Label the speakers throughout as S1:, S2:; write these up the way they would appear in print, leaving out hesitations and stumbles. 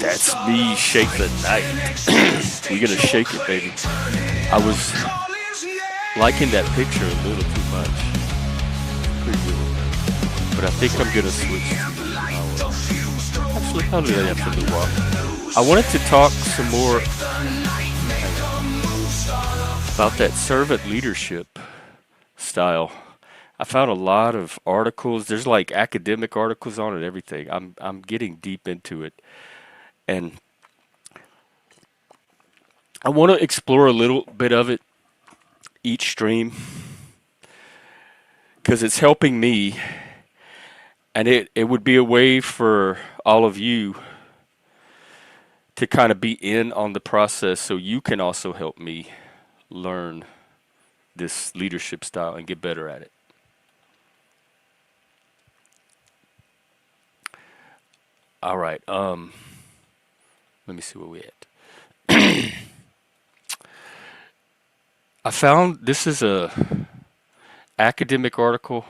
S1: That's me, shake the night. We gonna shake it, baby. I was liking that picture a little too much. Pretty good. But I think I'm gonna switch to actually, I'll do that after a little while. I wanted to talk some more, hang on, about that servant leadership style. I found a lot of articles. There's like academic articles on it, everything. I'm getting deep into it, and I want to explore a little bit of it each stream because it's helping me, and it would be a way for all of you to kind of be in on the process so you can also help me learn this leadership style and get better at it. All right. Let me see where we at. I found this is a academic article,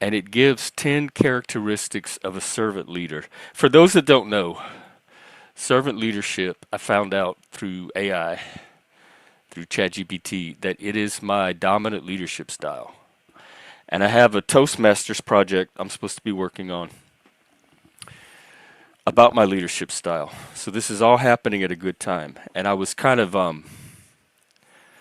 S1: and it gives 10 characteristics of a servant leader. For those that don't know, servant leadership, I found out through AI, through ChatGPT, that it is my dominant leadership style. And I have a Toastmasters project I'm supposed to be working on about my leadership style. So this is all happening at a good time. And I was kind of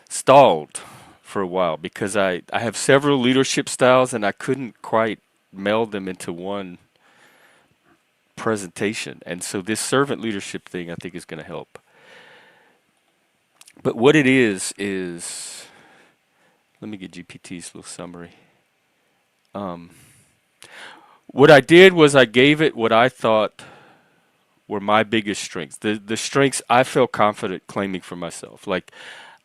S1: stalled for a while because I have several leadership styles and I couldn't quite meld them into one presentation. And so this servant leadership thing I think is going to help. But what it is, let me get GPT's little summary. What I did was I gave it what I thought were my biggest strengths. The strengths I felt confident claiming for myself. Like,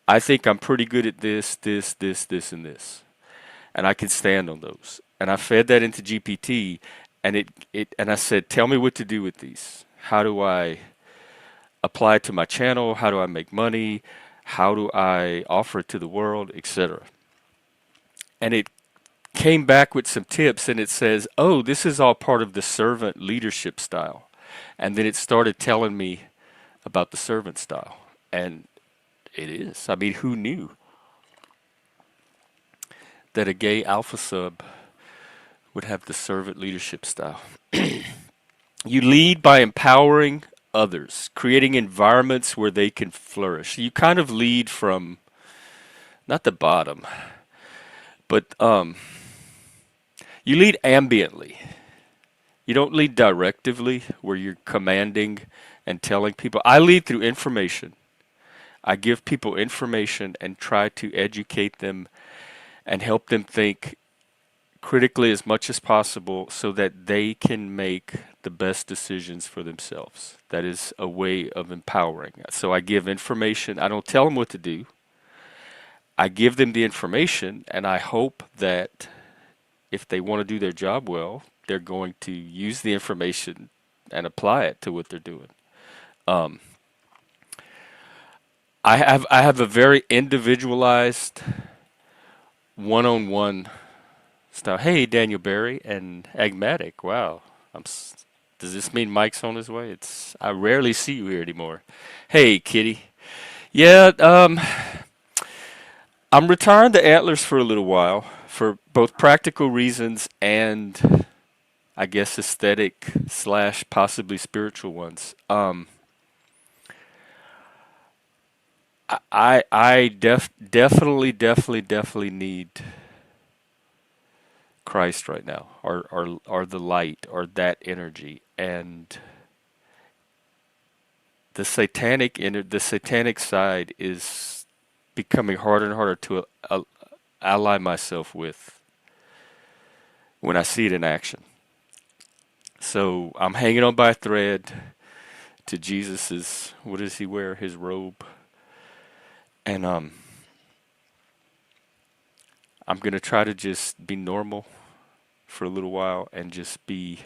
S1: I think I'm pretty good at this, and this. And I can stand on those. And I fed that into GPT, and and I said, tell me what to do with these. How do I apply it to my channel? How do I make money? How do I offer it to the world, etc.? And it came back with some tips, and it says, oh, this is all part of the servant leadership style. And then it started telling me about the servant style. And it is. I mean, who knew that a gay alpha sub would have the servant leadership style? You lead by empowering others, creating environments where they can flourish. You kind of lead from not the bottom, but you lead ambiently. You don't lead directively where you're commanding and telling people. I lead through information. I give people information and try to educate them and help them think critically as much as possible so that they can make the best decisions for themselves. That is a way of empowering. So I give information. I don't tell them what to do. I give them the information, and I hope that if they want to do their job well, they're going to use the information and apply it to what they're doing. Um, I have a very individualized one-on-one style. Hey, Daniel Barry and Agmatic. Wow. Does this mean Mike's on his way? I rarely see you here anymore. Hey, Kitty. Yeah, I'm retiring the antlers for a little while for both practical reasons and I guess aesthetic slash possibly spiritual ones. Definitely need Christ right now, or the light, or that energy, and the satanic side is becoming harder and harder to ally myself with when I see it in action. So I'm hanging on by a thread to Jesus's. What does he wear? His robe. And I'm gonna try to just be normal for a little while and just be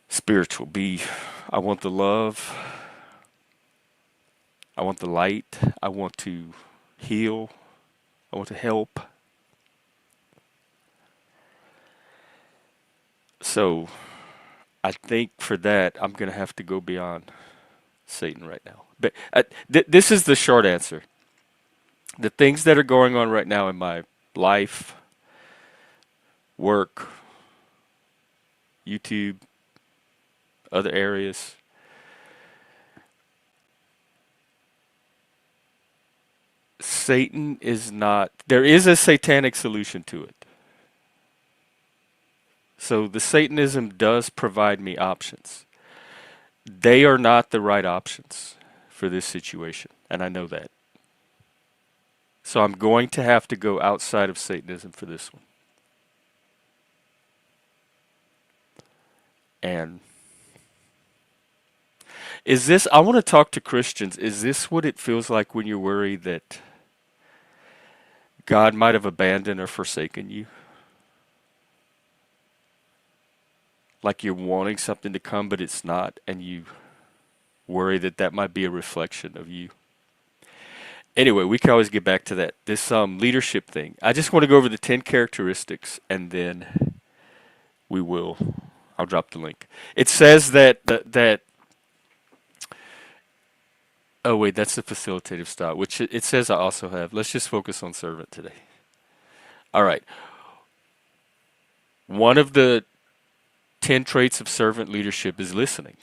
S1: spiritual. I want the love. I want the light. I want to heal. I want to help. So I think for that, I'm going to have to go beyond Satan right now. But this is the short answer. The things that are going on right now in my life, work, YouTube, other areas, Satan is not, there is a satanic solution to it. So the Satanism does provide me options. They are not the right options for this situation, and I know that. So I'm going to have to go outside of Satanism for this one. And is this, I want to talk to Christians. Is this what it feels like when you're worried that God might have abandoned or forsaken you? Like you're wanting something to come, but it's not, and you worry that that might be a reflection of you. Anyway, we can always get back to that. This leadership thing. I just want to go over the 10 characteristics, and then we will. I'll drop the link. It says that. Oh wait, that's the facilitative style, which it says I also have. Let's just focus on servant today. All right. One of the 10 traits of servant leadership is listening.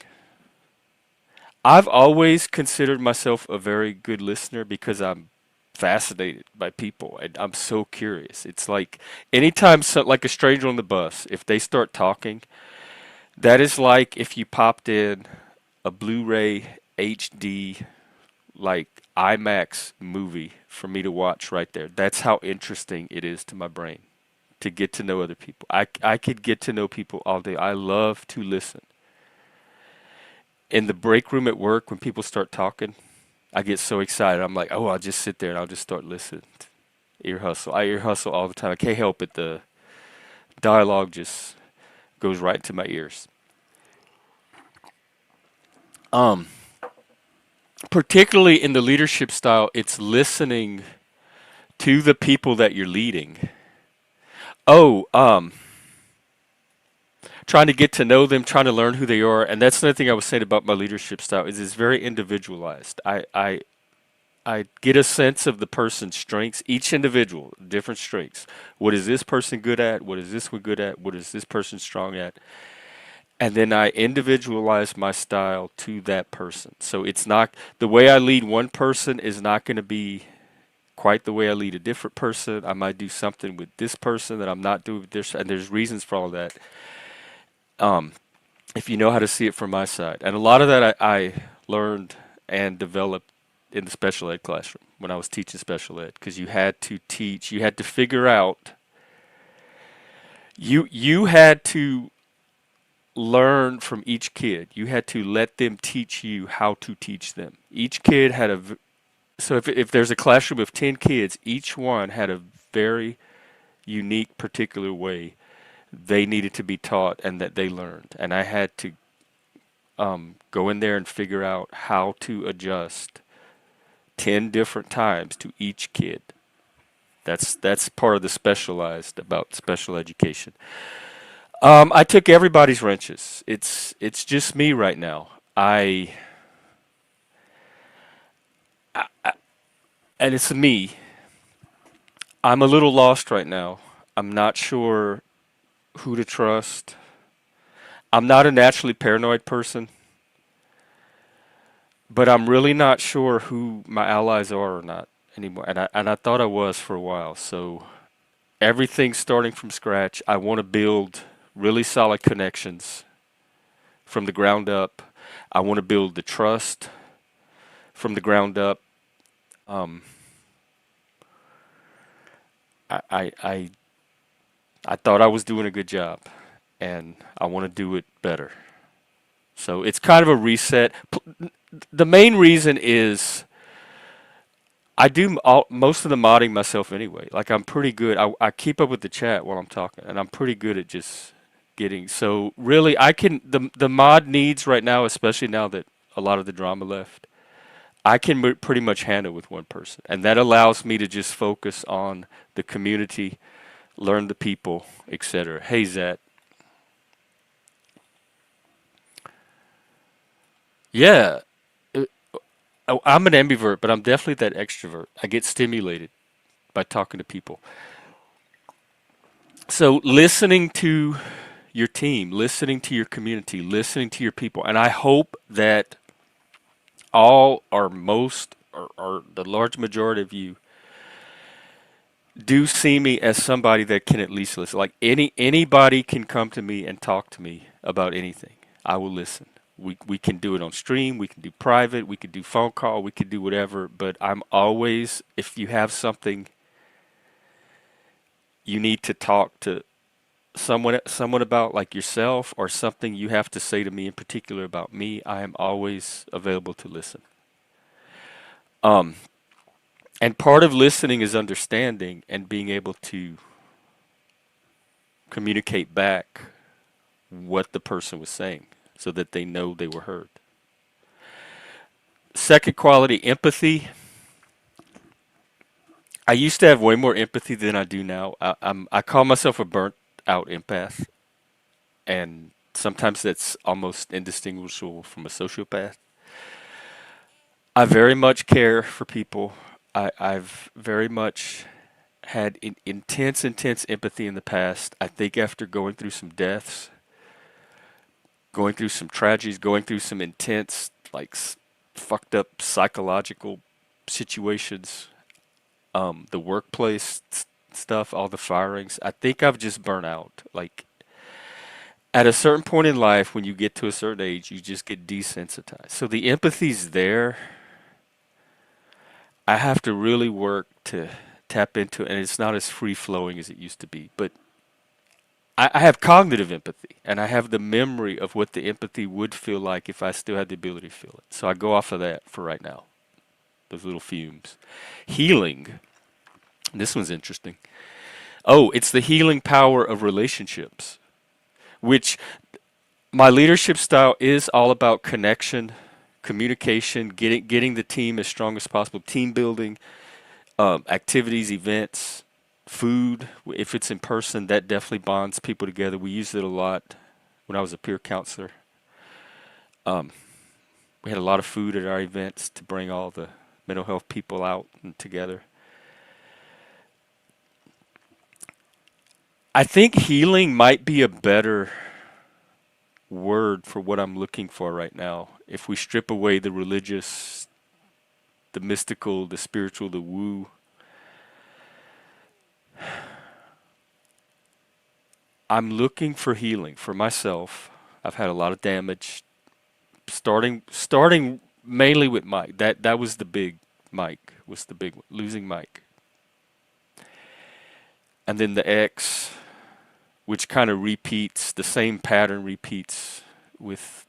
S1: I've always considered myself a very good listener because I'm fascinated by people and I'm so curious. It's like anytime, like a stranger on the bus, if they start talking, that is like if you popped in a Blu-ray HD, like IMAX movie for me to watch right there. That's how interesting it is to my brain to get to know other people. I could get to know people all day. I love to listen. In the break room at work, when people start talking, I get so excited. I'm like, oh, I'll just sit there and I'll just start listening. Ear hustle. I ear hustle all the time. I can't help it. The dialogue just goes right to my ears. Um, Particularly in the leadership style, it's listening to the people that you're leading. Oh, trying to get to know them, trying to learn who they are, and that's another thing I was saying about my leadership style is it's very individualized. I get a sense of the person's strengths, each individual, different strengths. What is this person good at? What is this one good at? What is this person strong at? And then I individualize my style to that person. So it's not the way I lead one person is not going to be quite the way I lead a different person. I might do something with this person that I'm not doing with this, and there's reasons for all that. Um, if you know how to see it from my side, and a lot of that I learned and developed in the special ed classroom when I was teaching special ed, because you had to teach, you had to figure out, you had to learn from each kid. You had to let them teach you how to teach them. Each kid had so if there's a classroom of 10 kids, each one had a very unique, particular way they needed to be taught and that they learned. And I had to go in there and figure out how to adjust 10 different times to each kid. That's part of the specialized about special education. I took everybody's wrenches. It's just me right now. I and it's me. I'm a little lost right now. I'm not sure who to trust. I'm not a naturally paranoid person, but I'm really not sure who my allies are or not anymore. And I thought I was for a while. So everything's starting from scratch. I want to build really solid connections from the ground up. I want to build the trust from the ground up. Um, I, I, I, I thought I was doing a good job, and I want to do it better. So it's kind of a reset. The main reason is I do most of the modding myself anyway. Like I'm pretty good. I keep up with the chat while I'm talking, and I'm pretty good at just getting. So really, I can the mod needs right now, especially now that a lot of the drama left. I can pretty much handle with one person, and that allows me to just focus on the community, learn the people, etc. Hey, Zat. Yeah. uh, I'm an ambivert, but I'm definitely that extrovert. I get stimulated by talking to people. So listening to your team, listening to your community, listening to your people, and I hope that all or most or the large majority of you do see me as somebody that can at least listen. Like anybody can come to me and talk to me about anything. I will listen. We can do it on stream, we can do private, we can do phone call, we can do whatever, but I'm always, if you have something you need to talk to someone about, like yourself, or something you have to say to me in particular about me, I am always available to listen. Um and part of listening is understanding and being able to communicate back what the person was saying so that they know they were heard. Second quality, empathy. I used to have way more empathy than I do now. I call myself a burnt out empath, and sometimes that's almost indistinguishable from a sociopath. I very much care for people. I've very much had intense empathy in the past. I think after going through some deaths, going through some tragedies, going through some intense, like fucked up psychological situations, the workplace stuff, all the firings. I think I've just burnt out. Like at a certain point in life, when you get to a certain age, you just get desensitized. So the empathy's there. I have to really work to tap into it, and it's not as free flowing as it used to be. But I have cognitive empathy, and I have the memory of what the empathy would feel like if I still had the ability to feel it. So I go off of that for right now, those little fumes. Healing. This one's interesting. Oh, it's the healing power of relationships, which my leadership style is all about connection, communication, getting the team as strong as possible, team building, activities, events, food. If it's in person, that definitely bonds people together. We used it a lot when I was a peer counselor. Um, we had a lot of food at our events to bring all the mental health people out and together. I think healing might be a better word for what I'm looking for right now. If we strip away the religious, the mystical, the spiritual, the woo, I'm looking for healing for myself. I've had a lot of damage, starting mainly with Mike. That was the big Mike was the big one, losing Mike, and then the ex, which kind of repeats the same pattern repeats with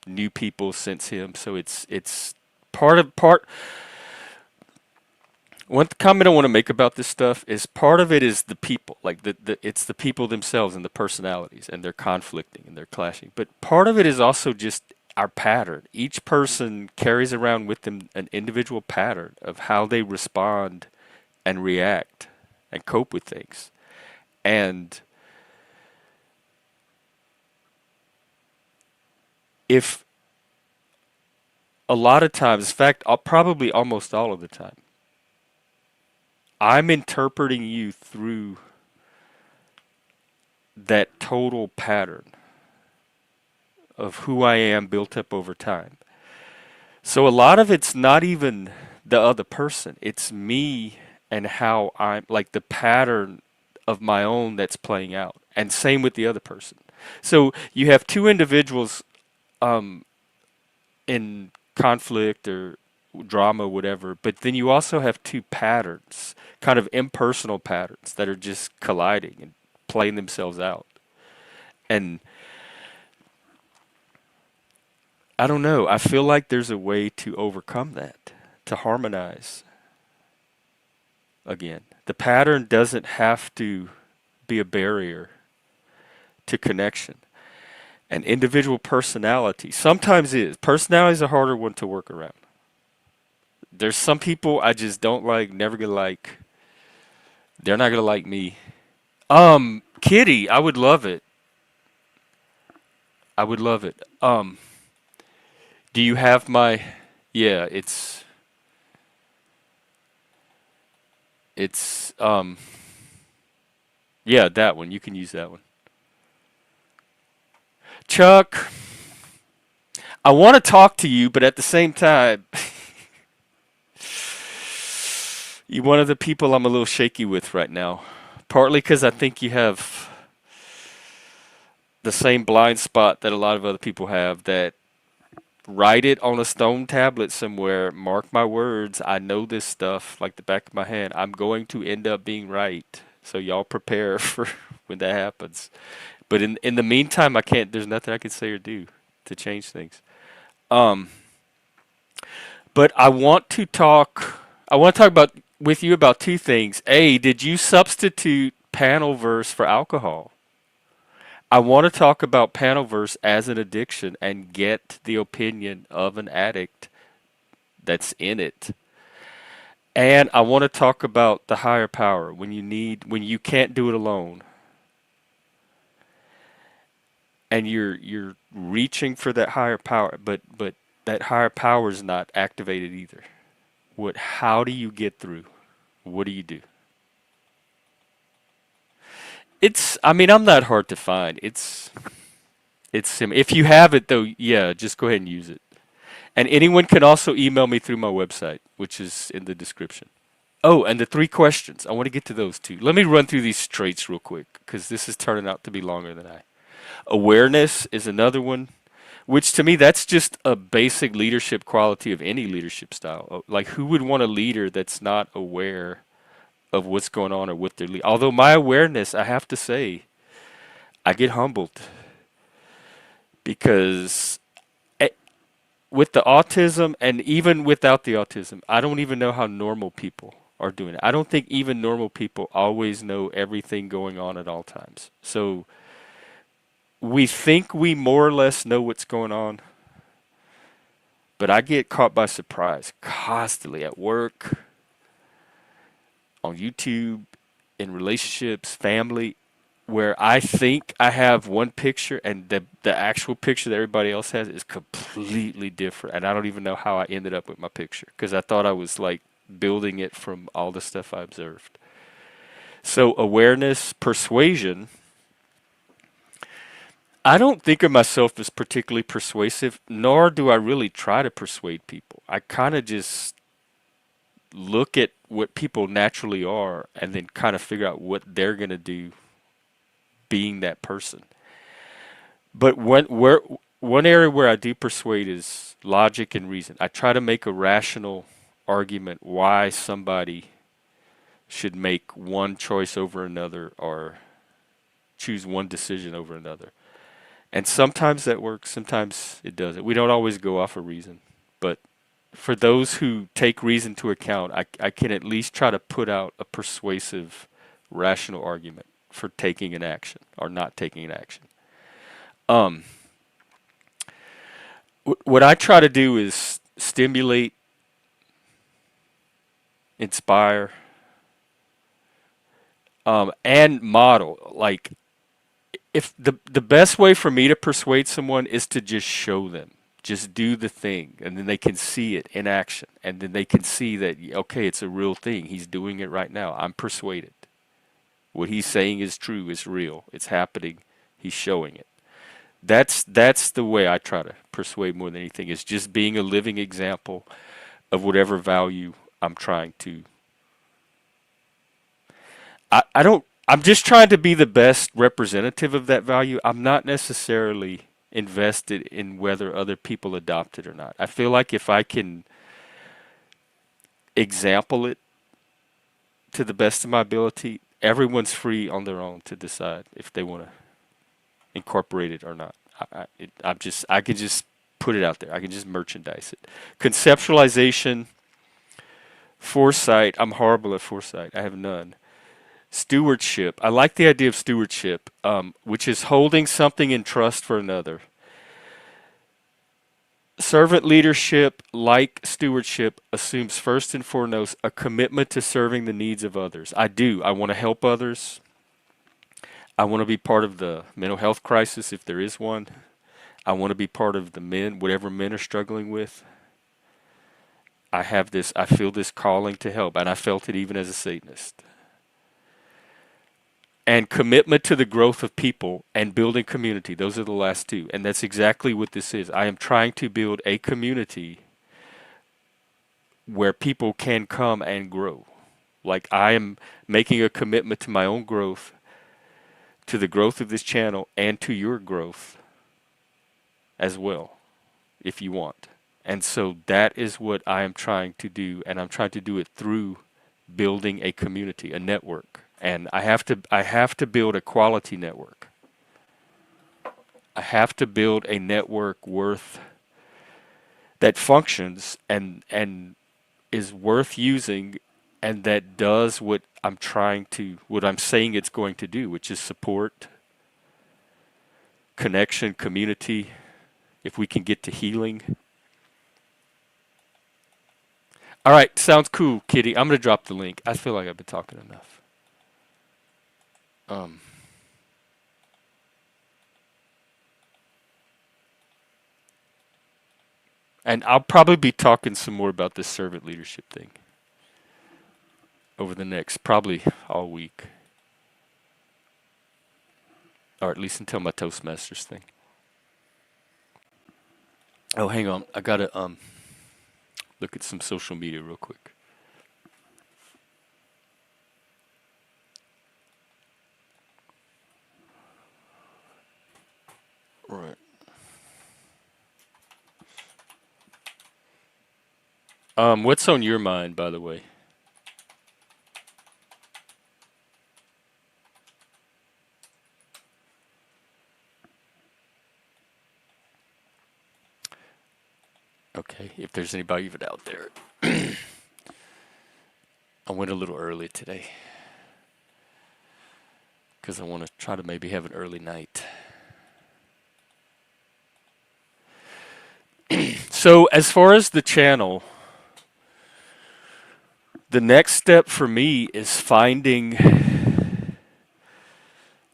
S1: new people since him. So it's part. One comment I want to make about this stuff is part of it is the people, like it's the people themselves and the personalities, and they're conflicting and they're clashing. But part of it is also just our pattern. Each person carries around with them an individual pattern of how they respond and react and cope with things. And if a lot of times, in fact, probably almost all of the time, I'm interpreting you through that total pattern of who I am built up over time. So a lot of it's not even the other person, it's me and how I'm, like the pattern of my own that's playing out. And same with the other person. So you have two individuals um, in conflict or drama, whatever, but then you also have two patterns, kind of impersonal patterns that are just colliding and playing themselves out. And I don't know. I feel like there's a way to overcome that, to harmonize again. The pattern doesn't have to be a barrier to connection. And individual personality sometimes is. Personality is a harder one to work around. There's some people I just don't like, never gonna like. They're not gonna like me. Kitty, I would love it. I would love it. Do you have my? Yeah, it's yeah, that one. You can use that one. Chuck, I want to talk to you, but at the same time, you're one of the people I'm a little shaky with right now. Partly because I think you have the same blind spot that a lot of other people have, that write it on a stone tablet somewhere, mark my words, I know this stuff like the back of my hand. I'm going to end up being right. So y'all prepare for when that happens. But in the meantime, I can't there's nothing I can say or do to change things. Um but I want to talk about with you about two things. A, did you substitute panel verse for alcohol? I want to talk about Panelverse as an addiction and get the opinion of an addict that's in it. And I want to talk about the higher power when you can't do it alone and you're reaching for that higher power, but that higher power is not activated either. How do you get through? What do you do? I mean, I'm not hard to find. If you have it though, yeah, just go ahead and use it. And anyone can also email me through my website, which is in the description. Oh, and the three questions. I want to get to those too. Let me run through these traits real quick because this is turning out to be longer than I. Awareness is another one, which to me, that's just a basic leadership quality of any leadership style. Like, who would want a leader that's not aware of what's going on or what they're leading? Although my awareness, I have to say, I get humbled because with the autism and even without the autism, I don't even know how normal people are doing it. I don't think even normal people always know everything going on at all times. So we think we more or less know what's going on, but I get caught by surprise constantly at work, on YouTube, in relationships, family, where I think I have one picture and the actual picture that everybody else has is completely different, and I don't even know how I ended up with my picture because I thought I was like building it from all the stuff I observed. So awareness, persuasion. I don't think of myself as particularly persuasive, nor do I really try to persuade people. I kind of just look at what people naturally are and then kind of figure out what they're going to do being that person. But one area where I do persuade is logic and reason. I try to make a rational argument why somebody should make one choice over another or choose one decision over another. And sometimes that works, sometimes it doesn't. We don't always go off of reason. But for those who take reason to account, I can at least try to put out a persuasive, rational argument for taking an action or not taking an action. Um, what I try to do is stimulate, inspire, and model. Like, if the best way for me to persuade someone is to just show them, just do the thing, and then they can see it in action, and then they can see that okay, it's a real thing. He's doing it right now. I'm persuaded. What he's saying is true. It's real. It's happening. He's showing it. That's the way I try to persuade more than anything. Is just being a living example of whatever value I'm trying to. I don't. I'm just trying to be the best representative of that value. I'm not necessarily invested in whether other people adopt it or not. I feel like if I can example it to the best of my ability, everyone's free on their own to decide if they want to incorporate it or not. I can just put it out there. I can just merchandise it. Conceptualization, foresight. I'm horrible at foresight. I have none. Stewardship. I like the idea of stewardship, which is holding something in trust for another. Servant leadership, like stewardship, assumes first and foremost a commitment to serving the needs of others. I do. I want to help others. I want to be part of the mental health crisis if there is one. I want to be part of the men, whatever men are struggling with. I feel this calling to help, and I felt it even as a Satanist. And commitment to the growth of people and building community. Those are the last two. And that's exactly what this is. I am trying to build a community where people can come and grow. Like I am making a commitment to my own growth, to the growth of this channel, and to your growth as well, if you want. And so that is what I am trying to do, and I'm trying to do it through building a community, a network. And I have to build a quality network. I have to build a network worth that functions and is worth using and that does what I'm saying it's going to do, which is support, connection, community, if we can get to healing. All right, sounds cool, Kitty. I'm going to drop the link. I feel like I've been talking enough. Um, and I'll probably be talking some more about this servant leadership thing over the next, probably all week, or at least until my Toastmasters thing. Oh, hang on. I got to look at some social media real quick. Right. What's on your mind, by the way? Okay, if there's anybody even out there. I went a little early today because I want to try to maybe have an early night. So, as far as the channel, the next step for me is finding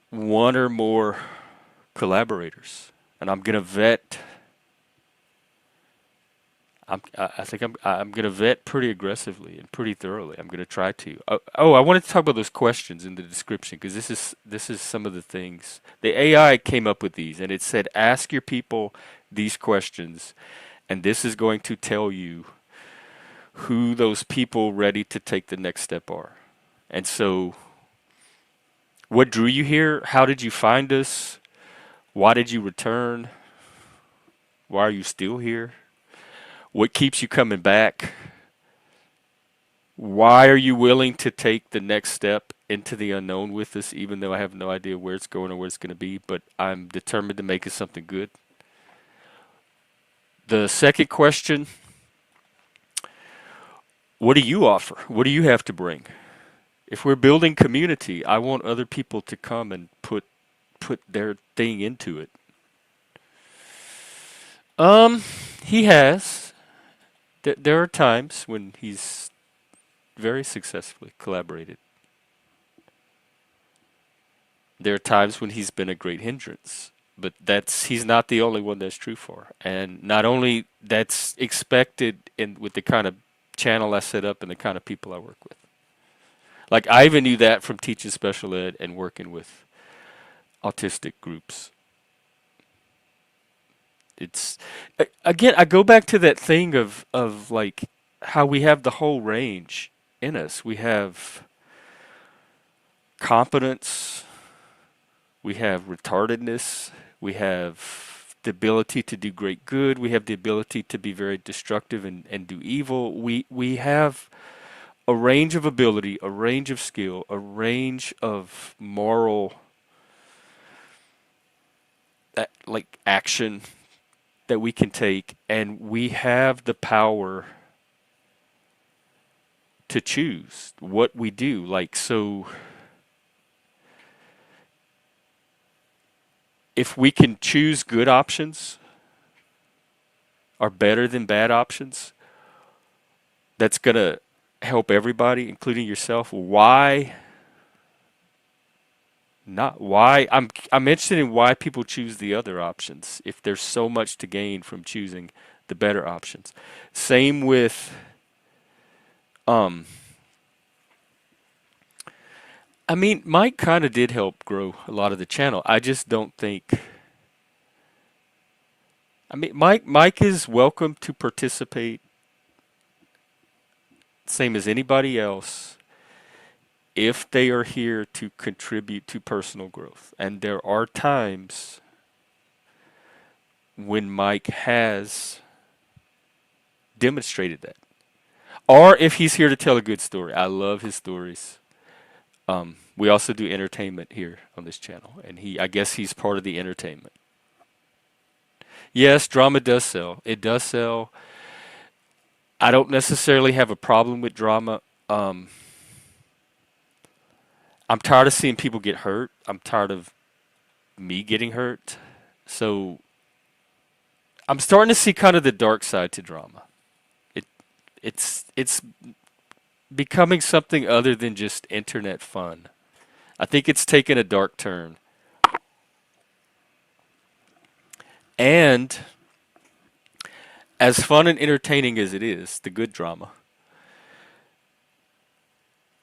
S1: one or more collaborators, and I'm gonna vet. I think I'm gonna vet pretty aggressively and pretty thoroughly. I'm gonna try to. Oh, I wanted to talk about those questions in the description because this is some of the things the AI came up with these, and it said ask your people these questions, and this is going to tell you who those people ready to take the next step are. And so, what drew you here? How did you find us? Why did you return? Why are you still here? What keeps you coming back? Why are you willing to take the next step into the unknown with us, even though I have no idea where it's going or where it's going to be, but I'm determined to make it something good? The second question, what do you offer? What do you have to bring? If we're building community, I want other people to come and put their thing into it. Um, he has. There are times when he's very successfully collaborated. There are times when he's been a great hindrance, but that's he's not the only one that's true for. And not only that's expected in with the kind of channel I set up and the kind of people I work with. Like I even knew that from teaching special ed and working with autistic groups. It's again I go back to that thing of like how we have the whole range in us. We have competence, we have retardedness, we have the ability to do great good, we have the ability to be very destructive and do evil. We have a range of ability, a range of skill, a range of moral like action that we can take, and we have the power to choose what we do. Like, so if we can choose good options are better than bad options, that's going to help everybody, including yourself. Why Not why. I'm interested in why people choose the other options if there's so much to gain from choosing the better options. Same with um I mean, Mike kind of did help grow a lot of the channel. I just don't think. I mean, Mike is welcome to participate, same as anybody else, if they are here to contribute to personal growth. And there are times when Mike has demonstrated that, or if he's here to tell a good story. I love his stories. We also do entertainment here on this channel, and I guess he's part of the entertainment. Yes, drama does sell. It does sell. I don't necessarily have a problem with drama. Um, I'm tired of seeing people get hurt. I'm tired of me getting hurt. So I'm starting to see kind of the dark side to drama. It it's becoming something other than just internet fun. I think it's taken a dark turn. And as fun and entertaining as it is, the good drama,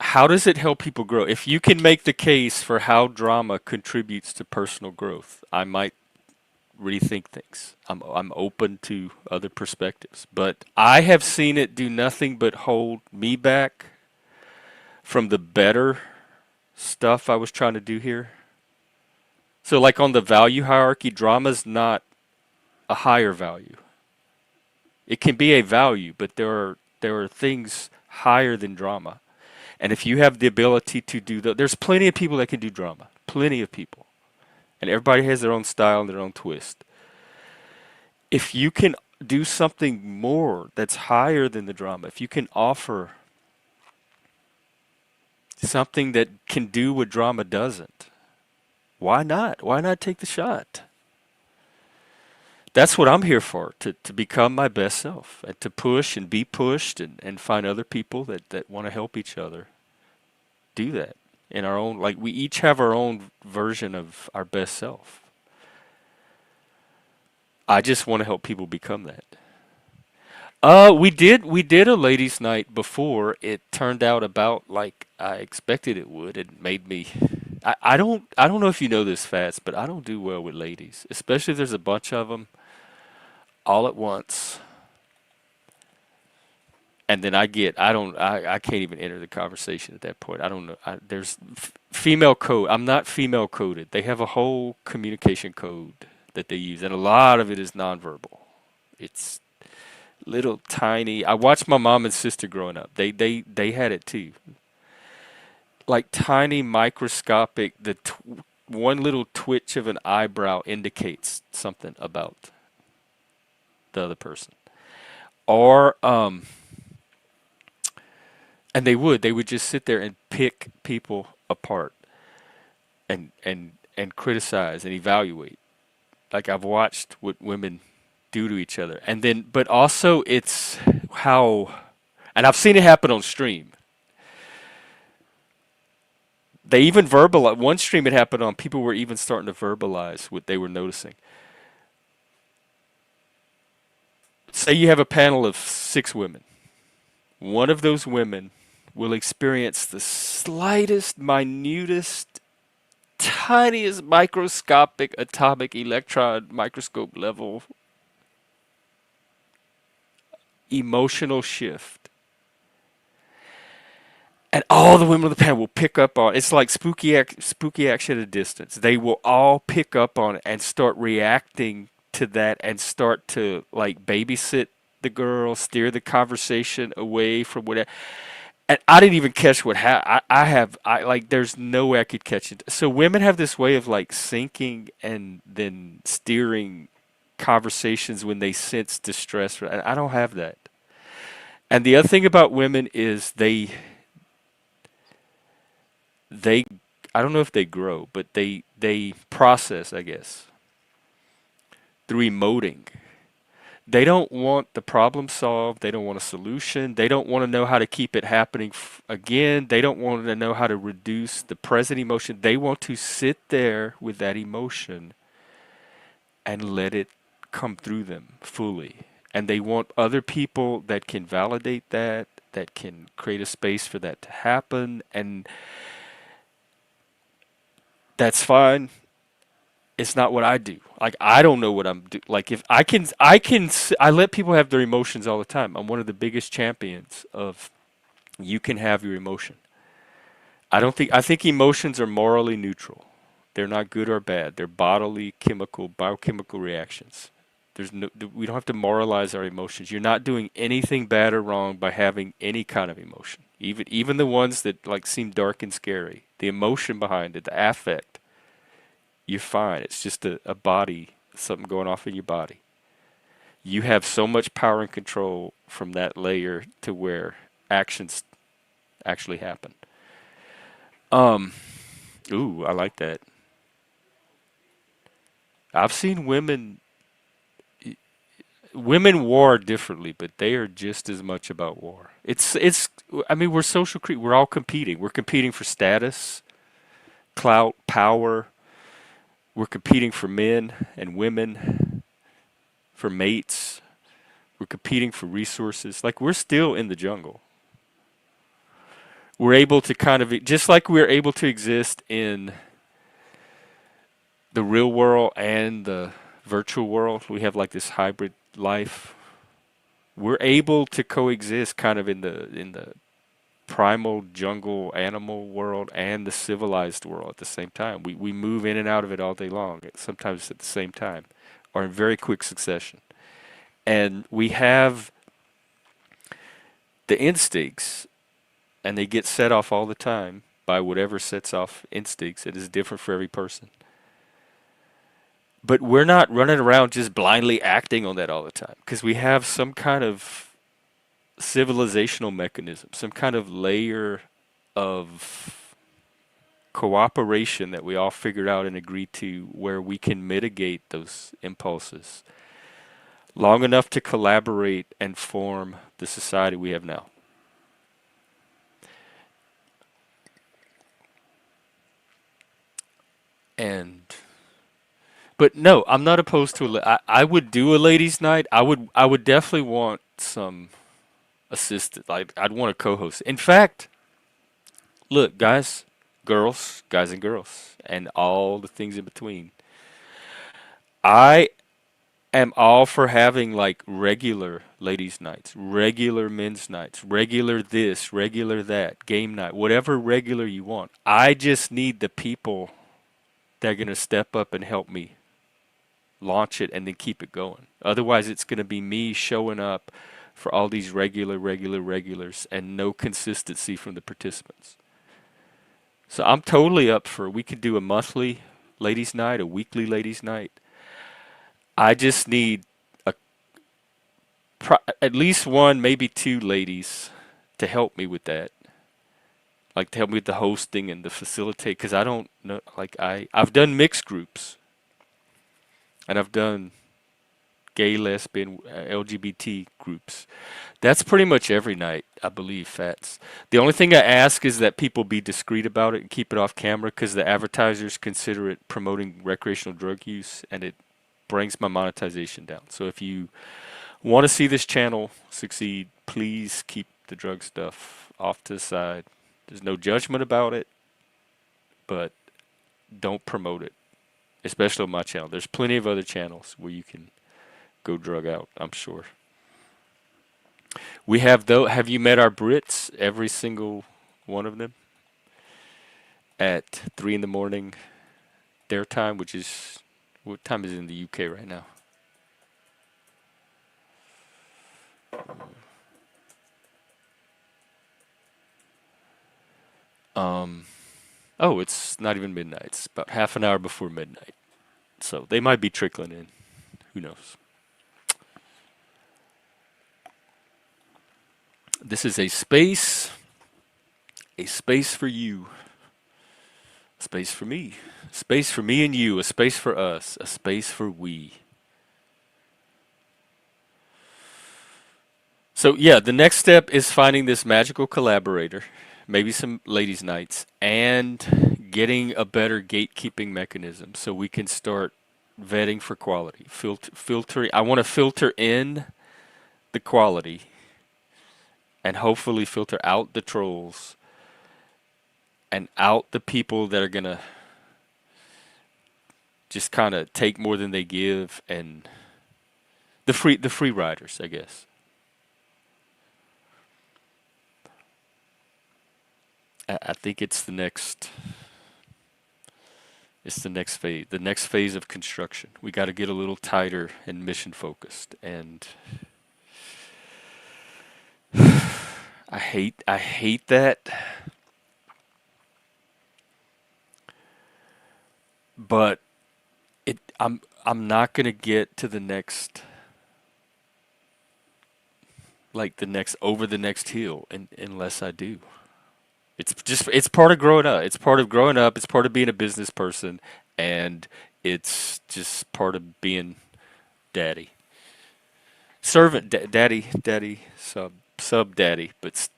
S1: how does it help people grow? If you can make the case for how drama contributes to personal growth, I might rethink things. I'm open to other perspectives, but I have seen it do nothing but hold me back from the better stuff I was trying to do here. So like on the value hierarchy, drama's not a higher value. It can be a value, but there are things higher than drama. And if you have the ability to do that, there's plenty of people that can do drama. Plenty of people. And everybody has their own style and their own twist. If you can do something more that's higher than the drama, if you can offer something that can do what drama doesn't, why not? Why not take the shot? That's what I'm here for, to become my best self and to push and be pushed and find other people that want to help each other do that in our own, like we each have our own version of our best self. I just want to help people become that. We did a ladies' night before. It turned out about like I expected it would. It made me. I don't know if you know this, Fats, but I don't do well with ladies, especially if there's a bunch of them all at once, and then I can't even enter the conversation at that point. I don't know. There's female code. I'm not female coded. They have a whole communication code that they use, and a lot of it is nonverbal. It's little tiny. I watched my mom and sister growing up. They had it too. Like tiny microscopic. One little twitch of an eyebrow indicates something about the other person. Or and they would just sit there and pick people apart and criticize and evaluate. Like I've watched what women do to each other, and then but also it's how, and I've seen it happen on stream. They even verbalize one stream it happened on. People were even starting to verbalize what they were noticing. Say you have a panel of 6 women. One of those women will experience the slightest, minutest, tiniest microscopic atomic electron microscope level emotional shift. And all the women on the panel will pick up on it's like spooky action at a distance. They will all pick up on it and start reacting to that and start to like babysit the girl, steer the conversation away from whatever. And I didn't even catch what happened. I like there's no way I could catch it. So women have this way of like sinking and then steering conversations when they sense distress. And I don't have that. And the other thing about women is they I don't know if they grow, but they process, I guess, through emoting. They don't want the problem solved. They don't want a solution. They don't want to know how to keep it happening again. They don't want to know how to reduce the present emotion. They want to sit there with that emotion and let it come through them fully. And they want other people that can validate that, that can create a space for that to happen. And that's fine. It's not what I do. Like I don't know what I'm do. Like if I let people have their emotions all the time. I'm one of the biggest champions of you can have your emotion. I think emotions are morally neutral. They're not good or bad. They're bodily, chemical, biochemical reactions. We don't have to moralize our emotions. You're not doing anything bad or wrong by having any kind of emotion. Even the ones that like seem dark and scary. The emotion behind it, the affect, you're fine. It's just a body, something going off in your body. You have so much power and control from that layer to where actions actually happen. Um, ooh, I like that. I've seen women war differently, but they are just as much about war. I mean, we're social creatures. We're all competing. We're competing for status, clout, power. We're competing for men and women, for mates. We're competing for resources. Like we're still in the jungle. We're able to kind of just like we're able to exist in the real world and the virtual world. We have like this hybrid life. We're able to coexist kind of in the primal jungle animal world and the civilized world at the same time. We move in and out of it all day long, sometimes at the same time, or in very quick succession. And we have the instincts, and they get set off all the time by whatever sets off instincts. It is different for every person. But we're not running around just blindly acting on that all the time because we have some kind of civilizational mechanism, some kind of layer of cooperation that we all figured out and agreed to where we can mitigate those impulses long enough to collaborate and form the society we have now. And but no, I'm not opposed to I would do a ladies' night. I would definitely want some assistant. Like I'd want a co-host. In fact, look, guys and girls, and all the things in between. I am all for having like regular ladies' nights, regular men's nights, regular this, regular that, game night, whatever regular you want. I just need the people that are going to step up and help me launch it and then keep it going. Otherwise, it's going to be me showing up for all these regulars and no consistency from the participants. So I'm totally up for we could do a monthly ladies' night, a weekly ladies' night. I just need a at least one, maybe two ladies to help me with that. Like to help me with the hosting and the facilitate because I don't know like I've done mixed groups and I've done gay, lesbian, LGBT groups. That's pretty much every night, I believe, Fats. The only thing I ask is that people be discreet about it and keep it off camera because the advertisers consider it promoting recreational drug use and it brings my monetization down. So if you want to see this channel succeed, please keep the drug stuff off to the side. There's no judgment about it, but don't promote it, especially on my channel. There's plenty of other channels where you can go drug out, I'm sure. We have though. Have you met our Brits? Every single one of them at 3 in the morning their time, which is what time is it in the UK right now? Um. Oh, it's not even midnight. It's about half an hour before midnight. So they might be trickling in. Who knows? This is a space for you, a space for me, a space for me and you, a space for us, a space for we. So yeah, the next step is finding this magical collaborator, maybe some ladies' nights, and getting a better gatekeeping mechanism so we can start vetting for quality, filtering. I want to filter in the quality and hopefully filter out the trolls and out the people that are gonna just kind of take more than they give, and the free riders, I guess. I think it's the next phase, the next phase of construction. We got to get a little tighter and mission focused. And I hate that, but I'm not gonna get to the next, like the next over the next hill, unless I do. It's part of growing up. It's part of growing up. It's part of being a business person, and it's just part of being daddy, servant, daddy, sub daddy, but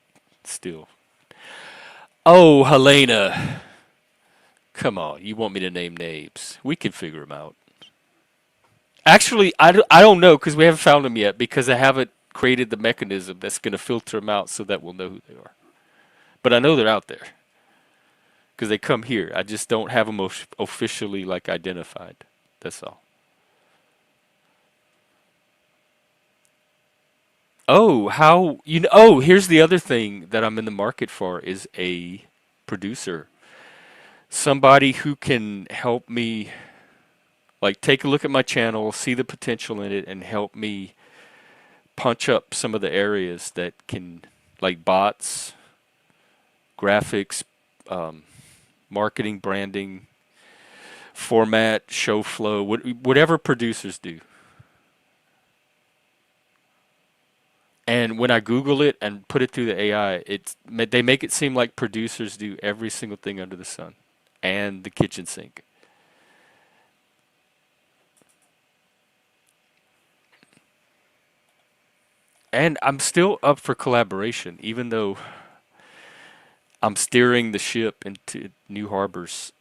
S1: still. Oh, Helena, come on. You want me to name names? We can figure them out. Actually, I don't know because we haven't found them yet because I haven't created the mechanism that's going to filter them out so that we'll know who they are. But I know they're out there because they come here. I just don't have them officially like identified. That's all. Oh, how you know? Oh, here's the other thing that I'm in the market for is a producer, somebody who can help me, like take a look at my channel, see the potential in it, and help me punch up some of the areas that can, like bots, graphics, um, marketing, branding, format, show flow, whatever producers do. And when I Google it and put it through the AI, they make it seem like producers do every single thing under the sun and the kitchen sink. And I'm still up for collaboration, even though I'm steering the ship into new harbors.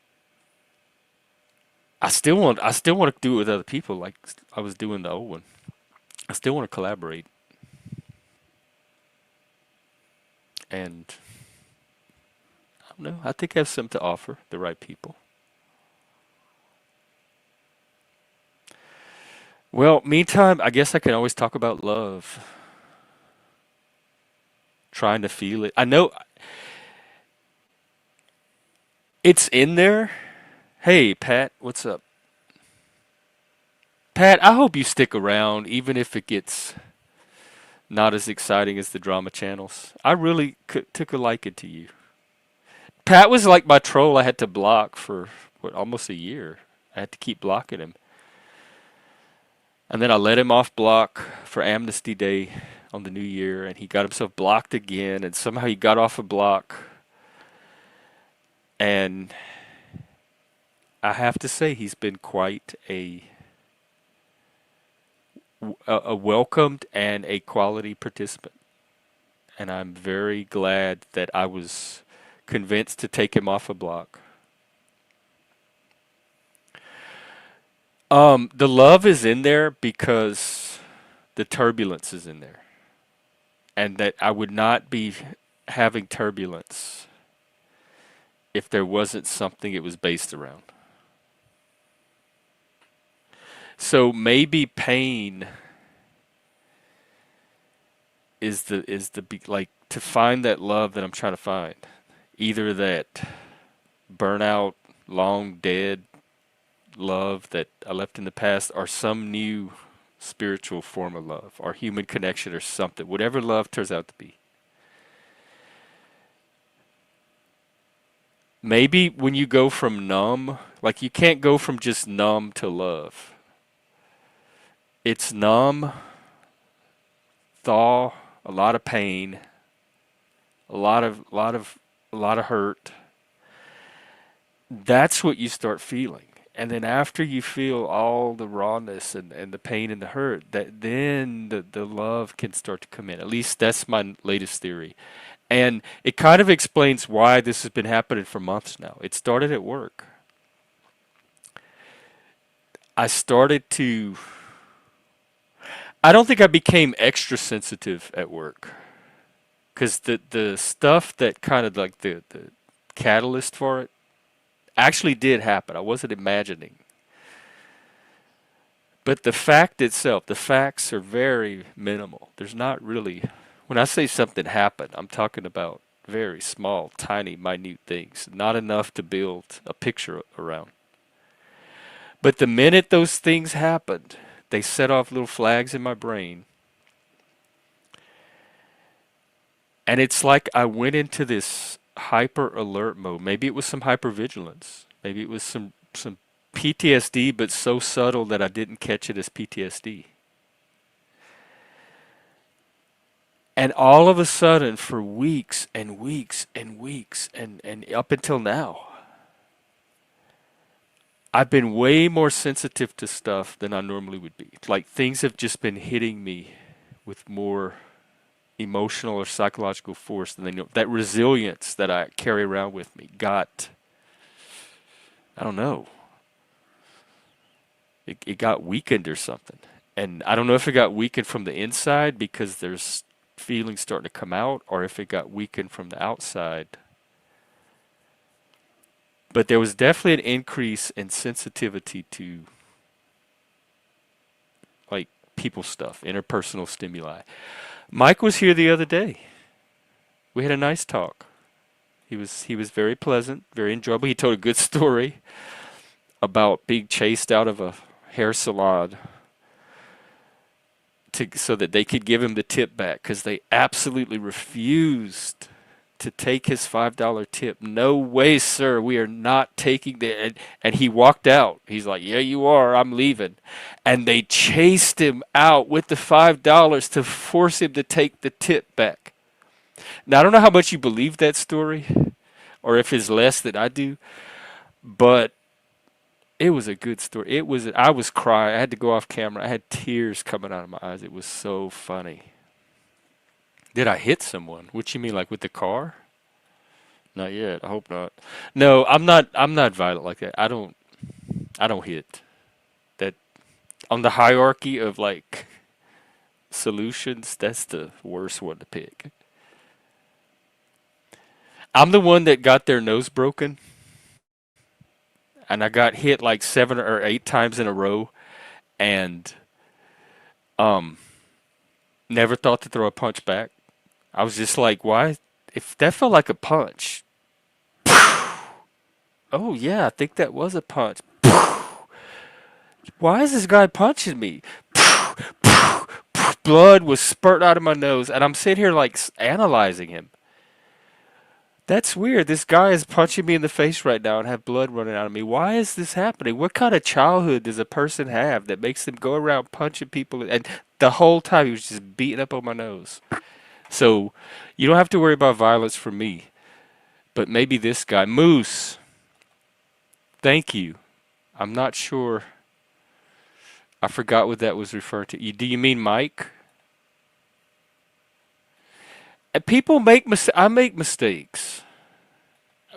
S1: I still want to do it with other people like I was doing the old one. I still want to collaborate, and I don't know. I think I have something to offer the right people. Well, meantime, I guess I can always talk about love, trying to feel it. I know it's in there. Hey, Pat, what's up? Pat, I hope you stick around, even if it gets not as exciting as the drama channels. I really took a liking to you. Pat was like my troll I had to block for, what, almost a year. I had to keep blocking him. And then I let him off block for Amnesty Day on the new year, and he got himself blocked again, and somehow he got off a block. And I have to say, he's been quite a welcomed and a quality participant. And I'm very glad that I was convinced to take him off a block. The love is in there because the turbulence is in there, and that I would not be having turbulence if there wasn't something it was based around. So maybe pain like to find that love that I'm trying to find. Either that burnout, long dead love that I left in the past, or some new spiritual form of love, or human connection, or something. Whatever love turns out to be. Maybe when you go from numb, like you can't go from just numb to love. It's numb, thaw, a lot of pain, a lot of hurt. That's what you start feeling. And then after you feel all the rawness and the pain and the hurt, that then the love can start to come in. At least that's my latest theory. And it kind of explains why this has been happening for months now. It started at work. I started to, I don't think I became extra sensitive at work. Because the stuff that kind of like the catalyst for it actually did happen. I wasn't imagining. But the fact itself, the facts are very minimal. There's not really, when I say something happened, I'm talking about very small, tiny, minute things, not enough to build a picture around. But the minute those things happened, they set off little flags in my brain. And it's like I went into this hyper alert mode. Maybe it was some hypervigilance. Maybe it was some PTSD, but so subtle that I didn't catch it as PTSD. And all of a sudden, for weeks and weeks and weeks and up until now, I've been way more sensitive to stuff than I normally would be. Like things have just been hitting me with more emotional or psychological force than they know. That resilience that I carry around with me got, I don't know, it got weakened or something. And I don't know if it got weakened from the inside because there's feelings starting to come out, or if it got weakened from the outside. But there was definitely an increase in sensitivity to like people stuff, interpersonal stimuli. Mike was here the other day. We had a nice talk. He was very pleasant, very enjoyable. He told a good story about being chased out of a hair salon so that they could give him the tip back because they absolutely refused to take his $5 tip. No way, sir. We are not taking that. And he walked out. He's like, yeah, you are. I'm leaving. And they chased him out with the $5 to force him to take the tip back. Now, I don't know how much you believe that story or if it's less than I do, but it was a good story. I was crying. I had to go off camera. I had tears coming out of my eyes. It was so funny. Did I hit someone? What you mean, like with the car? Not yet. I hope not. No, I'm not. I'm not violent like that. I don't. I don't hit. That on the hierarchy of like solutions. That's the worst one to pick. I'm the one that got their nose broken, and I got hit like 7 or 8 times in a row, and um, never thought to throw a punch back. I was just like, why? If that felt like a punch, oh yeah, I think that was a punch. Why is this guy punching me? Blood was spurting out of my nose, and I'm sitting here like analyzing him. That's weird. This guy is punching me in the face right now and have blood running out of me. Why is this happening? What kind of childhood does a person have that makes them go around punching people? And the whole time he was just beating up on my nose. So you don't have to worry about violence from me. But maybe this guy, Moose, thank you. I'm not sure. I forgot what that was referring to. Do you mean Mike? And people make I make mistakes.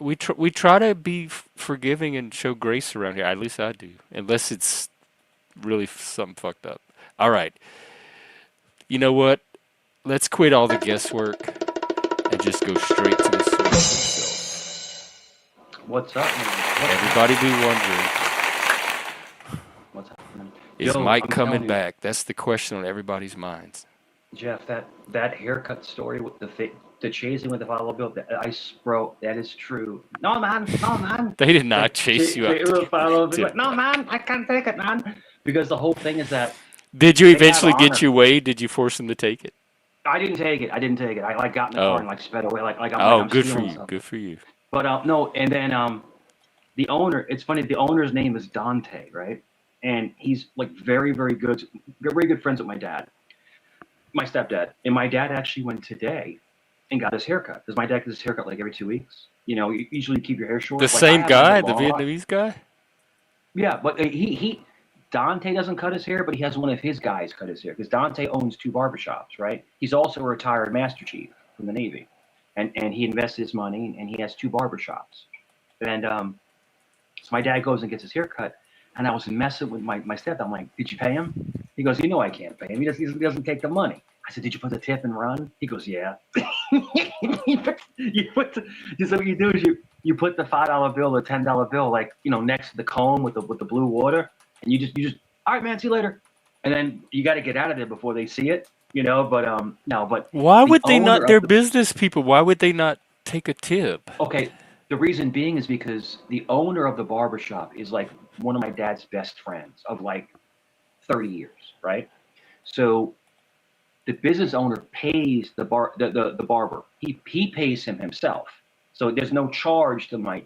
S1: We try to be forgiving and show grace around here. At least I do, unless it's really something fucked up. All right. You know what? Let's quit all the guesswork and just go straight to the source itself.
S2: What's up, man?
S1: Everybody be wondering,
S2: What's happening?
S1: is
S2: Yo,
S1: Mike
S2: I'm
S1: coming
S2: telling you,
S1: back? That's the question on everybody's minds.
S2: Jeff, that haircut story with the chasing with the follow bill, bro, that is true. No, man, no, man.
S1: They did not chase you out to
S2: The
S1: get the
S2: follow bill, like,
S1: tip
S2: no,
S1: back.
S2: man, I can't take it, man. Because the whole thing is that
S1: Did you
S2: they have
S1: eventually get
S2: honor.
S1: your way? Did you force him to take it?
S2: I didn't take it. I didn't take it. I like got in the car and
S1: Oh.
S2: like sped away, like
S1: Oh,
S2: I'm
S1: good for
S2: stealing
S1: you.
S2: something.
S1: Good for you.
S2: But no, and then the owner. It's funny. The owner's name is Dante, right? And he's like very good friends with my stepdad, and my dad actually went today and got his haircut because my dad gets his haircut like every 2 weeks. You know, you usually keep your hair
S1: The
S2: short. Like I
S1: same
S2: have my hair
S1: guy, the
S2: long.
S1: Vietnamese guy?
S2: Yeah, but he Dante doesn't cut his hair, but he has one of his guys cut his hair because Dante owns two barbershops, right? He's also a retired Master Chief from the Navy, and he invested his money and he has two barbershops. And so my dad goes and gets his hair cut, and I was messing with my stepdad. I'm like, "Did you pay him?" He goes, "You know I can't pay him. He doesn't take the money." I said, "Did you put the tip and run?" He goes, "Yeah." So what you do is you put the $5 bill or $10 bill like next to the cone with the blue water, and you just all right, man, see you later, and then you got to get out of there before they see it, But no, but
S1: Why
S2: the
S1: would they
S2: owner
S1: not?
S2: of
S1: They're
S2: the
S1: business people. Why would they not take a tip?
S2: okay, the reason being is because the owner of the barbershop is like one of my dad's best friends of like 30 years, right? So the business owner pays the barber. He pays him himself. So there's no charge to my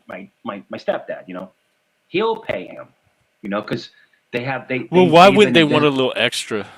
S2: stepdad, He'll pay him, because they have
S1: Well, why
S2: they've
S1: wouldn't
S2: been
S1: they want
S2: invest.
S1: a little extra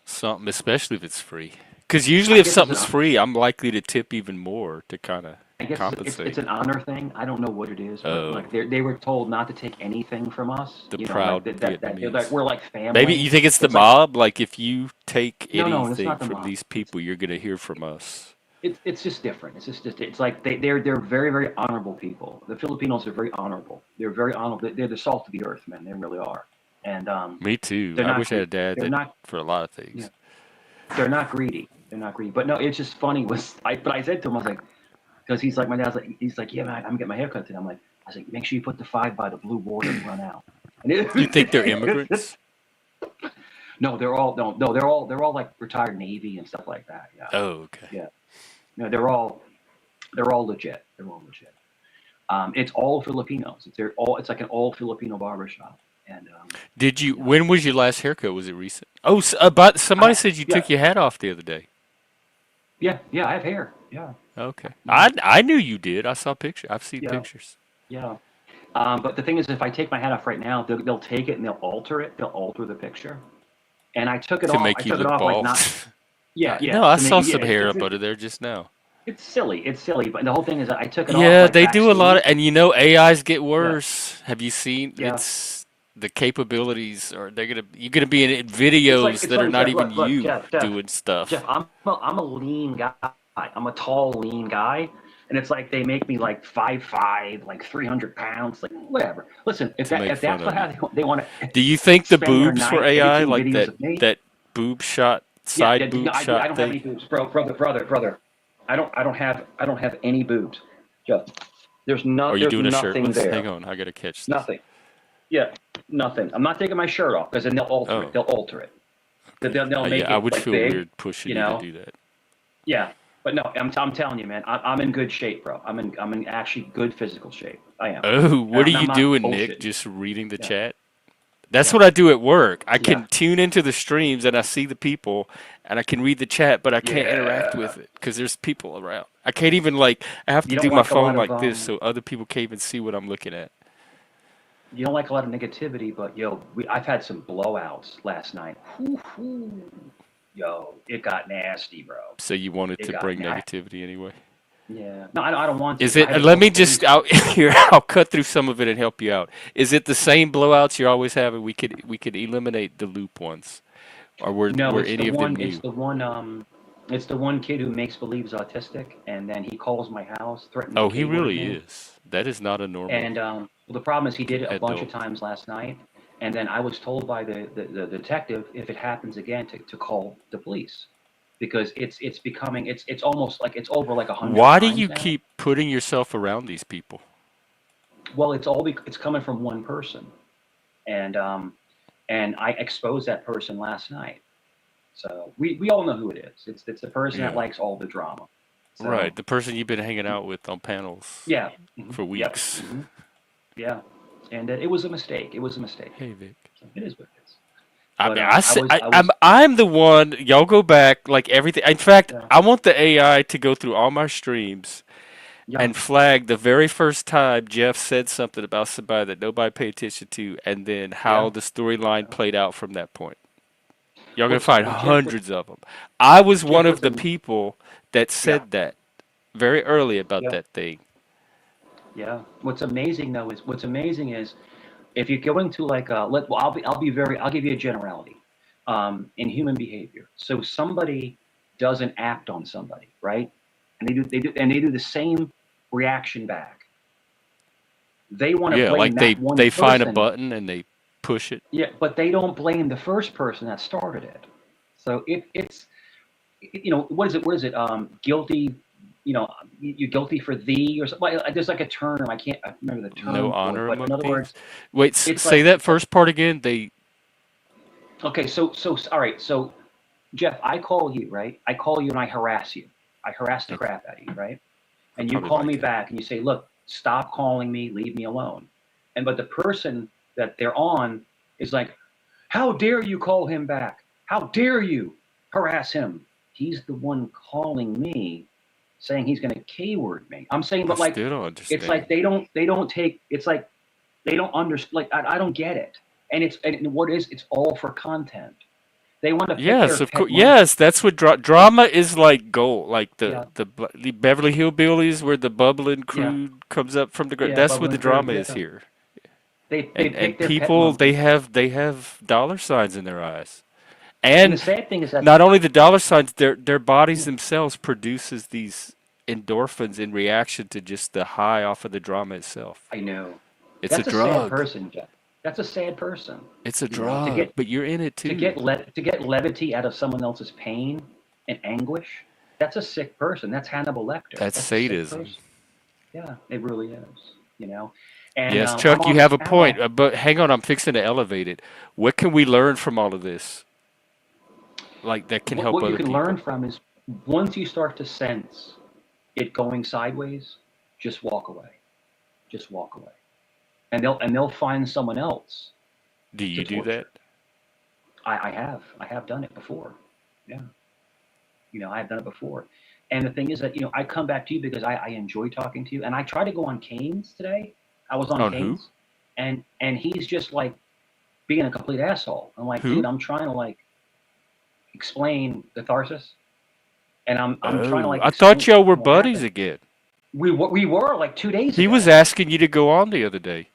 S1: something, especially if it's free? Because usually,
S2: I
S1: if
S2: guess it's
S1: something's free, I'm likely to tip even more to kind of
S2: I guess it's
S1: compensate.
S2: an honor thing. I don't know what it is, but
S1: Oh,
S2: like they were told not to take anything from us,
S1: the
S2: like
S1: proud
S2: that they're like
S1: Vietnamese.
S2: we're like
S1: Maybe
S2: family.
S1: you think it's the
S2: It's like
S1: mob? Like if you take
S2: no, it's
S1: anything
S2: not the
S1: from
S2: mob.
S1: these people, you're gonna hear from us.
S2: It's just different. It's like they're very very honorable people. The Filipinos are very honorable. They're very honorable. They're the salt of the earth, man. They really are. And
S1: Me too.
S2: they're
S1: I
S2: not
S1: wish I had a dad
S2: they're
S1: that
S2: not
S1: for a lot of
S2: yeah
S1: things.
S2: they're not greedy. They're not greedy. But no, it's just funny. But I said to him, I was like, because he's like my dad's like he's like yeah man, I'm getting my hair cut today. I'm like I was like make sure you put the five by the blue water and run out. And
S1: You think they're immigrants?
S2: no, they're all no they're all like retired Navy and stuff like that. Yeah,
S1: Oh, okay.
S2: yeah. No, they're all legit. They're all legit. It's all Filipinos. It's like an all Filipino barbershop. And
S1: Did you?
S2: you know,
S1: When was your last haircut? Was it recent? Oh, but somebody
S2: I
S1: said you
S2: yeah
S1: took your hat off the other day.
S2: yeah I have hair. Yeah
S1: Okay,
S2: yeah
S1: I knew you did. I saw pictures. I've seen
S2: yeah
S1: pictures
S2: yeah. But the thing is, if I take my hat off right now, they'll take it and they'll alter it. They'll alter the picture. And I took it
S1: to
S2: off. I
S1: make you
S2: took it
S1: look
S2: off like
S1: bald.
S2: not. Yeah
S1: No,
S2: yeah
S1: I
S2: to make
S1: saw
S2: yeah.
S1: some hair up under there just now.
S2: It's silly. It's silly. But the whole thing is that I took it off
S1: Yeah,
S2: like
S1: they do a lot of,
S2: backstage.
S1: and AIs get
S2: Yeah
S1: worse. Have you seen?
S2: yeah.
S1: It's the capabilities, or you're gonna be in
S2: It's like
S1: videos
S2: it's
S1: that are
S2: like
S1: not
S2: Jeff.
S1: even
S2: Look,
S1: you
S2: Jeff.
S1: doing stuff.
S2: I'm a lean guy. I'm a tall, lean guy, and it's like they make me like 5'5", like 300 pounds, like whatever. Listen, if
S1: To
S2: that
S1: make
S2: if
S1: fun
S2: that's what
S1: of you.
S2: how they want to
S1: Do you think the
S2: spend their
S1: boobs were
S2: night
S1: AI,
S2: editing
S1: like
S2: videos of me,
S1: that boob shot,
S2: yeah,
S1: side
S2: no,
S1: boob
S2: I
S1: shot
S2: don't have
S1: thing?
S2: any boobs, brother. I don't have any boobs. Jeff,
S1: Are you
S2: there's
S1: doing a
S2: nothing
S1: shirtless? Hang
S2: there.
S1: on, I gotta catch this.
S2: Nothing. Yeah, nothing. I'm not taking my shirt off because then they'll alter it.
S1: Oh,
S2: They'll alter it.
S1: okay.
S2: They'll
S1: Yeah,
S2: make
S1: I
S2: it
S1: would
S2: like
S1: feel
S2: big,
S1: weird pushing
S2: you
S1: you to
S2: know.
S1: do that.
S2: Yeah, but no, I'm telling you, man, I'm in good shape, bro. I'm in actually good physical shape. I am,
S1: Oh,
S2: and
S1: what are
S2: I'm
S1: you
S2: not
S1: doing, Nick?
S2: bullshitting.
S1: Just reading the
S2: Yeah,
S1: chat? That's
S2: yeah,
S1: what I do at work. I
S2: yeah,
S1: can tune into the streams and I see the people and I can read the chat, but I can't interact
S2: yeah.
S1: with it because there's people around. I can't even like, I have to
S2: You don't
S1: do my
S2: like a
S1: phone
S2: lot of
S1: like this so other people can't even see what I'm looking at.
S2: you don't like a lot of negativity, but yo, I've had some blowouts last night. Whew. Yo, it got nasty, bro.
S1: So you wanted
S2: It
S1: to
S2: got
S1: bring negativity anyway.
S2: yeah. No, I don't want to,
S1: Is
S2: but
S1: it,
S2: I had to
S1: let
S2: call the
S1: me just
S2: police.
S1: out here, I'll cut through some of it and help you out. Is it the same blowouts you're always having? We could eliminate the loop ones. Or
S2: No,
S1: were any of them new?
S2: it's the one kid who makes believe he's autistic, and then he calls my house, threatens the
S1: Oh, he
S2: K word at
S1: really
S2: me.
S1: is. That is not a normal
S2: And well, the problem is he did it a bunch of
S1: adult.
S2: times last night, and then I was told by the detective if it happens again to call the police because it's becoming it's almost like it's over like 100
S1: Why do
S2: times
S1: you
S2: now.
S1: keep putting yourself around these people?
S2: Well, it's coming from one person, and I exposed that person last night. So we all know who it is. It's the person that
S1: Yeah.
S2: likes all the drama. So
S1: Right. The person you've been hanging out with on panels
S2: yeah,
S1: for
S2: yep,
S1: weeks.
S2: yeah, and it was a mistake. It was a mistake.
S1: Hey, Vic.
S2: So it is what it is.
S1: I
S2: But
S1: mean, I,
S2: I
S1: say,
S2: was I
S1: I'm
S2: was
S1: I'm the one. Y'all go back like everything. In fact,
S2: yeah
S1: I want the AI to go through all my streams
S2: yeah.
S1: and flag the very first time Jeff said something about somebody that nobody paid attention to, and then how
S2: Yeah.
S1: the storyline
S2: Yeah.
S1: played out from that point. Y'all gonna
S2: What's
S1: find
S2: what Jeff? What
S1: hundreds of them. I was one
S2: Jeff?
S1: of
S2: What's
S1: the
S2: a
S1: people that
S2: yeah
S1: said that very early about
S2: yeah
S1: that thing.
S2: yeah. What's amazing though is what's amazing is if you're going to like well, I'll give you a generality in human behavior. So somebody does an act on somebody, right? And they do the same reaction back. They want to
S1: Yeah,
S2: blame
S1: like
S2: that one
S1: they find a
S2: person.
S1: button and they push it.
S2: Yeah, but they don't blame the first person that started it. So it's what is it? What is it? Guilty. You're guilty for thee or something. There's like a term. I remember the
S1: No
S2: term for it.
S1: honor
S2: But in
S1: among
S2: other
S1: thieves.
S2: words,
S1: Wait,
S2: it's
S1: say
S2: like
S1: that
S2: it's like
S1: first part again. They
S2: okay. So all right. So Jeff, I call you, right? I call you and I harass you. I harass the
S1: okay,
S2: crap out of you, right?
S1: I
S2: And you
S1: probably
S2: call
S1: like
S2: me
S1: that.
S2: back and you say, look, stop calling me, leave me alone. But the person that they're on is like, how dare you call him back? How dare you harass him? He's the one calling me, saying he's going to K-word me. I'm saying,
S1: I
S2: but like,
S1: still don't
S2: it's like
S1: understand.
S2: they don't take. It's like they don't understand. Like I don't get it. And what is it's all for content. They want to pick
S1: Yes,
S2: their
S1: of course.
S2: pet one.
S1: Yes, that's what drama is like. Gold, like
S2: Yeah,
S1: the Beverly Hillbillies, where the bubbling
S2: yeah,
S1: crude comes up from the ground.
S2: yeah.
S1: That's what the
S2: Bubbling crew.
S1: drama is
S2: Yeah,
S1: here.
S2: they
S1: And
S2: pick their pet
S1: people
S2: monkey.
S1: they have dollar signs in their eyes,
S2: And the
S1: and
S2: sad thing is that
S1: not only the dollar signs, their bodies themselves produces these endorphins in reaction to just the high off of the drama itself.
S2: I know
S1: It's a
S2: that's a sad
S1: drug.
S2: person, Jeff. That's a sad person.
S1: It's a
S2: To
S1: drug,
S2: get
S1: but you're in it too.
S2: to get levity out of someone else's pain and anguish. That's a sick person. That's Hannibal Lecter.
S1: That's
S2: That's a sick
S1: sadism.
S2: person. Yeah, it really is. You know, and
S1: Yes,
S2: I'm
S1: Chuck, you
S2: on this
S1: have a point.
S2: panel.
S1: But hang on, I'm fixing to elevate it. What can we learn from all of this? Like that can help
S2: What you
S1: other
S2: can learn
S1: people.
S2: from is once you start to sense it going sideways, just walk away. Just walk away, and they'll find someone else
S1: Do
S2: to
S1: you do that?
S2: torture. I have done it before. Yeah, I've done it before. And the thing is that I come back to you because I enjoy talking to you, and I try to go on Kane's today. I was on
S1: On who?
S2: Kane's, and he's just like being a complete asshole. I'm like, dude,
S1: Who?
S2: I'm trying to like explain catharsis, and I'm trying to
S1: Oh,
S2: like
S1: I thought
S2: explain
S1: y'all were
S2: what
S1: buddies
S2: happened.
S1: again.
S2: We were like 2 days
S1: He was
S2: ago.
S1: asking you to go on the other day.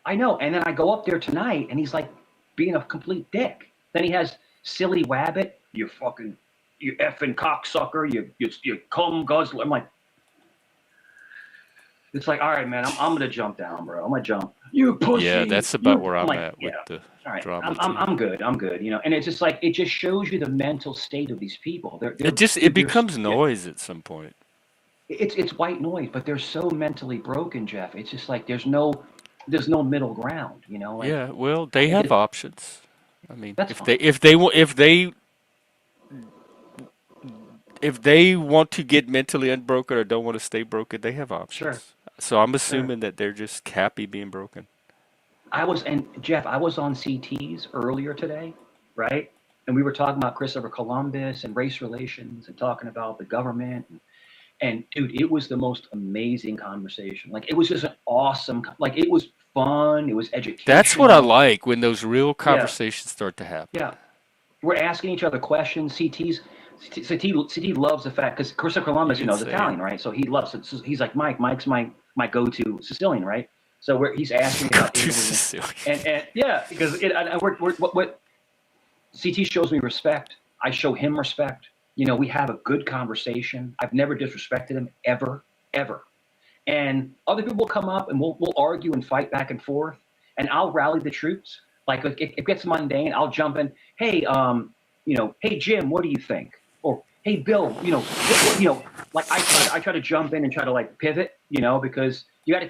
S2: I know, and then I go up there tonight, and he's like being a complete dick. Then he has silly wabbit, you effing cocksucker, you cum guzzler. I'm like, it's like, all right, man, I'm gonna jump down, bro. I'm gonna jump. You
S1: Yeah,
S2: pussy,
S1: that's about
S2: you.
S1: where
S2: I'm
S1: I'm
S2: like,
S1: at with
S2: yeah,
S1: the
S2: all right,
S1: drama too.
S2: I'm good, I'm good. And it's just like it just shows you the mental state of these people.
S1: It
S2: Dude,
S1: becomes
S2: yeah,
S1: noise at some point.
S2: it's white noise, but they're so mentally broken, Jeff. It's just like there's no middle ground. Like
S1: Yeah, well, they have
S2: it,
S1: options. I mean,
S2: that's fine.
S1: if they want to get mentally unbroken or don't want to stay broken, they have
S2: Sure,
S1: options. So I'm
S2: sure.
S1: assuming that they're just happy being broken.
S2: And Jeff, I was on CTs earlier today, right? And we were talking about Christopher Columbus and race relations and talking about the government. And dude, it was the most amazing conversation. Like it was just an awesome, like it was fun. It was
S1: That's what I
S2: educational.
S1: like when those real
S2: Yeah,
S1: conversations start to happen.
S2: yeah. We're asking each other questions. CT loves the fact because Christopher Columbus,
S1: You can
S2: is
S1: say it.
S2: Italian, right? So he loves it. So he's like Mike's my go-to Sicilian, right? So he's asking
S1: Go
S2: about
S1: to
S2: Italy
S1: Sicily.
S2: and yeah, because what CT shows me respect. I show him respect. We have a good conversation. I've never disrespected him ever, ever. And other people will come up and we'll argue and fight back and forth, and I'll rally the troops. Like it gets mundane, I'll jump in. Hey, hey Jim, what do you think? Or hey Bill, like I try to jump in and try to like pivot, because you have to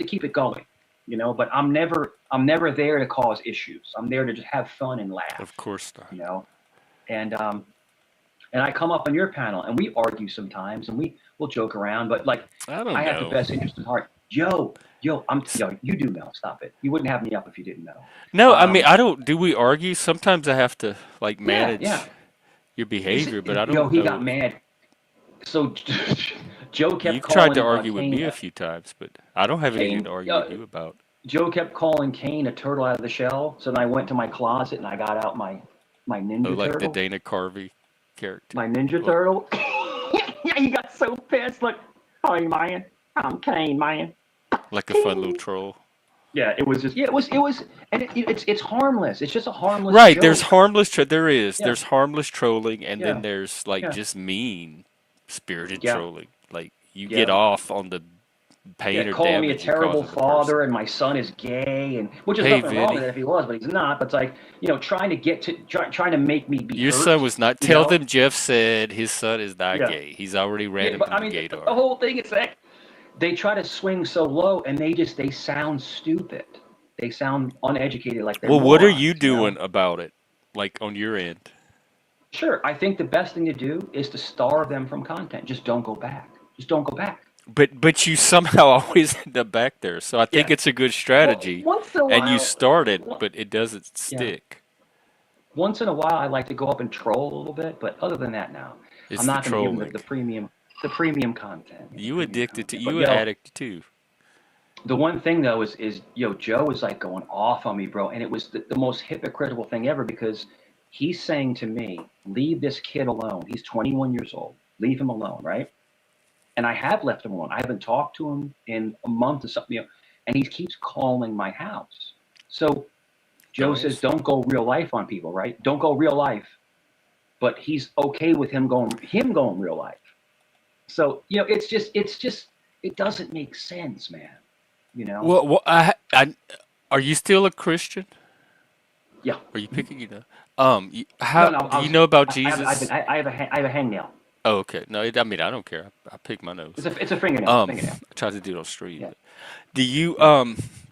S2: keep it going, But I'm never there to cause issues. I'm there to just have fun and laugh,
S1: Of course not.
S2: you know. And I come up on your panel and we argue sometimes and we'll joke around, but like
S1: I don't
S2: I have the
S1: know.
S2: best interest in heart. You do know. Stop it. You wouldn't have me up if you didn't know.
S1: No, I mean
S2: Um,
S1: I don't. Do we argue? Sometimes I have to like
S2: yeah,
S1: manage
S2: yeah.
S1: your behavior, but I don't
S2: He got
S1: know.
S2: mad. So Joe kept
S1: You've tried to
S2: calling
S1: argue with
S2: Kane
S1: me a few times, but I don't have anything
S2: Kane.
S1: to argue with you about.
S2: Joe kept calling Kane a turtle out of the shell. So then I went to my closet and I got out my
S1: Oh,
S2: Ninja
S1: like the
S2: Turtle.
S1: Dana Carvey character.
S2: My Ninja
S1: Well,
S2: Turtle. Yeah, he got so pissed. Look, hey man, I'm Kane, man.
S1: like a fun little
S2: King.
S1: troll.
S2: Yeah, it was just yeah, it was, and it's harmless. It's just a harmless
S1: Right, there's
S2: joke.
S1: harmless there is.
S2: Yeah,
S1: There's harmless trolling and then
S2: yeah,
S1: there's like
S2: yeah,
S1: just mean spirited
S2: yeah,
S1: trolling. Like you get
S2: yeah.
S1: off on the
S2: Yeah,
S1: pain or
S2: calling me a
S1: damage you cause
S2: terrible
S1: on the person.
S2: father and my son is gay, and which is
S1: Hey
S2: nothing wrong with
S1: Vinny,
S2: it if he was, but he's not. But it's like, trying to trying to make me be
S1: your son
S2: hurt,
S1: was not.
S2: you
S1: Tell
S2: know?
S1: them Jeff said his son is not
S2: Yeah,
S1: gay. He's already ran
S2: yeah.
S1: him
S2: But
S1: through
S2: I
S1: the
S2: mean, the
S1: gaydar.
S2: whole thing is that they try to swing so low, and they sound stupid. They sound uneducated, like they're
S1: Well, what are you
S2: morons, you know?
S1: doing about it? Like on your end?
S2: Sure, I think the best thing to do is to starve them from content. Just don't go back. Just don't go back.
S1: But you somehow always end up back there. So I think
S2: Yeah.
S1: it's a good
S2: Well,
S1: strategy.
S2: once in a
S1: And you
S2: while,
S1: start it,
S2: one-
S1: but it doesn't
S2: yeah.
S1: stick.
S2: Once in a while, I like to go up and troll a little bit, but other than that, no, I'm
S1: It's the
S2: not going to give them
S1: trolling.
S2: the premium content,
S1: You
S2: premium
S1: addicted to
S2: content. But
S1: you an addict too.
S2: the one thing though is Joe was like going off on me, bro, and it was the most hypocritical thing ever because he's saying to me, "Leave this kid alone. He's 21 years old. Leave him alone, right?" And I have left him alone. I haven't talked to him in a month or something, and he keeps calling my house. So Joe
S1: Don't
S2: says,
S1: answer.
S2: "Don't go real life on people, right? Don't go real life." But he's okay with him going real life. So it's just it doesn't make sense, man. You know?
S1: Well, are you still a Christian?
S2: Yeah.
S1: Are you
S2: Mhm.
S1: picking it up?
S2: No,
S1: How
S2: no.
S1: do you know about
S2: I've been,
S1: Jesus?
S2: I have a hangnail.
S1: Oh, okay. No, I mean I don't care. I pick my nose.
S2: It's a fingernail. Fingernail.
S1: I tried to do it on stream.
S2: Yeah.
S1: But do you
S2: Yeah.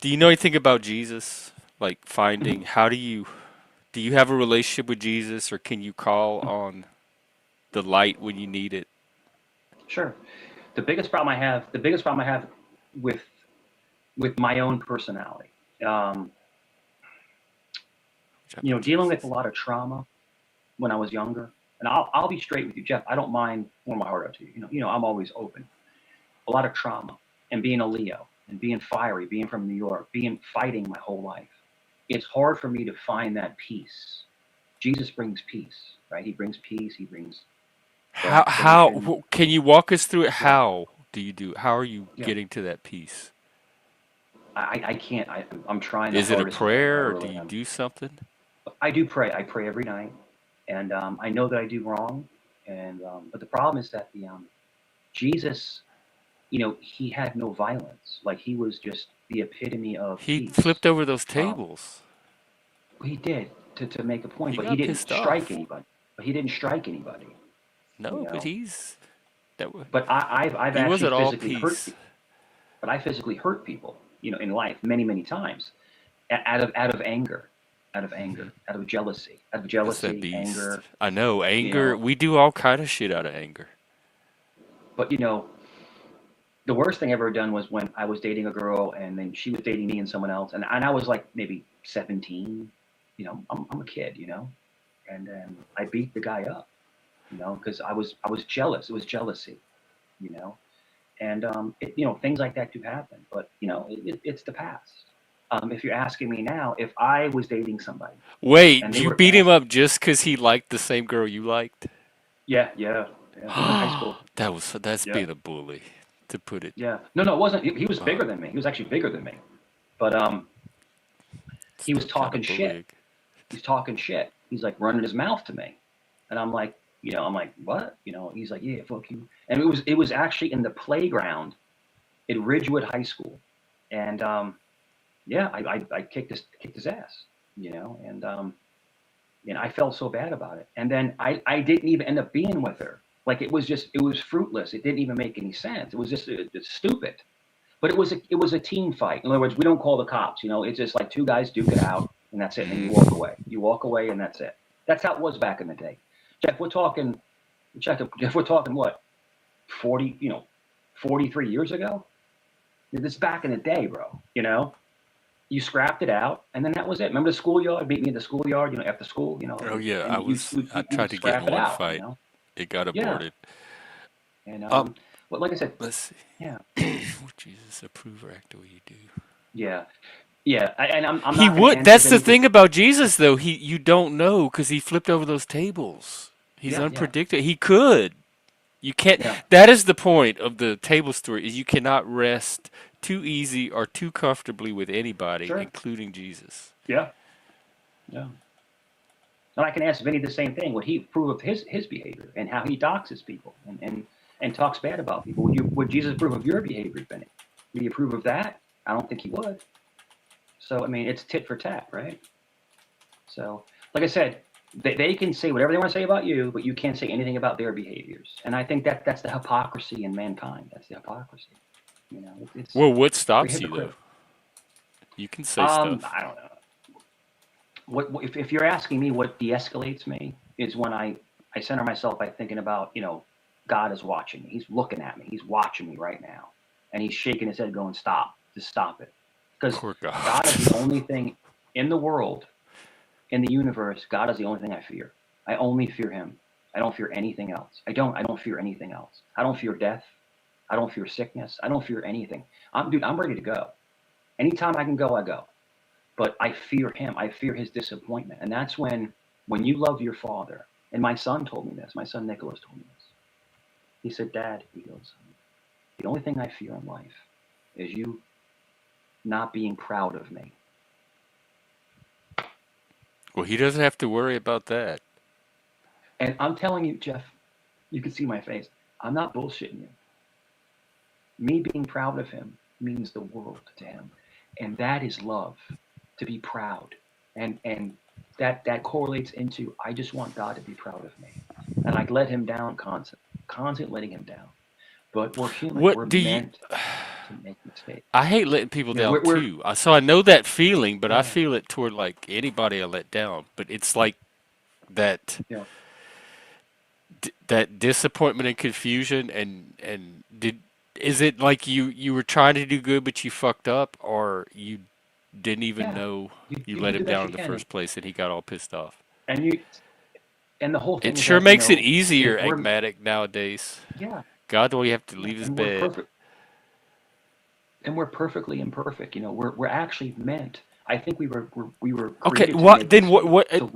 S1: do you know anything about Jesus? Like
S2: Mhm.
S1: finding how do you have a relationship with Jesus, or can you call on the light when you need it?
S2: Sure. The biggest problem I have with my own personality, um,
S1: Which I put
S2: dealing with a
S1: Jesus.
S2: lot of trauma when I was younger. And I'll be straight with you, Jeff. I don't mind pouring my heart out to you. I'm always open. A lot of trauma and being a Leo and being fiery, being from New York, being fighting my whole life. It's hard for me to find that peace. Jesus brings peace, right? He brings peace. He brings relaxation.
S1: Can you walk us through it?
S2: Yeah,
S1: How do you do? How are you
S2: yeah.
S1: getting to that peace?
S2: I can't. I'm trying the
S1: Is it a
S2: hardest I can. I
S1: prayer or do
S2: really
S1: you
S2: am.
S1: do something?
S2: I do pray. I pray every night, and I know that I do wrong. And but the problem is that the Jesus, he had no violence. Like he was just the epitome of
S1: He
S2: peace.
S1: flipped over those
S2: Um,
S1: tables.
S2: he did to make a point,
S1: He
S2: but he
S1: got
S2: didn't
S1: pissed
S2: strike
S1: off.
S2: anybody. But he didn't strike anybody, you
S1: No, but
S2: know.
S1: that was
S2: But I've
S1: he
S2: actually
S1: wasn't all
S2: physically hurt.
S1: peace.
S2: But I physically hurt people, in life many many times, out of anger, out of
S1: That's that
S2: jealousy,
S1: beast.
S2: anger,
S1: I know
S2: you
S1: anger.
S2: know.
S1: We do all kind of shit out of anger.
S2: But the worst thing I ever done was when I was dating a girl and then she was dating me and someone else, and I was like maybe 17. I'm a kid, and then I beat the guy up, because I was jealous. It was jealousy, you know, and things like that do happen. But it's the past. If you're asking me now, if I was dating somebody and
S1: Wait,
S2: they
S1: you
S2: were
S1: beat him
S2: asking,
S1: up just 'cause he liked the same girl you liked?
S2: yeah, yeah, yeah, we were in high school,
S1: That's
S2: yeah,
S1: being a bully, to put it.
S2: yeah. No, no, it wasn't. He was
S1: Uh,
S2: bigger than me. He was actually bigger than me, but he was
S1: Still kind
S2: talking
S1: of
S2: shit.
S1: bullying.
S2: He's talking shit. He's like running his mouth to me, and I'm like, what? He's like, yeah, fuck you. And it was actually in the playground at Ridgewood High School, and yeah, I kicked his ass, and I felt so bad about it. And then I didn't even end up being with her. Like it was fruitless. It didn't even make any sense. It was just it's stupid. But it was a team fight. In other words, we don't call the cops. It's just like two guys duke it out, and that's it. And then you walk
S1: Mm.
S2: away. You walk away, and that's it. That's how it was back in the day. Jeff, we're talking. Jeff, we're talking what? 40, 43 years ago. This is back in the day, bro. You scrapped it out, and then that was it. Remember the schoolyard? Meet me in the schoolyard, after school,
S1: Oh yeah,
S2: and
S1: I
S2: you
S1: tried
S2: would
S1: to get in
S2: scrap it
S1: one
S2: out,
S1: fight. It got
S2: Yeah.
S1: aborted.
S2: And
S1: Um,
S2: but like I said,
S1: let's see.
S2: yeah,
S1: Would Jesus approve or act the way you do?
S2: yeah, yeah. And I'm
S1: He
S2: not going to
S1: would.
S2: answer
S1: That's the
S2: Vinny
S1: thing about Jesus, though. You don't know because he flipped over those tables. He's
S2: Yeah, yeah,
S1: unpredictable. He could. You can't.
S2: yeah,
S1: That is the point of the table story. Is you cannot rest too easy or too comfortably with anybody,
S2: Sure.
S1: including Jesus.
S2: Yeah. Yeah. And I can ask Vinny the same thing. Would he approve of his behavior and how he doxes people and talks bad about people? Would Jesus approve of your behavior, Vinny? Would he approve of that? I don't think he would. So I mean, it's tit for tat, right? So, like I said, they can say whatever they want to say about you, but you can't say anything about their behaviors. And I think that's the hypocrisy in mankind. That's the hypocrisy. You know,
S1: Well, what
S2: we're
S1: stops you though?
S2: hypocritical.
S1: You can say stuff.
S2: I don't know. If you're asking me what de-escalates me is when I center myself by thinking about, God is watching me. He's looking at me. He's watching me right now, and he's shaking his head, going, "Stop! Just stop it," because
S1: Poor God.
S2: God is the only thing in the world, in the universe. God is the only thing I fear. I only fear Him. I don't fear anything else. I don't fear anything else. I don't fear death. I don't fear sickness. I don't fear anything. I'm ready to go. Anytime I can go, I go. But I fear him. I fear his disappointment. And that's when you love your father, and my son told me this, my son Nicholas told me this. He said, Dad, he goes, the only thing I fear in life is you not being proud of me.
S1: Well, he doesn't have to worry about that.
S2: And I'm telling you, Jeff, you can see my face. I'm not bullshitting you. Me being proud of him means the world to him. And that is love, to be proud. And that correlates into I just want God to be proud of me. And I let him down constant letting him down. But we're human. We're
S1: What do you?
S2: meant to make mistakes.
S1: I hate letting people
S2: You know,
S1: down
S2: we're
S1: too. So I know that feeling, but I
S2: yeah,
S1: feel it toward like anybody I let down. But it's like that
S2: you know,
S1: that disappointment and confusion and did is it like you were trying to do good but you fucked up, or you didn't even
S2: yeah.
S1: know you
S2: You
S1: let
S2: do
S1: him
S2: the best
S1: down
S2: you
S1: in the
S2: can,
S1: first place and he got all pissed off?
S2: and you and the whole
S1: It
S2: thing is
S1: sure
S2: that
S1: makes it
S2: if
S1: easier,
S2: we're
S1: Agmatic, nowadays.
S2: yeah,
S1: God, do we have to
S2: yeah,
S1: leave his bed?
S2: and we're perfectly imperfect. We're actually meant. I think we were
S1: Okay,
S2: created to
S1: what
S2: make
S1: then?
S2: mistakes, to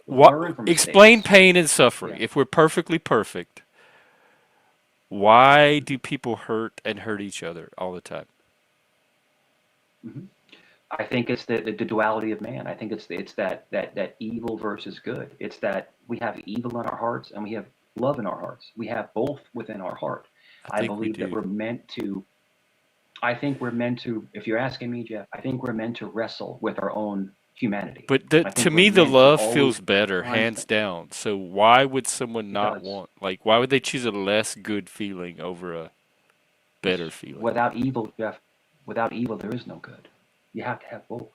S1: What?
S2: learn from
S1: Explain
S2: mistakes.
S1: pain and suffering.
S2: Yeah.
S1: If we're perfectly perfect, why do people hurt and hurt each other all the time?
S2: hmm I think it's the duality of man. I think it's that evil versus good. It's that we have evil in our hearts and we have love in our hearts. We have both within our heart.
S1: I
S2: I
S1: think we
S2: believe that
S1: do.
S2: we're meant to. I think we're meant to. If you're asking me, Jeff, I think we're meant to wrestle with our own humanity.
S1: But
S2: I
S1: to
S2: think we're
S1: me, the
S2: meant to
S1: love
S2: always
S1: feels better, hands
S2: constant.
S1: down. So why would someone
S2: It
S1: not
S2: does.
S1: want? Like, why would they choose a less good feeling over a better
S2: Because
S1: feeling?
S2: without evil, Jeff, without evil, there is no good. You have to have both.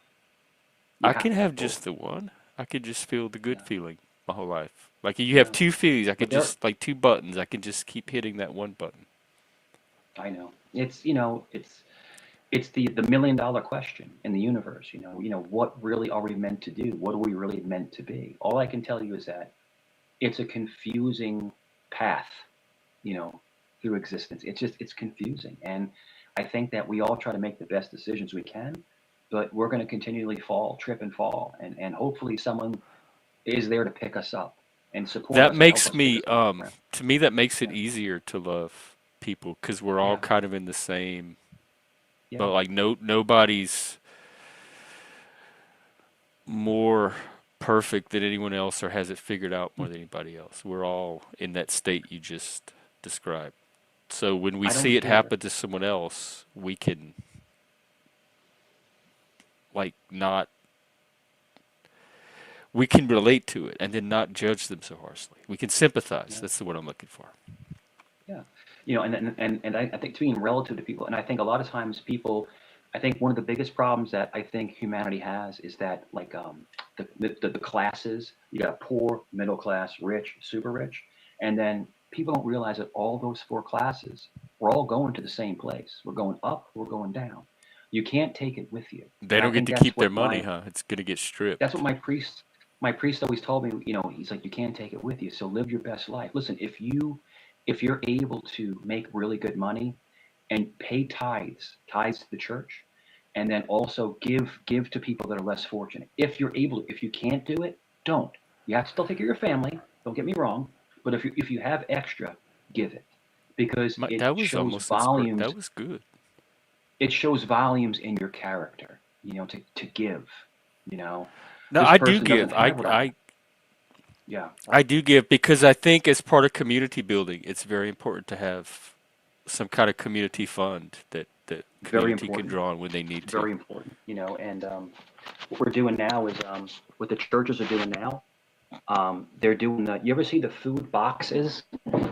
S2: You
S1: I
S2: have
S1: can
S2: to
S1: have
S2: have both.
S1: just the one. I could just feel the good
S2: Yeah,
S1: feeling my whole life. Like you have
S2: yeah.
S1: two feelings. I could
S2: But there,
S1: just like two buttons. I can just keep hitting that one button.
S2: I know. It's the $1 million question in the universe. What really are we meant to do? What are we really meant to be? All I can tell you is that it's a confusing path, you know, through existence. It's confusing, and I think that we all try to make the best decisions we can, but we're going to continually fall, trip and fall, and hopefully someone is there to pick us up and support
S1: That
S2: us and help
S1: makes
S2: us pick
S1: me
S2: us up off the ground.
S1: to me that makes it
S2: Yeah,
S1: easier to love people because we're all
S2: yeah,
S1: kind of in the same.
S2: yeah.
S1: But like nobody's more perfect than anyone else or has it figured out more than anybody else. We're all in that state you just described. So when we
S2: I don't
S1: see it
S2: share it.
S1: happen to someone else, we can like not we can relate to it and then not judge them so harshly. We can sympathize.
S2: Yeah.
S1: That's the word I'm looking for.
S2: Yeah, and I think to being relative to people, and I think a lot of times people, I think one of the biggest problems that I think humanity has is that like the classes, you got poor, middle class, rich, super rich, and then people don't realize that all those four classes, we're all going to the same place. We're going up, we're going down. You can't take it with you,
S1: They
S2: and I
S1: don't get
S2: think
S1: to keep their money, huh? It's going to get
S2: that's what
S1: stripped.
S2: my priest always told me. He's like, you can't take it with you, so live your best life. Listen, if you're able to make really good money and pay tithes to the church, and then also give to people that are less fortunate. If you're able to, if you can't do it, don't. You have to still take care of your family. Don't get me wrong, but if you have extra, give it because it
S1: That was
S2: shows
S1: almost inspired.
S2: volumes.
S1: That was good.
S2: it shows volumes in your character, to give, you know.
S1: No,
S2: This
S1: I do
S2: person
S1: give.
S2: doesn't have it all. Yeah,
S1: I do give because I think as part of community building, it's very important to have some kind of community fund that
S2: very
S1: community can
S2: important.
S1: draw on when they need to.
S2: Very important, and what we're doing now is what the churches are doing now. They're doing you ever see the food boxes?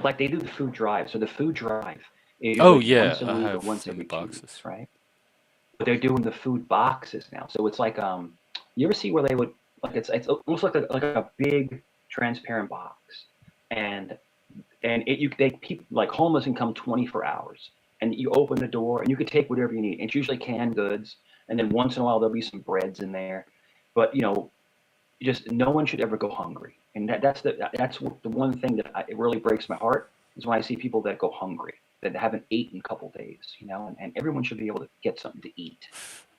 S2: Like they do the food drive. So the food drive is
S1: Oh
S2: usually
S1: yeah,
S2: once a
S1: I
S2: week or
S1: have
S2: once
S1: seen the
S2: every two
S1: boxes.
S2: weeks, right? But they're doing the food boxes now. So it's like you ever see where they would like it's almost like a big transparent box, and they keep like homeless can come 24 hours, and you open the door and you can take whatever you need. It's usually canned goods, and then once in a while there'll be some breads in there, but just no one should ever go hungry, and that's the one thing that it really breaks my heart is when I see people that go hungry that haven't eaten a couple days, and everyone should be able to get something to eat,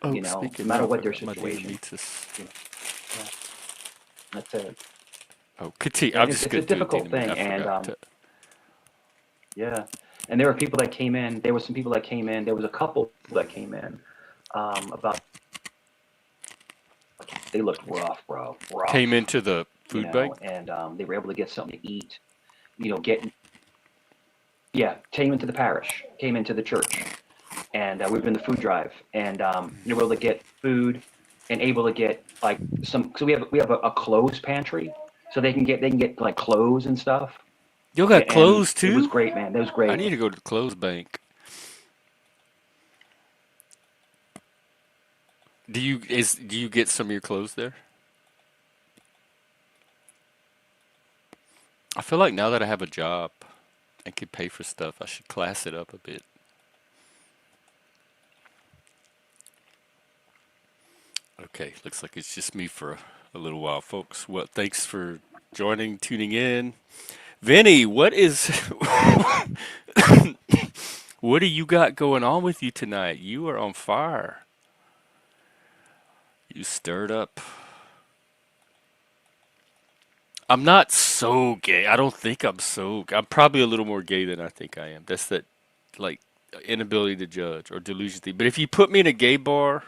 S1: Oh,
S2: no
S1: speaking
S2: matter
S1: of, I
S2: what their
S1: got my dealer
S2: situation.
S1: meets us.
S2: You know, yeah, that's it.
S1: Oh, continue. I'm
S2: And
S1: just
S2: it's a
S1: gonna do a dealer
S2: difficult
S1: meet. I
S2: thing, and
S1: forgot to.
S2: yeah, and there were people that came in. There was some people that came in. There was a couple that came in. About they looked rough, bro,
S1: Came
S2: rough,
S1: into the food bank.
S2: and they were able to get something to eat. Get yeah, came into the parish, came into the church, and we were in the food drive, and they were able to get food and able to get like some. So we have a clothes pantry, so they can get like clothes and stuff.
S1: You got
S2: And
S1: clothes
S2: it was
S1: too?
S2: great, man. That was
S1: I
S2: great.
S1: need to go to the clothes bank. Do you get some of your clothes there? I feel like now that I have a job and can pay for stuff, I should class it up a bit. Okay, looks like it's just me for a little while, folks. Well, thanks for joining, tuning in. Vinny, what is what do you got going on with you tonight? You are on fire. You stirred up. I'm not so gay. I don't think I'm so. I'm probably a little more gay than I think I am. That's that, like, inability to judge or delusion thing. But if you put me in a gay bar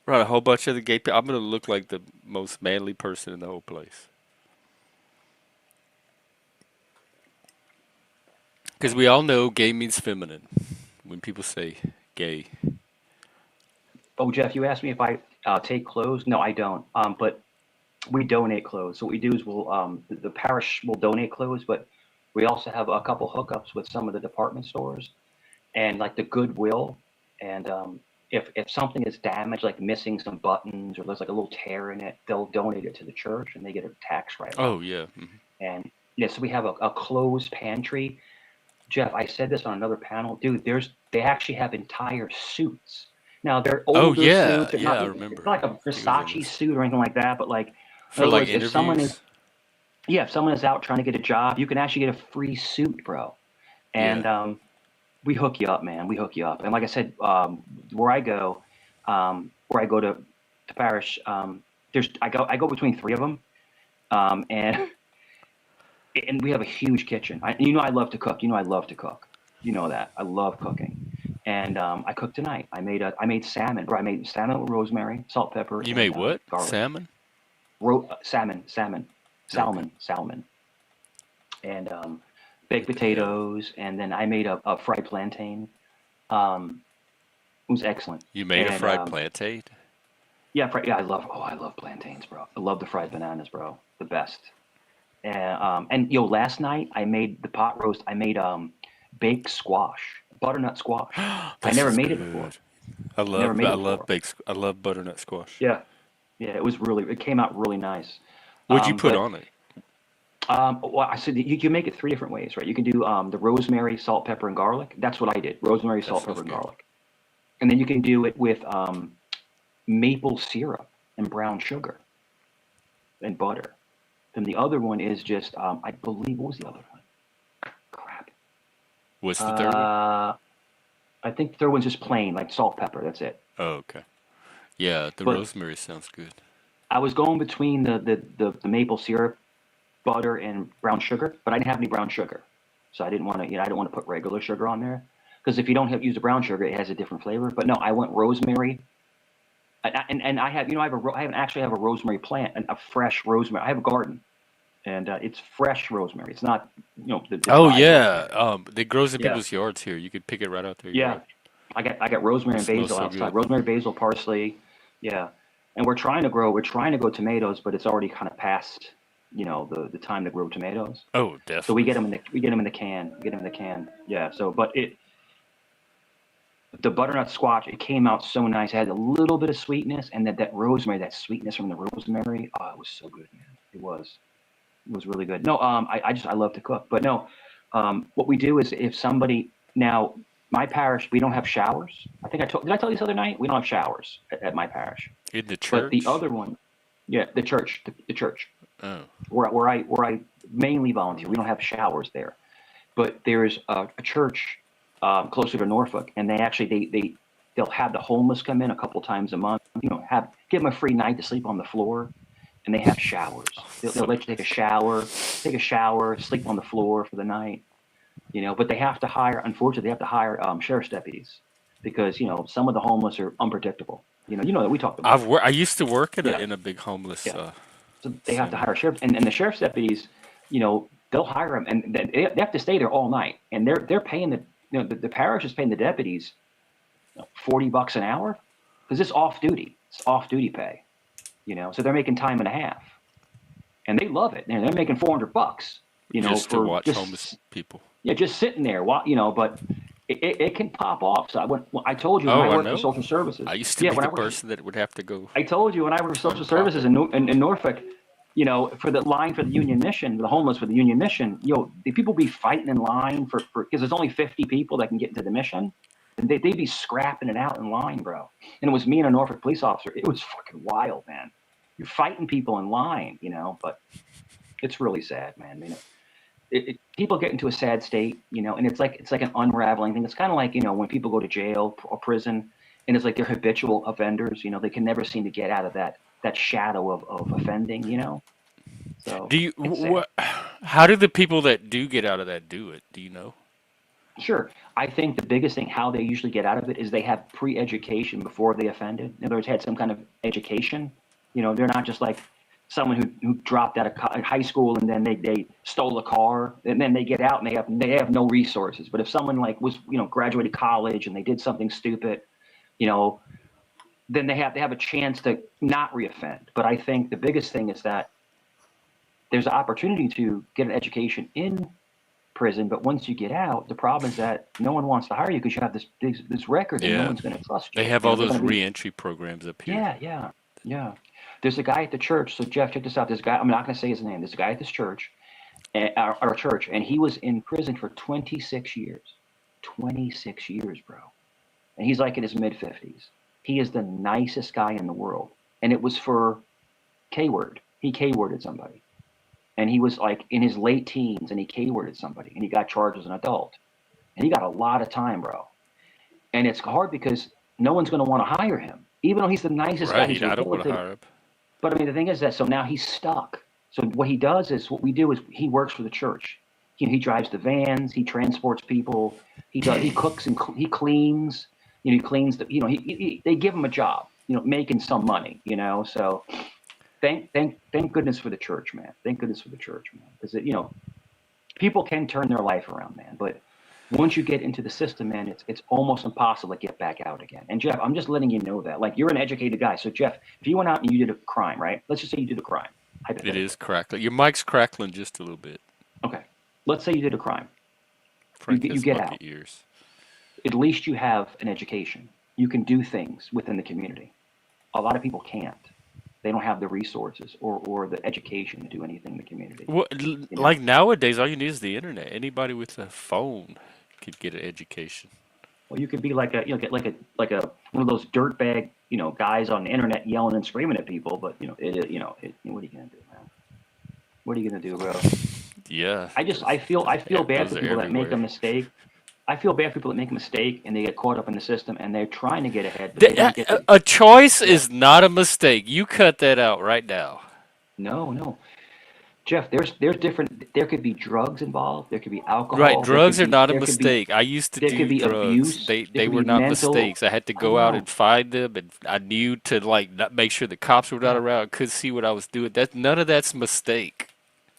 S1: around a whole bunch of the gay people, I'm gonna look like the most manly person in the whole place. Because we all know gay means feminine. When people say gay,
S2: Oh, Jeff, you asked me if I take clothes. No, I don't. But we donate clothes. So what we do is the parish will donate clothes, but we also have a couple hookups with some of the department stores and like the Goodwill. And if something is damaged, like missing some buttons or there's like a little tear in it, they'll donate it to the church and they get a tax write off.
S1: oh yeah,
S2: And yeah, so we have a clothes pantry. Jeff, I said this on another panel, dude. They actually have entire suits. Now they're
S1: oh
S2: older
S1: yeah,
S2: suits. It's
S1: yeah,
S2: not
S1: I
S2: it's
S1: remember.
S2: not like a
S1: I think it was on
S2: Versace
S1: this
S2: suit or anything like that. But like, in
S1: for
S2: other
S1: like
S2: words, if someone is
S1: interviews.
S2: yeah, if someone is out trying to get a job, you can actually get a free suit, bro.
S1: Yeah,
S2: And we hook you up, man. We hook you up. And like I said, where I go to parish, I go between three of them, and and we have a huge kitchen. I love to cook. I love to cook. You know that I love cooking, and I cooked tonight. I made salmon, bro. I made salmon with rosemary, salt, pepper,
S1: you made
S2: and
S1: what?
S2: garlic.
S1: Salmon?
S2: Salmon,
S1: Okay.
S2: salmon, and baked
S1: What the hell?
S2: potatoes, and then I made a fried plantain. Um, it was excellent,
S1: You made a
S2: and
S1: fried plantain?
S2: yeah, I love plantains, bro. I love the fried bananas, bro. The best. And last night I made the pot roast. I made baked squash, butternut squash.
S1: That
S2: I never
S1: sounds
S2: made it before.
S1: good.
S2: Never made
S1: I
S2: it
S1: love
S2: before.
S1: baked. I love butternut squash.
S2: Yeah, yeah. It came out really nice.
S1: What'd you put
S2: But
S1: on it?
S2: well, I said you can make it three different ways, right? You can do the rosemary, salt, pepper, and garlic. That's what I did. Rosemary,
S1: That
S2: salt, pepper,
S1: sounds
S2: and
S1: good.
S2: garlic. And then you can do it with maple syrup and brown sugar and butter. Then the other one is just I believe what was the other one? Crap.
S1: What's the third one?
S2: Uh, I think the third one's just plain, like salt, pepper. That's it.
S1: Oh, okay. Yeah, the
S2: But
S1: rosemary sounds good.
S2: I was going between the maple syrup, butter, and brown sugar, but I didn't have any brown sugar, so I didn't want to. I didn't want to put regular sugar on there because if you don't use the brown sugar, it has a different flavor. But no, I went rosemary, and I have, actually have a rosemary plant, and a fresh rosemary. I have a garden, and it's fresh rosemary. It's not, the
S1: Oh
S2: dried
S1: yeah,
S2: rosemary.
S1: it grows in
S2: Yeah,
S1: people's yards here. You could pick it right out their
S2: yeah.
S1: yard.
S2: I got rosemary
S1: It
S2: and
S1: smells
S2: basil
S1: so
S2: outside.
S1: good.
S2: Rosemary, basil, parsley. Yeah, and we're trying to grow tomatoes, but it's already kind of past, the time to grow tomatoes.
S1: Oh,
S2: So we
S1: definitely.
S2: get them in the we get them in the can. We get them in the can. Yeah. So, but the butternut squash, it came out so nice. It had a little bit of sweetness, and that rosemary, that sweetness from the rosemary. Oh, it was so good, man. It was really good. No, I love to cook, but no, what we do is, if somebody, now, my parish, we don't have showers. Did I tell you this other night? We don't have showers at my parish.
S1: In the
S2: But the
S1: church?
S2: other one, yeah, the church,
S1: Oh,
S2: where I mainly volunteer, we don't have showers there. But there's a church closer to Norfolk, and they'll have the homeless come in a couple times a month. Give them a free night to sleep on the floor, and they have showers. They'll
S1: so
S2: let you
S1: nice.
S2: take a shower, sleep on the floor for the night. But they have to hire. Unfortunately, they have to hire sheriff's deputies, because some of the homeless are unpredictable. That we talked about.
S1: I used to work in
S2: Yeah,
S1: a big homeless
S2: yeah. So they have to
S1: center.
S2: hire sheriff, and the sheriff's deputies, they'll hire them, and they have to stay there all night, and they're paying the parish is paying the deputies, $40 an hour, because it's off duty. It's off duty pay. So they're making time and a half, and they love it, and they're making $400.
S1: Just to
S2: For
S1: watch homeless
S2: just,
S1: people.
S2: yeah, just sitting there. But it can pop off. So I told you when
S1: Oh,
S2: I
S1: I
S2: worked for
S1: know.
S2: social services.
S1: I used to
S2: Yeah,
S1: be
S2: when I
S1: the
S2: worked.
S1: person that would have to go
S2: I told you when I worked for social
S1: unpop
S2: services
S1: it.
S2: in Norfolk, for the line for the Union Mission, the homeless for the Union Mission, the people be fighting in line because there's only 50 people that can get into the mission, and they'd be scrapping it out in line, bro. And it was me and a Norfolk police officer. It was fucking wild, man. You're fighting people in line, but it's really sad, man. People get into a sad state, and it's like an unraveling thing. It's kind of like, when people go to jail or prison, and it's like they're habitual offenders. They can never seem to get out of that shadow of offending. So
S1: Do you
S2: it's sad.
S1: how do the people that do get out of that do it? Do you know?
S2: Sure, I think the biggest thing how they usually get out of it is they have pre-education before they offended. In other words, had some kind of education. They're not just like someone who dropped out of high school, and then they stole a car, and then they get out and they have no resources. But if someone like was graduated college and they did something stupid, you know then they have a chance to not reoffend. But I think the biggest thing is that there's an opportunity to get an education in prison, but once you get out, the problem is that no one wants to hire you because you have this record, and no
S1: Yeah.
S2: one's going to trust
S1: They
S2: you.
S1: have all
S2: They're
S1: those
S2: going to be.
S1: reentry programs up here.
S2: Yeah, yeah, yeah. There's a guy at the church. So Jeff, check this out. This guy, I'm not going to say his name. There's a guy at this church, our church, and he was in prison for 26 years. 26 years, bro. And he's like in his mid 50s. He is the nicest guy in the world, and it was for K word. He K worded somebody, and he was like in his late teens, and he K worded somebody, and he got charged as an adult, and he got a lot of time, bro. And it's hard because no one's going to want to hire him, even though he's the nicest guy. He's
S1: Right. I don't want to
S2: rehabilitated.
S1: hire up.
S2: But I mean, the thing is that so now he's stuck. So what we do is he works for the church. He drives the vans. He transports people. He cooks and he cleans. He cleans they give him a job. Making some money. So thank goodness for the church, man. Thank goodness for the church, man. Because people can turn their life around, man. But once you get into the system, man, it's almost impossible to get back out again. And Jeff, I'm just letting you know that. Like, you're an educated guy. So Jeff, if you went out and you did a crime, right? Let's just say you did a crime,
S1: It is
S2: hypothetically.
S1: crackling. Your mic's crackling just a little bit.
S2: Okay. Let's say you did a crime. You
S1: Frank
S2: get you
S1: has
S2: get
S1: lucky
S2: out.
S1: ears.
S2: At least you have an education. You can do things within the community. A lot of people can't. They don't have the resources or the education to do anything in the community.
S1: Well,
S2: You know.
S1: like nowadays, all you need is the internet. Anybody with a phone could get an education.
S2: Well, you could be like get like a one of those dirtbag guys on the internet yelling and screaming at people. But what are you gonna do, man? What are you gonna do, bro?
S1: Yeah,
S2: I feel bad
S1: those
S2: for
S1: are
S2: people that make a
S1: everywhere.
S2: mistake. I feel bad for people that make a mistake and they get caught up in the system and they're trying to get ahead, but they don't get the.
S1: A choice
S2: Yeah.
S1: is not a mistake. You cut that out right now.
S2: No, no. Jeff, there's different. There could be drugs involved. There could be
S1: Right,
S2: alcohol.
S1: drugs are not a mistake. I used to
S2: There could
S1: do
S2: be
S1: drugs.
S2: abuse.
S1: They
S2: There
S1: they
S2: could
S1: were
S2: be
S1: not
S2: mental.
S1: mistakes. I had to
S2: I
S1: go out and
S2: know.
S1: find them, and I knew to like not make sure the cops were not
S2: Yeah.
S1: around, could see what I was doing. That none of that's mistake.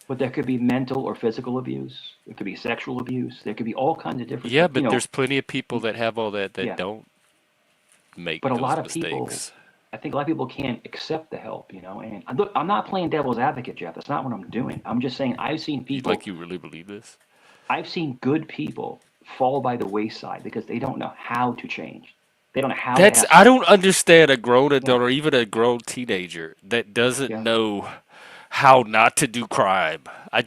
S2: But there could be mental or physical abuse. There could be sexual abuse. There could be all kinds of different
S1: Yeah,
S2: things.
S1: but there's plenty of people
S2: Y-
S1: that have all that that
S2: yeah.
S1: don't
S2: But
S1: make
S2: a
S1: those
S2: lot of people,
S1: mistakes.
S2: I think a lot of people can't accept the help, And look, I'm not playing devil's advocate, Jeff. That's not what I'm doing. I'm just saying
S1: You like you really believe this?
S2: I've seen good people fall by the wayside because they don't know how to change. They don't know how to
S1: That's
S2: ask
S1: I
S2: for
S1: don't
S2: help.
S1: understand a grown
S2: Yeah,
S1: adult or even a grown teenager that doesn't
S2: yeah,
S1: know how not to do crime. I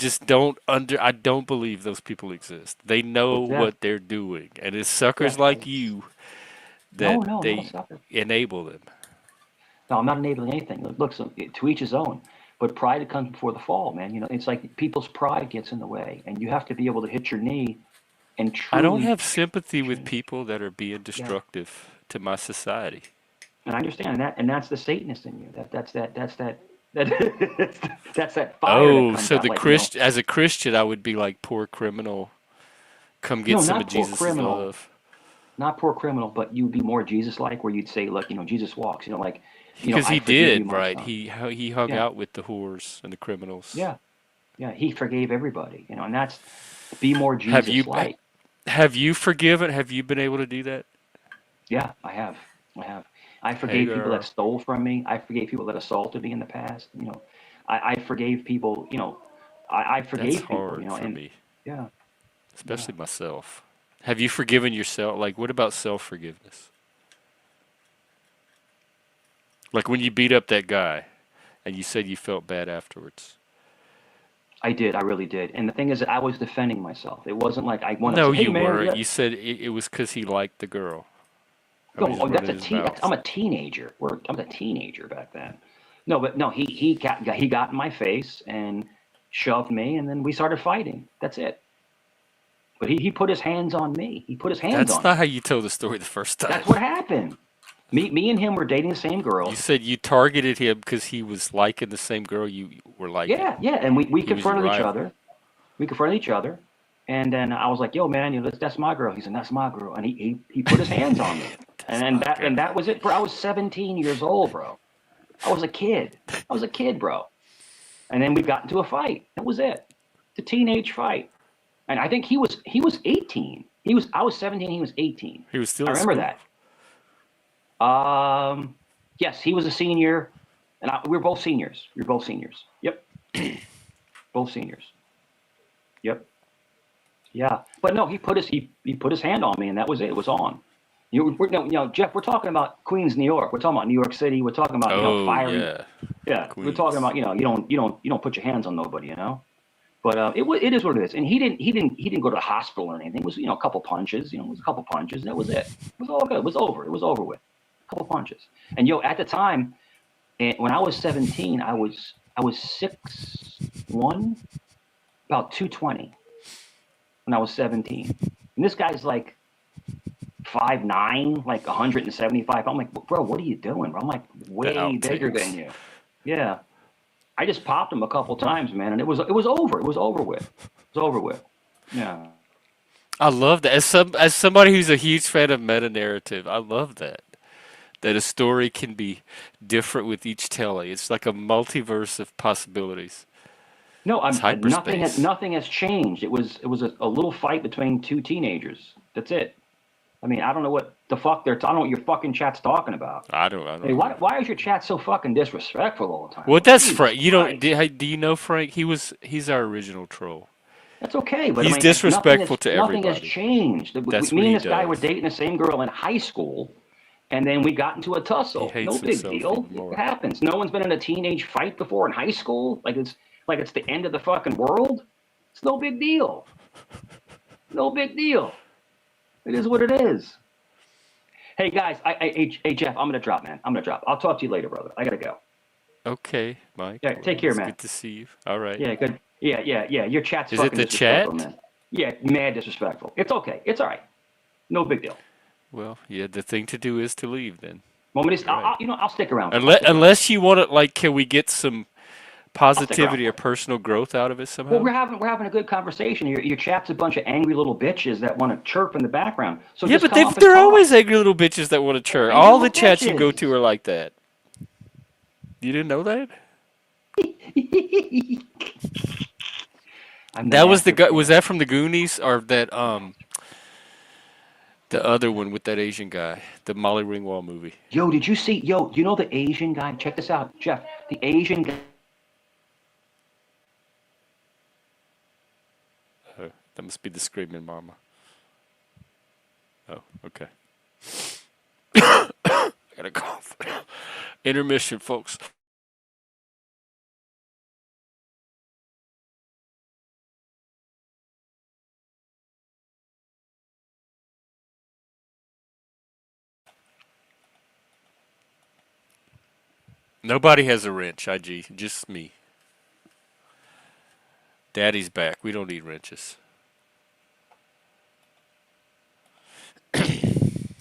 S1: don't believe those people exist. They know
S2: but Jeff,
S1: what they're doing, and it's suckers
S2: Jeff,
S1: like you
S2: no,
S1: that
S2: no, not a
S1: they
S2: sucker.
S1: enable them.
S2: No, I'm not enabling anything. Look, to each his own. But pride comes before the fall, man. It's like people's pride gets in the way, and you have to be able to hit your knee and
S1: I don't
S2: truly
S1: have sympathy with
S2: change.
S1: people that are being
S2: Yeah,
S1: destructive to my society.
S2: and I understand that, and that's the Satanist in you. That that's that fire that
S1: Oh,
S2: comes
S1: so
S2: out,
S1: the
S2: like
S1: As a Christian, I would be like poor criminal. Come get
S2: no,
S1: some of
S2: not poor
S1: Jesus's
S2: criminal,
S1: love.
S2: not poor criminal, but you'd be more Jesus-like, where you'd say, look, Jesus walks,
S1: Because
S2: I
S1: he
S2: forgive you,
S1: did,
S2: my
S1: right?
S2: son.
S1: He hung
S2: Yeah,
S1: out with the whores and the criminals.
S2: yeah, yeah. He forgave everybody, and that's be more
S1: Have you
S2: Jesus-like.
S1: have you forgiven? Have you been able to do that?
S2: Yeah, I have. I have. I
S1: Hey,
S2: forgave people that
S1: girl,
S2: stole from me. I forgave people that assaulted me in the past. I forgave people. I
S1: that's
S2: forgave people.
S1: hard for
S2: And
S1: me,
S2: yeah, yeah.
S1: especially myself. Have you forgiven yourself? Like, what about self forgiveness? Like when you beat up that guy and you said you felt bad afterwards.
S2: I did. I really did. And the thing is that I was defending myself. It wasn't like I wanted to
S1: No,
S2: say, "Hey,
S1: you
S2: man,
S1: weren't.
S2: yeah."
S1: You said it was because he liked the girl. I mean,
S2: No,
S1: he's
S2: oh,
S1: running
S2: that's
S1: his
S2: I'm
S1: mouth.
S2: a teenager. I'm a teenager back then. No, but no, he got in my face and shoved me, and then we started fighting. That's it. But he put his hands on me. He put his hands
S1: That's
S2: on
S1: not
S2: me.
S1: how you told the story the first time.
S2: That's what happened. Me and him were dating the same
S1: You
S2: girl.
S1: said you targeted him because he was liking the same girl you were liking.
S2: Yeah, yeah, and we
S1: He was your
S2: confronted each
S1: rival.
S2: other. We confronted each other, and then I was like, "Yo, man, that's my girl." He said, "That's my girl," and he put his hands on me,
S1: That's my
S2: and
S1: girl.
S2: that was it, bro. I was 17 years old, bro. I was a kid. I was a kid, bro. And then we got into a fight. That was it. It's a teenage fight, and I think he was 18. I was 17. He was 18.
S1: He was still
S2: I
S1: in
S2: remember
S1: school.
S2: that. Yes, he was a senior, and we were both seniors. We were both seniors. Yep, both seniors. Yep. Yeah, but no, he put his hand on me, and that was it. It was on. No, Jeff, we're talking about Queens, New York. We're talking about New York City. We're talking about
S1: Oh
S2: fiery.
S1: yeah,
S2: Yeah, we're talking
S1: Queens.
S2: about you don't put your hands on nobody. But it is what it is. And he didn't go to the hospital or anything. It was a couple punches. It was a couple punches. And that was it. It was all good. It was over. It was over with. A couple punches. And at the time, when I was 17, I was 6'1", about 220 when I was 17. And this guy's like 5'9", like 175. I'm like, bro, what are you doing, bro? I'm like
S1: The
S2: way bigger than
S1: outtakes.
S2: you. Yeah. I just popped him a couple times, man, and it was over. It was over with. It was over with. Yeah.
S1: I love that. As somebody who's a huge fan of meta narrative, I love that. That a story can be different with each telling. It's like a multiverse of possibilities.
S2: No,
S1: It's hyperspace.
S2: nothing has changed. It was a little fight between two teenagers. That's it. I mean, I don't know what the fuck I don't know what your fucking chat's talking about.
S1: I
S2: Hey,
S1: don't know.
S2: why is your chat so fucking disrespectful all the time?
S1: Well,
S2: Like,
S1: that's
S2: Jesus
S1: Frank. You don't
S2: Christ.
S1: do you know Frank? He's our original troll.
S2: That's okay, but I
S1: He's
S2: mean,
S1: disrespectful to
S2: nothing has
S1: everybody.
S2: changed.
S1: That's what
S2: Me and
S1: he
S2: this guy were
S1: does.
S2: dating the same girl in high school, and then we got into a
S1: He
S2: tussle. No
S1: hates
S2: big
S1: himself
S2: deal.
S1: even
S2: It
S1: more.
S2: happens. No one's been in a teenage fight before in high school. Like it's the end of the fucking world. It's no big deal. No big deal. It is what it is. Hey guys, hey Jeff, I'm gonna drop, man. I'm gonna drop. I'll talk to you later, brother. I gotta go.
S1: Okay, Mike.
S2: Yeah,
S1: Well,
S2: take care,
S1: it's
S2: man.
S1: good to see you. All right.
S2: Yeah, good. Yeah, yeah, yeah. Your chat's
S1: Is it
S2: fucking
S1: the
S2: disrespectful,
S1: chat?
S2: man. Yeah, mad disrespectful. It's okay. It's all right. No big deal.
S1: Well, yeah. The thing to do is to leave then.
S2: Want me to?
S1: You're right.
S2: I'll stick around, though. I'll stick around.
S1: Unless you want to, like, can we get some
S2: I'll stick around
S1: positivity or
S2: for it.
S1: personal growth out of it
S2: Well,
S1: somehow.
S2: we're having a good conversation. Your chat's a bunch of angry little bitches that want to chirp in the background. So
S1: Yeah,
S2: just
S1: but
S2: come
S1: they
S2: up and
S1: they're always
S2: talk.
S1: angry little bitches that want to
S2: They're
S1: chirp.
S2: angry
S1: All the
S2: little
S1: chats you go to
S2: bitches.
S1: are like that. You didn't know that?
S2: I'm the
S1: That was the
S2: master
S1: guy. Was that
S2: pimp.
S1: from the Goonies or that the other one with that Asian guy, the Molly Ringwald movie?
S2: Yo, did you see? Yo, you know the Asian guy? Check this out, Jeff. The Asian guy.
S1: That must be the screaming mama. Oh, okay. Got a cough. Intermission, folks. Nobody has a wrench, IG. Just me. Daddy's back. We don't need wrenches.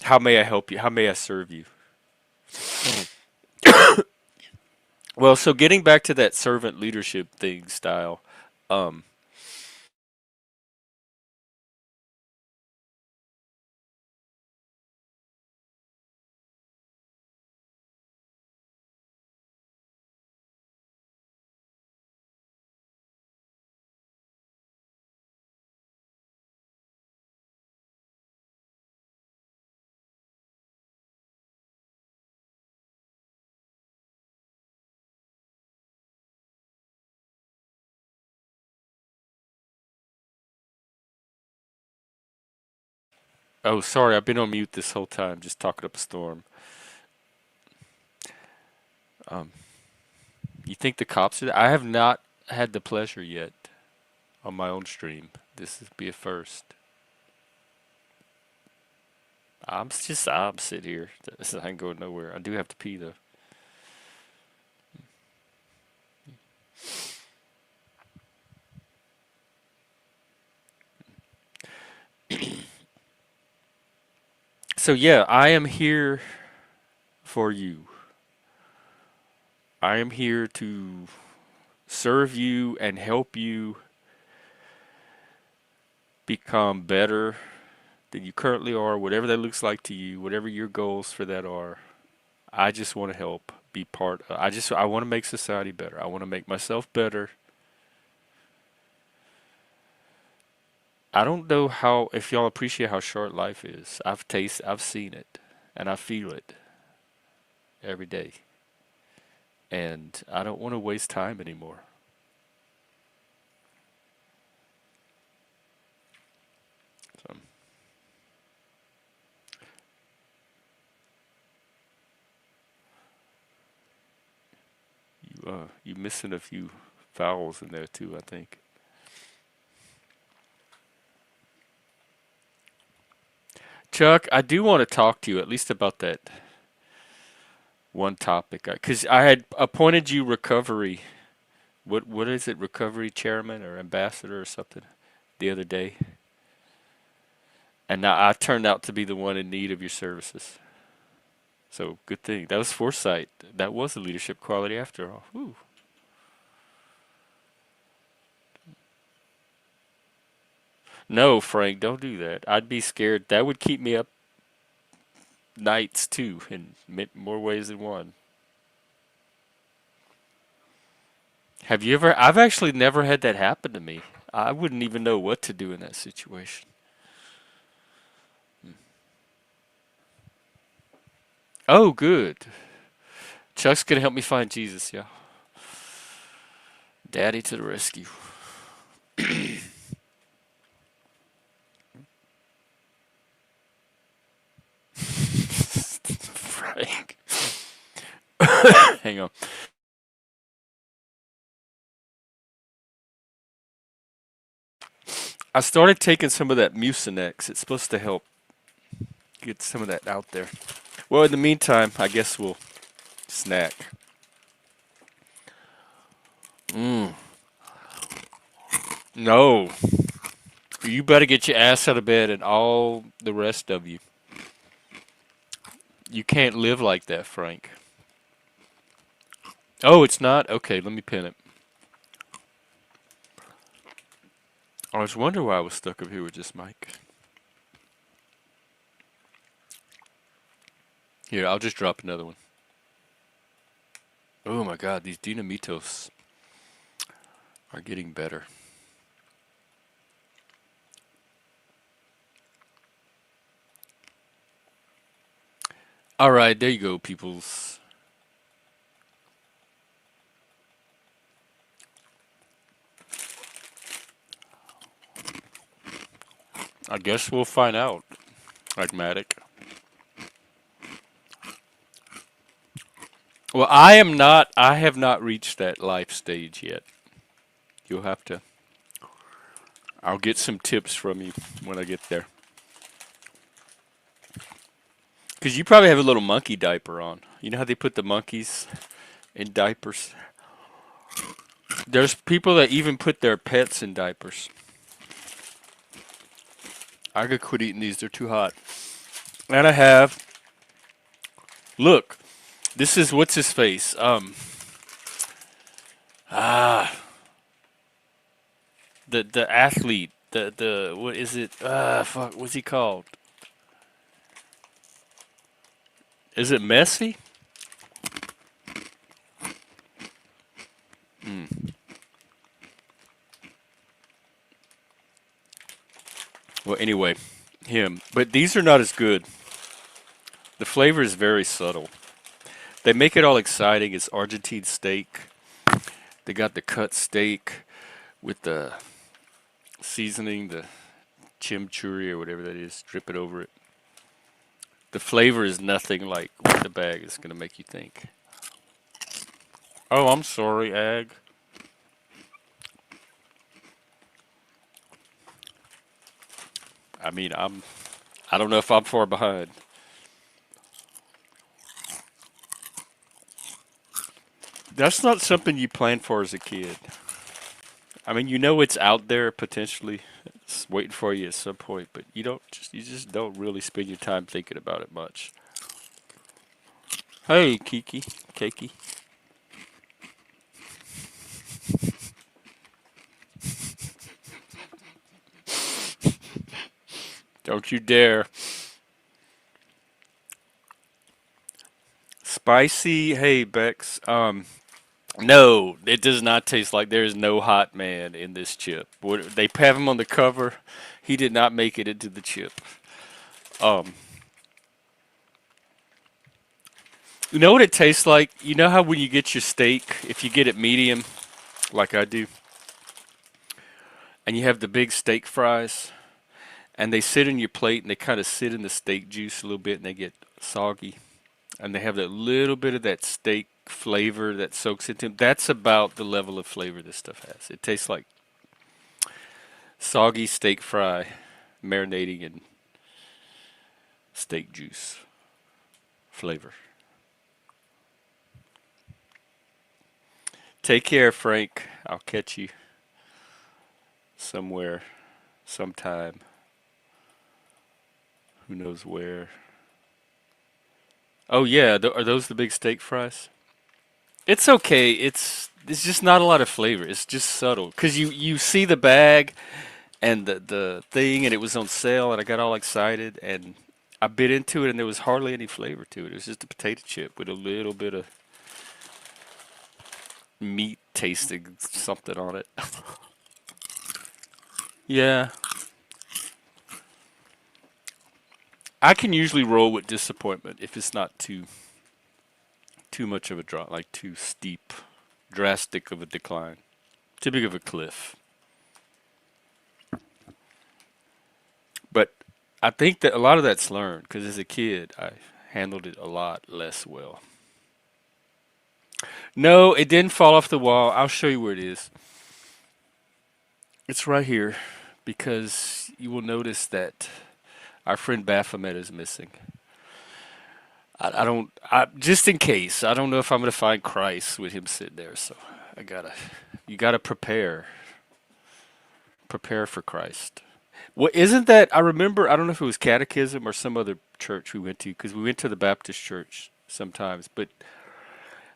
S1: How may I help you? How may I serve you? Well, so getting back to that servant leadership thing style, um, oh, sorry, I've been on mute this whole time, just talking up a storm. Um, you think the cops are? I have not had the pleasure yet on my own stream. This would be a first. I'm sit here. I ain't going nowhere. I do have to pee though. So yeah, I am here for you. I am here to serve you and help you become better than you currently are, whatever that looks like to you, whatever your goals for that are. I just want to help be part of, I want to make society better. I want to make myself better. I don't know how if y'all appreciate how short life is. I've seen it and I feel it every day. And I don't want to waste time anymore. So you missing a few vowels in there too, I think. Chuck, I do want to talk to you at least about that one topic because I had appointed you recovery. What is it? Recovery chairman or ambassador or something the other day, and now I turned out to be the one in need of your services. So good thing. That was foresight. That was a leadership quality after all. Whew. No, Frank, don't do that. I'd be scared. That would keep me up nights too, in more ways than one. Have you ever? I've actually never had that happen to me. I wouldn't even know what to do in that situation. Oh, good. Chuck's gonna help me find Jesus. Yeah, Daddy to the rescue. Frank, hang on. I started taking some of that Mucinex. It's supposed to help get some of that out there. Well, in the meantime, I guess we'll snack. Mm. No, you better get your ass out of bed and all the rest of you. You can't live like that, Frank. Oh, it's not? Okay, let me pin it. I was wondering why I was stuck up here with just Mike. Here, I'll just drop another one. Oh my god, these dinamitos are getting better. Alright, there you go, peoples. I guess we'll find out, Pragmatic. Well, I have not reached that life stage yet. You'll have to, I'll get some tips from you when I get there. Because you probably have a little monkey diaper on. You know how they put the monkeys in diapers? There's people that even put their pets in diapers. I could quit eating these, they're too hot. And I have, look, this is what's his face? Ah, the athlete, the what is it? Fuck, what's he called? Is it Messi? Mm. Well, anyway, him. But these are not as good. The flavor is very subtle. They make it all exciting. It's Argentine steak. They got the cut steak with the seasoning, the chimichurri or whatever that is. Drip it over it. The flavor is nothing like what the bag is going to make you think. Oh, I'm sorry, Ag. I mean, I don't know if I'm far behind. That's not something you plan for as a kid. I mean, you know it's out there potentially, it's waiting for you at some point, but you just don't really spend your time thinking about it much. Hey, Kiki, Keiki, don't you dare. Spicy, hey Bex. No, it does not taste like there is no hot man in this chip. What they have him on the cover, he did not make it into the chip. Um, you know what it tastes like? You know how when you get your steak, if you get it medium, like I do, and you have the big steak fries, and they sit in your plate and they kind of sit in the steak juice a little bit and they get soggy, and they have that little bit of that steak flavor that soaks into them. That's about the level of flavor this stuff has. It tastes like soggy steak fry marinating in steak juice flavor. Take care, Frank. I'll catch you somewhere, sometime. Who knows where? Oh yeah, are those the big steak fries? It's okay. It's just not a lot of flavor. It's just subtle. Cause you see the bag and the thing, and it was on sale, and I got all excited, and I bit into it, and there was hardly any flavor to it. It was just a potato chip with a little bit of meat tasting something on it. Yeah, I can usually roll with disappointment if it's not too much of a drop, like too steep, drastic of a decline, too big of a cliff. But I think that a lot of that's learned because as a kid, I handled it a lot less well. No, it didn't fall off the wall. I'll show you where it is. It's right here because you will notice that our friend Baphomet is missing. I don't, just in case, I don't know if I'm going to find Christ with him sitting there. So I gotta, you gotta prepare for Christ. Well, isn't that, I remember, I don't know if it was catechism or some other church we went to, because we went to the Baptist church sometimes, but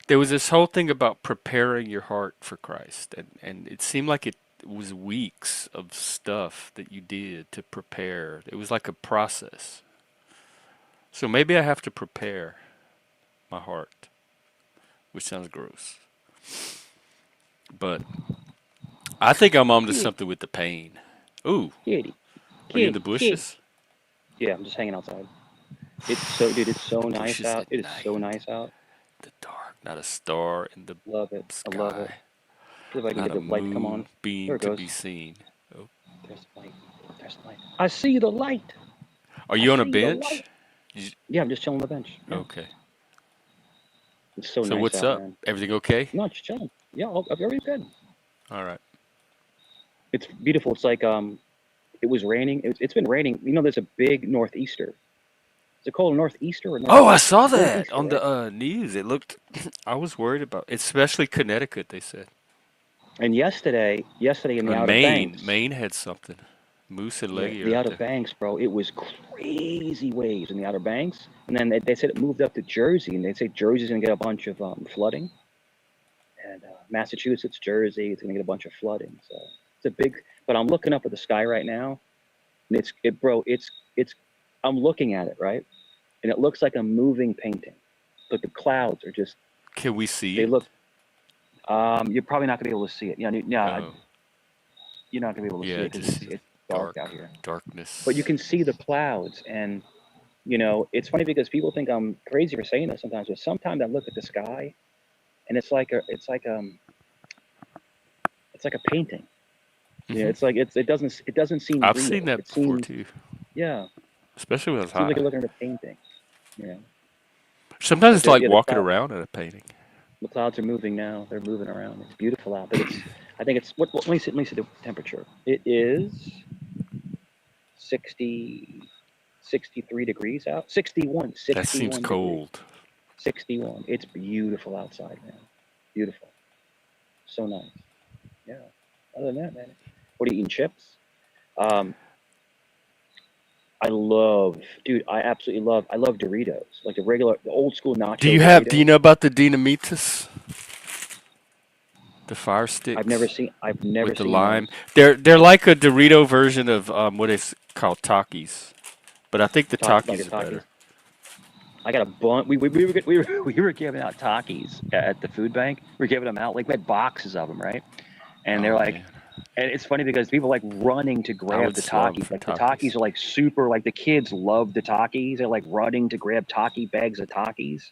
S1: there was this whole thing about preparing your heart for Christ. And it seemed like it was weeks of stuff that you did to prepare. It was like a process. So maybe I have to prepare my heart, which sounds gross. But I think I'm onto
S3: Kitty,
S1: something with the pain. Ooh,
S3: kitty,
S1: are you in the
S3: kitty, kitty.
S1: bushes?
S3: Yeah, I'm just hanging outside. It's so, dude, it's so nice
S1: Bushes
S3: out.
S1: at
S3: It is so
S1: night.
S3: nice out.
S1: The dark, not a star in the
S3: Love it. I love it.
S1: sky,
S3: See if I can
S1: not
S3: get
S1: a
S3: the light to come on. There
S1: moonbeam
S3: it
S1: to
S3: goes.
S1: be seen. Oh.
S3: There's the light. There's the light. I see the light.
S1: Are
S3: I
S1: you on a
S3: see the light.
S1: bench? You-
S3: Yeah, I'm just chilling on the bench. Yeah,
S1: Okay.
S3: it's so
S1: So
S3: nice
S1: what's
S3: out,
S1: up?
S3: man.
S1: Everything okay?
S3: No, just chilling. Yeah, very good.
S1: All right.
S3: It's beautiful. It's like it was raining. It's been raining. You know, there's a big northeaster. Is it called a northeaster or
S1: Oh, I
S3: northeaster?
S1: saw that
S3: Northeaster,
S1: on
S3: right?
S1: the news. It looked. I was worried about, especially Connecticut. They said.
S3: And yesterday in the
S1: Or
S3: Outer
S1: Maine.
S3: Banks,
S1: Maine had something. Moose and
S3: yeah,
S1: Leggy are
S3: the
S1: up
S3: Outer
S1: there.
S3: Banks, bro, it was crazy waves in the Outer Banks. And then they said it moved up to Jersey, and they say Jersey's gonna get a bunch of flooding, and Massachusetts, Jersey, it's gonna get a bunch of flooding. So it's a big. But I'm looking up at the sky right now, and bro, it's. I'm looking at it, right, and it looks like a moving painting. But the clouds are just.
S1: Can we see
S3: They
S1: it?
S3: look. You're probably not gonna be able to see it. Yeah, yeah,
S1: Oh,
S3: you're not gonna be able to see
S1: yeah.
S3: it because
S1: Just see
S3: it's dark out
S1: dark
S3: here. But you
S1: darkness.
S3: can see the clouds, and it's funny because people think I'm crazy for saying this sometimes, but sometimes I look at the sky, and it's like a painting.
S1: Hmm.
S3: It doesn't seem
S1: I've seen
S3: real.
S1: that
S3: It
S1: before
S3: seems,
S1: too,
S3: yeah,
S1: especially when
S3: it
S1: it's
S3: seems like
S1: high.
S3: you're looking at a painting. Yeah,
S1: Sometimes
S3: but
S1: it's like
S3: the
S1: walking
S3: cloud,
S1: around at a painting.
S3: the clouds are moving now. They're moving around. It's beautiful out, but I think it's let me see the temperature. It is 60, 63 degrees out. 61,
S1: That seems
S3: 61 degrees.
S1: cold.
S3: 61. It's beautiful outside, man. Beautiful. So nice. Yeah. Other than that, man. What are you eating? Chips? Um, dude, I love Doritos. Like the old school nacho
S1: Do you
S3: Doritos.
S1: know about the Dinamitas? The fire sticks
S3: I've never
S1: with the
S3: seen
S1: lime.
S3: those.
S1: They're like a Dorito version of what is called Takis, but I think the
S3: Like
S1: Takis
S3: a
S1: are better.
S3: Takis. I got a bunch. We were giving out Takis at the food bank. We were giving them out. Like we had boxes of them, right? And they're
S1: Oh
S3: like,
S1: man,
S3: and it's funny because people are like running to
S1: I
S3: grab
S1: would
S3: the
S1: slum
S3: Takis.
S1: for
S3: Like the Takis
S1: Takis.
S3: are like super. Like the kids love the Takis. They're like running to grab Taki bags of Takis.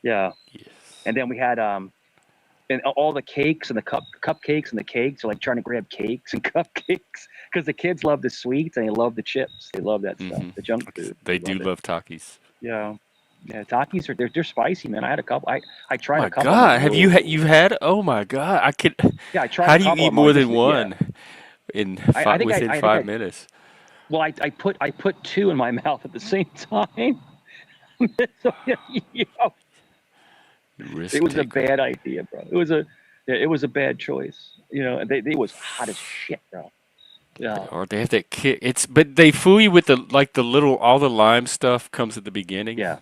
S3: Yeah.
S1: Yes.
S3: And then we had and all the cakes and the cupcakes and the cakes are like trying to grab cakes and cupcakes because the kids love the sweets and they love the chips. They love that stuff,
S1: Mm-hmm.
S3: the junk food. They
S1: They do
S3: love it.
S1: love Takis.
S3: Yeah. Yeah, Takis are they're spicy, man. I had a couple. I
S1: Oh
S3: tried a
S1: my
S3: couple. I'm like,
S1: God, have
S3: whoa.
S1: you've had? Oh my God, I could.
S3: Yeah, I tried a
S1: How do you
S3: couple.
S1: eat
S3: I'm like,
S1: more
S3: this
S1: than
S3: is yeah.
S1: one in
S3: I think
S1: within
S3: I think
S1: 5
S3: I
S1: minutes?
S3: well I put two in my mouth at the same time. So, it
S1: Risk
S3: was a
S1: taker.
S3: bad idea, bro. It was a bad choice. They was hot as shit, bro. Yeah,
S1: Or they have that kick. But they fool you with the like the little all the lime stuff comes at the beginning
S3: yeah,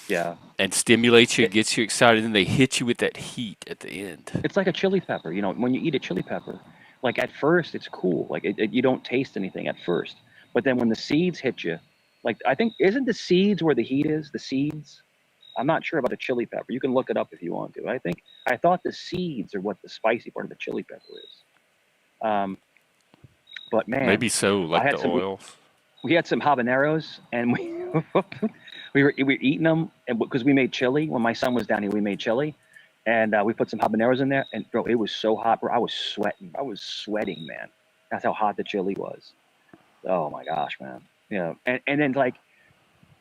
S3: yeah.
S1: and stimulates you,
S3: It,
S1: gets you excited, and they hit you with that heat at the end.
S3: it's like a chili pepper. When you eat a chili pepper, like at first it's cool. Like you don't taste anything at first, but then when the seeds hit you, like I think isn't the seeds where the heat is? The seeds. I'm not sure about a chili pepper. You can look it up if you want to. I thought the seeds are what the spicy part of the chili pepper is. Um, but man,
S1: Maybe so,
S3: I
S1: like
S3: had
S1: the
S3: some.
S1: oils.
S3: We had some habaneros, and we were eating them, and because we made chili when my son was down here, we made chili, and we put some habaneros in there, and bro, it was so hot, bro. I was sweating. I was sweating, man. That's how hot the chili was. Oh my gosh, man. And then like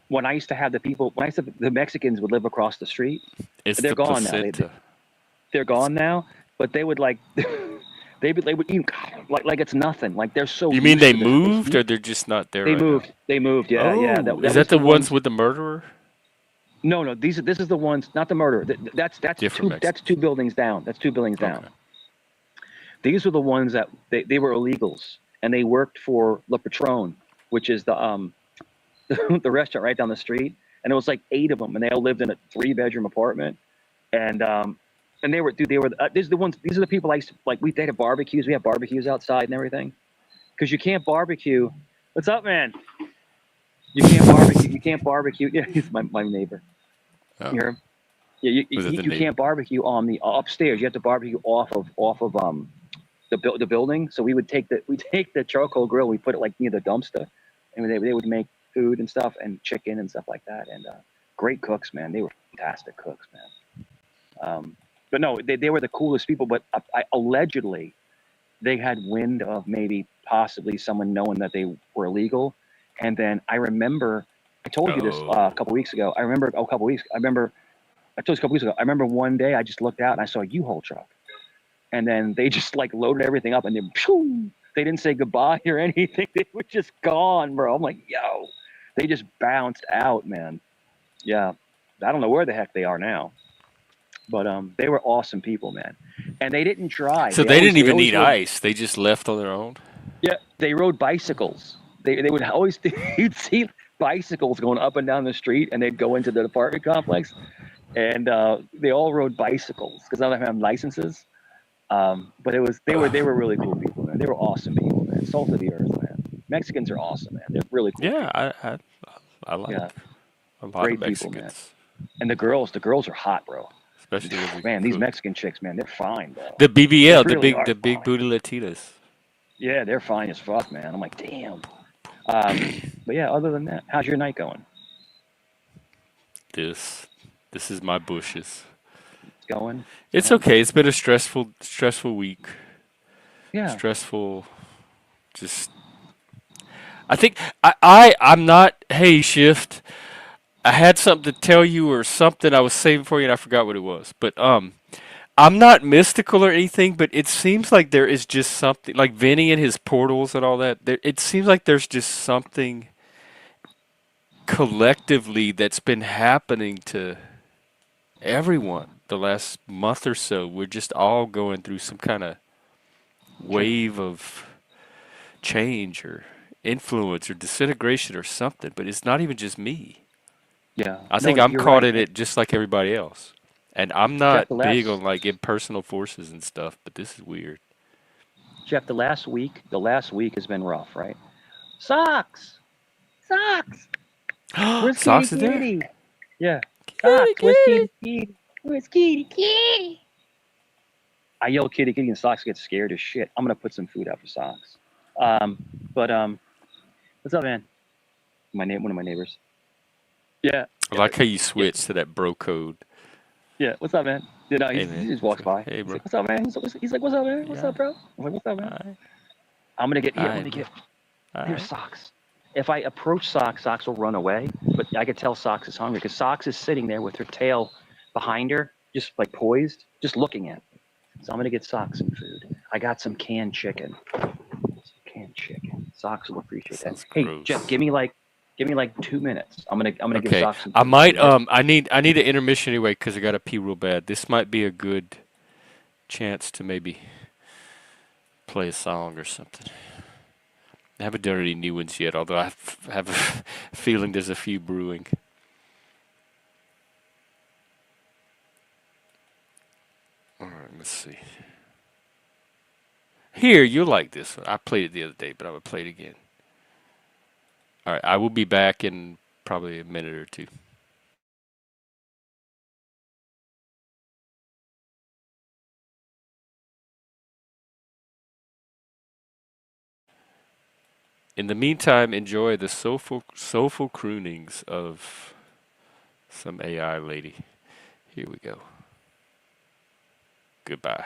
S3: when I used to have the Mexicans would live across the street.
S1: It's
S3: They're
S1: the
S3: gone now. They
S1: placenta.
S3: they're
S1: It's.
S3: gone now, but they would like they would eat like it's nothing. Like they're so
S1: You mean
S3: used
S1: they
S3: to the
S1: moved,
S3: heat.
S1: or they're just not there
S3: They
S1: right now?
S3: moved. They moved. Yeah, yeah. That
S1: Oh, is
S3: that
S1: that
S3: was the
S1: the ones
S3: ones.
S1: with the murderer?
S3: No, no. This is the ones. Not the murder. That's
S1: Different
S3: two. That's
S1: Mexicans.
S3: two buildings down. That's two buildings down.
S1: Okay.
S3: These were the ones that they were illegals and they worked for La Patron, which is the the restaurant right down the street. And it was like eight of them, and they all lived in a 3-bedroom apartment. And And they were, dude, they were. These are the ones. These are the people I used to like. They had barbecues. We had barbecues outside and everything. Because you can't barbecue. What's up, man? You can't barbecue. You can't barbecue. Yeah, he's my neighbor.
S1: Oh,
S3: You hear him? Yeah,
S1: was it the
S3: you
S1: neighbor?
S3: can't barbecue on the upstairs. You have to barbecue off of the building. So we take the charcoal grill. We put it like near the dumpster, and they would make food and stuff and chicken and stuff like that. And great cooks, man. They were fantastic cooks, man. But no, they were the coolest people. But allegedly, they had wind of maybe possibly someone knowing that they were illegal. And then I remember, I told you this a couple weeks ago. I remember I told you this a couple weeks ago. I remember one day I just looked out and I saw a U-Haul truck. And then they just like loaded everything up and then they didn't say goodbye or anything. They were just gone, bro. I'm like, yo, they just bounced out, man. Yeah. I don't know where the heck they are now. But they were awesome people, man. And they didn't drive.
S1: So they didn't even need ice. They just left on their own.
S3: Yeah, they rode bicycles. They would always you'd see bicycles going up and down the street, and they'd go into the apartment complex, and they all rode bicycles because none of them have licenses. But they were really cool people, man. They were awesome people, man. Salt of the earth, man. Mexicans are awesome, man. They're really cool.
S1: Yeah, I like a lot
S3: great
S1: of Mexicans.
S3: People, man. And the girls are hot, bro.
S1: Especially
S3: man, these Mexican chicks, man, they're fine, bro.
S1: The BBL,
S3: really
S1: the big booty Latinas.
S3: Yeah, they're fine as fuck, man. I'm like, damn. But yeah, other than that, how's your night going?
S1: This is my bushes.
S3: It's going.
S1: It's okay. It's been a stressful week.
S3: Yeah.
S1: Stressful. Just. I think I'm not. Hey, Shift. I had something to tell you or something I was saving for you and I forgot what it was. But I'm not mystical or anything, but it seems like there is just something like Vinny and his portals and all that. It seems like there's just something collectively that's been happening to everyone the last month or so. We're just all going through some kind of wave of change or influence or disintegration or something, but it's not even just me.
S3: Yeah.
S1: I think I'm caught in it just like everybody else. And I'm not big on like impersonal forces and stuff, but this is weird.
S3: Jeff, the last week has been rough, right? Socks! Where's
S1: Socks
S3: Kitty?
S1: is there?
S3: Yeah.
S1: Kitty,
S3: Where's Kitty? Where's Kitty? I yell Kitty and Socks get scared as shit. I'm gonna put some food out for Socks. But what's up, man? One of my neighbors. Yeah.
S1: I like how you switch to that bro code.
S3: Yeah, what's up, man? He just walks by.
S1: Hey, bro.
S3: He's like, what's up, man? He's like, what's up, man? What's up, bro? I'm like, what's up, man?
S1: Right.
S3: I'm gonna get here's Socks. If I approach Socks, Socks will run away. But I could tell Socks is hungry because Socks is sitting there with her tail behind her, just like poised, just looking at me. So I'm gonna get Socks some food. I got some canned chicken. Socks will appreciate that. Hey,
S1: gross.
S3: Jeff, give me like 2 minutes. I'm gonna give Socks some food.
S1: I might I need an intermission anyway because I gotta pee real bad. This might be a good chance to maybe play a song or something. I haven't done any new ones yet, although I have a feeling there's a few brewing. All right, let's see. Here, you'll like this one. I played it the other day, but I would play it again. All right, I will be back in probably a minute or two. In the meantime, enjoy the soulful croonings of some AI lady. Here we go. Goodbye.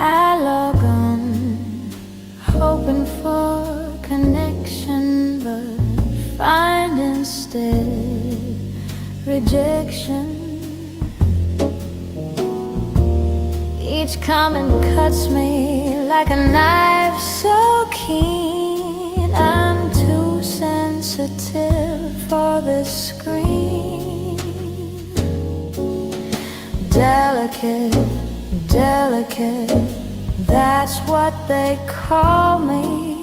S4: I log on, hoping for connection, but find instead rejection. Each comment cuts me like a knife so keen. I'm too sensitive for the screen. delicate, delicate, that's what they call me.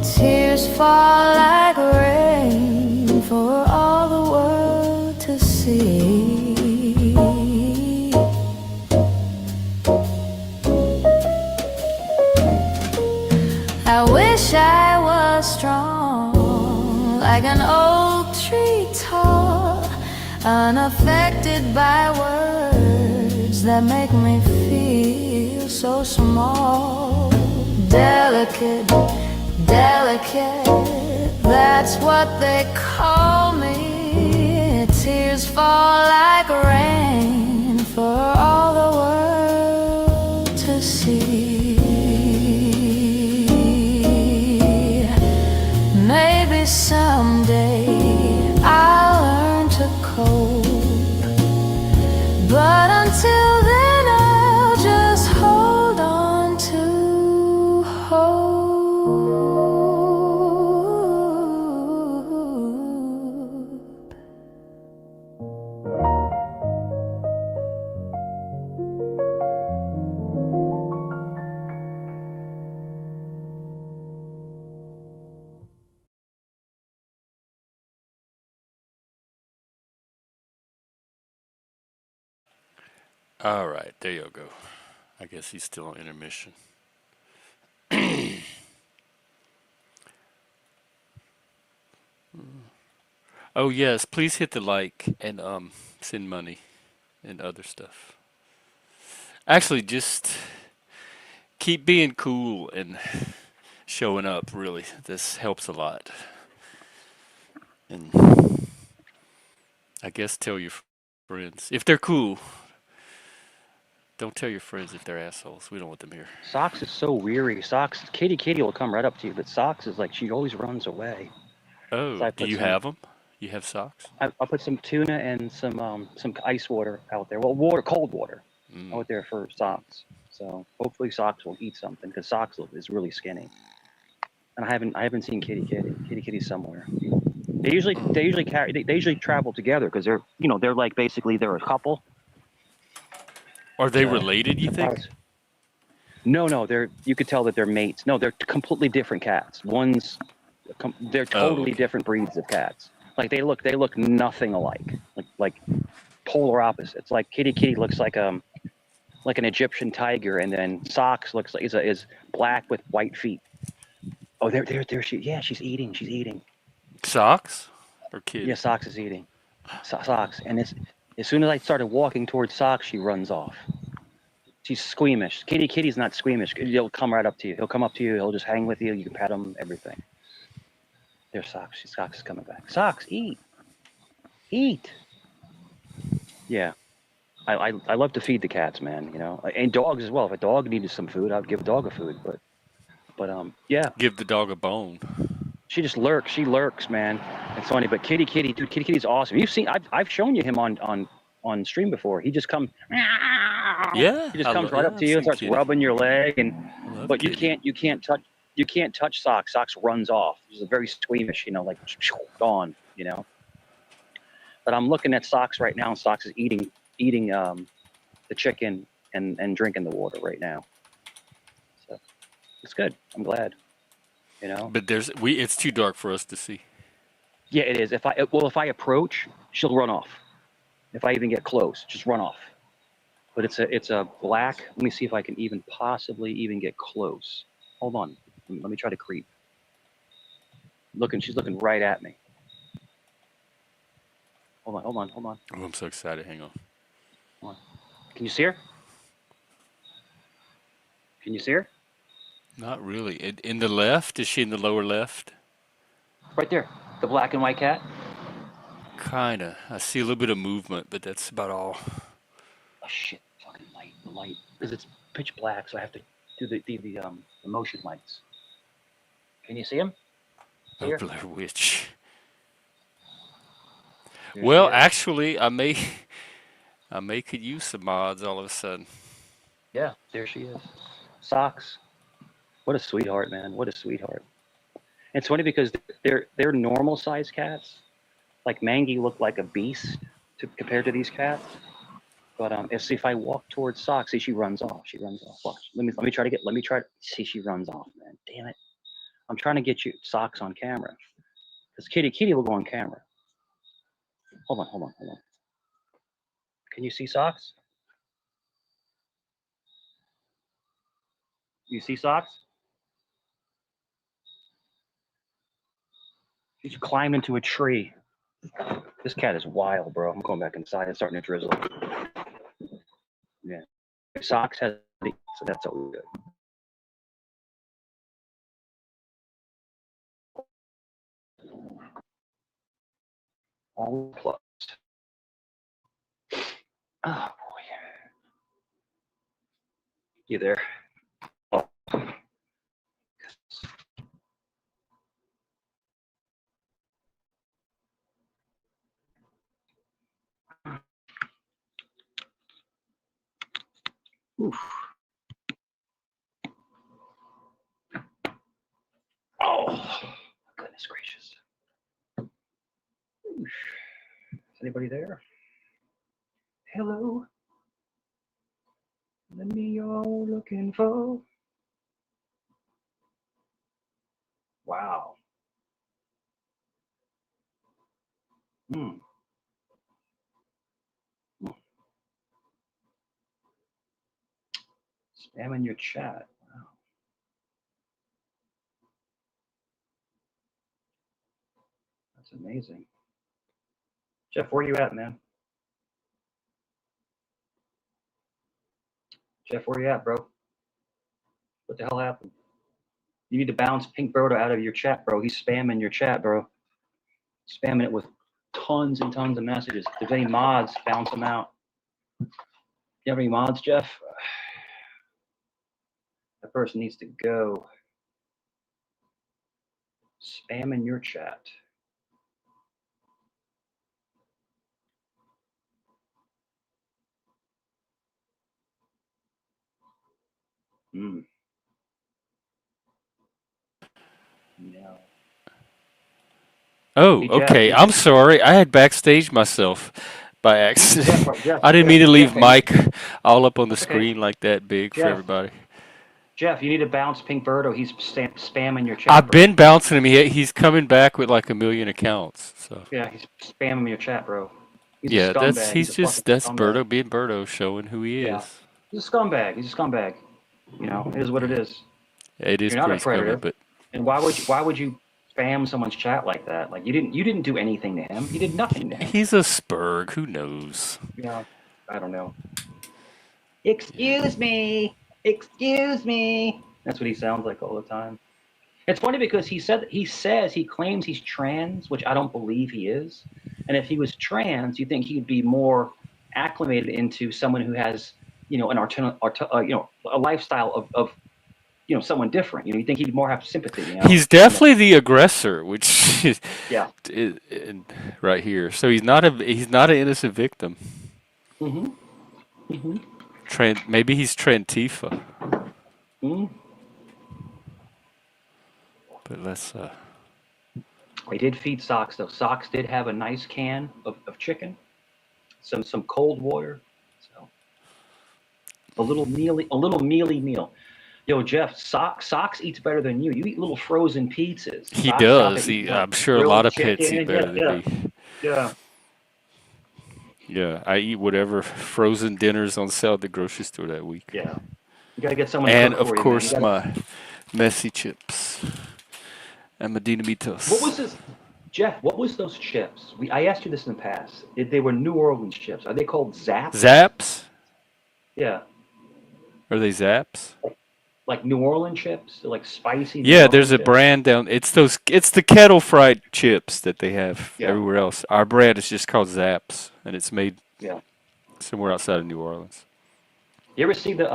S4: Tears fall like rain for all the world to see. I wish I was strong, like an oak tree tall, unaffected by words that make me feel so small. Delicate, delicate, that's what they call me. Tears fall like rain for all the world to see. Maybe someday I'll learn to cope, but until then I'll just hold on to hope.
S1: All right, there you go. I guess he's still on intermission. Oh yes, please hit the like and send money and other stuff. Actually, just keep being cool and showing up. Really, this helps a lot. And I guess tell your friends if they're cool. Don't tell your friends if they're assholes. We don't want them here.
S3: Socks is so weary. Socks, Kitty will come right up to you, but Socks is like, she always runs away. So
S1: Oh,
S3: I
S1: do
S3: put
S1: you
S3: some,
S1: have them? You have socks?
S3: I put some tuna and some ice water out there. Well, water, cold water
S1: Mm.
S3: out there for Socks. So hopefully Socks will eat something, because Socks is really skinny. And I haven't seen Kitty. Kitty's somewhere. They usually travel together, because they're like, basically they're a couple.
S1: Are they
S3: So
S1: related, you think?
S3: no, you could tell that they're mates. No, they're completely different cats. They're
S1: Oh,
S3: totally
S1: okay.
S3: different breeds of cats. Like they look nothing alike. Like polar opposites. Like Kitty looks like an Egyptian tiger, and then Socks looks like is black with white feet. Oh, there she. Yeah, she's eating. She's eating.
S1: Socks or
S3: Yeah,
S1: kitty?
S3: Socks is eating. Socks, and as soon as I started walking towards Socks, she runs off. She's squeamish. Kitty's not squeamish. He'll come right up to you. He'll come up to you. He'll just hang with you. You can pet him. Everything. There's Socks. Socks is coming back. Socks, eat, eat. Yeah, I love to feed the cats, man. And dogs as well. If a dog needed some food, I'd give a dog a food. But yeah,
S1: Give the dog a bone.
S3: she just lurks. She lurks, man. It's funny. But Kitty, dude, Kitty's awesome. You've seen. I've shown you him on stream before. He just comes.
S1: Yeah,
S3: He just comes right up
S1: yeah,
S3: to
S1: I've
S3: you and
S1: seen
S3: starts
S1: kitty.
S3: rubbing your leg,
S1: I love
S3: but
S1: kitty.
S3: you can't touch Socks. Socks runs off. He's a very squeamish, like gone, But I'm looking at Socks right now, and Socks is eating the chicken and drinking the water right now. So it's good. I'm glad.
S1: But it's too dark for us to see.
S3: Yeah, it is. If I approach, she'll run off. If I even get close, just run off. But it's a black. Let me see if I can even possibly even get close. Hold on. Let me try to creep. She's looking right at me. Hold on.
S1: Oh, I'm so excited. Hang on.
S3: Hold on. Can you see her? Can you see her?
S1: Not really. In the left? Is she in the lower left?
S3: Right there. The black and white cat.
S1: Kinda. I see a little bit of movement, but that's about all.
S3: Oh shit! Fucking light. The light. Because it's pitch black, so I have to do the motion lights. Can you see him? See
S1: Oh,
S3: her?
S1: Blair Witch.
S3: There
S1: Well,
S3: she is.
S1: actually, I may could use some mods all of a sudden.
S3: Yeah, there she is. Socks. What a sweetheart, man. What a sweetheart. It's funny because they're normal sized cats. Like Mangy looked like a beast compared to these cats. But if I walk towards Socks, see, she runs off. She runs off. Watch. Let me try to see, she runs off, man. Damn it. I'm trying to get you Socks on camera. Because Kitty will go on camera. Hold on. Can you see Socks? You see Socks? She's climbed into a tree. This cat is wild, bro. I'm going back inside. It's starting to drizzle. Yeah. Socks has, so that's always good. All plus. Oh boy. You there? Oh. Oof. Oh, goodness gracious. Oof. Is anybody there? Hello. Let me all looking for. Wow. Hmm. Spam in your chat. Wow. That's amazing. Jeff, where you at, man? Jeff, where you at, bro? What the hell happened? You need to bounce Pink Brodo out of your chat, bro. He's spamming your chat, bro. Spamming it with tons and tons of messages. If there's any mods, bounce them out. You have any mods, Jeff? That person needs to go. Spam in your chat. Hmm. No.
S1: Oh,
S2: Hey, Jeff,
S1: okay. I'm sorry. I had backstage myself by accident. I didn't mean to leave Mike all up on the screen like that big for everybody.
S2: Jeff, you need to bounce Pink Birdo. He's spamming your chat.
S1: I've been bouncing him. He's coming back with like 1 million accounts. So
S2: yeah, he's spamming your chat, bro. He's
S1: yeah,
S2: a scumbag.
S1: that's Birdo being Birdo, showing who he is.
S2: He's a scumbag. He's a scumbag. You know, it is what it is.
S1: It is.
S2: You're not a predator,
S1: but
S2: and why would you spam someone's chat like that? Like you didn't do anything to him. You did nothing to him.
S1: He's a spurg. Who knows?
S2: Yeah, I don't know. Excuse me. Excuse me. That's what he sounds like all the time. It's funny because he claims he's trans, which I don't believe he is. And if he was trans, you think he'd be more acclimated into someone who has, you know, a lifestyle of you know, someone different. You know, you think he'd more have sympathy. You know?
S1: He's definitely the aggressor, which is
S2: yeah,
S1: right here. So he's not an innocent victim. Maybe he's Trantifa. But let's.
S2: We did feed Socks though. Socks did have a nice can of chicken, some cold water, so a little mealy meal. Yo, Jeff, Socks eats better than you. You eat little frozen pizzas.
S1: He does. I'm sure a lot of pets eat better than me.
S2: Yeah.
S1: Yeah, I eat whatever frozen dinners on sale at the grocery store that week.
S2: Yeah. You gotta get someone.
S1: And of course, my messy chips and my dinamitos.
S2: What was this, Jeff? What was those chips? I asked you this in the past. They were New Orleans chips. Are they called Zaps?
S1: Zaps?
S2: Yeah.
S1: Are they Zaps?
S2: Like New Orleans chips, they're like spicy.
S1: Yeah, there's a brand down. It's the kettle fried chips that they have everywhere else. Our brand is just called Zaps, and it's made somewhere outside of New Orleans.
S2: You ever see the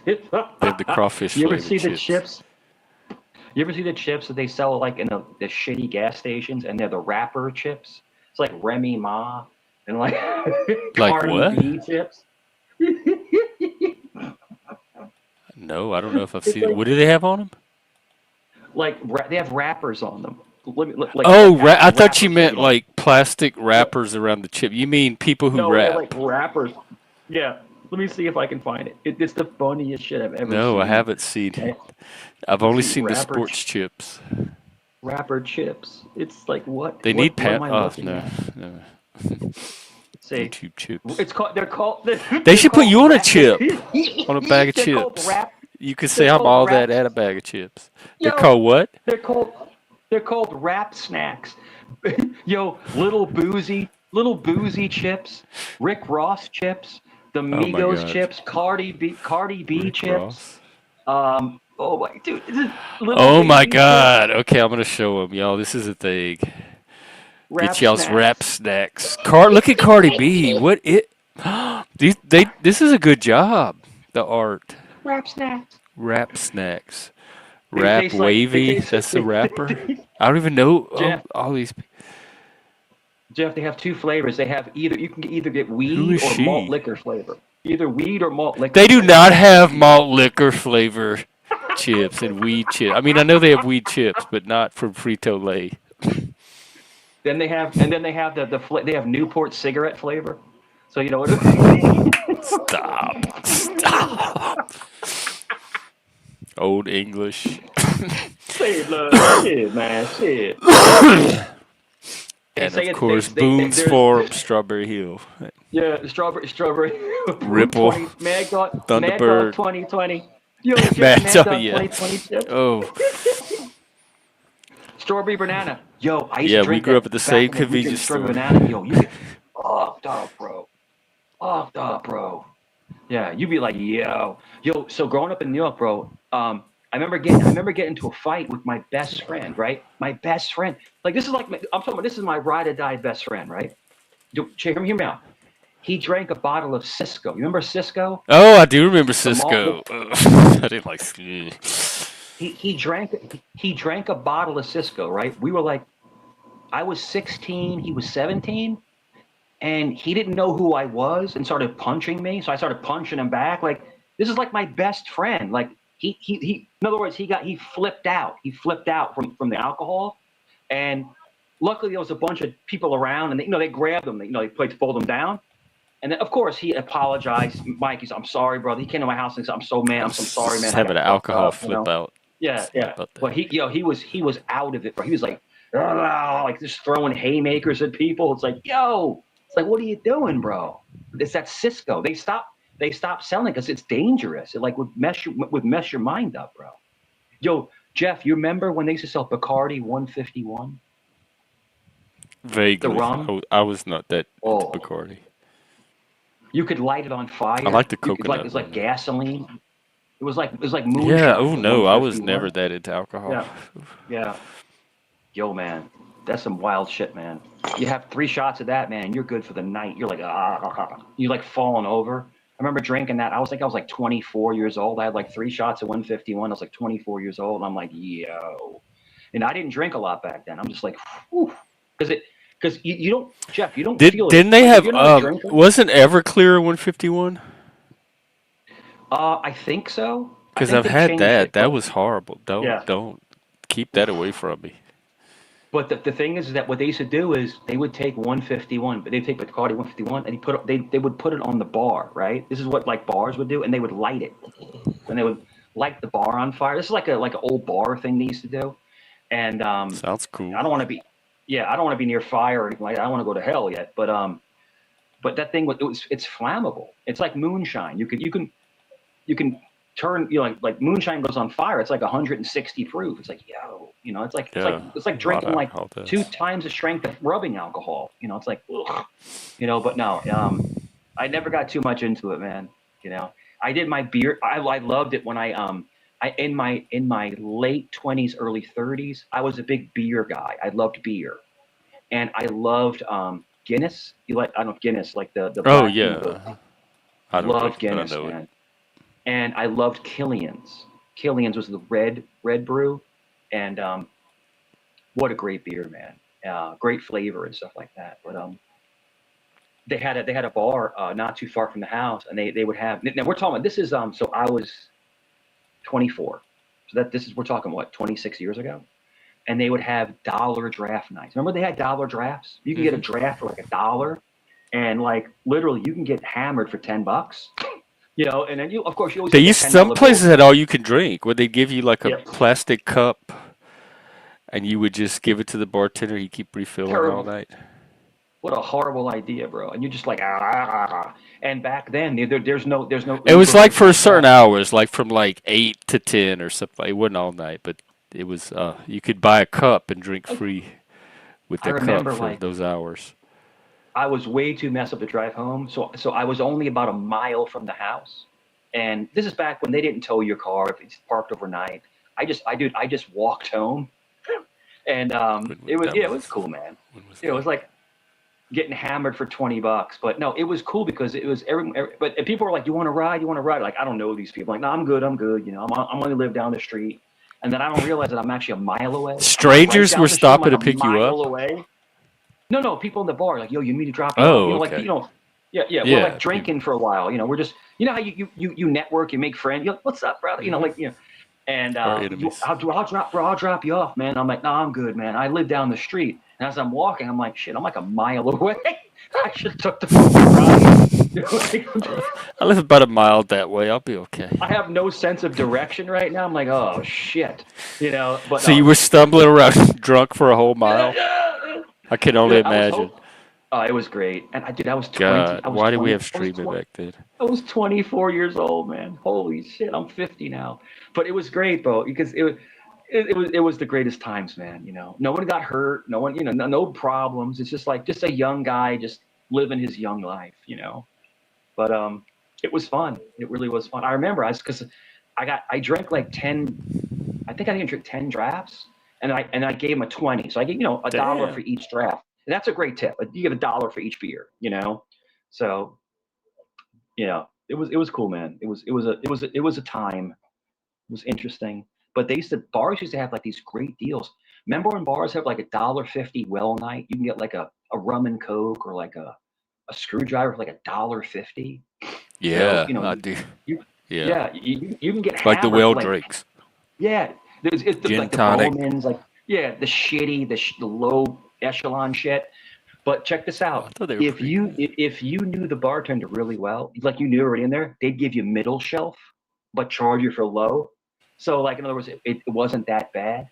S1: they have the crawfish
S2: You ever
S1: flavored
S2: see the
S1: chips.
S2: chips? You ever see the chips that they sell like in the shitty gas stations, and they're the wrapper chips? It's like Remy Ma and like Cardi
S1: what?
S2: B chips.
S1: No, I don't know if I've seen it. What do they have on them?
S2: Like they have wrappers on them.
S1: Oh, I thought you
S2: rappers,
S1: meant like plastic wrappers around the chip. You mean people who
S2: No, they're like
S1: rap?
S2: rappers. Yeah. Let me see if I can find it. It's the funniest shit I've ever
S1: No, I
S2: seen.
S1: haven't seen
S2: Okay?
S1: it. I've
S2: Let's
S1: only
S2: see,
S1: seen the sports chips.
S2: rapper chips. It's like
S1: They need
S2: what am
S1: pat.
S2: I
S1: Oh
S2: looking
S1: no,
S2: at?
S1: no.
S2: See,
S1: YouTube chips.
S2: it's called. They're called. They're,
S1: They
S2: they're
S1: should put
S2: called
S1: you on a
S2: rap.
S1: chip, on a bag of
S2: They're called
S1: chips.
S2: rap.
S1: You could
S2: They're
S1: say I'm
S2: called
S1: all that
S2: rap.
S1: and a bag of chips. They're
S2: Yo,
S1: called what?
S2: they're called. They're called rap snacks. Yo, little boozy chips, Rick Ross chips, the
S1: Oh my
S2: Migos
S1: God,
S2: chips, Cardi B
S1: Rick
S2: chips.
S1: Ross.
S2: Oh my dude, this is little
S1: Oh my
S2: baby chips,
S1: God. Okay, I'm gonna show them, y'all. This is a thing. Get
S2: rap
S1: y'all's rap
S2: snacks.
S1: snacks. Look at Cardi B. What it? This is a good job. The art.
S2: Rap snacks.
S1: Rap snacks.
S2: They
S1: Rap
S2: taste like they
S1: wavy.
S2: taste.
S1: That's the rapper. I don't even know
S2: Jeff,
S1: all these.
S2: Jeff, they have two flavors. They have you can either get
S1: Who
S2: weed
S1: is
S2: or malt
S1: she?
S2: liquor flavor. Either weed or malt liquor
S1: They do
S2: flavor.
S1: not have malt liquor flavor chips and weed chips. I mean, I know they have weed chips, but not from Frito Lay.
S2: Then they have they have Newport cigarette flavor. So you know what?
S1: Stop. Stop. Old English.
S2: Say love, shit, man, shit. They
S1: And
S2: say
S1: of
S2: it's
S1: course, Boone's
S2: there's
S1: Farm, Strawberry Hill.
S2: yeah, strawberry.
S1: Ripple.
S2: 20 Mad Dog
S1: Thunderbird.
S2: 2020. Yo, Jeff,
S1: Mad
S2: Mad
S1: Dog,
S2: Dog
S1: yeah.
S2: 2020 chips.
S1: Oh,
S2: Strawberry banana. Yo, I used to
S1: yeah, we
S2: drink
S1: grew up
S2: that
S1: at the
S2: back
S1: same
S2: in the weekend.
S1: convenience
S2: Strawberry
S1: store.
S2: banana. Yo, you get fucked up, bro. Fucked up, bro. Yeah, you'd be like, yo. So growing up in New York, bro, I remember getting into a fight with my best friend, right? My best friend. Like this is like I'm talking about. This is my ride or die best friend, right? Hear me out. He drank a bottle of Cisco. You remember Cisco?
S1: Oh, I do remember
S2: The
S1: Cisco.
S2: malt.
S1: I didn't like.
S2: He drank a bottle of Cisco, right? We were like, I was 16, he was 17, and he didn't know who I was and started punching me. So I started punching him back. Like this is like my best friend. Like he in other words, he flipped out. He flipped out from the alcohol, and luckily there was a bunch of people around, and they grabbed him. They played to pull him down. And then, of course, he apologized. Mike, I'm sorry, brother. He came to my house and said, I'm so mad. I'm so sorry, man.
S1: Just
S2: I
S1: having
S2: got
S1: an
S2: fucked
S1: alcohol
S2: up,
S1: flip out.
S2: Yeah,
S1: Sorry
S2: yeah.
S1: about that.
S2: But he was out of it, bro. He was like, like just throwing haymakers at people. It's like, it's like, what are you doing, bro? It's that Cisco. They stopped selling because it's dangerous. It like would mess your mind up, bro. Yo, Jeff, you remember when they used to sell Bacardi 151? The
S1: Vaguely.
S2: rum?
S1: I was not that into
S2: Oh,
S1: Bacardi.
S2: you could light it on fire.
S1: I like the
S2: You could
S1: coconut
S2: it's like
S1: one.
S2: gasoline. It was like
S1: Yeah.
S2: moonshine
S1: Oh
S2: for
S1: no, I was
S2: 151.
S1: never that into alcohol.
S2: Yeah, yeah. Yo, man, that's some wild shit, man. You have 3 shots of that, man, and you're good for the night. You're like, you like falling over. I remember drinking that. I was like 24 years old. I had like 3 shots of 151. I was like 24 years old. And I'm like, yo. And I didn't drink a lot back then. I'm just like, whew. Because you don't, Jeff, you don't feel it.
S1: Didn't they
S2: Like, if
S1: have
S2: you're not a drinker.
S1: wasn't Everclear 151?
S2: I think so. I
S1: Because
S2: think
S1: I've
S2: they
S1: had
S2: changed
S1: that.
S2: it.
S1: That was horrible.
S2: Yeah.
S1: Don't keep that away from me.
S2: But the thing is that what they used to do is they would take 151, but they'd take Bacardi 151 and they would put it on the bar, right? This is what like bars would do, and they would light it. And they would light the bar on fire. This is like an old bar thing they used to do. And
S1: Sounds cool.
S2: I don't want to be near fire or anything like that. I don't want to go to hell yet. But that thing it's flammable. It's like moonshine. You can turn, like moonshine goes on fire. It's like 160 proof. It's like, it's like drinking like 2 times the strength of rubbing alcohol. It's like, ugh. But no, I never got too much into it, man. I did my beer. I loved it when in my late 20s, early 30s, I was a big beer guy. I loved beer, and I loved Guinness. I don't know if Guinness, like the
S1: Oh
S2: black
S1: yeah. I don't
S2: love
S1: know,
S2: Guinness,
S1: but I know
S2: man.
S1: it.
S2: And I loved Killian's. Killian's was the red brew, and what a great beer, man. Great flavor and stuff like that. But they had a bar not too far from the house, and they would have. Now we're talking about this is so I was 24, so we're talking what 26 years ago, and they would have dollar draft nights. Remember they had dollar drafts? You can get a draft for like $1, and like literally you can get hammered for $10. You know, and then of course you always
S1: They
S2: get
S1: used
S2: the
S1: some
S2: $10
S1: places
S2: bills.
S1: had all you can drink, where they'd give you like a
S2: Yep.
S1: plastic cup, and you would just give it to the bartender. He'd keep refilling all
S2: Terrible.
S1: night.
S2: What a horrible idea, bro. And you're just like, ah. And back then, there's no
S1: It was
S2: Uber or
S1: like
S2: anything
S1: for
S2: like
S1: certain
S2: that.
S1: hours, like from like 8 to 10 or something. It wasn't all night, but it was. You could buy a cup and drink free with
S2: I
S1: the cup
S2: remember
S1: for
S2: like
S1: those hours.
S2: I was way too messed up to drive home, so I was only about a mile from the house. And this is back when they didn't tow your car if it's parked overnight. I just walked home, and it was cool, man.
S1: When was
S2: It
S1: that?
S2: was like getting hammered for $20. But no, it was cool because it was but and people were like, "You want to ride? You want to ride?" Like, I don't know these people. Like, no, I'm good. I'm good. You know, I'm going to live down the street. And then I don't realize that I'm actually a mile away. I'm not right
S1: Strangers
S2: down
S1: were
S2: the street. I'm
S1: stopping
S2: like
S1: to
S2: a
S1: pick you
S2: mile
S1: up.
S2: away. No, people in the bar like, "Yo, you need me to drop you off?"
S1: Oh,
S2: You know, like
S1: okay.
S2: yeah. We're like
S1: Yeah, people.
S2: drinking for a while. You know, we're just how you network, you make friends. You're like, "What's up, brother?" You know, like and
S1: Our enemies.
S2: I'll drop you off, man. I'm like, "No, I'm good, man. I live down the street." And as I'm walking, I'm like, "Shit, I'm like a mile away." I should have took the fucking ride. You know, like,
S1: I live about a mile that way. I'll be okay.
S2: I have no sense of direction right now. I'm like, "Oh shit," you know. But
S1: So you were stumbling around drunk for a whole mile?
S2: yeah,
S1: I can only
S2: I was
S1: imagine.
S2: hope. Oh, it was great. And I did. I was 20.
S1: God,
S2: I was
S1: why did we
S2: 20.
S1: have streaming back then?
S2: I was 24 years old, man. Holy shit, I'm 50 now. But it was great, bro, because it was the greatest times, man. You know, no one got hurt, no one, no problems. It's just a young guy just living his young life, you know. But it was fun. It really was fun. I remember because I drank like 10. I think I didn't drink 10 drafts, and I gave him a 20. So I gave $1 for
S1: Damn.
S2: each draft. And that's a great tip. You give $1 for each beer, you know. So it was cool, man. It was a time. It was interesting. But bars used to have like these great deals. Remember when bars have like $1.50 well night? You can get like a rum and coke or like a screwdriver for like $1.50. So
S1: Yeah, I do.
S2: you
S1: Yeah,
S2: yeah, you can get
S1: like the
S2: hammered
S1: well
S2: for like
S1: drinks,
S2: it's
S1: gin
S2: like the
S1: tonic.
S2: Bowmans, like the shitty, the low echelon shit. But check this
S1: Oh, I
S2: out.
S1: thought they were
S2: If
S1: pretty
S2: you
S1: good.
S2: if you knew the bartender really well, like you knew already in there, they'd give you middle shelf, but charge you for low. So like in other words, it wasn't that bad.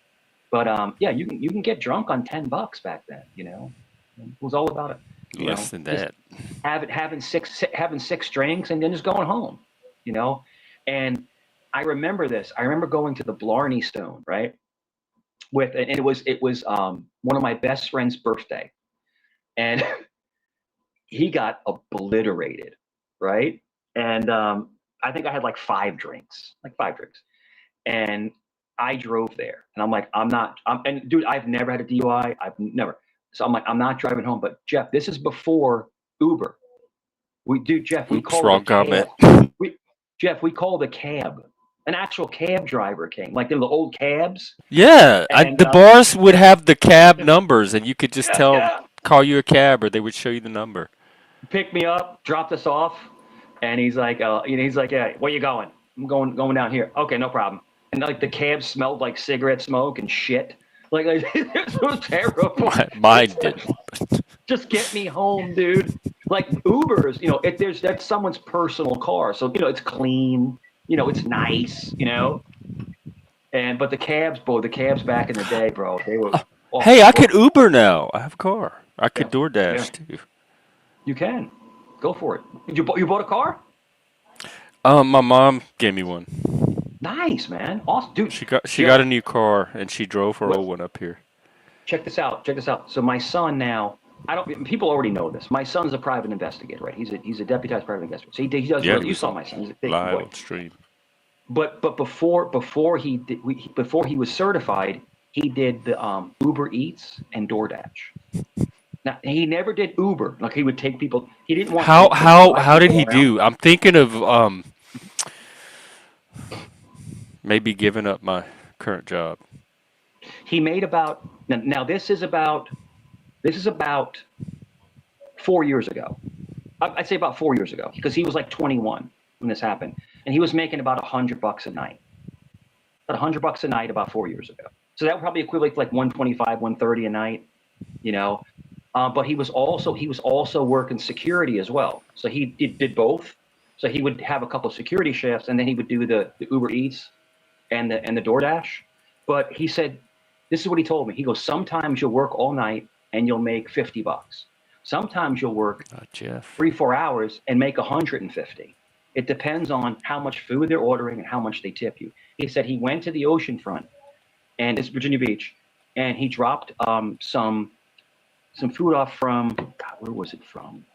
S2: But yeah, you can get drunk on $10 back then. You know, it was all about it. You
S1: Less
S2: know,
S1: than
S2: just
S1: that.
S2: having six drinks and then just going home. You know, and I remember this. I remember going to the Blarney Stone, right? And it was one of my best friend's birthday, and he got obliterated, right? And I think I had like five drinks, and I drove there, and I'm like, I'm not, and dude, I've never had a DUI, I've never, so I'm like, I'm not driving home. But Jeff, this is before Uber. Jeff, we
S1: Oops,
S2: called a
S1: wrong comment.
S2: cab. We, Jeff, we called a cab. An actual cab driver came, like the old cabs,
S1: Yeah,
S2: and
S1: the bars would
S2: yeah,
S1: have the cab numbers, and you could just
S2: yeah,
S1: tell them,
S2: yeah.
S1: call you a cab, or they would show you the number.
S2: Picked me up, dropped us off, and he's like, yeah, where you going? I'm going down here. Okay, no problem. And like the cab smelled like cigarette smoke and shit. Like it was terrible.
S1: Mine didn't.
S2: Just get me home, dude. Like Ubers, that's someone's personal car, so it's clean, it's nice, but the cabs back in the day, bro, they were
S1: Hey, I could
S2: horrible.
S1: Uber now. I have a car. I
S2: Yeah,
S1: could
S2: yeah,
S1: DoorDash too.
S2: you can go for it. You bought a car?
S1: My mom gave me one.
S2: Nice, man, awesome, dude.
S1: She got a new car, and she drove her
S2: What?
S1: old one up here.
S2: Check this out. Check this out. So my son now, I don't. People already know this. My son's a private investigator, right? He's a deputized private investigator. So he does
S1: Yeah,
S2: really.
S1: he
S2: You
S1: was
S2: saw
S1: on
S2: my son. He's a big
S1: live
S2: boy.
S1: on stream.
S2: But before he was certified, he did the Uber Eats and DoorDash. Now he never did Uber. Like he would take people. He didn't want
S1: How
S2: to
S1: how
S2: drive
S1: how did
S2: people
S1: he
S2: around.
S1: do? I'm thinking of maybe giving up my current job.
S2: He made about now. This is about 4 years ago. I'd say about 4 years ago because he was like 21 when this happened, and he was making about $100 a night. About $100 a night about 4 years ago. So that would probably equivalent to like 125, 130 a night, you know. But he was also working security as well. So he did both. So he would have a couple of security shifts, and then he would do the Uber Eats and the DoorDash. But he said, this is what he told me. He goes, sometimes you'll work all night and you'll make $50. Sometimes you'll work
S1: Jeff.
S2: 3-4 hours and make 150. It depends on how much food they're ordering and how much they tip you. He said he went to the ocean front, and it's Virginia Beach, and he dropped some food off from, God, where was it from?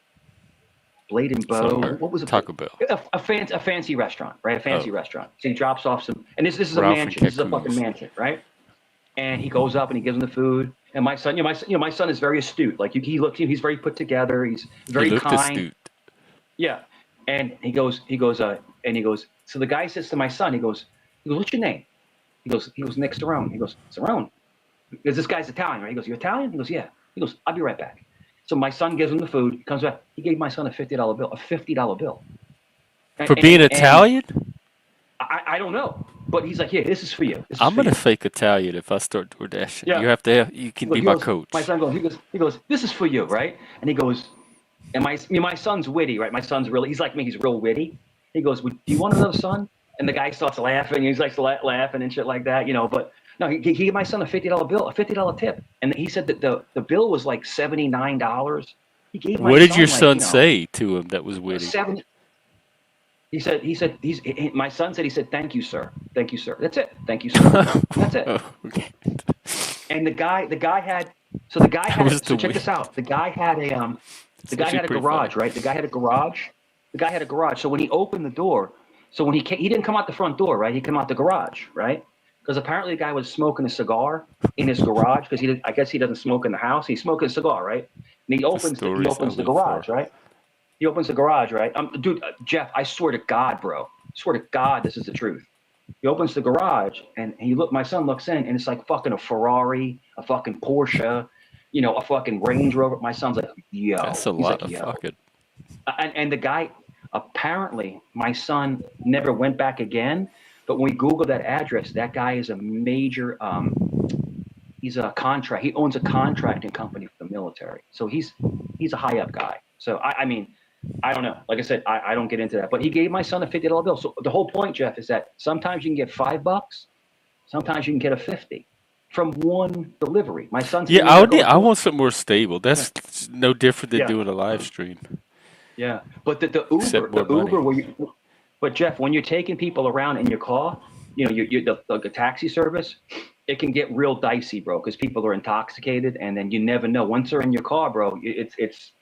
S2: Blade and Bow.
S1: Somewhere.
S2: What was it?
S1: Taco Bell.
S2: A fancy restaurant, right? A fancy restaurant. So he drops off some, and this is a
S1: Ralph
S2: mansion. This is a fucking mansion, right? And he goes up and he gives them the food. And my son, my son is very astute. Like he looks, he's very put together. He's very
S1: He looked
S2: kind.
S1: astute.
S2: Yeah. And he goes. So the guy says to my son, he goes, what's your name? He goes, Nick Cerrone. He goes, Cerrone? Because this guy's Italian, right? He goes, you Italian? He goes, yeah. He goes, I'll be right back. So my son gives him the food. He comes back. He gave my son a $50 bill. A $50 bill.
S1: For being Italian?
S2: I don't know. But he's like, here, this is for you.
S1: I'm gonna fake Italian if I start DoorDashing.
S2: Yeah.
S1: You have to. You can be my coach.
S2: My son goes. He goes. This is for you, right? And he goes. And my son's witty, right? My son's really. He's like me. He's real witty. He goes, do you want another son? And the guy starts laughing. He's like laughing and shit like that, you know. But no, he gave my son a $50 bill, a $50 tip, and he said that the bill was like $79. He gave my
S1: What did
S2: son,
S1: your
S2: like,
S1: son say to him that was witty?
S2: He said my son said, he said, thank you, sir. Thank you, sir. That's it. Thank you, sir. That's it.
S1: Okay.
S2: And the guy had, so check this out. The guy had a garage, right? The guy had a garage. So when he opened the door, so when he didn't come out the front door, right? He came out the garage, right? Because apparently the guy was smoking a cigar in his garage because I guess he doesn't smoke in the house. He's smoking a cigar, right? And he opens the garage, right? He opens the garage, right? Dude, Jeff, I swear to God, bro. I swear to God, this is the truth. He opens the garage and my son looks in and it's like fucking a Ferrari, a fucking Porsche, you know, a fucking Range Rover. My son's like, yo.
S1: That's a lot of fucking.
S2: And the guy, apparently, my son never went back again. But when we Googled that address, that guy is a major, he owns a contracting company for the military. So he's a high up guy. So I mean, I don't know. Like I said, I don't get into that. But he gave my son a $50 bill. So the whole point, Jeff, is that sometimes you can get $5, sometimes you can get a 50 from one delivery. My son's
S1: I want something more stable. That's no different than doing a live stream.
S2: Yeah, but the Uber, but Jeff, when you're taking people around in your car, you know, the taxi service, it can get real dicey, bro, because people are intoxicated, and then you never know. Once they're in your car, bro, it's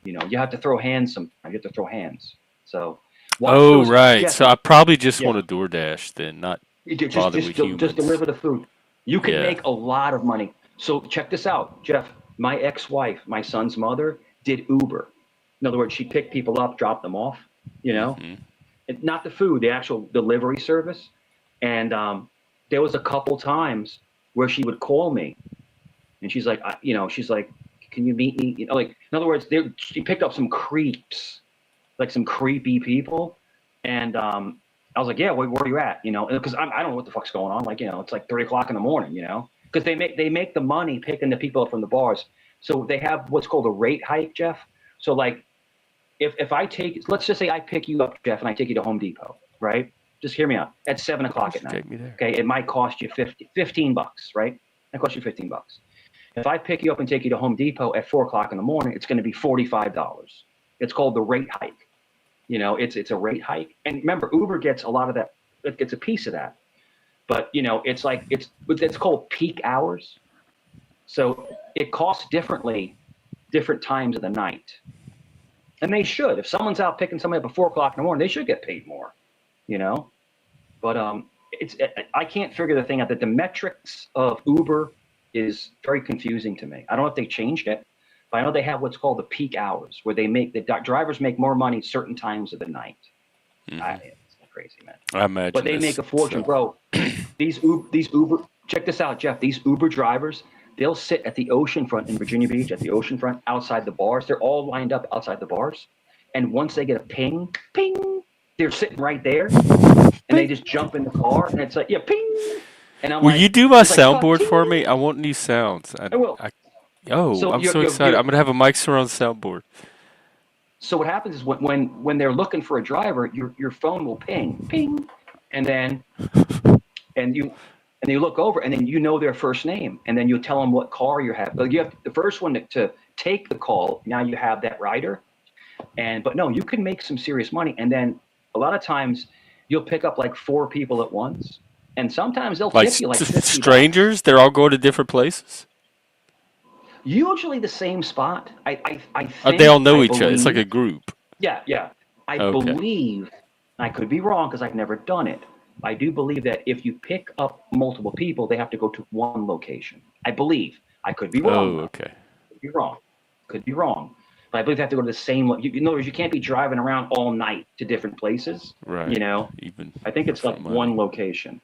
S2: you know, you have to throw hands. You have to throw hands. So.
S1: Right.
S2: Yeah,
S1: so I probably just want to DoorDash then, not bother with humans.
S2: Just deliver the food. You can make a lot of money. So check this out, Jeff. My ex-wife, my son's mother, did Uber. In other words, she picked people up, dropped them off, you know, not the food, the actual delivery service. And there was a couple times where she would call me and she's like, she's like, can you meet me? You know, like, in other words, she picked up some creeps, like some creepy people. And I was like, yeah, where are you at? You know, because I don't know what the fuck's going on. Like, you know, it's like 3 o'clock in the morning, you know, because they make the money picking the people up from the bars. So they have what's called a rate hike, Jeff. So like, if I let's just say I pick you up, Jeff, and I take you to Home Depot, right? Just hear me out. At 7 o'clock at night.
S1: Take me there.
S2: Okay, it might cost you $15, right? It costs you $15. If I pick you up and take you to Home Depot at 4 o'clock in the morning, it's going to be $45. It's called the rate hike. You know, it's a rate hike. And remember, Uber gets a lot of that. It gets a piece of that. But you know, it's called peak hours. So it costs differently, different times of the night. And they should. If someone's out picking somebody up at 4 o'clock in the morning, they should get paid more, you know. But I can't figure the thing out that the metrics of Uber is very confusing to me. I don't know if they changed it, but I know they have what's called the peak hours, where the drivers make more money certain times of the night. It's crazy, man.
S1: I imagine.
S2: But they make a fortune, bro. These Uber. Check this out, Jeff. These Uber drivers. They'll sit at the oceanfront in Virginia Beach, at the oceanfront, outside the bars. They're all lined up outside the bars. And once they get a ping, they're sitting right there. And they just jump in the car. And it's like, yeah, ping. And I'm
S1: Will you
S2: like,
S1: do my
S2: he's like, cut,
S1: soundboard for me?
S2: ting.
S1: I want new sounds.
S2: I will.
S1: Oh,
S2: So
S1: I'm so excited. I'm gonna have a mic surround soundboard.
S2: so what happens is when they're looking for a driver, your phone will ping, and then and you and you look over, and then you know their first name, and then you tell them what car you have. Like you have the first one to take the call. Now you have that rider, but no, you can make some serious money, and then a lot of times you'll pick up like 4 people at once, and sometimes they'll
S1: Like
S2: tip you like $50.
S1: strangers, they're all going to different places.
S2: Usually the same spot. I
S1: They all
S2: think,
S1: know
S2: I
S1: each other. It's like a
S2: believe.
S1: group.
S2: Yeah, yeah. I
S1: Okay.
S2: believe, I could be wrong because I've never done it. I do believe that if you pick up multiple people, they have to go to one location. I believe. I could be wrong
S1: Oh,
S2: though.
S1: okay.
S2: Could be wrong. Could be wrong. But I believe they have to go to the same. In other words, you can't be driving around all night to different places.
S1: Right.
S2: I think it's
S1: For
S2: like one
S1: money.
S2: location.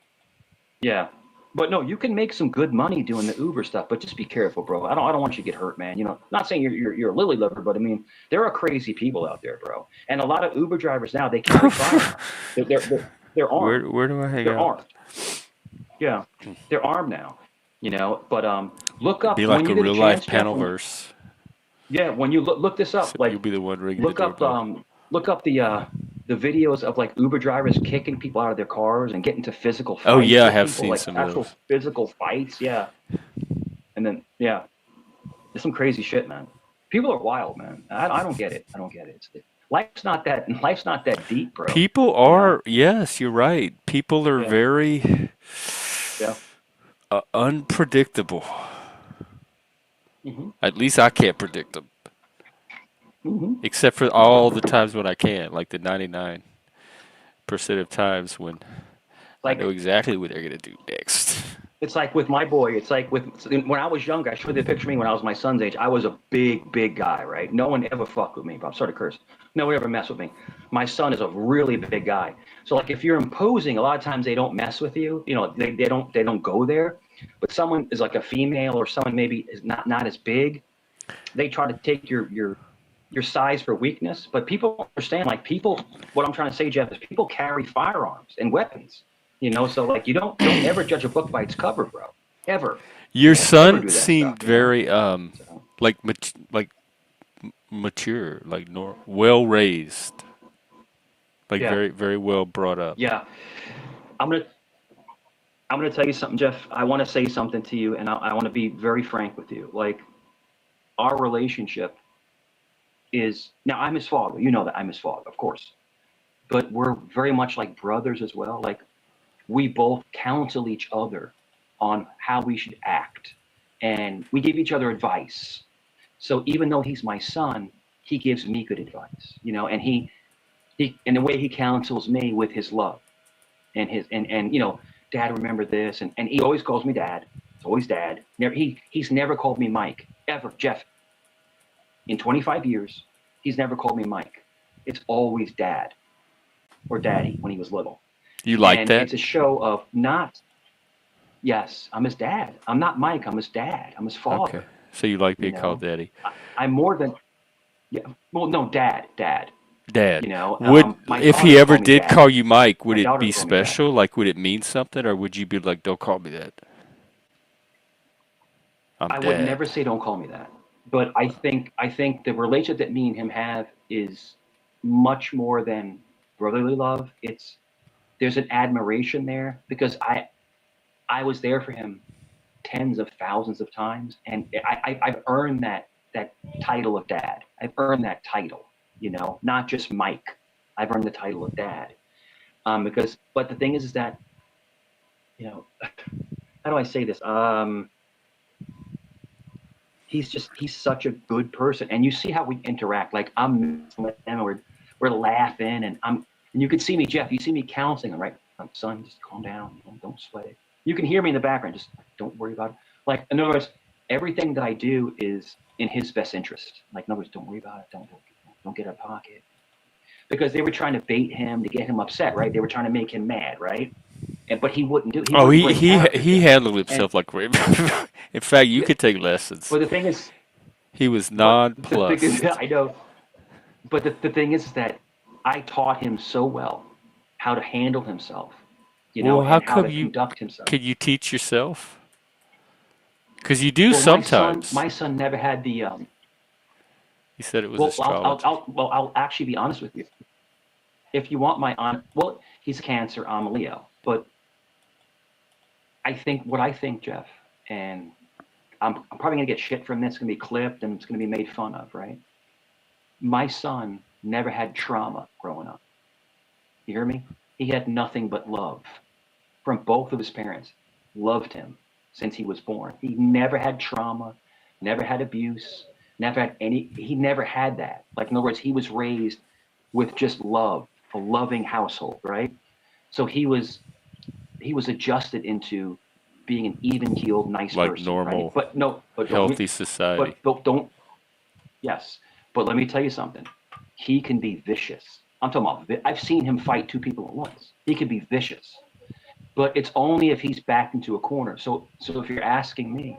S2: Yeah. But no, you can make some good money doing the Uber stuff, but just be careful, bro. I don't want you to get hurt, man. Not saying you're a lily liver, but I mean, there are crazy people out there, bro. And a lot of Uber drivers now, they carry firearms. They're armed.
S1: Where do I hang
S2: They're
S1: out?
S2: armed. Yeah, they're armed now. But look up
S1: Be
S2: when
S1: like
S2: you
S1: a
S2: get a
S1: real life
S2: chance, Jeff.
S1: Panelverse.
S2: When you look this up,
S1: So you'll
S2: like
S1: be the one ringing the
S2: look up
S1: doorbell.
S2: the videos of like Uber drivers kicking people out of their cars and getting into physical
S1: Oh
S2: fights
S1: yeah, I
S2: with
S1: have
S2: people,
S1: seen
S2: like
S1: some of
S2: actual
S1: those.
S2: physical fights. Yeah, and then there's some crazy shit, man. People are wild, man. I don't get it. I don't get it. Life's not that deep, bro.
S1: People
S2: You know?
S1: are, yes, you're right. People are
S2: Yeah,
S1: very
S2: yeah.
S1: unpredictable.
S2: hmm
S1: At least I can't predict them,
S2: hmm
S1: except for all the times when I can, like the 99% of times when I know
S2: Like
S1: exactly what they're gonna do next.
S2: it's like with my boy. It's like when I was younger. I showed you the picture of me when I was my son's age. I was a big guy, right? No one ever fucked with me. I'm sorry to curse. No one ever messed with me. My son is a really big guy. So like if you're imposing, a lot of times they don't mess with you. They don't go there. But someone is like a female or someone maybe is not as big. They try to take your size for weakness. But people don't understand. Like people, what I'm trying to say, Jeff, is people carry firearms and weapons. So like you don't ever judge a book by its cover, bro. Ever.
S1: Your
S2: Don't ever
S1: son
S2: do that stuff,
S1: seemed very
S2: So
S1: like mature, like well raised, like
S2: yeah,
S1: very well brought up.
S2: yeah. I'm gonna I'm gonna tell you something, Jeff. I want to say something to you, and I want to be very frank with you. Like our relationship is now. I'm his father. You know that I'm his father, of course. But we're very much like brothers as well. Like we both counsel each other on how we should act, and we give each other advice. So even though he's my son, he gives me good advice, and he and the way he counsels me with his love and Dad, remember this, and he always calls me Dad. It's always Dad. He's never called me Mike ever, Jeff. In 25 years, he's never called me Mike. It's always Dad or Daddy when he was little,
S1: You like
S2: and
S1: that?
S2: it's a show of not. Yes, I'm his dad. I'm not Mike. I'm his dad. I'm his
S1: Okay.
S2: father.
S1: So you like
S2: You
S1: being called
S2: know,
S1: daddy?
S2: I'm more than yeah. Well, no, Dad.
S1: Dad. Would
S2: My
S1: if he
S2: daughters
S1: ever
S2: call me
S1: did
S2: Dad.
S1: call you Mike, would
S2: My
S1: it
S2: daughters
S1: be
S2: call me Dad.
S1: special? Like would it mean something or would you be like, "Don't call me that. I'm
S2: I would
S1: dad."
S2: never say don't call me that. But I think the relationship that me and him have is much more than brotherly love. There's an admiration there because I was there for him tens of thousands of times, and I've earned that title of dad. I've earned that title, not just Mike. I've earned the title of dad. But the thing is that how do I say this? He's such a good person, and you see how we interact. Like I'm with him, and we're laughing, and you can see me, Jeff. You see me counseling him, right? Son, just calm down. Don't sweat it. You can hear me in the background. Just don't worry about it. Like in other words, everything that I do is in his best interest. Like in other words, don't worry about it. Don't get out of pocket. Because they were trying to bait him to get him upset, right? They were trying to make him mad, right? But he wouldn't do. He
S1: Oh,
S2: wouldn't
S1: he
S2: break
S1: he
S2: character,
S1: he
S2: Jeff.
S1: handled
S2: And
S1: himself like rape. In fact, you
S2: yeah,
S1: could take lessons.
S2: but the thing is,
S1: He was
S2: but the thing is,
S1: nonplussed.
S2: I know. But the thing is that I taught him so well how to handle himself
S1: Well, how
S2: and how
S1: come
S2: to conduct himself.
S1: can you teach yourself? Because you do
S2: Well,
S1: sometimes.
S2: my son never had the.
S1: You said it was astrology.
S2: I'll actually be honest with you. If you want my well, he's Cancer, I'm a Leo, but I think, Jeff, and I'm probably gonna get shit from this. It's gonna be clipped and it's gonna be made fun of, right? My son never had trauma growing up. You hear me? He had nothing but love from both of his parents. Loved him since he was born. He never had trauma, never had abuse, never had any. He never had that. Like in other words, he was raised with just love, a loving household, right? So he was adjusted into being an even keeled, nice
S1: Like
S2: person, right?
S1: normal,
S2: But no, but don't,
S1: healthy society.
S2: but don't, yes. But let me tell you something. He can be vicious. I'm talking about, I've seen him fight two people at once. He can be vicious, but it's only if he's backed into a corner. So if you're asking me,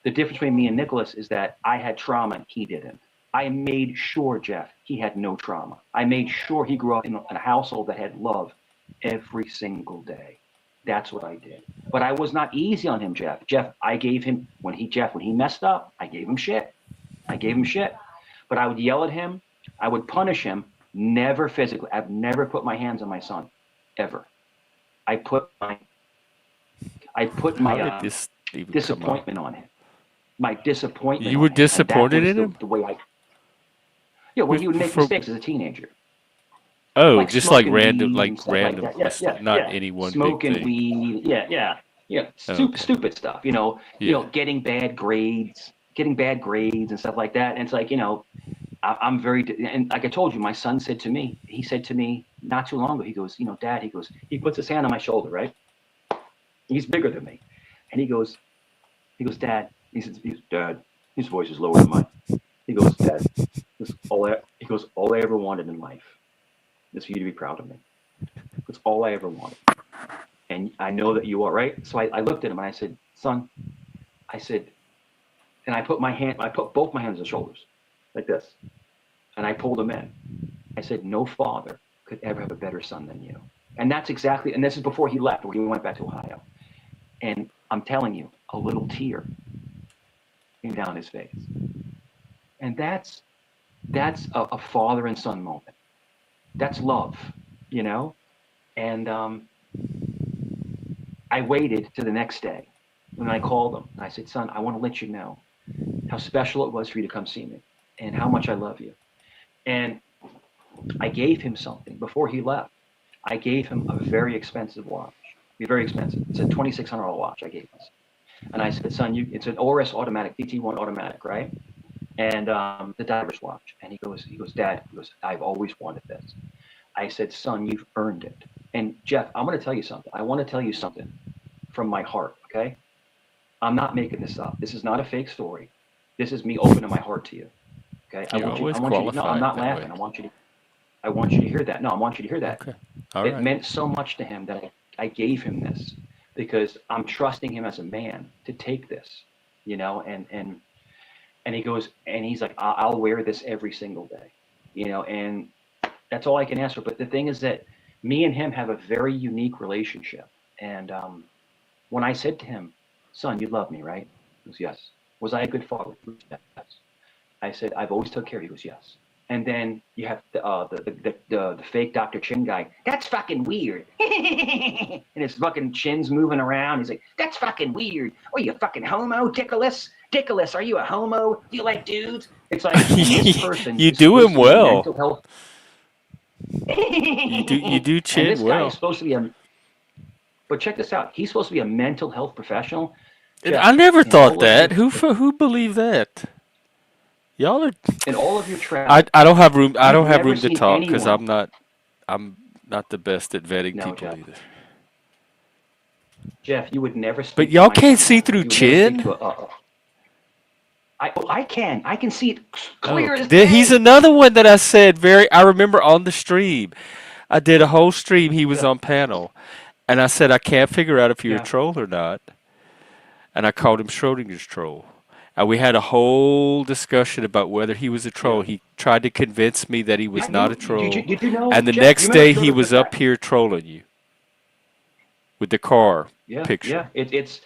S2: the difference between me and Nicholas is that I had trauma and he didn't. I made sure, Jeff, he had no trauma. I made sure he grew up in a household that had love every single day. That's what I did. But I was not easy on him, Jeff. I gave him, when he messed up, I gave him shit. I gave him shit. But I would yell at him. I would punish him, never physically. I've never put my hands on my son, ever. I put my
S1: How did this even come up?
S2: disappointment on him. My disappointment.
S1: You
S2: on
S1: were
S2: him.
S1: disappointed in him?
S2: The way I. Yeah, when he would make mistakes as a teenager.
S1: Oh,
S2: Like
S1: just like
S2: smoking
S1: random,
S2: weed
S1: like
S2: and stuff
S1: random,
S2: like that. Yeah,
S1: not
S2: yeah.
S1: any one big
S2: Smoking
S1: thing.
S2: weed. Yeah.
S1: Okay.
S2: Stupid stuff.
S1: Yeah.
S2: Getting bad grades and stuff like that. And it's like, I'm very, and like I told you, my son said to me, not too long ago, he goes, Dad, he puts his hand on my shoulder, right? He's bigger than me. And he goes, Dad, Dad, his voice is lower than mine. He goes, Dad, all I ever wanted in life is for you to be proud of me. That's all I ever wanted. And I know that you are, right? So I looked at him and I said, son, and I put both my hands on his shoulders like this. And I pulled him in. I said, no father could ever have a better son than you. And that's exactly, and this is before he left, or he went back to Ohio. And I'm telling you, a little tear came down his face. And that's a father and son moment. That's love, And I waited to the next day when I called him. I said, son, I want to let you know how special it was for you to come see me and how much I love you. And I gave him something before he left. I gave him a very expensive watch. Very expensive. It's a $2,600 watch I gave him. And I said, son, it's an ORS automatic, PT1 automatic, right? And the diver's watch. And he goes, Dad, I've always wanted this. I said, son, you've earned it. And Jeff, I'm going to tell you something. I want to tell you something from my heart, okay? I'm not making this up. This is not a fake story. This is me opening my heart to you. Okay? I want you to, no, I'm not laughing. I want you to hear that. No, I want you to hear that.
S1: Okay.
S2: It meant so much to him that I gave him this because I'm trusting him as a man to take this, and he goes, and he's like, I'll wear this every single day, and that's all I can ask for. But the thing is that me and him have a very unique relationship. And when I said to him, son, you love me, right? He goes, yes. Was I a good father? Yes. I said, I've always took care of you. He goes, yes. And then you have the fake Dr. Chin guy. That's fucking weird. And his fucking chin's moving around. He's like, that's fucking weird. Oh, you fucking homo, Dickolas? Dickolas, are you a homo? Do you like dudes? It's like this person.
S1: You do him well.
S2: Mental health.
S1: You do Chin
S2: and this
S1: well.
S2: guy is supposed to be but check this out. He's supposed to be a mental health professional.
S1: I never thought that. Who believed that? Y'all are.
S2: In all of your travels,
S1: I don't have room. I don't have room to
S2: seen
S1: talk because
S2: anyone-
S1: I'm not the best at vetting
S2: No,
S1: people
S2: Jeff.
S1: either.
S2: Jeff, you would never speak
S1: But
S2: to
S1: y'all
S2: my
S1: can't
S2: son.
S1: see through
S2: You would never speak
S1: Chin?
S2: to I can. I can see it clear
S1: Oh,
S2: as day.
S1: he's another one that I said I remember on the stream. I did a whole stream. He was
S2: Yeah.
S1: on panel, and I said I can't figure out if you're
S2: Yeah.
S1: a troll or not. And I called him Schrodinger's troll. And we had a whole discussion about whether he was a troll.
S2: Yeah.
S1: He tried to convince me that he was not a troll.
S2: Did you know?
S1: And the
S2: Jeff,
S1: next
S2: you remember
S1: day he was
S2: Schrodinger's
S1: up here trolling you. with the car
S2: Yeah,
S1: picture.
S2: yeah. It's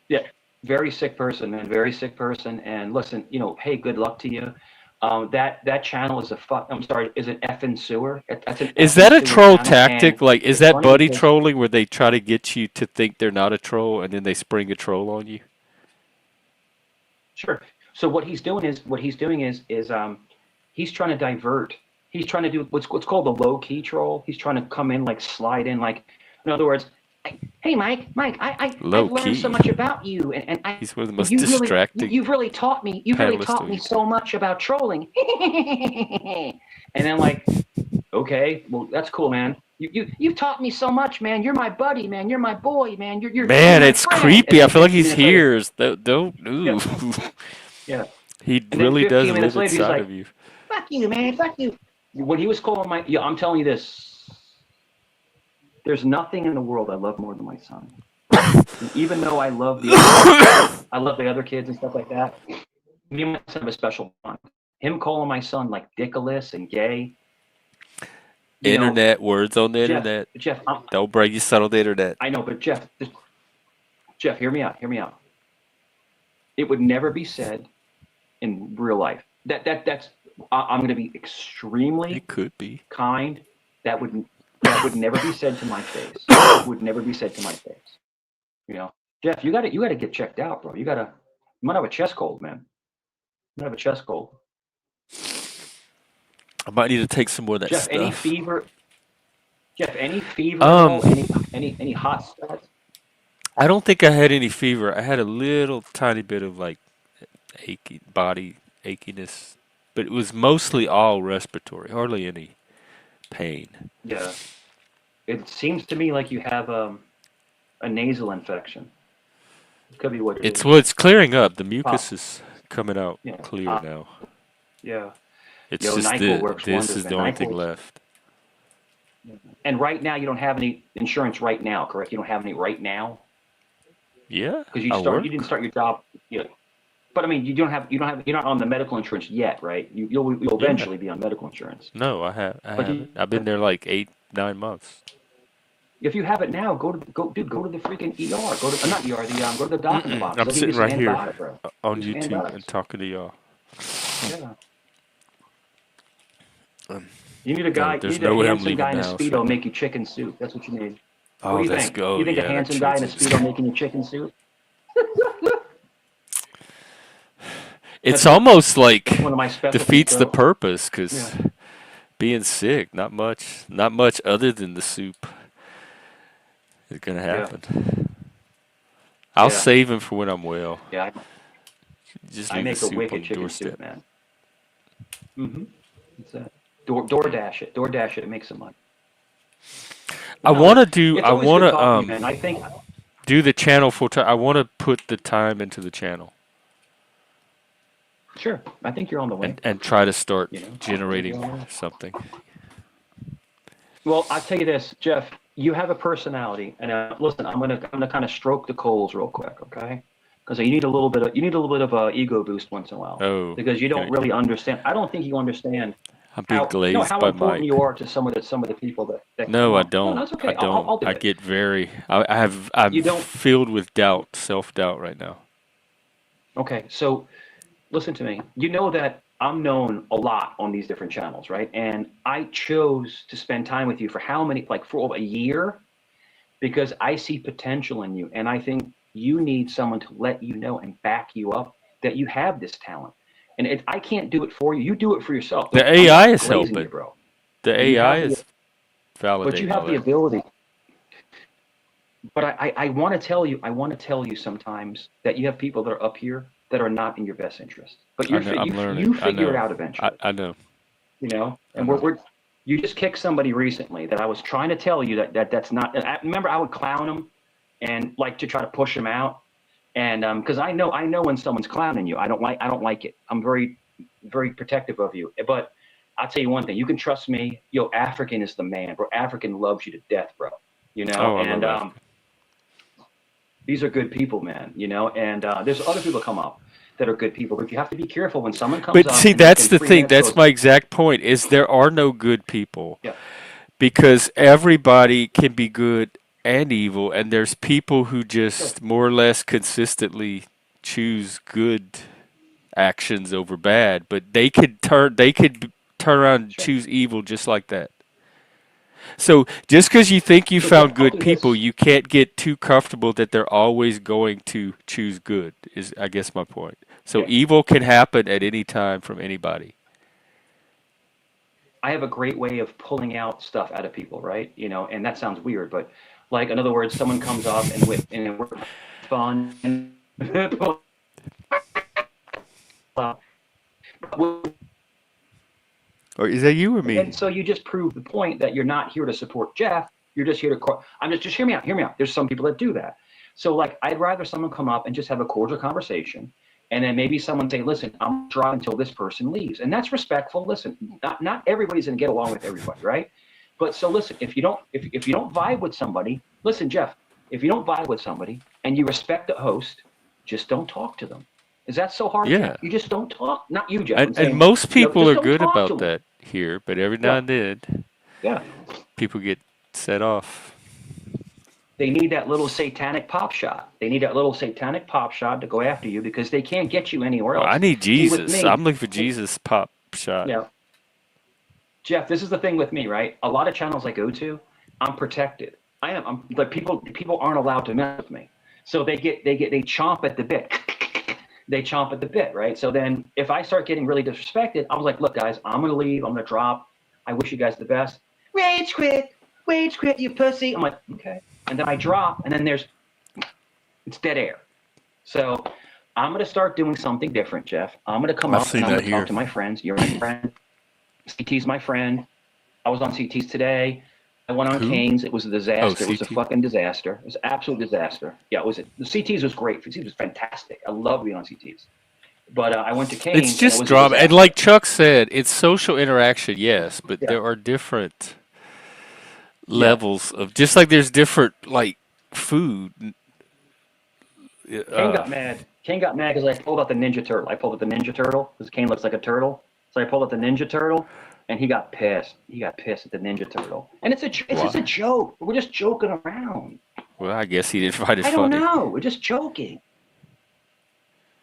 S2: yeah, very sick person, man. Very sick person. And listen, hey, good luck to you. That channel is I'm sorry, is an effing sewer. That's an
S1: Is
S2: effing
S1: that a
S2: sewer
S1: troll
S2: channel. And
S1: tactic? Like, is
S2: it's
S1: that
S2: funny
S1: buddy
S2: because
S1: trolling where they try to get you to think they're not a troll and then they spring a troll on you?
S2: sure. So what he's doing is he's trying to divert. He's trying to do what's called the low key troll. He's trying to come in like slide in like, in other words, hey Mike,
S1: Low
S2: I've learned so
S1: key.
S2: much about you, and I
S1: He's one of the most
S2: you really
S1: distracting
S2: you've really taught me
S1: panelists on YouTube.
S2: so much about trolling. And then like, okay, well that's cool, man. You've taught me so much, man. You're my buddy, man. You're my boy, man. You're
S1: Man,
S2: my
S1: it's
S2: friend. And
S1: creepy. I
S2: then
S1: feel like
S2: 15
S1: he's
S2: minutes later,
S1: here. Don't.
S2: yeah,
S1: Ooh.
S2: yeah.
S1: He
S2: And then
S1: really does
S2: 15
S1: live
S2: minutes later, he's
S1: inside
S2: like,
S1: of you.
S2: fuck you, man, fuck you. When he was calling yeah, I'm telling you this, there's nothing in the world I love more than my son. And even though I love the other kids and stuff like that, me and my son have a special bond. Him calling my son like dickless and gay,
S1: Internet, words on the
S2: Jeff,
S1: internet.
S2: Jeff,
S1: Don't bring your son on the internet.
S2: I know, but Jeff, hear me out. It would never be said in real life. I'm going to be extremely
S1: It could be.
S2: kind. That would never be said to my face. It would never be said to my face. Jeff, you got to get checked out, bro. You might have a chest cold, man. You might have a chest cold.
S1: I might need to take some more of that
S2: Jeff,
S1: stuff.
S2: any fever? Jeff, any fever? At all? Any hot spots?
S1: I don't think I had any fever. I had a little tiny bit of like body achiness, but it was mostly all respiratory, hardly any pain.
S2: Yeah. It seems to me like you have a nasal infection. It could be what it is.
S1: Well, it's clearing up. The mucus is coming out clear now.
S2: Yeah.
S1: It's
S2: Yo,
S1: just
S2: NyQuil works
S1: this
S2: wonders,
S1: is the
S2: man.
S1: only thing
S2: NyQuil's-
S1: left.
S2: And right now, you don't have any insurance right now, correct? You don't have any right now
S1: Yeah,
S2: because
S1: I work.
S2: you didn't start your job. But I mean, you're not on the medical insurance yet, right? You'll eventually be on medical insurance.
S1: No, I haven't. I've been there like 8-9 months.
S2: If you have it now, go to the freaking ER. Go to not ER, go to the doctor's box.
S1: I'm
S2: They'll give you
S1: sitting right
S2: some
S1: here
S2: antibiotic, bro.
S1: on
S2: Give you some
S1: YouTube
S2: antibiotics.
S1: and talking to y'all.
S2: Yeah. You need a guy.
S1: there's
S2: You need
S1: no
S2: a
S1: way I'm
S2: handsome guy in a
S1: leaving the
S2: speedo
S1: house.
S2: make you chicken soup. That's what you need.
S1: Oh,
S2: What do you
S1: let's
S2: think?
S1: go.
S2: You think
S1: Yeah,
S2: a
S1: that
S2: handsome guy in a
S1: chicken
S2: speedo making you chicken soup?
S1: It's almost like
S2: One of my specialties,
S1: defeats the
S2: bro.
S1: purpose because
S2: Yeah.
S1: being sick, not much other than the soup is gonna happen. I'll
S2: Yeah.
S1: save him for when I'm well.
S2: Yeah,
S1: Just
S2: I
S1: leave the
S2: make a
S1: soup on
S2: wicked
S1: the
S2: chicken
S1: doorstep.
S2: soup, man. Mm-hmm. It's that. DoorDash it. DoorDash it and make some money.
S1: I
S2: No,
S1: want to do.
S2: it's
S1: I
S2: always
S1: want
S2: good talking,
S1: to
S2: man. I think.
S1: do the channel full time. I want to put the time into the channel
S2: Sure, I think you're on the way.
S1: and try to start
S2: You know,
S1: generating
S2: you're on the way.
S1: something.
S2: Well, I'll tell you this, Jeff. You have a personality, and listen, I'm gonna kind of stroke the coals real quick, okay? Because you need a little bit of a ego boost once in a while.
S1: Oh,
S2: Because you don't really understand. I don't think you understand
S1: I'm being
S2: how
S1: glazed
S2: how
S1: by
S2: important
S1: Mike.
S2: you are to some of the people that
S1: No,
S2: come
S1: I
S2: on.
S1: don't.
S2: No, that's okay.
S1: I don't.
S2: I'll do
S1: I
S2: it.
S1: get very. I'm
S2: You don't.
S1: filled with doubt, self-doubt right now.
S2: Okay, so listen to me. You know that I'm known a lot on these different channels, right? And I chose to spend time with you for how many? Like for over a year, because I see potential in you, and I think you need someone to let you know and back you up that you have this talent. And I can't do it for you. You do it for yourself.
S1: The
S2: I'm
S1: AI
S2: not
S1: is
S2: glazing
S1: helping.
S2: you, bro.
S1: The
S2: You
S1: AI
S2: have
S1: is
S2: But you
S1: validating
S2: have
S1: all
S2: the
S1: that.
S2: ability. But I want to tell you sometimes that you have people that are up here that are not in your best interest. But
S1: I know, I'm learning.
S2: you
S1: I
S2: figure it
S1: know.
S2: out eventually.
S1: I know.
S2: And you just kicked somebody recently that I was trying to tell you that's not. Remember, I would clown them and like to try to push them out, and because I know when someone's clowning you, I don't like it. I'm very, very protective of you. But I'll tell you one thing: you can trust me. Yo, African is the man, bro. African loves you to death, bro.
S1: Oh, I
S2: And
S1: love African.
S2: these are good people, man. And there's other people come up that are good people, but you have to be careful when someone comes
S1: But
S2: up.
S1: see,
S2: and
S1: that's
S2: in
S1: the
S2: 3
S1: thing.
S2: minutes
S1: That's
S2: goes,
S1: my exact point. Is there are no good people
S2: yeah,
S1: because everybody can be good and evil, and there's people who
S2: Sure.
S1: just more or less consistently choose good actions over bad, but they could turn around and
S2: Sure.
S1: choose evil just like that. So just because you think you
S2: So Jeff,
S1: found
S2: I'll
S1: good
S2: do
S1: people,
S2: this.
S1: you can't get too comfortable that they're always going to choose good, is I guess my point. So
S2: Yeah.
S1: evil can happen at any time from anybody.
S2: I have a great way of pulling out stuff out of people, right? You know, and that sounds weird, but like in other words, someone comes up and we're fun and
S1: Or is that you or
S2: and
S1: me?
S2: so you just prove the point that you're not here to support Jeff. You're just here to. I'm just hear me out. Hear me out. There's some people that do that. So like, I'd rather someone come up and just have a cordial conversation, and then maybe someone say, "Listen, I'm driving until this person leaves," and that's respectful. Listen, not everybody's gonna get along with everybody, right? But so listen, if you don't vibe with somebody, listen, Jeff. If you don't vibe with somebody and you respect the host, just don't talk to them. Is that so hard,
S1: Yeah.
S2: Jeff? You just don't talk. Not you, Jeff. I'm
S1: And
S2: saying,
S1: most people
S2: just
S1: are
S2: don't
S1: good
S2: talk to
S1: about
S2: them.
S1: that here, but every now
S2: Yeah,
S1: and then
S2: yeah.
S1: people get set off.
S2: They need that little satanic pop shot. They need that little satanic pop shot to go after you because they can't get you anywhere
S1: Well, I
S2: else.
S1: need
S2: See, with
S1: Jesus.
S2: me,
S1: I'm looking for Jesus pop shot.
S2: yeah, Jeff, this is the thing with me, right? A lot of channels I go to, I'm protected. I am. I'm like people aren't allowed to mess with me. So they chomp at the bit. They chomp at the bit, right? So then if I start getting really disrespected, I was like, look, guys, I'm gonna leave. I'm gonna drop. I wish you guys the best. Rage quit, you pussy. I'm like, okay. And then I drop, and then it's dead air. So I'm gonna start doing something different, Jeff. I'm gonna come
S1: I've
S2: up and
S1: seen
S2: I'm
S1: that
S2: gonna talk
S1: here.
S2: to my friends. You're my friend. CT's my friend. I was on CT's today. I went on
S1: Who?
S2: Canes. It was a
S1: Oh,
S2: disaster. It was a
S1: CT.
S2: fucking disaster. It was an absolute disaster. Yeah, it was. The CT's was great. CT's was fantastic. I love being on CT's. But I went to
S1: It's
S2: Canes and it
S1: just
S2: was a
S1: drama. And
S2: disaster.
S1: like Chuck said, it's social interaction, yes, but
S2: Yeah,
S1: there are different
S2: yeah.
S1: levels of just like there's different like food.
S2: Kane
S1: Uh,
S2: got mad. Kane got mad because I pulled out the Ninja Turtle. I pulled out the Ninja Turtle because Kane looks like a turtle. So I pulled out the Ninja Turtle, and he got pissed. He got pissed at the Ninja Turtle, and it's just a
S1: why?
S2: joke. We're just joking around.
S1: Well, I guess he didn't find it
S2: I don't
S1: funny.
S2: know. We're just joking.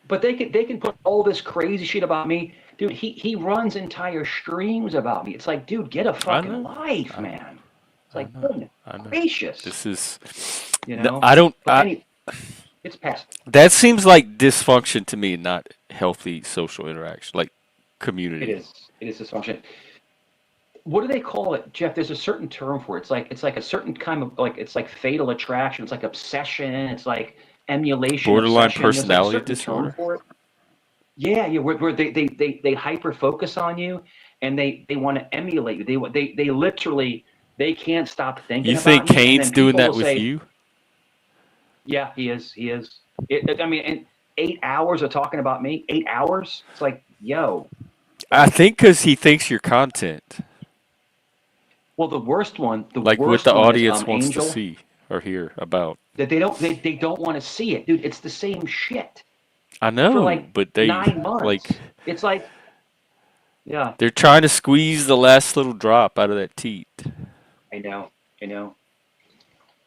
S2: But they can put all this crazy shit about me, dude. He runs entire streams about me. It's like, dude, get a
S1: I
S2: fucking
S1: know.
S2: life,
S1: I know.
S2: man. It's
S1: I
S2: like,
S1: know.
S2: goodness
S1: I know.
S2: gracious,
S1: This is.
S2: you
S1: No,
S2: know.
S1: I don't.
S2: But it's past.
S1: That seems like dysfunction to me, not healthy social interaction, like
S2: It
S1: community.
S2: is. It is dysfunction. What do they call it, Jeff? There's a certain term for it. It's like a certain kind of like it's like fatal attraction. It's like obsession. It's like emulation,
S1: Borderline
S2: obsession. There's like a
S1: personality
S2: certain term
S1: disorder.
S2: for it. Yeah, yeah. Where they hyper focus on you, and they want to emulate you. They literally they can't stop thinking
S1: You think
S2: about you. And then
S1: Kane's doing
S2: people
S1: that
S2: will
S1: with
S2: say,
S1: you?
S2: "Yeah, he is. He is." I mean, and 8 hours of talking about me. 8 hours. It's like, yo.
S1: I think because he thinks your content,
S2: Well, the
S1: like what the
S2: worst one is
S1: audience wants to
S2: Angel.
S1: see or hear about.
S2: That they don't want to see it, dude. It's the same shit
S1: I
S2: for
S1: know,
S2: like
S1: but they
S2: 9 months.
S1: like
S2: It's like, yeah,
S1: they're trying to squeeze the last little drop out of that teat.
S2: I know, I know.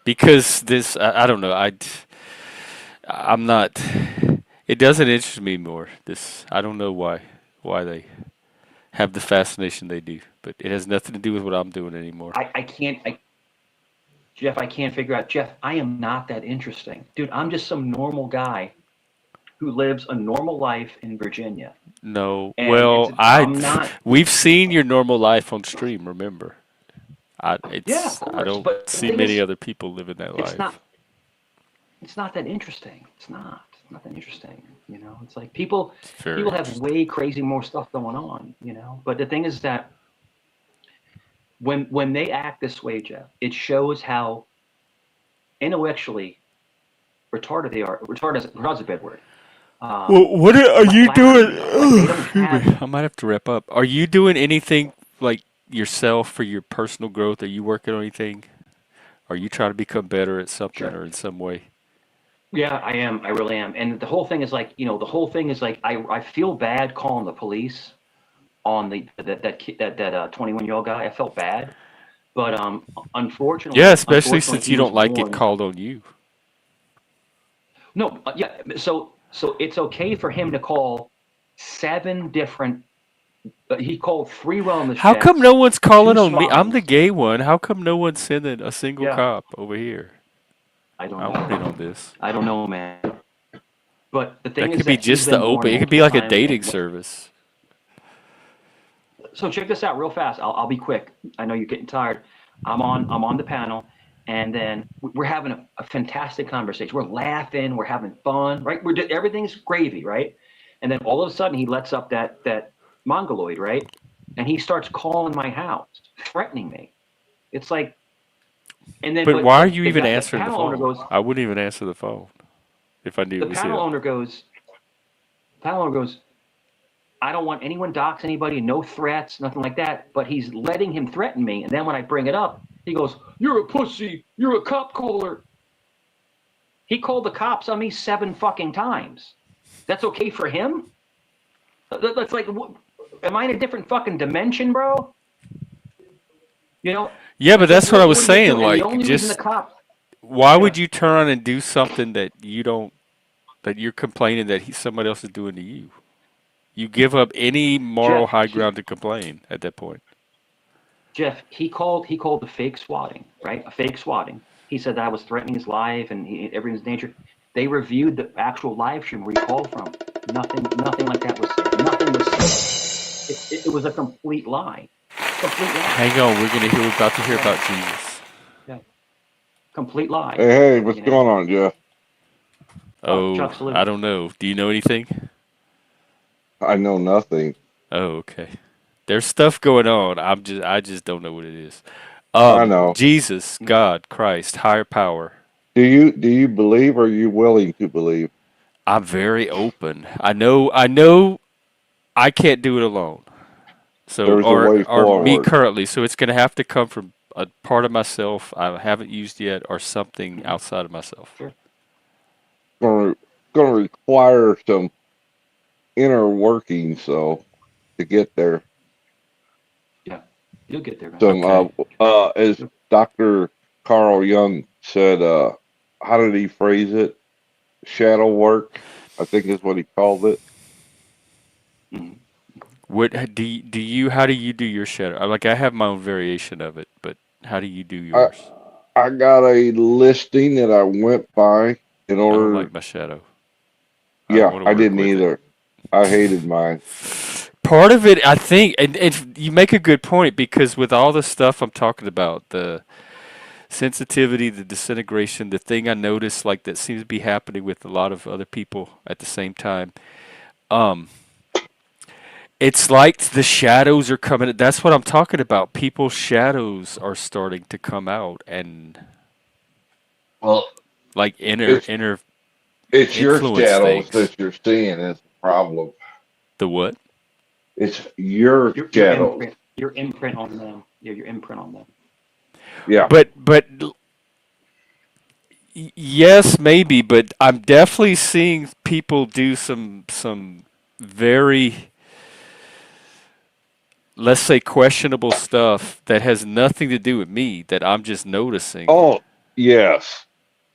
S1: Because this, I don't know. I'm not. It doesn't interest me more. This, I don't know why they have the fascination they do, but it has nothing to do with what I'm doing anymore.
S2: I can't, Jeff, I can't figure out. Jeff, I am not that interesting, dude. I'm just some normal guy who lives a normal life in Virginia,
S1: No,
S2: and
S1: well,
S2: I'm not.
S1: we've seen your normal life on stream. Remember,
S2: Yeah, of
S1: I
S2: course.
S1: don't
S2: But the
S1: see
S2: thing
S1: many
S2: is,
S1: other people living that
S2: it's not.
S1: life.
S2: It's not that interesting. It's not. It's not that interesting. You know, it's like people
S1: Very
S2: have
S1: interesting.
S2: way crazy more stuff going on. You know, but the thing is that when they act this way, Jeff, it shows how intellectually retarded they are. Retarded is a bad word.
S1: Well, what are you
S2: Flat-footed
S1: doing?
S2: they are. Like they don't
S1: Excuse me.
S2: have.
S1: I might have to wrap up. Are you doing anything like yourself for your personal growth? Are you working on anything? Are you trying to become better at something
S2: Sure.
S1: or in some way?
S2: Yeah, I am. I really am. And the whole thing is like, the whole thing is like, I feel bad calling the police on that 21-year-old guy. I felt bad. But
S1: Yeah,
S2: unfortunately,
S1: especially since
S2: he
S1: you
S2: was
S1: don't like it
S2: born.
S1: called on you.
S2: No, yeah. So it's okay for him to call 7 different. He called 3 wellness
S1: How come
S2: checks,
S1: no one's
S2: 2
S1: calling on me? I'm the
S2: swabs.
S1: gay one. How come no one's sending a single
S2: Yeah,
S1: cop over here?
S2: I don't
S1: I want in
S2: know.
S1: on this.
S2: I don't know, man. But the thing
S1: That
S2: is
S1: could be
S2: that he's
S1: just the
S2: been born
S1: open. It could be
S2: multiple
S1: like a
S2: times.
S1: dating service.
S2: So check this out real fast. I'll be quick. I know you're getting tired. I'm on the panel, and then we're having a fantastic conversation. We're laughing. We're having fun, right? Everything's gravy, right? And then all of a sudden he lets up that mongoloid, right? And he starts calling my house, threatening me. It's like, and then
S1: But why are
S2: but
S1: you
S2: the
S1: even
S2: guy, the
S1: answering the
S2: panel owner
S1: phone?
S2: goes,
S1: I wouldn't even answer the phone if I knew it
S2: the
S1: was
S2: panel
S1: him.
S2: owner goes, panel owner goes, I don't want anyone dox anybody, no threats, nothing like that. But he's letting him threaten me. And then when I bring it up, he goes, "You're a pussy. You're a cop caller." He called the cops on me 7 fucking times. That's okay for him? That's like, am I in a different fucking dimension, bro? You know,
S1: Yeah, but that's what I was
S2: what are you
S1: saying.
S2: doing? And the
S1: Like,
S2: only reason the
S1: just
S2: cops,
S1: why
S2: yeah,
S1: would you turn on and do something that you don't, that you're complaining that somebody else is doing to you? You give up any moral
S2: Jeff,
S1: high ground to complain at that point.
S2: he called the fake swatting, right? A fake swatting. He said that I was threatening his life and everything's danger. They reviewed the actual live stream where he called from. Nothing like that was said. Nothing was said. It was a complete lie. Complete lie.
S1: Hang on, we're about to hear
S2: Yeah,
S1: about Jesus.
S2: yeah. Complete lie.
S5: Hey, hey, what's
S2: You know.
S5: going on, Jeff?
S2: Oh,
S1: Oh,
S2: Chuck, salute.
S1: I don't know. Do you know anything?
S5: I know nothing.
S1: Oh, okay. There's stuff going on. I just don't know what it is.
S5: I know.
S1: Jesus, God, Christ, higher power.
S5: Do you believe, or are you willing to believe?
S1: I'm very open. I know I can't do it alone. So
S5: There's a way
S1: or me
S5: forward.
S1: currently, so it's going to have to come from a part of myself I haven't used yet or something outside of myself.
S2: Sure.
S5: Gonna require some inner working, so to get there.
S2: Yeah. You'll get there, man.
S5: Some
S1: Okay.
S5: as Dr. Carl Jung said, how did he phrase it? Shadow work, I think is what he called it.
S2: Mhm.
S1: What do you how do you do your shadow? Like I have my own variation of it, but how do you do
S5: I
S1: yours?
S5: I got a listing that I went by in
S1: I don't
S5: order.
S1: like my shadow. I don't
S5: Yeah,
S1: want to
S5: I
S1: work
S5: didn't
S1: with it.
S5: either. I hated mine.
S1: Part of it, I think, and you make a good point because with all the stuff I'm talking about, the sensitivity, the disintegration, the thing I noticed like that seems to be happening with a lot of other people at the same time. Um, it's like the shadows are coming. That's what I'm talking about. People's shadows are starting to come out and
S5: Well,
S1: like inner
S5: it's
S1: inner
S5: it's your
S1: influence
S5: shadows
S1: things.
S5: that you're seeing is the problem.
S1: The what?
S5: It's your
S2: Your
S5: shadows.
S2: imprint. Your imprint on them. Yeah, your imprint on them.
S5: Yeah.
S1: But yes, maybe, but I'm definitely seeing people do some very, let's say, questionable stuff that has nothing to do with me that I'm just noticing.
S5: Oh, yes.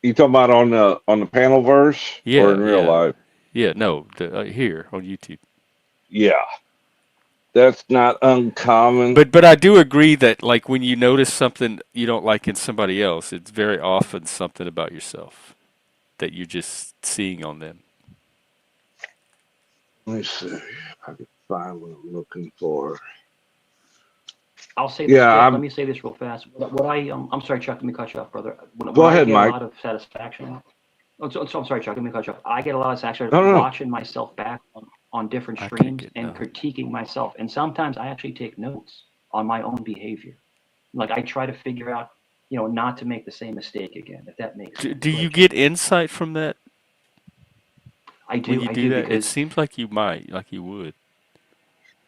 S5: You talking about on the panel verse or in
S1: Yeah,
S5: real
S1: yeah,
S5: life?
S1: yeah. No, here on YouTube.
S5: Yeah. That's not uncommon.
S1: But I do agree that like when you notice something you don't like in somebody else, it's very often something about yourself that you're just seeing on them.
S5: Let me see if I can find what I'm looking for.
S2: I'll say this,
S5: Yeah,
S2: Jeff. Let
S5: I'm
S2: me say this real fast. I'm sorry, Chuck. Let me cut you off, brother. When
S5: go
S2: I
S5: ahead,
S2: get a
S5: Mike.
S2: lot of satisfaction. I'm sorry, Chuck. Let me cut you off. I get a lot of satisfaction
S5: No, no, no.
S2: watching myself back on different
S1: I can't
S2: streams
S1: get
S2: and
S1: no.
S2: critiquing myself. And sometimes I actually take notes on my own behavior. Like I try to figure out, not to make the same mistake again. If that makes sense.
S1: Do
S2: Go
S1: you
S2: ahead, Chuck.
S1: get insight from that
S2: I
S1: when
S2: do.
S1: you
S2: I
S1: do
S2: do
S1: that? It
S2: because
S1: seems like you might, like you would.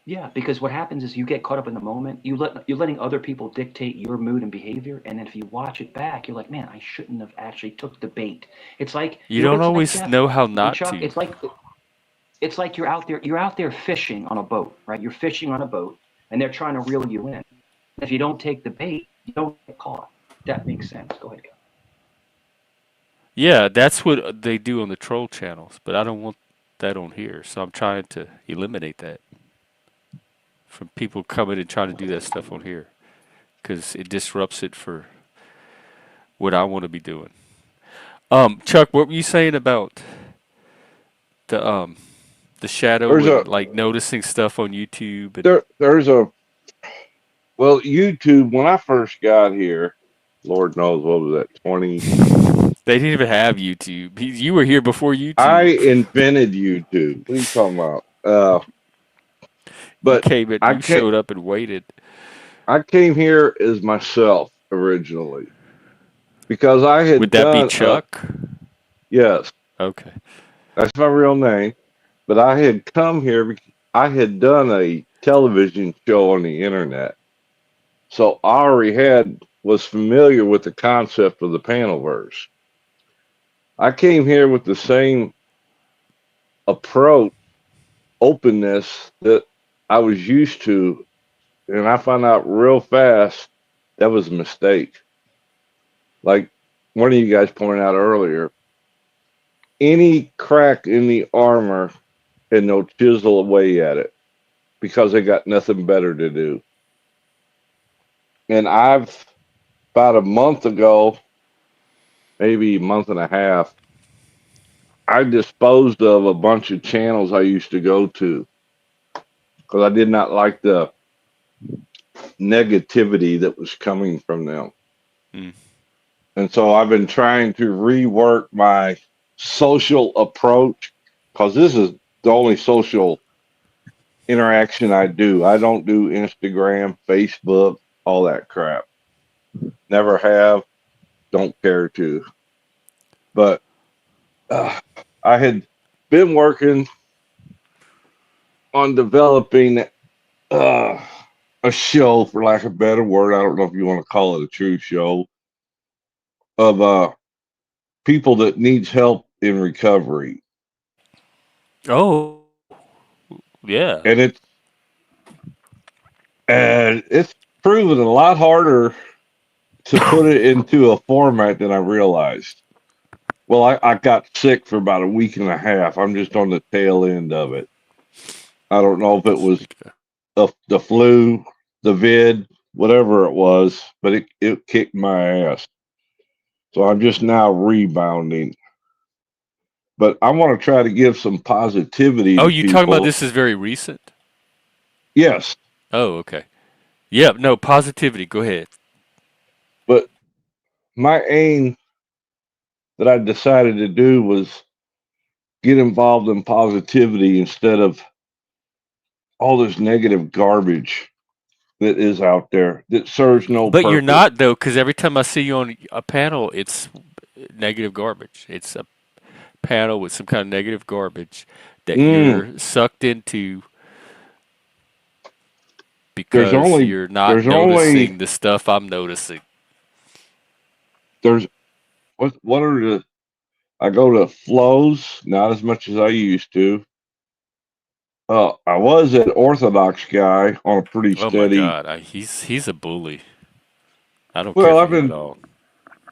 S2: Yeah, because what happens is you get caught up in the moment. You're letting other people dictate your mood and behavior, and then if you watch it back, you're like, man, I shouldn't have actually took the bait. It's like,
S1: You
S2: you know what
S1: don't
S2: it's like,
S1: always
S2: Jeff
S1: know how
S2: and
S1: not
S2: Chuck.
S1: to.
S2: It's like you're out there fishing on a boat, right? You're fishing on a boat, and they're trying to reel you in. If you don't take the bait, You don't get caught. That makes sense. Go ahead,
S1: Yeah, that's what they do on the troll channels, but I don't want that on here. So I'm trying to eliminate that from people coming and trying to do that stuff on here because it disrupts it for what I want to be doing. Chuck, what were you saying about the um the shadow
S5: There's a
S1: and like noticing stuff on YouTube and
S5: there's a well, YouTube. When I first got here, Lord knows what was that 20.
S1: they didn't even have YouTube. You were here before
S5: I
S1: YouTube.
S5: invented YouTube. What are you talking about?
S1: You
S5: But
S1: came in,
S5: I
S1: you
S5: came
S1: showed up and waited.
S5: I came here as myself originally because I
S1: Would
S5: had
S1: that be
S5: done
S1: Chuck?
S5: yes,
S1: Okay.
S5: that's my real name. But I had come here because I had done a television show on the internet. So I already was familiar with the concept of the panelverse. I came here with the same approach, openness that I was used to, and I found out real fast that was a mistake. Like one of you guys pointed out earlier, any crack in the armor and they'll chisel away at it because they got nothing better to do. And I've about a month ago, maybe a month and a half, I disposed of a bunch of channels I used to go to because I did not like the negativity that was coming from them.
S1: Mm.
S5: And so I've been trying to rework my social approach because this is the only social interaction I do. I don't do Instagram, Facebook, all that crap. Never have, don't care to. But uh, I had been working on developing uh, a show, for lack of a better word. I don't know if you want to call it a true show of people that needs help in recovery,
S1: Oh, yeah.
S5: and it's proven a lot harder to put it into a format than I realized. Well, I got sick for about a week and a half. I'm just on the tail end of it. I don't know if it was the flu, the vid, whatever it was, but it kicked my ass. So I'm just now rebounding. But I want to try to give some positivity
S1: Oh,
S5: to
S1: you talking about
S5: people.
S1: this is very recent?
S5: Yes,
S1: Oh, okay. Yeah, no, positivity. Go ahead.
S5: but my aim that I decided to do was get involved in positivity instead of all this negative garbage that is out there that serves no
S1: But you're
S5: purpose.
S1: not though, because every time I see you on a panel, it's negative garbage. It's a panel with some kind of negative garbage that
S5: Mm,
S1: you're sucked into
S5: there's
S1: because
S5: only
S1: you're not
S5: there's only
S1: noticing the stuff I'm noticing.
S5: there's what are the I go to flows, not as much as I used to. I was an Orthodox guy on a pretty
S1: Oh my
S5: steady.
S1: God, he's a bully. I don't care
S5: Well,
S1: for him at all.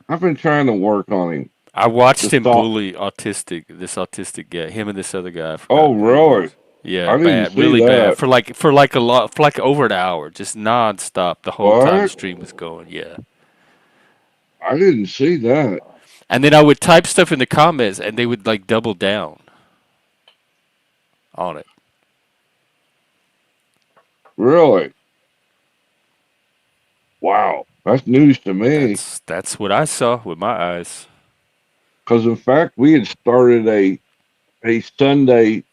S5: I've been trying to work on him.
S1: I watched
S5: Just
S1: him
S5: thought,
S1: bully this autistic guy, him and this other guy. I forgot
S5: oh
S1: who it
S5: really?
S1: was. Yeah,
S5: I didn't
S1: bad,
S5: see
S1: really bad
S5: that.
S1: for like a lot, for like over an hour, just nonstop the whole time the
S5: What?
S1: stream was going. Yeah,
S5: I didn't see that.
S1: and then I would type stuff in the comments, and they would like double down on it.
S5: Really? Wow, that's news to me.
S1: That's what I saw with my eyes.
S5: Because in fact, we had started a Sunday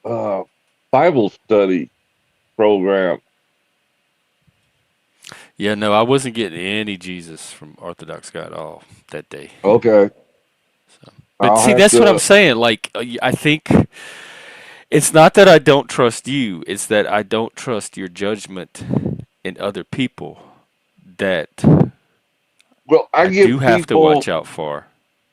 S5: uh, Bible study program.
S1: Yeah, no, I wasn't getting any Jesus from Orthodox guy at all that day.
S5: Okay,
S1: So, but
S5: I'll
S1: see,
S5: have
S1: that's what I'm
S5: to.
S1: saying. Like, I think it's not that I don't trust you; it's that I don't trust your judgment in other people that
S5: Well,
S1: I do have to watch out for.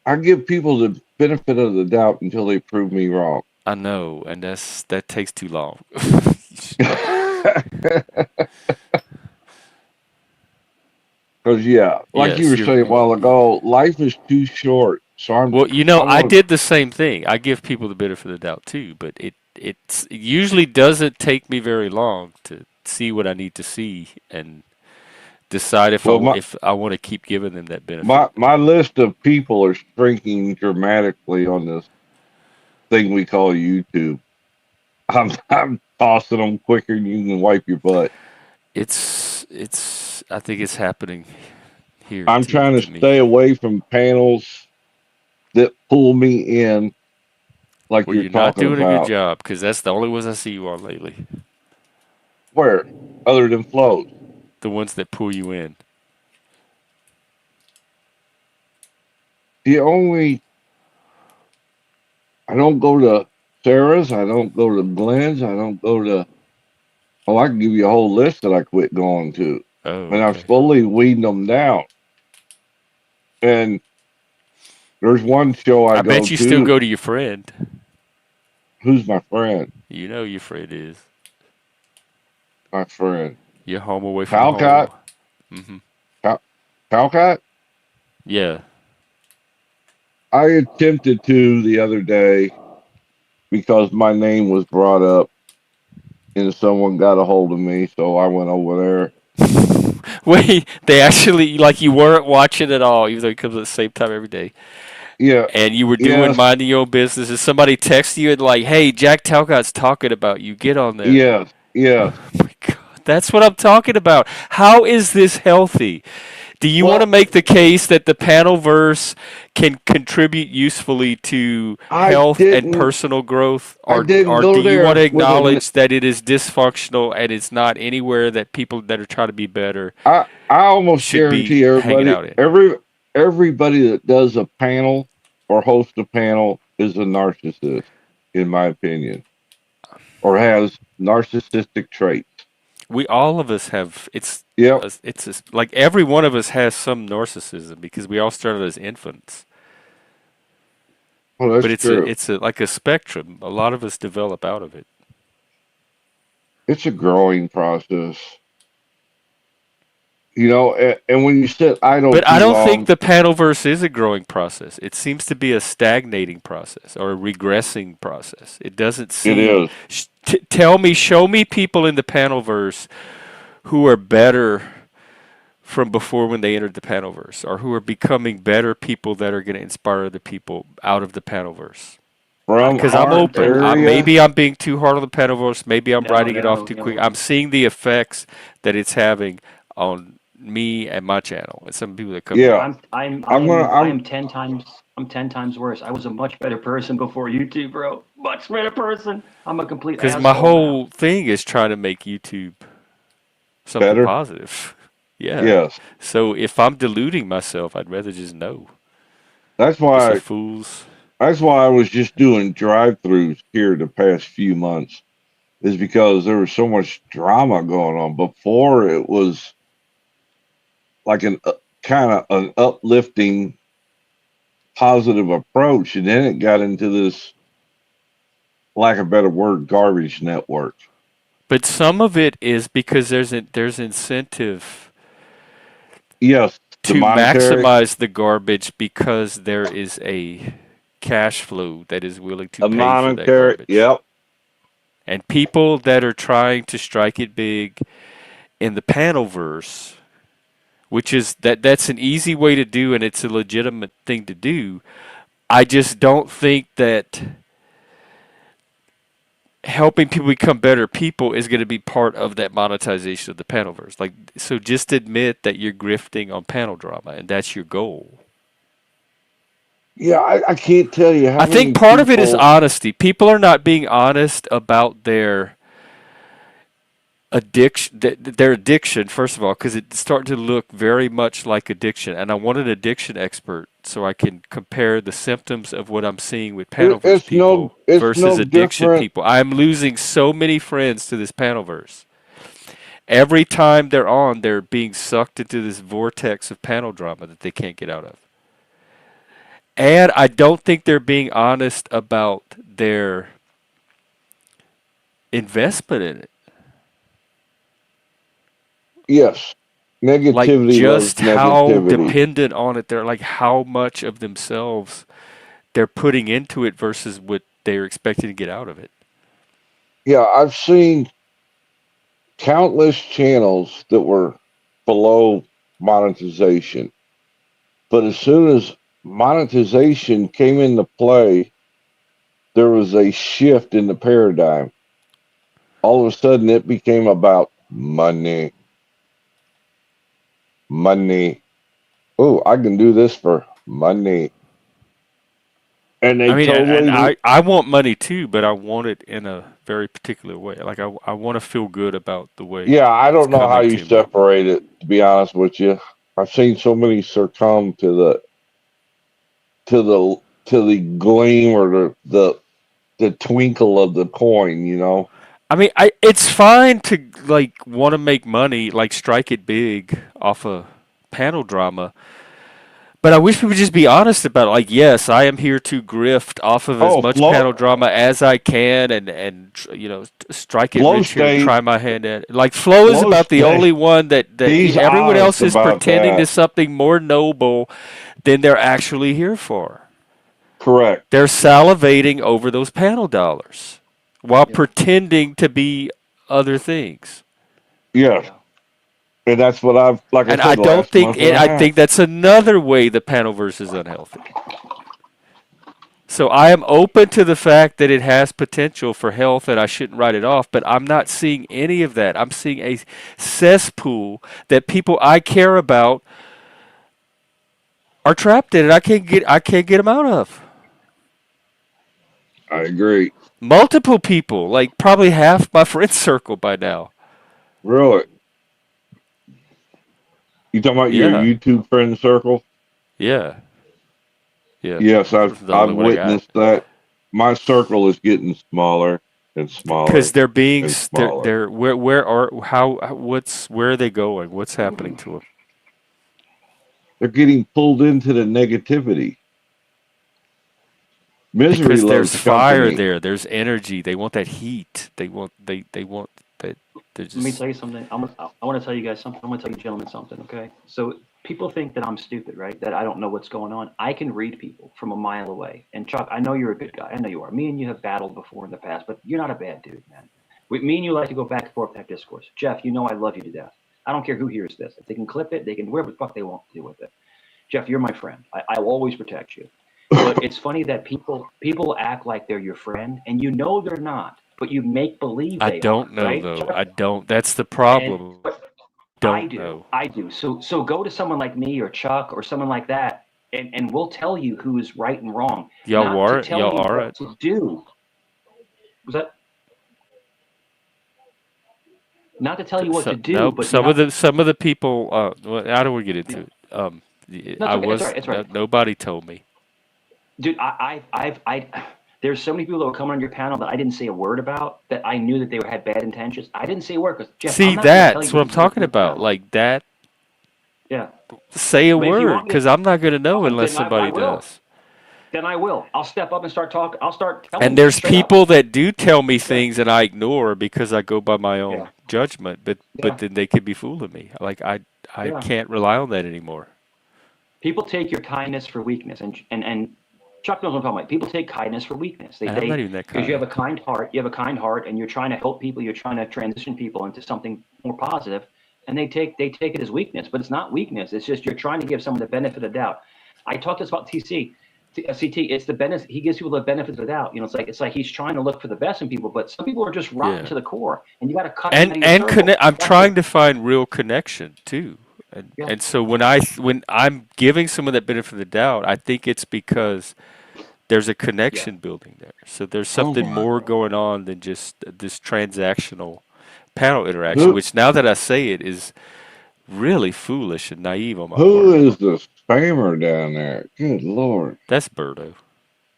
S5: I give people the benefit of the doubt until they prove me wrong.
S1: I know, and that takes too long.
S5: Because yeah, like you
S1: Yes,
S5: were
S1: you're.
S5: saying a while ago, life is too short. So
S1: Well,
S5: I
S1: I
S5: want
S1: did the same thing. I give people the benefit of the doubt too, but it usually doesn't take me very long to see what I need to see and decide
S5: well
S1: if I want to keep giving them that benefit.
S5: my list of people are shrinking dramatically on this thing we call YouTube. I'm tossing them quicker than you can wipe your butt.
S1: It's I think it's happening here
S5: I'm trying to
S1: to me.
S5: stay away from panels that pull me in, like
S1: Well,
S5: you're
S1: you're not
S5: talking
S1: doing a good
S5: about.
S1: job because that's the only ones I see you on lately.
S5: Where other than flows,
S1: The ones that pull you in.
S5: the only I don't go to Sarah's, I don't go to Glenn's, I don't go to. Oh, I can give you a whole list that I quit going to,
S1: Oh,
S5: and I've
S1: okay.
S5: slowly weeded them down. And there's one show I
S1: I
S5: go
S1: bet you still
S5: to.
S1: go to your friend.
S5: Who's my friend?
S1: You know your friend is.
S5: My friend
S1: You're home away from home.
S5: Talcott.
S1: Hmm.
S5: Talcott.
S1: Yeah.
S5: I attempted to the other day because my name was brought up and someone got a hold of me, so I went over there.
S1: Wait, they actually like you weren't watching at all, even though it comes at the same time every day.
S5: Yeah,
S1: And you were doing
S5: yes,
S1: minding your own business, and somebody texted you and like, "Hey, Jack Talcott's talking about you. Get on there."
S5: yes, yes.
S1: Oh my God, that's what I'm talking about. How is this healthy? Do you want to
S5: Well,
S1: make the case that the panel verse can contribute usefully to
S5: I
S1: health and
S5: didn't.
S1: personal growth,
S5: I didn't
S1: or do
S5: go
S1: you want to
S5: there with an.
S1: acknowledge that it is dysfunctional and it's not anywhere that people that are trying to be better
S5: I almost
S1: should be
S5: guarantee
S1: hanging
S5: everybody
S1: out in?
S5: everybody that does a panel or hosts a panel is a narcissist, in my opinion, or has narcissistic traits.
S1: We all of us have
S5: Yep.
S1: like every one of us has some narcissism because we all started as infants.
S5: Well,
S1: But
S5: that's true.
S1: it's a like a spectrum. A lot of us develop out of it.
S5: It's a growing process. And when you sit idle
S1: But I
S5: too
S1: don't think
S5: long,
S1: the panelverse is a growing process. It seems to be a stagnating process or a regressing process. It doesn't
S5: it
S1: seem.
S5: is.
S1: Show me people in the panelverse who are better from before when they entered the panelverse, or who are becoming better people that are going to inspire other people out of the panelverse.
S5: From
S1: Because
S2: I
S1: I'm
S5: our
S1: open.
S2: don't.
S5: area.
S1: Maybe I'm being too hard on the panelverse. Maybe I'm
S2: No,
S1: writing it off
S2: no,
S1: too quick.
S2: no.
S1: I'm seeing the effects that it's having on me and my channel and some people that come
S2: No,
S1: here.
S5: Yeah, I'm gonna.
S2: I'm
S5: I'm
S2: 10 times. I'm 10 times worse. I was a much better person before YouTube, bro. Much better person. I'm a complete
S1: Because my
S2: asshole now.
S1: whole thing is trying to make YouTube something
S5: better.
S1: positive. Yeah.
S5: Yes,
S1: So if I'm deluding myself, I'd rather just know.
S5: that's
S1: Just a
S5: why.
S1: fool's.
S5: That's why I was just doing drive-throughs here the past few months. Is because there was so much drama going on. Before it was like an kind of an uplifting, positive approach, and then it got into this, lack of a better word, garbage network.
S1: But some of it is because there's incentive
S5: Yes, the
S1: to
S5: monetary,
S1: maximize the garbage because there is a cash flow that is willing to
S5: a
S1: pay for that
S5: monetary.
S1: garbage.
S5: Yep.
S1: And people that are trying to strike it big in the panelverse, which is that's an easy way to do and it's a legitimate thing to do. I just don't think that helping people become better people is going to be part of that monetization of the panelverse. Like, so just admit that you're grifting on panel drama and that's your goal.
S5: Yeah, I can't tell you how
S1: I think
S5: many
S1: part of it is
S5: people.
S1: honesty. People are not being honest about their addiction, first of all, because it's starting to look very much like addiction. And I want an addiction expert so I can compare the symptoms of what I'm seeing with panelverse people
S5: It's
S1: versus
S5: no
S1: addiction
S5: different.
S1: people. I'm losing so many friends to this panelverse. Every time they're on, they're being sucked into this vortex of panel drama that they can't get out of. And I don't think they're being honest about their investment in it.
S5: Yes,
S1: like
S5: Negativity loves
S1: just how
S5: negativity.
S1: dependent on it they're, like how much of themselves they're putting into it versus what they're expecting to get out of it.
S5: Yeah, I've seen countless channels that were below monetization. But as soon as monetization came into play, there was a shift in the paradigm. All of a sudden, it became about money, money. Oh, I can do this for money. And
S1: I
S5: they
S1: mean, and
S5: totally,
S1: I want money too, but I want it in a very particular way. Like I want to feel good about the way
S5: yeah, I
S1: it's
S5: don't know how
S1: coming
S5: you
S1: to me.
S5: separate it, to be honest with you. I've seen so many succumb to the gleam or the twinkle of the coin, you know.
S1: I mean, it's fine to like want to make money, like strike it big off a panel drama. But I wish people would just be honest about it. Like, yes, I am here to grift off of as
S5: Oh,
S1: much panel drama as I can, and strike it
S5: flow
S1: rich here and
S5: state,
S1: try my hand at it. Like, Flo is
S5: flow
S1: about the
S5: state.
S1: only one that
S5: He's
S1: everyone
S5: honest
S1: else is
S5: about
S1: pretending to
S5: that.
S1: something more noble than they're actually here for.
S5: Correct.
S1: They're salivating over those panel dollars while
S2: Yeah.
S1: pretending to be other things.
S5: Yes.
S2: Yeah.
S5: And that's what I've, like I
S1: And I
S5: said, the
S1: don't
S5: last
S1: think
S5: month and a
S1: I
S5: half.
S1: think that's another way the panelverse is unhealthy. So I am open to the fact that it has potential for health and I shouldn't write it off, but I'm not seeing any of that. I'm seeing a cesspool that people I care about are trapped in and I can't get them out of.
S5: I agree.
S1: Multiple people, like probably half my friend circle by now.
S5: Really. You talking about your
S1: Yeah.
S5: YouTube friend circle?
S1: Yeah. Yeah.
S5: Yes,
S1: This
S5: I've
S1: is the
S5: I've
S1: only one I got.
S5: witnessed that. My circle is getting smaller and
S1: Because
S5: smaller
S1: they're being
S5: and smaller.
S1: they're where are what's where are they going? What's happening to them?
S5: They're getting pulled into the negativity. Misery
S1: Because
S5: loves
S1: there's fire
S5: company.
S1: there. There's energy. They want that heat. They want that. They're
S2: Let me
S1: just.
S2: tell you something. I want to tell you guys something. I'm going to tell you gentlemen something, okay? So people think that I'm stupid, right? That I don't know what's going on. I can read people from a mile away. And Chuck, I know you're a good guy. I know you are. Me and you have battled before in the past, but you're not a bad dude, man. Me and you like to go back and forth that discourse. Jeff, you know I love you to death. I don't care who hears this. If they can clip it, they can whatever the fuck they want to do with it. Jeff, you're my friend. I will always protect you. But it's funny that people act like they're your friend, and you know they're not, but you make believe
S1: I
S2: they are,
S1: don't know
S2: right?
S1: though. I don't. That's the
S2: And
S1: problem.
S2: but I
S1: Don't
S2: do,
S1: know.
S2: I do. So go to someone like me or Chuck or someone like that, and we'll tell you who is right and wrong,
S1: Y'all
S2: not to
S1: are
S2: tell
S1: y'all
S2: you
S1: are
S2: what
S1: it.
S2: to do. Was that not to tell you what
S1: So,
S2: to do,
S1: nope.
S2: but you have
S1: Some of the people. Well, how do we get
S2: yeah.
S1: into it?
S2: No, it's
S1: I
S2: okay. It's all
S1: was
S2: right. It's all right.
S1: nobody told me.
S2: Dude, there's so many people that were coming on your panel that I didn't say a word about that I knew that they had bad intentions. I didn't say a word because Jeff, I'm
S1: See,
S2: not going to tell
S1: that's
S2: you
S1: what I'm
S2: who you
S1: talking
S2: do
S1: about.
S2: panel.
S1: Like that.
S2: Yeah,
S1: Say a
S2: but if you
S1: word,
S2: want me to,
S1: because I'm not gonna know unless
S2: then I
S1: somebody
S2: will.
S1: does.
S2: Then I will. I'll step up and start talking. I'll start
S1: And
S2: telling you
S1: there's
S2: straight up.
S1: people that do tell me
S2: Yeah,
S1: things and I ignore because I go by my
S2: yeah,
S1: own judgment, but
S2: yeah,
S1: then they could be fooling me. Like I
S2: yeah.
S1: can't rely on that anymore.
S2: People take your kindness for weakness, and Chuck knows what I'm talking about. People take kindness for weakness.
S1: And I'm not even that
S2: Because you have
S1: kind.
S2: a kind heart. You have a kind heart, and you're trying to help people. You're trying to transition people into something more positive, and they take it as weakness, but it's not weakness. It's just you're trying to give someone the benefit of the doubt. I talked this about CT. It's the benefit. He gives people the benefit of the doubt. It's like he's trying to look for the best in people, but some people are just rotten
S1: Yeah.
S2: to the core, and you got to cut them
S1: And
S2: out of your
S1: and
S2: circle.
S1: connect. I'm
S2: That's the
S1: trying to find real connection too. And
S2: yeah,
S1: and so when I'm giving someone that benefit of the doubt, I think it's because there's a
S2: yeah,
S1: connection building there. So there's
S5: Oh
S1: something
S5: my.
S1: more going on than just this transactional panel interaction,
S5: Who
S1: which now that I say it is really foolish and naive on my
S5: who
S1: part.
S5: is the spammer down there? Good Lord.
S1: That's Birdo.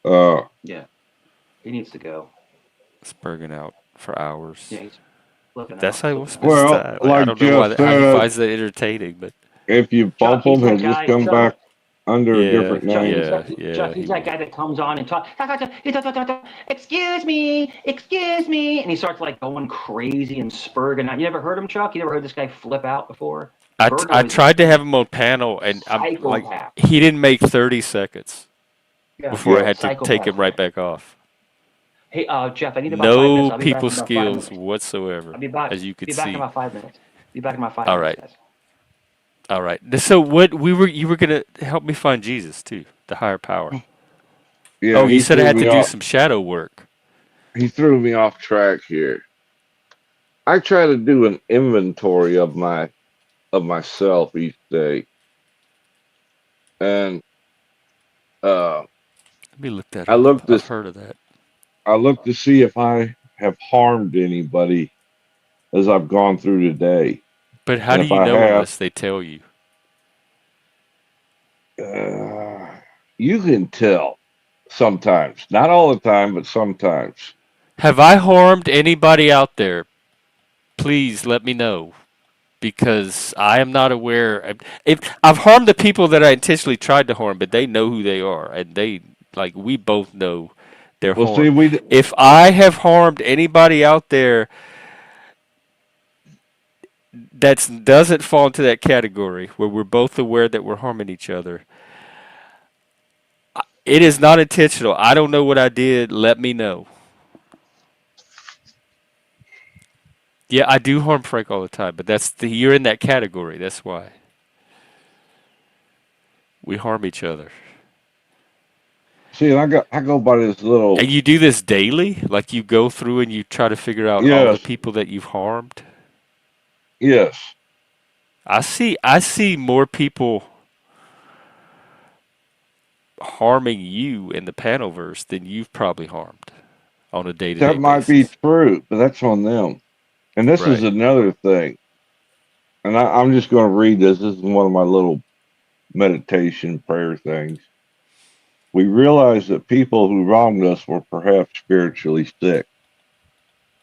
S5: Uh
S2: yeah. He needs to go.
S1: Spurging out for hours.
S2: Yeah, he's flipping
S1: That's
S2: out,
S1: how he wants
S2: flipping
S1: to spend
S2: out.
S1: his
S5: well,
S1: time. Like I
S5: like
S1: don't know
S5: Jeff
S1: how he
S5: said,
S1: finds that entertaining, but
S5: if you
S2: Chuck,
S5: bump
S2: he's
S5: them, he'll
S2: that
S5: just
S2: guy.
S5: come
S2: Chuck,
S5: back under a
S1: yeah,
S5: different
S2: Chuck,
S5: name.
S2: he's
S1: yeah,
S2: that.
S1: yeah,
S2: Chuck,
S1: he
S2: he's that
S1: will.
S2: guy that comes on and excuse me, excuse me, and he starts like going crazy and spurging out. You never heard him, Chuck? You never heard this guy flip out before?
S1: I
S2: Virgo is
S1: tried to have him on panel, and I'm like,
S2: psychopath.
S1: he didn't make 30 seconds
S2: Yeah,
S1: before I
S5: Yeah.
S1: had to take
S2: psychopath.
S1: him right back off.
S2: Hey, Jeff, I need about 5 minutes.
S1: No
S2: I'll be back
S1: people
S2: in about 5
S1: skills
S2: minutes.
S1: whatsoever,
S2: I'll be back.
S1: as you could
S2: Be back in
S1: see.
S2: about 5 minutes. Be back in about 5 minutes,
S1: Alright,
S2: guys.
S1: alright. So what you were gonna help me find Jesus too, the higher power. Oh,
S5: Yeah,
S1: you
S5: he
S1: said I
S5: threw
S1: had to
S5: me
S1: do
S5: off.
S1: some shadow work.
S5: He threw me off track here. I try to do an inventory of myself each day, and uh,
S1: Let me look that
S5: I
S1: up.
S5: look
S1: I've
S5: this.
S1: heard of that.
S5: I look to see if I have harmed anybody as I've gone through today,
S1: But how
S5: and
S1: do
S5: if
S1: you
S5: I
S1: know
S5: have,
S1: unless they tell you?
S5: uh, you can tell sometimes. Not all the time, but sometimes.
S1: Have I harmed anybody out there? Please let me know because I am not aware. If I've harmed the people that I intentionally tried to harm, but they know who they are, and they like we both know they're
S5: Well, see,
S1: harmed.
S5: we
S1: If I have harmed anybody out there that doesn't fall into that category where we're both aware that we're harming each other, it is not intentional. I don't know what I did. Let me know. Yeah, I do harm Frank all the time, but you're in that category. That's why we harm each other.
S5: see. I go by this little.
S1: And you do this daily? Like you go through and you try to figure out all the
S5: Yes,
S1: people that you've harmed?
S5: yes.
S1: I see more people harming you in the panelverse than you've probably harmed on a day-to-day
S5: That might be
S1: basis.
S5: true, but that's on them. And this is
S1: Right.
S5: another thing. And I'm just going to read this. This is one of my little meditation prayer things. We realize that people who wronged us were perhaps spiritually sick.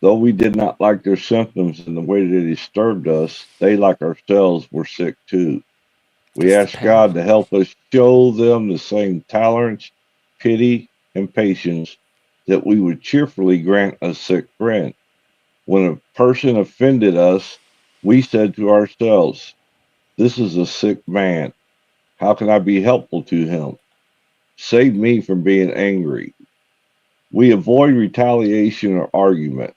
S5: Though we did not like their symptoms and the way that it disturbed us, they, like ourselves, were sick too. We
S1: That's the
S5: ask God to
S1: panelverse.
S5: help us show them the same tolerance, pity, and patience that we would cheerfully grant a sick friend. When a person offended us, we said to ourselves, "This is a sick man. How can I be helpful to him? Save me from being angry." We avoid retaliation or argument.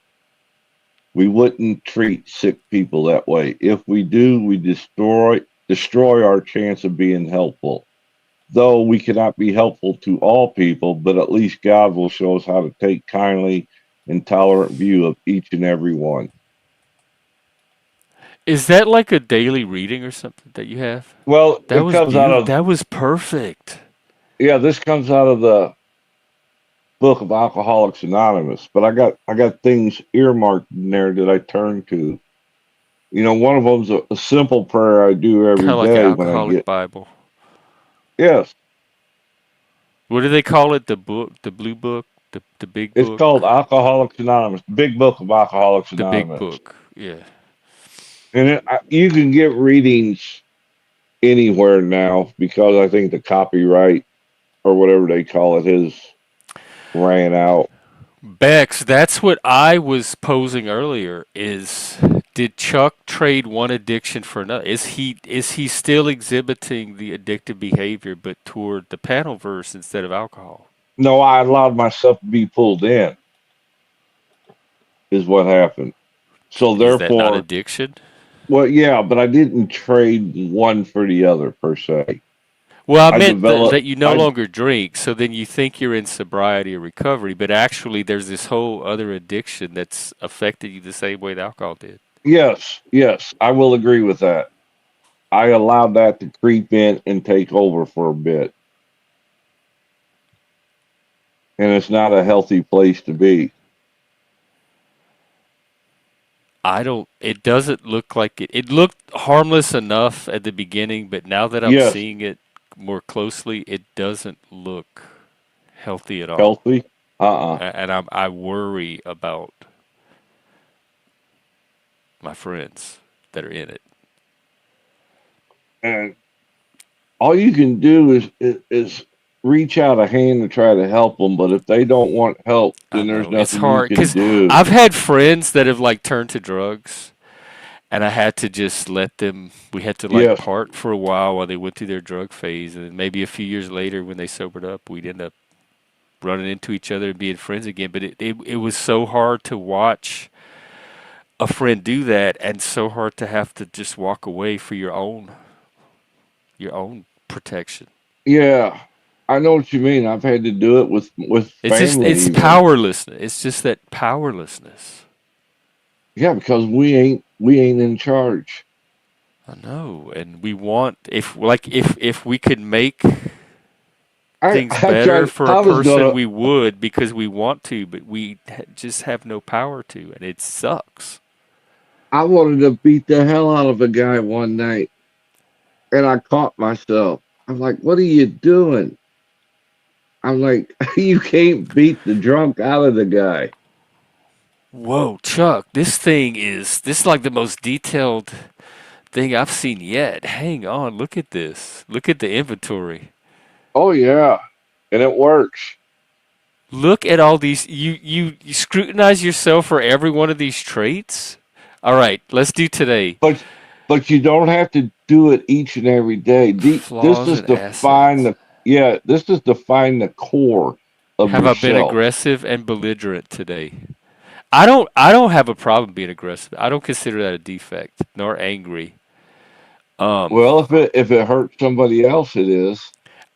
S5: We wouldn't treat sick people that way. If we do, we destroy our chance of being helpful. Though we cannot be helpful to all people, but at least God will show us how to take kindly and tolerant view of each and every one.
S1: Is that like a daily reading or something that you have?
S5: Well,
S1: That
S5: it
S1: was
S5: comes out
S1: beautiful.
S5: of
S1: That was perfect.
S5: yeah, this comes out of the book of Alcoholics Anonymous, but I got things earmarked in there that I turn to. One of them's a simple prayer I do
S1: Kind
S5: every
S1: of like an
S5: day when I
S1: alcoholic
S5: get
S1: Bible.
S5: yes.
S1: What do they call it? The book, the blue book, the big
S5: It's
S1: book,
S5: called Alcoholics Anonymous, Big Book of Alcoholics
S1: the big
S5: Anonymous,
S1: book. Yeah.
S5: and you can get readings anywhere now because I think the copyright or whatever they call it has ran out.
S1: Bex, that's what I was posing earlier is did Chuck trade one addiction for another? Is he still exhibiting the addictive behavior but toward the panel verse instead of alcohol?
S5: No, I allowed myself to be pulled in, is what happened. So
S1: Is that not
S5: therefore,
S1: addiction?
S5: well, yeah, but I didn't trade one for the other per se.
S1: Well, I
S5: I
S1: meant that,
S5: developed,
S1: that you no
S5: I
S1: longer drink, so then you think you're in sobriety or recovery, but actually there's this whole other addiction that's affected you the same way the alcohol did.
S5: yes, yes, I will agree with that. I allowed that to creep in and take over for a bit, and it's not a healthy place to be.
S1: I don't. It doesn't look like it. It looked harmless enough at the beginning, but now that I'm
S5: Yes,
S1: seeing it more closely, it doesn't look healthy at all.
S5: healthy. Uh-uh.
S1: And I worry about my friends that are in it.
S5: And all you can do is reach out a hand and try to help them. But if they don't want help,
S1: I
S5: then there's
S1: know it's
S5: nothing you
S1: hard
S5: can
S1: because
S5: do.
S1: I've had friends that have like turned to drugs, and I had to just let them. We had to like
S5: Yes.
S1: part for a while they went through their drug phase, and then maybe a few years later, when they sobered up, we'd end up running into each other and being friends again. But it was so hard to watch a friend do that, and so hard to have to just walk away for your own protection.
S5: Yeah. I know what you mean. I've had to do it with family
S1: It's
S5: even.
S1: powerlessness. It's just that powerlessness.
S5: Yeah, because we ain't in charge.
S1: I know, and we want if we could make
S5: I
S1: things
S5: I
S1: better
S5: tried.
S1: for a
S5: I was
S1: person,
S5: gonna.
S1: we would because we want to, but just have no power to, and it sucks.
S5: I wanted to beat the hell out of a guy one night, and I caught myself. I'm like, "What are you doing?" I'm like, "You can't beat the drunk out of the guy."
S1: Whoa, Chuck, this is like the most detailed thing I've seen yet. Hang on, look at this. Look at the inventory.
S5: Oh yeah, and it works.
S1: Look at all these. You scrutinize yourself for every one of these traits. All right, let's do today.
S5: But you don't have to do it each and every day. This
S1: Flaws
S5: is
S1: and
S5: to find
S1: assets.
S5: the yeah. This is to find the core of
S1: Have I been
S5: yourself.
S1: aggressive and belligerent today? I don't have a problem being aggressive. I don't consider that a defect, nor angry. Um,
S5: Well, if it hurts somebody else, it is.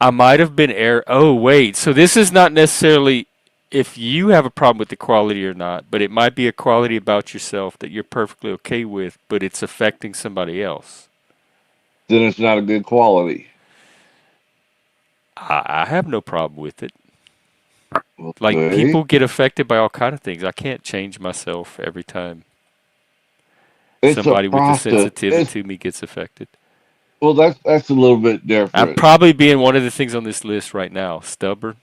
S1: I might have been air. Oh wait, so this is not necessarily if you have a problem with the quality or not, but it might be a quality about yourself that you're perfectly okay with, but it's affecting somebody else.
S5: Then it's not a good quality.
S1: I have no problem with it. Like
S5: Okay,
S1: people get affected by all kind of things. I can't change myself every time
S5: it's a
S1: somebody with a
S5: process.
S1: sensitivity to me gets affected.
S5: Well, that's a little bit
S1: I'm
S5: different.
S1: probably being one of the things on this list right now. Stubborn.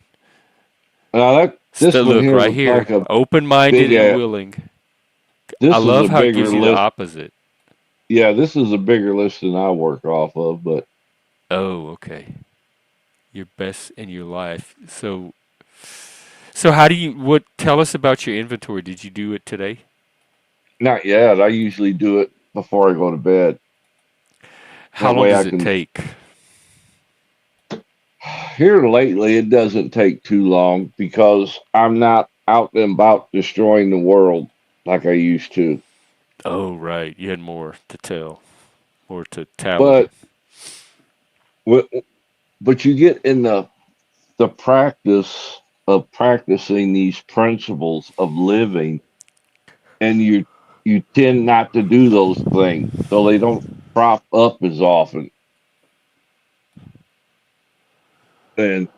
S5: Now this one
S1: Look
S5: here
S1: right
S5: was like
S1: here.
S5: a
S1: Open-minded
S5: big.
S1: and willing. I
S5: This is
S1: love
S5: a
S1: how it
S5: bigger
S1: gives you the
S5: list.
S1: opposite.
S5: Yeah, this is a bigger list than I work off of, but
S1: Oh, okay. Your best in your life. So how do you what tell us about your inventory? Did you do it today?
S5: not yet. I usually do it before I go to bed.
S1: How
S5: That
S1: long
S5: way I
S1: does it
S5: can.
S1: take?
S5: Here lately, it doesn't take too long because I'm not out and about destroying the world like I used to.
S1: Oh, right. You had more to tell, more to tally.
S5: But wh- but you get in the practice of practicing these principles of living, and you tend not to do those things, so they don't crop up as often. And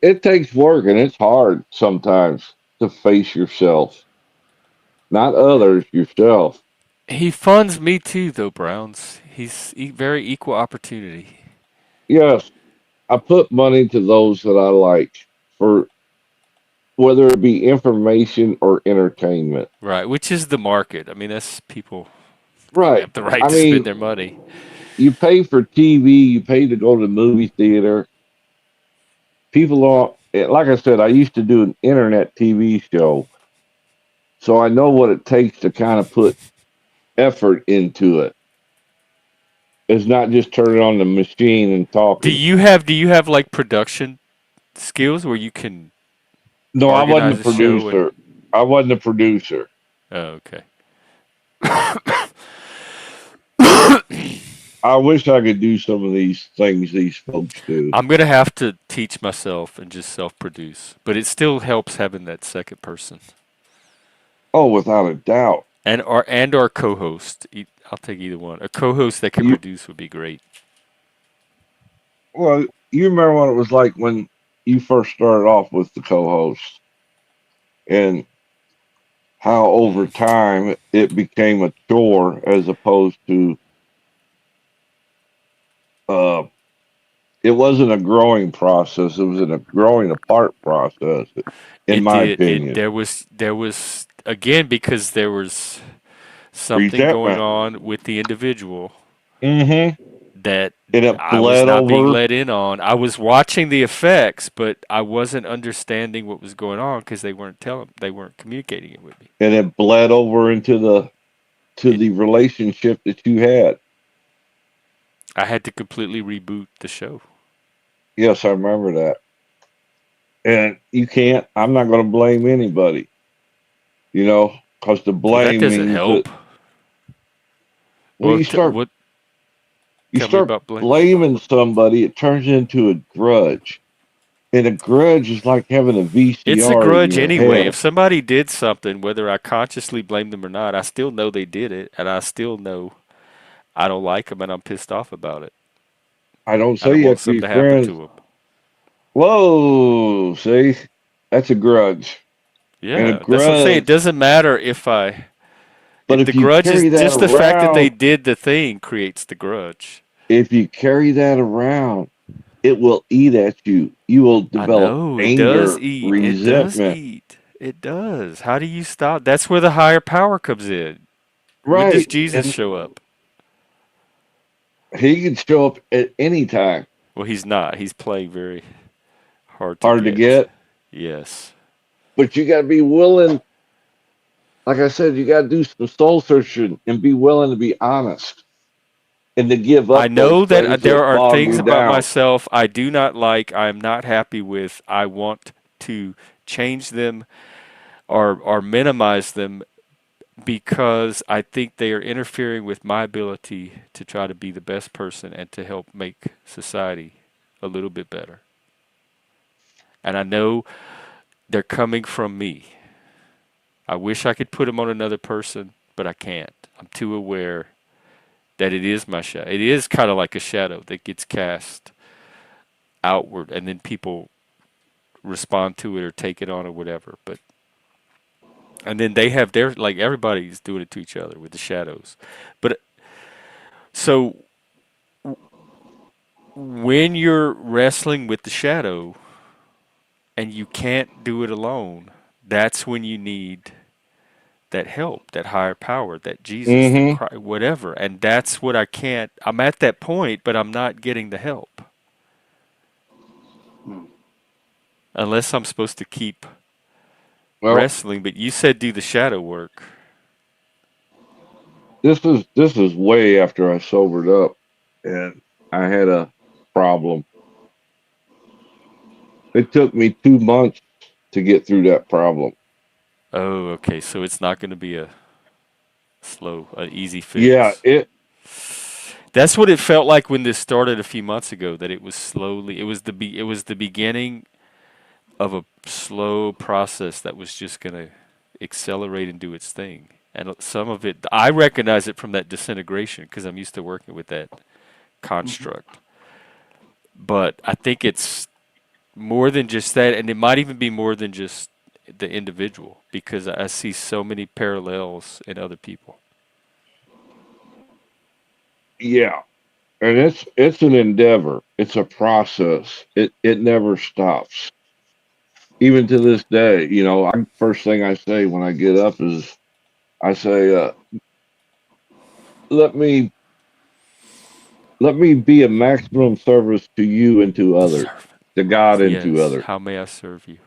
S5: it takes work, and it's hard sometimes to face yourself, not others, yourself.
S1: He funds me too, though, Browns. He's very equal opportunity.
S5: Yes, I put money to those that I like for whether it be information or entertainment.
S1: Right, which is the market. I mean, that's people
S5: Right.
S1: have the right
S5: I
S1: to spend
S5: mean,
S1: their money.
S5: you pay for TV, you pay to go to the movie theater. People are, like I said, I used to do an internet TV show, so I know what it takes to kind of put effort into it. It's not just turning on the machine and talking.
S1: Do you have like production skills where you can
S5: No, I wasn't a
S1: organize a show and
S5: producer. I wasn't a producer.
S1: oh, okay.
S5: I wish I could do some of these things these folks do.
S1: I'm gonna have to teach myself and just self-produce, but it still helps having that second person
S5: Oh, without a doubt.
S1: and our co-host. I'll take either one. A co-host that can
S5: You
S1: produce would be great.
S5: well, you remember what it was like when you first started off with the co-host, and how over
S1: Mm.
S5: time it became a chore as opposed to uh, it wasn't a growing process. It was a growing apart process, in
S1: It
S5: my
S1: did. It
S5: opinion.
S1: there was again because there was something going
S5: Resentment.
S1: on with the individual
S5: Mm-hmm.
S1: that
S5: And it
S1: I was
S5: bled
S1: not being
S5: over,
S1: let in on. I was watching the effects, but I wasn't understanding what was going on because they weren't communicating it with me.
S5: and it bled over into to
S1: It
S5: the relationship that you had.
S1: I had to completely reboot the show.
S5: Yes, I remember that. And you can't, I'm not going to blame anybody, because the
S1: Well, that
S5: blame
S1: doesn't
S5: means that,
S1: help.
S5: well,
S1: Well,
S5: you start,
S1: what?
S5: you
S1: Tell me
S5: start
S1: about blame.
S5: blaming somebody, it turns into a grudge. And a grudge is like having a
S1: It's a
S5: VCR in
S1: grudge
S5: your
S1: anyway. If
S5: head.
S1: somebody did something, whether I consciously blame them or not, I still know they did it, and I still know I don't like them, and I'm pissed off about it,
S5: I don't
S1: and
S5: say
S1: I
S5: you
S1: want
S5: have to be
S1: something to happen
S5: friends.
S1: to them.
S5: Whoa, see, that's a grudge. And a
S1: Yeah, that's what I'm saying. It
S5: grudge,
S1: doesn't matter if
S5: but
S1: the
S5: if you
S1: grudge is
S5: carry that
S1: just the fact that they
S5: around,
S1: did the thing creates the grudge.
S5: if you carry that around, it will eat at you. You will
S1: I
S5: develop
S1: know it does
S5: anger,
S1: eat. It does
S5: resentment.
S1: eat. It does. How do you stop? That's where the higher power comes in. When does
S5: Right.
S1: Jesus
S5: And
S1: show up?
S5: he can show up at any time.
S1: Well, he's not. He's playing very hard to
S5: Hard to
S1: get.
S5: get,
S1: Yes.
S5: but you got to be willing. Like I said, you got to do some soul searching and be willing to be honest and to give
S1: I
S5: up those
S1: know that
S5: things
S1: there
S5: that
S1: are
S5: bog
S1: things
S5: you
S1: about
S5: down.
S1: myself I do not like, I'm not happy with. I want to change them or minimize them because I think they are interfering with my ability to try to be the best person and to help make society a little bit better. And I know they're coming from me. I wish I could put them on another person, but I can't. I'm too aware that it is my shadow. It is kind of like a shadow that gets cast outward, and then people respond to it or take it on or whatever. But and then they have their like everybody's doing it to each other with the shadows. But so when you're wrestling with the shadow and you can't do it alone, that's when you need that help, that higher power, that Jesus, that
S5: Mm-hmm.
S1: Christ, whatever. And that's what I can't. I'm at that point, but I'm not getting the help
S2: Hmm.
S1: unless I'm supposed to keep
S5: Well,
S1: wrestling. But you said do the shadow work.
S5: this is way after I sobered up, and I had a problem. It took me 2 months to get through that problem.
S1: Oh, okay. So it's not going to be a easy
S5: Yeah,
S1: fix.
S5: it.
S1: That's what it felt like when this started a few months ago. That it was slowly. It was the beginning of a slow process that was just going to accelerate and do its thing. And some of it, I recognize it from that disintegration because I'm used to working with that
S2: Mhm.
S1: construct. But I think it's more than just that, and it might even be more than just the individual because I see so many parallels in other people.
S5: Yeah, and it's an endeavor. It's a process. It never stops. Even to this day, first thing I say when I get up is I say, "Let me let me be a maximum service to you and to others,
S1: Servant.
S5: to God and to
S1: Yes.
S5: others."
S1: How may I serve you?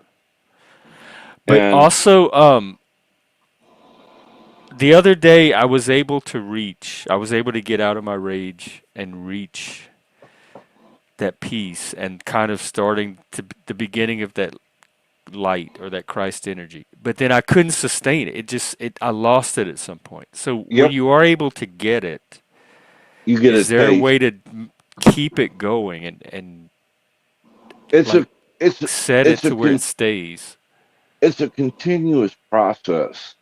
S1: But
S5: And
S1: also, the other day I was able to reach. I was able to get out of my rage and reach that peace and kind of starting to the beginning of that light or that Christ energy. But then I couldn't sustain it. I lost it at some point. So when
S5: yep,
S1: you are able to get it,
S5: you get a
S1: is there a
S5: taste.
S1: way to keep it going and
S5: It's
S1: like
S5: a it's
S1: set it
S5: it's a
S1: to where it
S5: con,
S1: stays?
S5: it's a continuous process.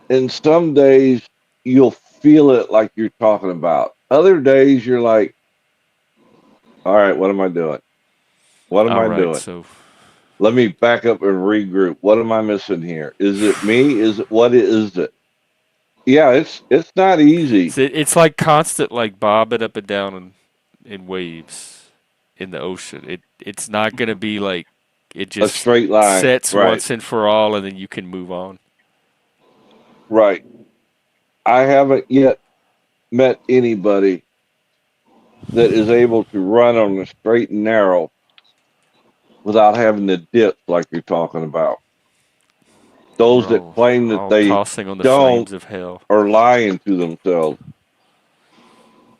S5: And some days you'll feel it like you're talking about. Other days you're like, "All right, what am I doing? What am
S1: All
S5: I
S1: right.
S5: doing?
S1: So
S5: Let me back up and regroup. What am I missing here? Is it me? Is it what is it?" Yeah, it's not easy.
S1: it's like constant like bobbing up and down in waves in the ocean. It's not going to be like it
S5: A
S1: just
S5: straight line.
S1: sets
S5: Right.
S1: once and for all and then you can move on.
S5: Right. I haven't yet met anybody that is able to run on the straight and narrow without having to dip like you're talking about. Those
S1: We're
S5: that claim that
S1: all
S5: they
S1: tossing on the
S5: don't
S1: flames of hell.
S5: are lying to themselves,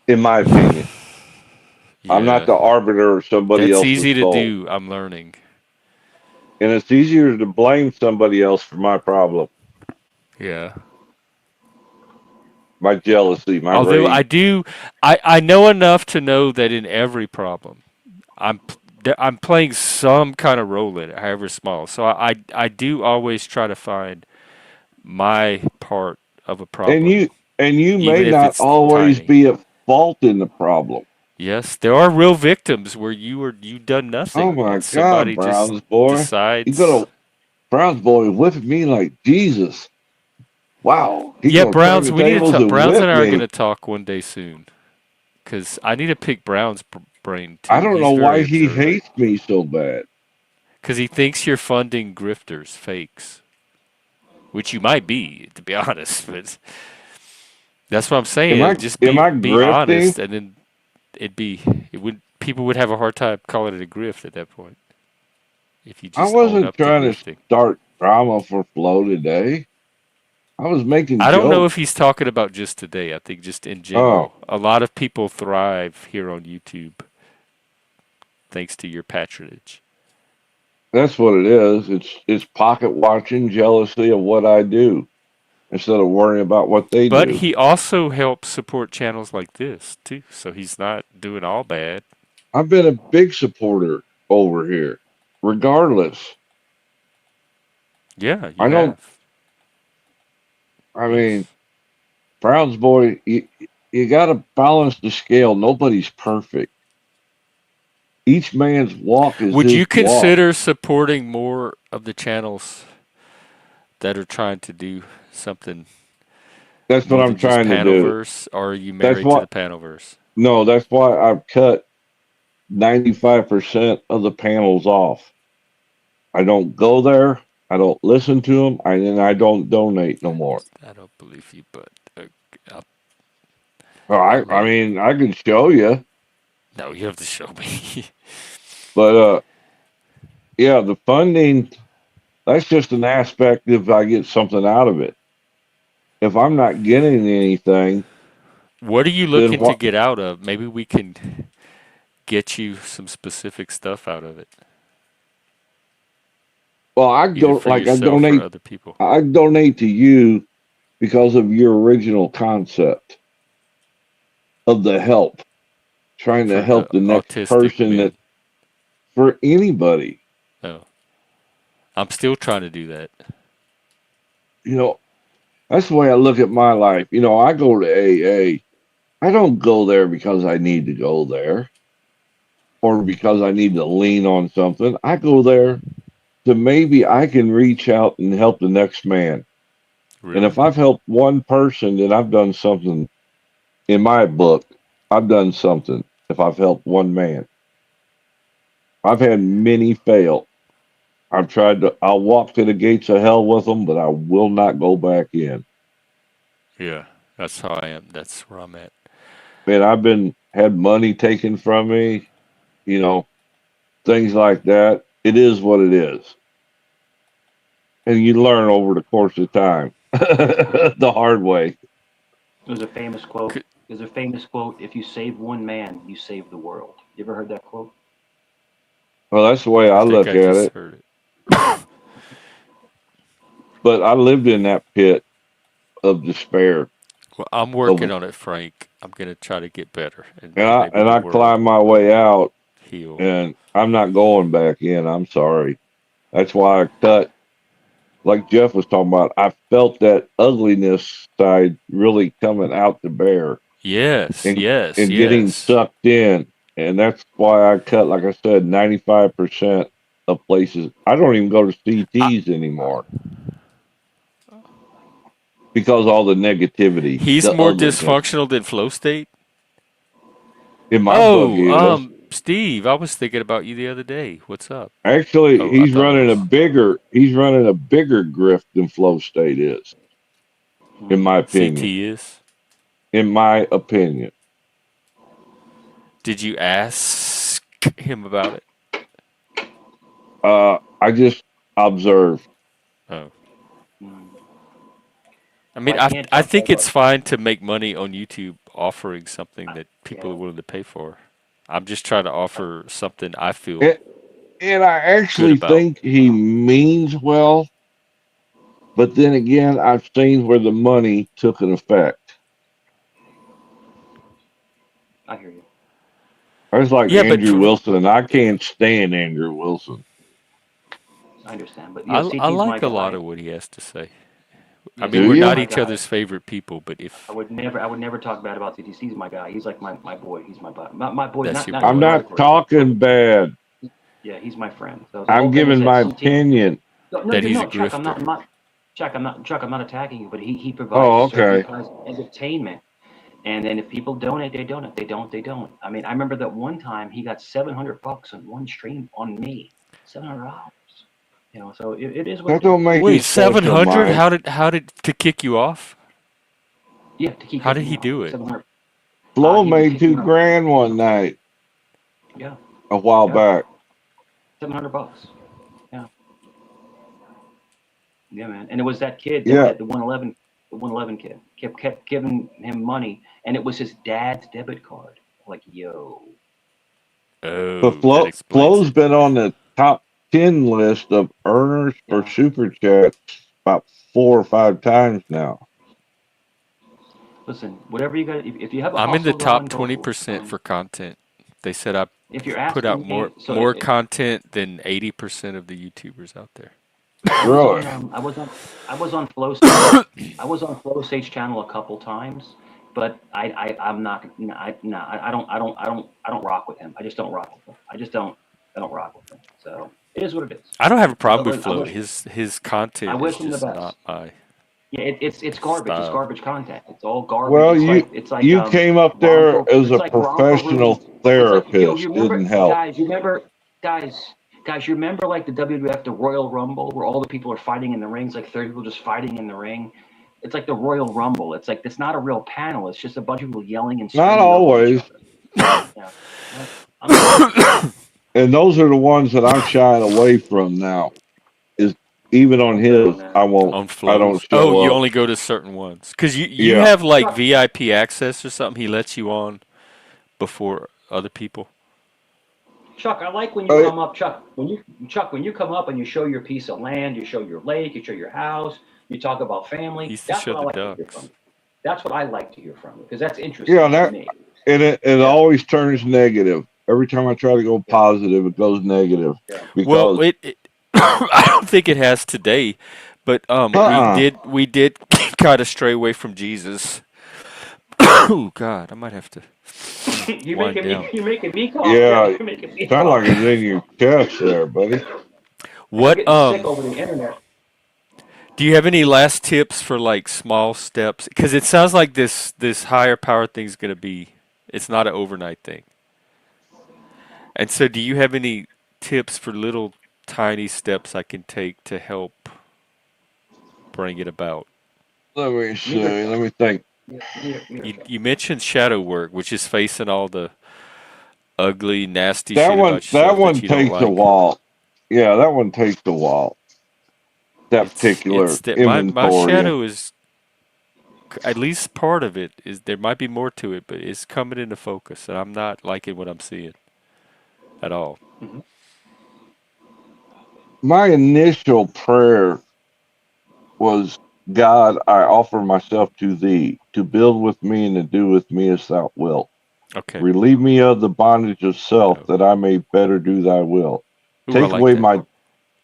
S5: in my opinion. I'm not
S1: Yeah.
S5: the arbiter of somebody
S1: That's
S5: else's
S1: easy to
S5: soul.
S1: do, I'm learning.
S5: And it's easier to blame somebody else for my problem,
S1: Yeah.
S5: my jealousy, my
S1: Although
S5: rage.
S1: I know enough to know that in every problem, I'm playing some kind of role in it, however small. So I do always try to find my part of a
S5: And
S1: problem,
S5: you may
S1: even if
S5: not
S1: it's
S5: always
S1: tiny.
S5: be at fault in the problem.
S1: Yes, there are real victims where you done
S5: Oh
S1: nothing
S5: my
S1: and
S5: God,
S1: somebody just
S5: Browns boy. You
S1: decides.
S5: gonna Browns boy whip me like Jesus. Wow. He
S1: Yeah,
S5: gonna turn
S1: Browns.
S5: the
S1: We need to
S5: tables
S1: talk.
S5: and
S1: Browns and
S5: whip
S1: I are going
S5: me.
S1: to talk one day soon because I need to pick Brown's brain
S5: I
S1: too.
S5: don't
S1: He's
S5: know why
S1: very
S5: he
S1: observant
S5: hates me so bad.
S1: because he thinks you're funding grifters, fakes, which you might be, to be honest. But that's what I'm saying. Just
S5: Am I
S1: be
S5: grifting?
S1: honest, and then it'd be it would people would have a hard time calling it a grift at that point if you
S5: I
S1: just own
S5: wasn't
S1: up to
S5: trying to
S1: grifting.
S5: start drama for Flo today. I was making
S1: I don't know
S5: jokes.
S1: if he's talking about just today. I think just in
S5: Oh,
S1: general. A lot of people thrive here on YouTube thanks to your patronage.
S5: that's what it is. It's pocket watching jealousy of what I do instead of worrying about what they
S1: But
S5: do.
S1: he also helps support channels like this too, so he's not doing all bad.
S5: I've been a big supporter over here. Regardless.
S1: Yeah,
S5: I
S1: you
S5: don't
S1: have.
S5: I mean,
S1: Yes.
S5: Browns boy, you gotta balance the scale. Nobody's perfect. Each man's walk is
S1: Would
S5: his
S1: you
S5: walk.
S1: consider supporting more of the channels that are trying to do something
S5: That's what
S1: more
S5: I'm
S1: than just
S5: trying to do.
S1: Panelverse, or are you
S5: That's
S1: married to the
S5: what
S1: Panelverse?
S5: no, that's why I've cut 95% of the panels off. I don't go there. I don't listen to them. And I don't donate no more.
S1: I don't believe you, but I'll,
S5: All
S1: I'll
S5: right. I
S1: let.
S5: mean, I can show you,
S1: No, you have to show me.
S5: but yeah, the funding, that's just an aspect if I get something out of it. If I'm not getting anything,
S1: What are you
S5: then
S1: looking to
S5: what?
S1: get out of? Maybe we can get you some specific stuff out of it,
S5: Well,
S1: either for yourself or other people.
S5: I donate to you because of your original concept of the help, trying to
S1: For the
S5: help the next
S1: autistic
S5: person that
S1: men.
S5: for anybody.
S1: Oh, I'm still trying to do that.
S5: You know, that's the way I look at my life. I go to AA. I don't go there because I need to go there or because I need to lean on something. I go there to maybe I can reach out and help the next man. And
S1: Really?
S5: if I've helped one person, then I've done something in my book. I've done something if I've helped one man. I've had many fail. I'll walk to the gates of hell with them, but I will not go back in.
S1: Yeah, that's how I am. That's where I'm at.
S5: Man, had money taken from me, you know, things like that. It is what it is. And you learn over the course of time the hard way.
S2: There's a famous quote.
S1: C-
S2: There's a famous quote. If you save one man, you save the world. You ever heard that quote?
S5: Well, that's the way
S1: I
S5: I
S1: think
S5: look
S1: I
S5: at
S1: just
S5: it.
S1: heard it.
S5: But I lived in that pit of despair.
S1: Well, I'm
S5: Of
S1: working on it, Frank. I'm gonna try to get better, and,
S5: and
S1: and
S5: I
S1: maybe
S5: and
S1: the
S5: I
S1: world
S5: climbed my
S1: will
S5: way out,
S1: heal.
S5: and I'm not going back in. I'm sorry. That's why I cut. Like Jeff was talking about, I felt that ugliness side really coming out to bear
S1: Yes,
S5: and
S1: yes,
S5: and getting
S1: yes.
S5: sucked in, and that's why I cut. Like I said, 95% of places. I don't even go to
S1: I,
S5: CTs anymore because all the negativity,
S1: he's
S5: the
S1: more
S5: ugliness.
S1: dysfunctional than Flow State.
S5: In my book,
S1: Oh,
S5: he is.
S1: Steve, I was thinking about you the other day. What's up?
S5: Actually,
S1: Oh, I thought it was.
S5: he's running a bigger grift than Flow State is, in
S2: Hmm.
S5: my
S1: CT
S5: opinion.
S1: is.
S5: In my opinion.
S1: Did you ask him about it?
S5: I just observe.
S1: Oh. I
S2: So
S1: mean,
S2: I
S1: I
S2: can't
S1: I
S2: talk bad
S1: think it's
S2: about.
S1: fine to make money on YouTube offering something that people are
S2: Yeah,
S1: willing to pay for. I'm just trying to offer something I feel
S5: it, and I
S1: good
S5: actually
S1: about.
S5: think he means well, but then again, I've seen where the money took an effect.
S2: I hear you.
S5: It's like
S1: Yeah, but
S5: Andrew Wilson, and I can't stand Andrew Wilson.
S2: I understand, but
S1: I
S2: CT's my
S1: like a lot
S2: guy.
S1: of what he has to say. I
S2: Yeah,
S1: mean,
S5: Do
S1: we're
S2: CT's
S5: you?
S1: not
S2: my
S1: each
S2: guy.
S1: other's favorite people, but
S2: I
S1: if
S2: would never, talk bad about CT. He's my guy. He's like my boy. He's my boy.
S1: that's
S2: Not
S1: your
S5: I'm
S1: boy,
S5: not
S2: metaphorically.
S5: talking bad.
S2: Yeah, he's my friend. So the whole
S5: I'm
S2: thing is
S5: giving
S2: that
S5: my
S2: CT.
S5: opinion.
S2: No, no,
S1: that
S2: you're
S1: he's a
S2: no Chuck.
S1: grifter.
S2: Chuck. I'm not attacking you, but he provides
S5: Oh,
S2: a certain
S5: okay.
S2: kind of entertainment. And then if people donate, they donate. They don't, they don't. I mean, I remember that one time he got $700 on one stream on me. $700. So it is what
S5: That
S2: it is.
S5: don't make
S1: Wait,
S5: it special,
S1: 700?
S5: Mike.
S1: How did to kick you off?
S2: Yeah, to keep
S1: How did
S2: kicking me
S1: he
S2: off.
S1: do it?
S2: 700.
S5: Flo
S2: He would
S5: made
S2: kick me
S5: two
S2: off.
S5: grand one night
S2: Yeah,
S5: a while
S2: yeah,
S5: back.
S2: $700. Yeah, yeah, man. And it was that kid
S5: Yeah.
S2: that the 111 kid kept giving him money, and it was his dad's debit card. Like, yo,
S5: But
S1: Oh, that explains
S5: Flo's
S1: it.
S5: been on the top 10 list of earners for
S2: yeah.
S5: Super Chats about 4 or 5 times now.
S2: Listen, whatever you got. If you have a
S1: I'm in the
S2: hustle
S1: top
S2: going, go for it.
S1: 20% for content. They said I
S2: If you're
S1: put out
S2: asking
S1: more
S2: me, so
S1: more content than 80% of the YouTubers out there.
S5: Really?
S2: I was on Flow Stage. I was on Flow Stage channel a couple times, but I'm not. I don't rock with him. I just don't rock with him. I don't rock with him. So it is what it is.
S1: I don't have a
S2: But
S1: problem with
S2: look,
S1: Float. His
S2: I
S1: content is
S2: wish him the
S1: just
S2: best.
S1: not my
S2: Yeah, it's garbage. It's
S1: style.
S2: garbage content. It's all garbage.
S5: Well,
S2: It's like
S5: you came up there
S2: romper.
S5: as
S2: It's
S5: a
S2: like romper room.
S5: professional
S2: It's like, yo, you
S5: therapist.
S2: remember,
S5: Didn't help.
S2: guys? Guys, you remember like the WWF, the Royal Rumble, where all the people are fighting in the rings, like 30 people just fighting in the ring. It's like the Royal Rumble. It's like it's not a real panel. It's just a bunch of people yelling and
S5: Not
S2: screaming over each
S5: always.
S2: other. Yeah, I'm sorry.
S5: And those are the ones that I'm shying away from now. Is even on
S2: Don't go,
S5: his,
S2: man.
S1: On
S5: I don't
S1: flows. Oh,
S5: show
S1: you
S5: up.
S1: only go to certain ones. Cause you
S5: Yeah.
S1: have like
S2: Chuck,
S1: VIP access or something. He lets you on before other people.
S2: Chuck, I like when you
S5: Uh,
S2: come up, when you come up and you show your piece of land, you show your lake, you show your house, you talk about
S1: He
S2: family.
S1: used to
S2: That's
S1: show
S2: what I
S1: the
S2: like to hear from
S1: ducks.
S2: you. That's what I like to hear from you because that's
S5: yeah,
S2: interesting to
S5: that
S2: me.
S5: and it
S2: Yeah,
S5: always turns negative. Every time I try to go
S2: yeah,
S5: positive, it goes negative
S2: yeah.
S1: Well,
S5: because
S1: it I don't think it has today, but
S5: uh-uh.
S1: we did kind of stray away from Jesus. Oh God, I might have to wind down.
S2: You're making me cough. Yeah,
S5: Yeah,
S2: you're making me
S5: sound like
S2: cough.
S5: it's in your chest there, buddy.
S2: I'm
S1: What
S2: getting sick over the internet.
S1: do you have any last tips for like small steps? Because it sounds like this higher power thing's gonna be it's not an overnight thing. And so, do you have any tips for little tiny steps I can take to help bring it about?
S5: Let me
S2: Neither,
S5: see. Let me think.
S2: neither, Chuck.
S1: You mentioned shadow work, which is facing all the ugly, nasty
S5: That
S1: shit
S5: one
S1: about
S5: that
S1: yourself that
S5: one
S1: you don't
S5: takes a
S1: like.
S5: while. Yeah, that one takes a while. That
S1: It's
S5: particular
S1: that my
S5: inventory.
S1: shadow is at least part of it is there might be more to it, but it's coming into focus, and I'm not liking what I'm seeing at all.
S2: Mhm.
S5: My initial prayer was, God, I offer myself to thee, to build with me and to do with me as thou wilt.
S1: Okay.
S5: Relieve me of the bondage of self,
S1: Oh.
S5: that I may better do thy will.
S1: Ooh, I
S5: Take
S1: like
S5: away
S1: that.
S5: my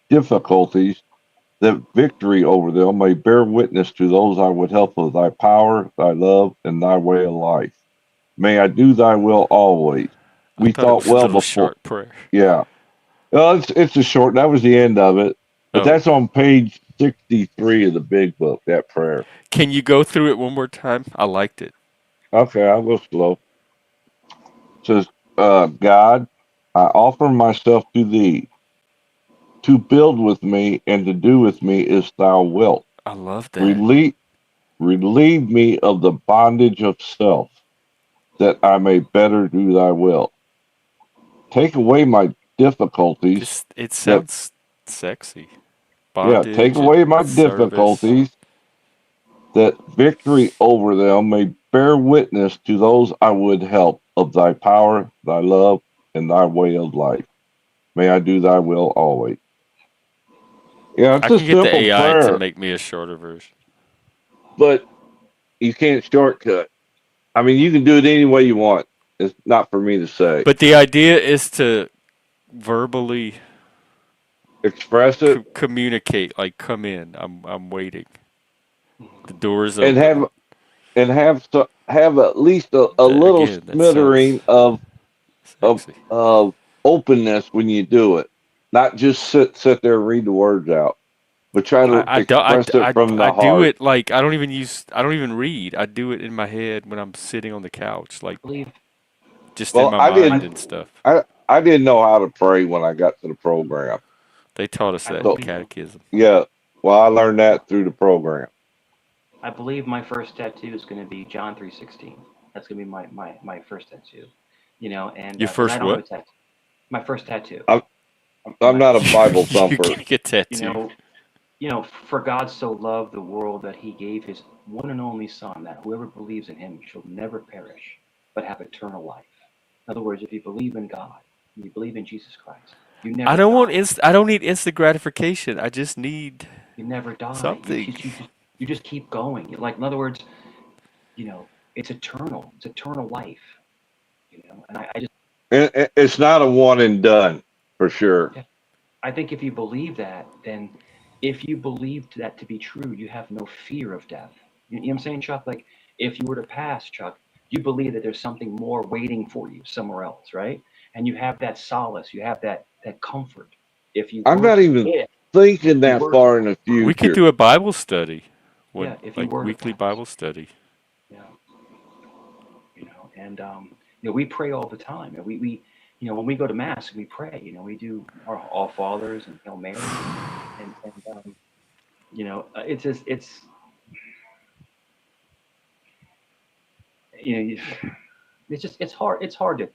S5: difficulties, that victory over them may bear witness to those I would help of thy power, thy love, and thy way of life. May I do thy will always.
S1: I
S5: We
S1: thought it
S5: thought
S1: was a
S5: well
S1: little
S5: before.
S1: short prayer.
S5: Yeah. Well, it's a short. That was the end of it. But
S1: Oh,
S5: that's
S1: okay.
S5: on page 63 of the big book, that prayer.
S1: Can you go through it one more time? I liked it.
S5: Okay, I'll go slow. It says, God, I offer myself to thee, to build with me and to do with me as thou wilt.
S1: I love that.
S5: Relieve, relieve me of the bondage of self, that I may better do thy will. Take away my difficulties,
S1: This it
S5: that,
S1: sounds sexy.
S5: yeah, take
S1: Bondage
S5: away
S1: and
S5: my
S1: service.
S5: difficulties, that victory over them may bear witness to those I would help of thy power, thy love, and thy way of life. May I do thy will always. Yeah, it's
S1: I
S5: a
S1: can get the
S5: simple
S1: AI to
S5: prayer,
S1: make me a shorter version.
S5: but you can't shortcut. I mean, you can do it any way you want. It's not for me to say.
S1: But the idea is to verbally
S5: Express it
S1: communicate, like come in. I'm waiting. The
S2: Mhm.
S1: door is
S5: and
S1: open.
S5: have at least a
S1: That
S5: little
S1: again, that sounds
S5: smattering of
S1: sexy.
S5: openness when you do it. Not just sit there and read the words out, but try to express it from
S1: I
S5: the
S1: do
S5: heart.
S1: it like I don't even read. I do it in my head when I'm sitting on the couch,
S2: I
S1: like
S2: believe
S1: just in
S5: Well,
S1: my
S5: I
S1: mind
S2: I
S1: and stuff.
S5: I didn't know how to pray when I got to the program.
S1: They taught us
S2: I
S1: that in
S5: So
S2: believe
S1: catechism.
S5: yeah, well, I learned that through the program.
S2: I believe my first tattoo is going to be John 3:16. That's going to be my first tattoo. And
S1: Your
S2: because I
S1: first
S2: don't have
S1: what?
S2: a tattoo. My first tattoo
S5: I'm
S2: on
S5: I'm
S2: my
S5: not a
S2: foot.
S5: Bible
S1: You
S5: thumper.
S1: getting a
S2: You
S1: tattoo?
S2: know, for God so loved the world that he gave his one and only Son, that whoever believes in him shall never perish, but have eternal life. In other words, if you believe in God, and you believe in Jesus Christ, you
S1: I
S2: never
S1: don't want
S2: die.
S1: inst. I don't need instant gratification. I just need
S2: You never die.
S1: something.
S2: You just keep going. Like in other words, it's eternal. It's eternal life. And I just
S5: It's not a one and done for sure.
S2: yeah, I think if you believe that, then if you believe that to be true, you have no fear of death. You know what I'm saying, Chuck? Like if you were to pass, Chuck, you believe that there's something more waiting for you somewhere else, right? And you have that solace, you have that comfort. If you
S5: I'm
S2: were
S5: not
S2: to
S5: even
S2: if
S5: thinking
S2: you
S5: that
S2: were to
S5: far in the
S1: We could
S5: future.
S1: do a Bible study,
S2: yeah,
S1: one
S2: if you
S1: like
S2: were to
S1: weekly
S2: pass.
S1: Bible study.
S2: Yeah. And we pray all the time, and we when we go to mass, we pray. We do our All Fathers and Hail Marys, and it's just you, it's just it's hard to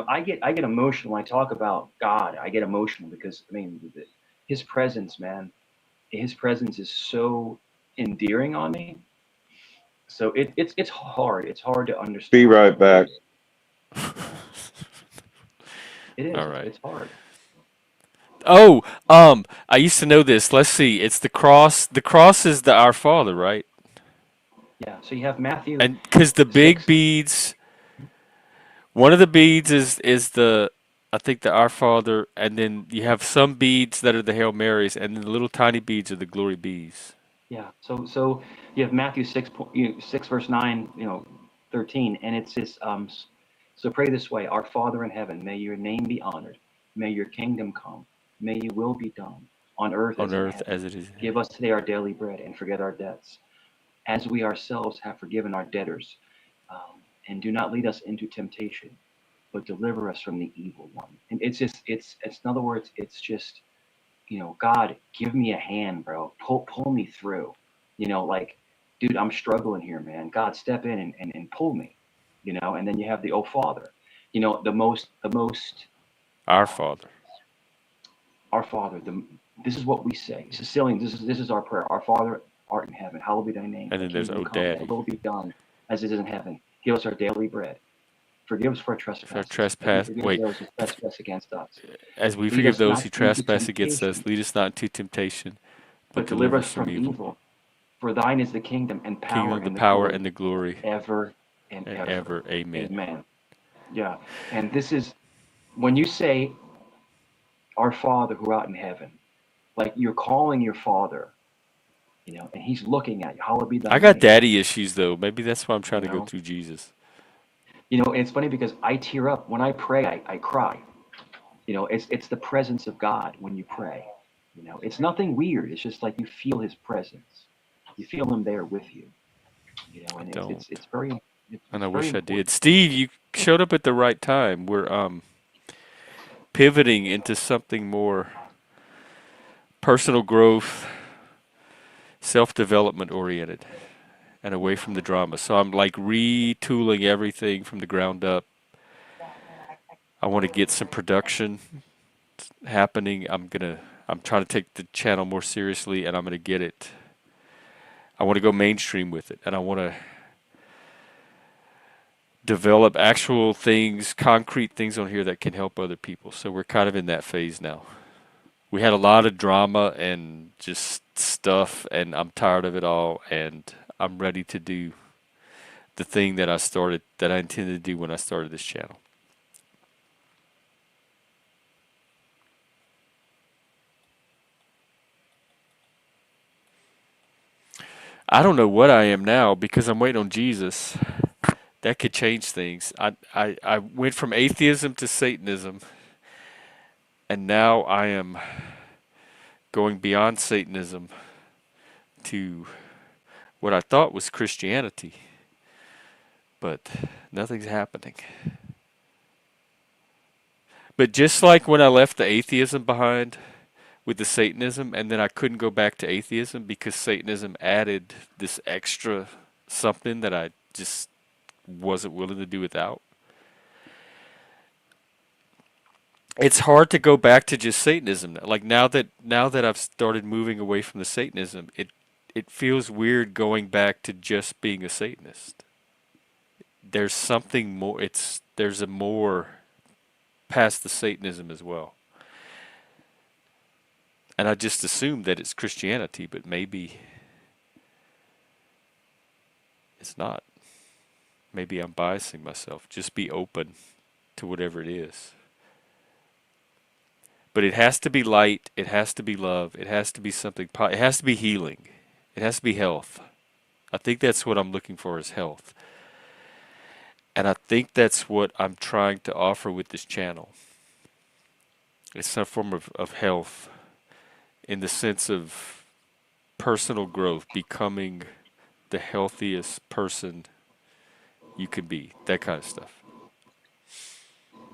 S2: I get emotional when I talk about God. I get emotional because I mean his presence, man, his presence is so endearing on me. So it's hard. It's hard to
S5: Be
S2: understand.
S5: right
S2: It really
S5: back.
S2: is. Yeah, it is.
S1: All
S2: It's
S1: right.
S2: it's hard.
S1: Oh, I used to know this. Let's see. It's the cross. The cross is the Our Father, right?
S2: Yeah. So you have Matthew
S1: And because the big
S2: 6.
S1: beads, one of the beads is the, I think the Our Father, and then you have some beads that are the Hail Marys, and then the little tiny beads are the Glory Bees.
S2: Yeah. So you have Matthew 6, 6 verse 9, 13, and it says, so pray this way: Our Father in heaven, may your name be honored, may your kingdom come, may your will be done on earth
S1: On
S2: as in
S1: earth
S2: heaven.
S1: as it is in
S2: Give
S1: heaven.
S2: us today our daily bread, and forget our debts, as we ourselves have forgiven our debtors, and do not lead us into temptation, but deliver us from the evil one. And it's in other words, it's just God, give me a hand, bro. Pull me through. Like, dude, I'm struggling here, man. God, step in and pull me. And then you have the Oh Father. The most
S1: Our
S2: um,
S1: Father.
S2: Our Father. This is what we say. Sicilians, this is our prayer. Our Father art in heaven, hallowed be thy name.
S1: And
S2: Thy
S1: then there's
S2: kingdom
S1: Oh
S2: come, thy
S1: Daddy.
S2: will be done, as it is in heaven. Give us our daily bread. Forgive us for our
S1: If our
S2: trespasses, as we
S1: trespass,
S2: forgive
S1: wait,
S2: those who trespass against us.
S1: as we
S2: Lead
S1: forgive
S2: us
S1: those
S2: not
S1: who
S2: into
S1: trespass against us,
S2: temptation,
S1: lead us not into temptation, but
S2: but deliver
S1: deliver
S2: us
S1: us from
S2: from
S1: evil.
S2: evil. For thine is the kingdom and power
S1: Kingdom, the
S2: and the
S1: power,
S2: glory
S1: and the glory,
S2: forever and
S1: and
S2: ever.
S1: ever. Amen.
S2: Amen. Yeah. And this is when you say, Our Father who art in heaven, like you're calling your Father, and He's looking at you. Hallowed be thy
S1: I got
S2: name.
S1: daddy issues though. Maybe that's why I'm trying
S2: You
S1: to go
S2: know,
S1: through Jesus.
S2: and it's funny because I tear up when I pray. I cry. It's the presence of God when you pray. It's nothing weird. It's just like you feel His presence. You feel Him there with you.
S1: I
S2: And it's
S1: don't.
S2: it's it's very it's,
S1: And I
S2: it's very
S1: wish I
S2: important.
S1: did. Steve, you showed up at the right time. We're pivoting into something more personal growth, self-development oriented, and away from the drama. So I'm like retooling everything from the ground up. I want to get some production happening. I'm trying to take the channel more seriously, and I'm gonna get it. I want to go mainstream with it, and I want to develop actual things, concrete things on here that can help other people. So we're kind of in that phase now. We had a lot of drama and just stuff, and I'm tired of it all, and I'm ready to do the thing that I intended to do when I started this channel. I don't know what I am now because I'm waiting on Jesus. That could change things. I went from atheism to Satanism, and now I am going beyond Satanism to what I thought was Christianity, but nothing's happening. But just like when I left the atheism behind with the Satanism, and then I couldn't go back to atheism because Satanism added this extra something that I just wasn't willing to do without. It's hard to go back to just Satanism. Like now that I've started moving away from the Satanism, it feels weird going back to just being a Satanist. There's something more. There's a more past the Satanism as well. And I just assumed that it's Christianity, but maybe it's not. Maybe I'm biasing myself. Just be open to whatever it is. But it has to be light. It has to be love. It has to be something. It has to be healing. It has to be health. I think that's what I'm looking for is health. And I think that's what I'm trying to offer with this channel. It's some form of health in the sense of personal growth, becoming the healthiest person you can be, that kind of stuff.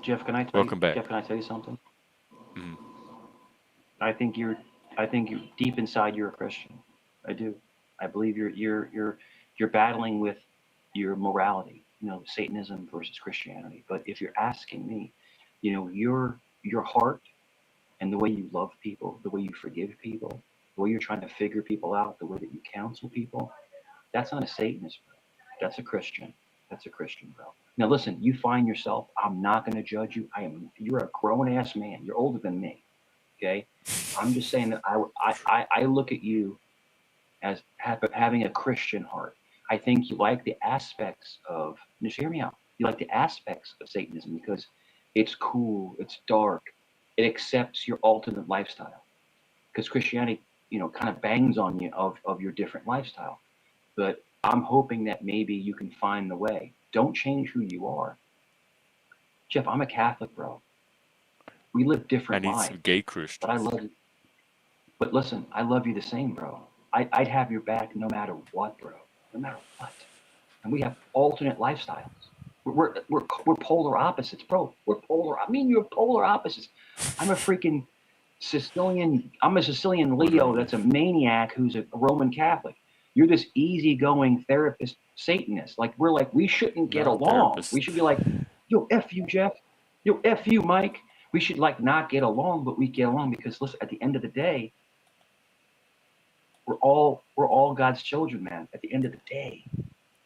S2: Jeff, can I tell you?
S1: Welcome back.
S2: Jeff, can I tell you something?
S1: Mhm.
S2: I think you're deep inside you're a Christian. I do. I believe you're battling with your morality, Satanism versus Christianity. But if you're asking me, your heart and the way you love people, the way you forgive people, the way you're trying to figure people out, the way that you counsel people, that's not a Satanist, bro. That's a Christian. That's a Christian, bro. Now listen, you find yourself, I'm not gonna judge you. You're a grown ass man. You're older than me. Okay? I'm just saying that I look at you as having a Christian heart. I think you like the aspects of, just hear me out. You like the aspects of Satanism because it's cool, it's dark, it accepts your alternate lifestyle. Because Christianity, kind of bangs on you of your different lifestyle. But I'm hoping that maybe you can find the way. Don't change who you are. Jeff, I'm a Catholic, bro. We live
S1: I
S2: different
S1: need
S2: lives,
S1: some gay
S2: but I
S1: Christians.
S2: love you. But listen, I love you the same, bro. I'd have your back no matter what, bro. No matter what. And we have alternate lifestyles. We're polar opposites, bro. We're polar. I mean, you're polar opposites. I'm a freaking Sicilian. I'm a Sicilian Leo
S1: Literally.
S2: that's a maniac who's a Roman Catholic. You're this easygoing therapist Satanist. Like we shouldn't get
S1: Not a
S2: along. We
S1: therapist.
S2: should be like, yo, F you, Jeff. Yo, F you, Mike. We should not get along, but we get along because listen, at the end of the day, we're all God's children, man. At the end of the day,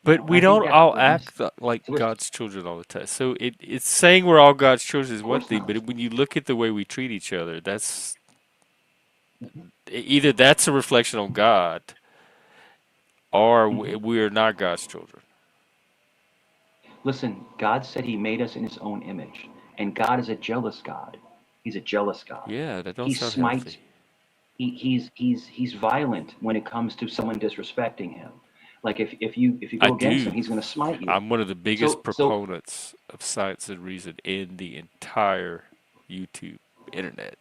S1: But
S2: and
S1: we
S2: I think
S1: don't
S2: that's
S1: all
S2: what it needs.
S1: act like
S2: So listen,
S1: God's children all the time. So it's saying we're all God's children is
S2: of
S1: one
S2: course
S1: thing,
S2: not.
S1: but when you look at the way we treat each other, that's either that's a reflection on God or
S2: Hmm.
S1: we are not God's children.
S2: Listen, God said He made us in His own image, and God is a jealous God. He's a jealous God.
S1: Yeah, that don't
S2: He
S1: sound
S2: smites.
S1: healthy.
S2: He's violent when it comes to someone disrespecting Him. Like if you
S1: I
S2: go against Him,
S1: do.
S2: He's going to smite you.
S1: I'm one of the biggest
S2: So
S1: proponents of science and reason in the entire YouTube internet.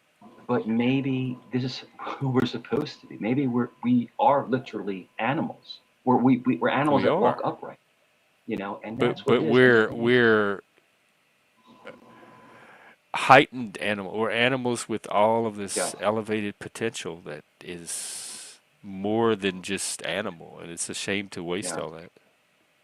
S2: but maybe this is who we're supposed to be. Maybe we are literally animals. We're animals
S1: We
S2: that walk
S1: are.
S2: upright, and
S1: But
S2: that's what
S1: but
S2: it is. And
S1: we're heightened animal. We're animals with all of
S2: yeah,
S1: this elevated potential that is more than just animal, and it's a shame to waste
S2: yeah,
S1: all that.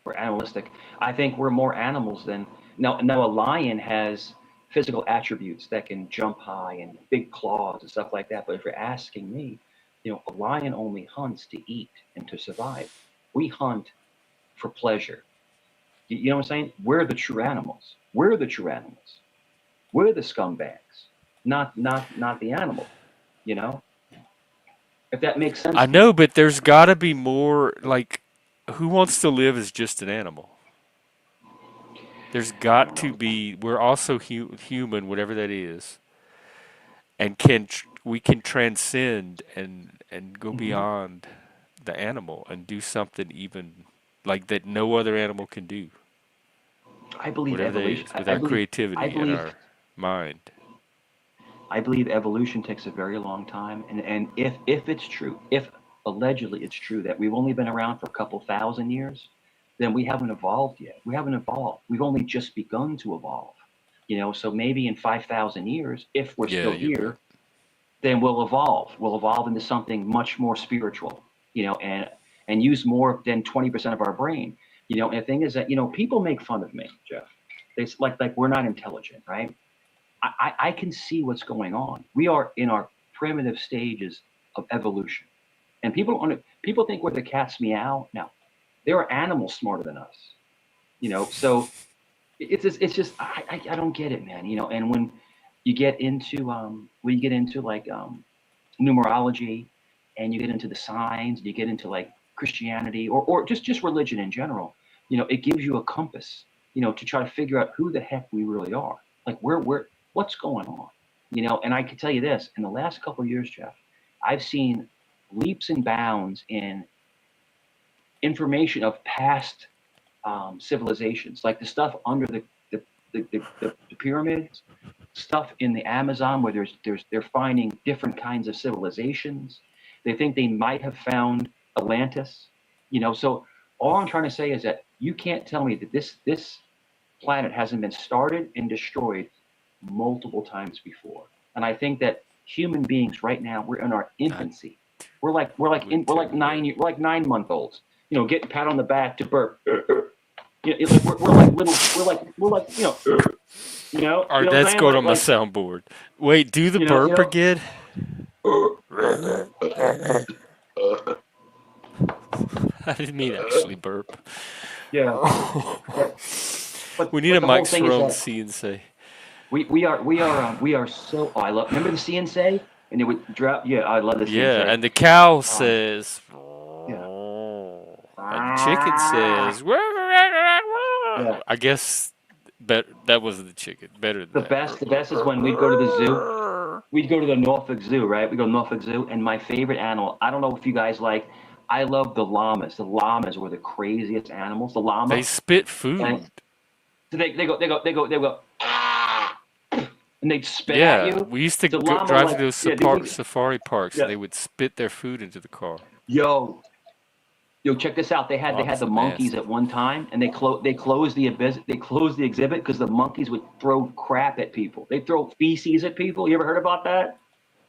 S2: we're animalistic. I think we're more animals than now. A lion has physical attributes that can jump high and big claws and stuff like that. But if you're asking me, A lion only hunts to eat and to survive. We hunt for pleasure. You know what I'm saying? We're the true animals. We're the true animals. We're the scumbags, not the animal. You know, if that makes sense
S1: I
S2: to you.
S1: know, but there's got to be more. Like, who wants to live as just an animal? There's
S2: I
S1: got
S2: don't
S1: to
S2: know.
S1: be. We're also human, whatever that is, and we can transcend and go
S2: Hmm.
S1: beyond the animal and do something even like that no other animal can do.
S2: I believe
S1: Whatever that
S2: evolution.
S1: is, with
S2: I
S1: our
S2: believe. I
S1: creativity and
S2: believe.
S1: our mind.
S2: I believe evolution takes a very long time, and if it's true, if allegedly it's true that we've only been around for a couple thousand years, then we haven't evolved yet. We haven't evolved. We've only just begun to evolve. So maybe in 5,000 years, if we're
S1: Yeah,
S2: still
S1: you're right.
S2: here, then we'll evolve. We'll evolve into something much more spiritual, and use more than 20% of our brain. And the thing is that, people make fun of me, Jeff. It's like we're not intelligent, right? I can see what's going on. We are in our primitive stages of evolution. And people think we're the cat's meow. No, there are animals smarter than us. So it's just I don't get it, man. And when you get into like numerology, and you get into the signs, you get into like Christianity, or just religion in general, it gives you a compass, to try to figure out who the heck we really are. Like what's going on. And I can tell you this, in the last couple of years, Jeff, I've seen leaps and bounds in information of past civilizations, like the stuff under the pyramids, stuff in the Amazon where they're finding different kinds of civilizations. They think they might have found Atlantis. So all I'm trying to say is that you can't tell me that this planet hasn't been started and destroyed multiple times before. And I think that human beings right now, we're in our
S1: I
S2: infancy. We're like
S1: would too. Yeah.
S2: 9 month olds. Getting pat on the back to burp. Like we're like little. We're like
S1: All
S2: You
S1: right,
S2: know what I'm
S1: that's
S2: saying?
S1: going
S2: Like
S1: on my
S2: like
S1: soundboard. Wait, do the
S2: you know you
S1: burp
S2: know.
S1: again. I didn't mean actually burp.
S2: Yeah, but but
S1: We need a
S2: but the
S1: Mike
S2: whole thing is
S1: Cerrone
S2: that
S1: CNC.
S2: we are so. Oh, I love. Remember the CNC, and it would drop. Yeah, I love the
S1: Yeah,
S2: CNC.
S1: and the cow
S2: Um,
S1: says,
S2: yeah,
S1: and the chicken says,
S2: yeah.
S1: I guess that wasn't the chicken. Better than
S2: The
S1: that.
S2: best, the best is when we'd go to the zoo. We'd go to the Norfolk Zoo, right? We go to Norfolk Zoo, and my favorite animal. I don't know if you guys like. I love the llamas. The llamas were the craziest animals. The
S1: They
S2: llama,
S1: spit
S2: and
S1: food.
S2: so they go, and they'd spit at
S1: Yeah,
S2: you.
S1: we used to
S2: The
S1: go,
S2: llama,
S1: drive to
S2: like,
S1: those
S2: yeah, dude,
S1: safari parks, and
S2: yeah.
S1: they would spit their food into the car.
S2: Yo, check this out. They had
S1: Llamas
S2: the
S1: are
S2: monkeys at
S1: nasty.
S2: one time, and they closed the exhibit because the monkeys would throw crap at people. They throw feces at people. You ever heard about that?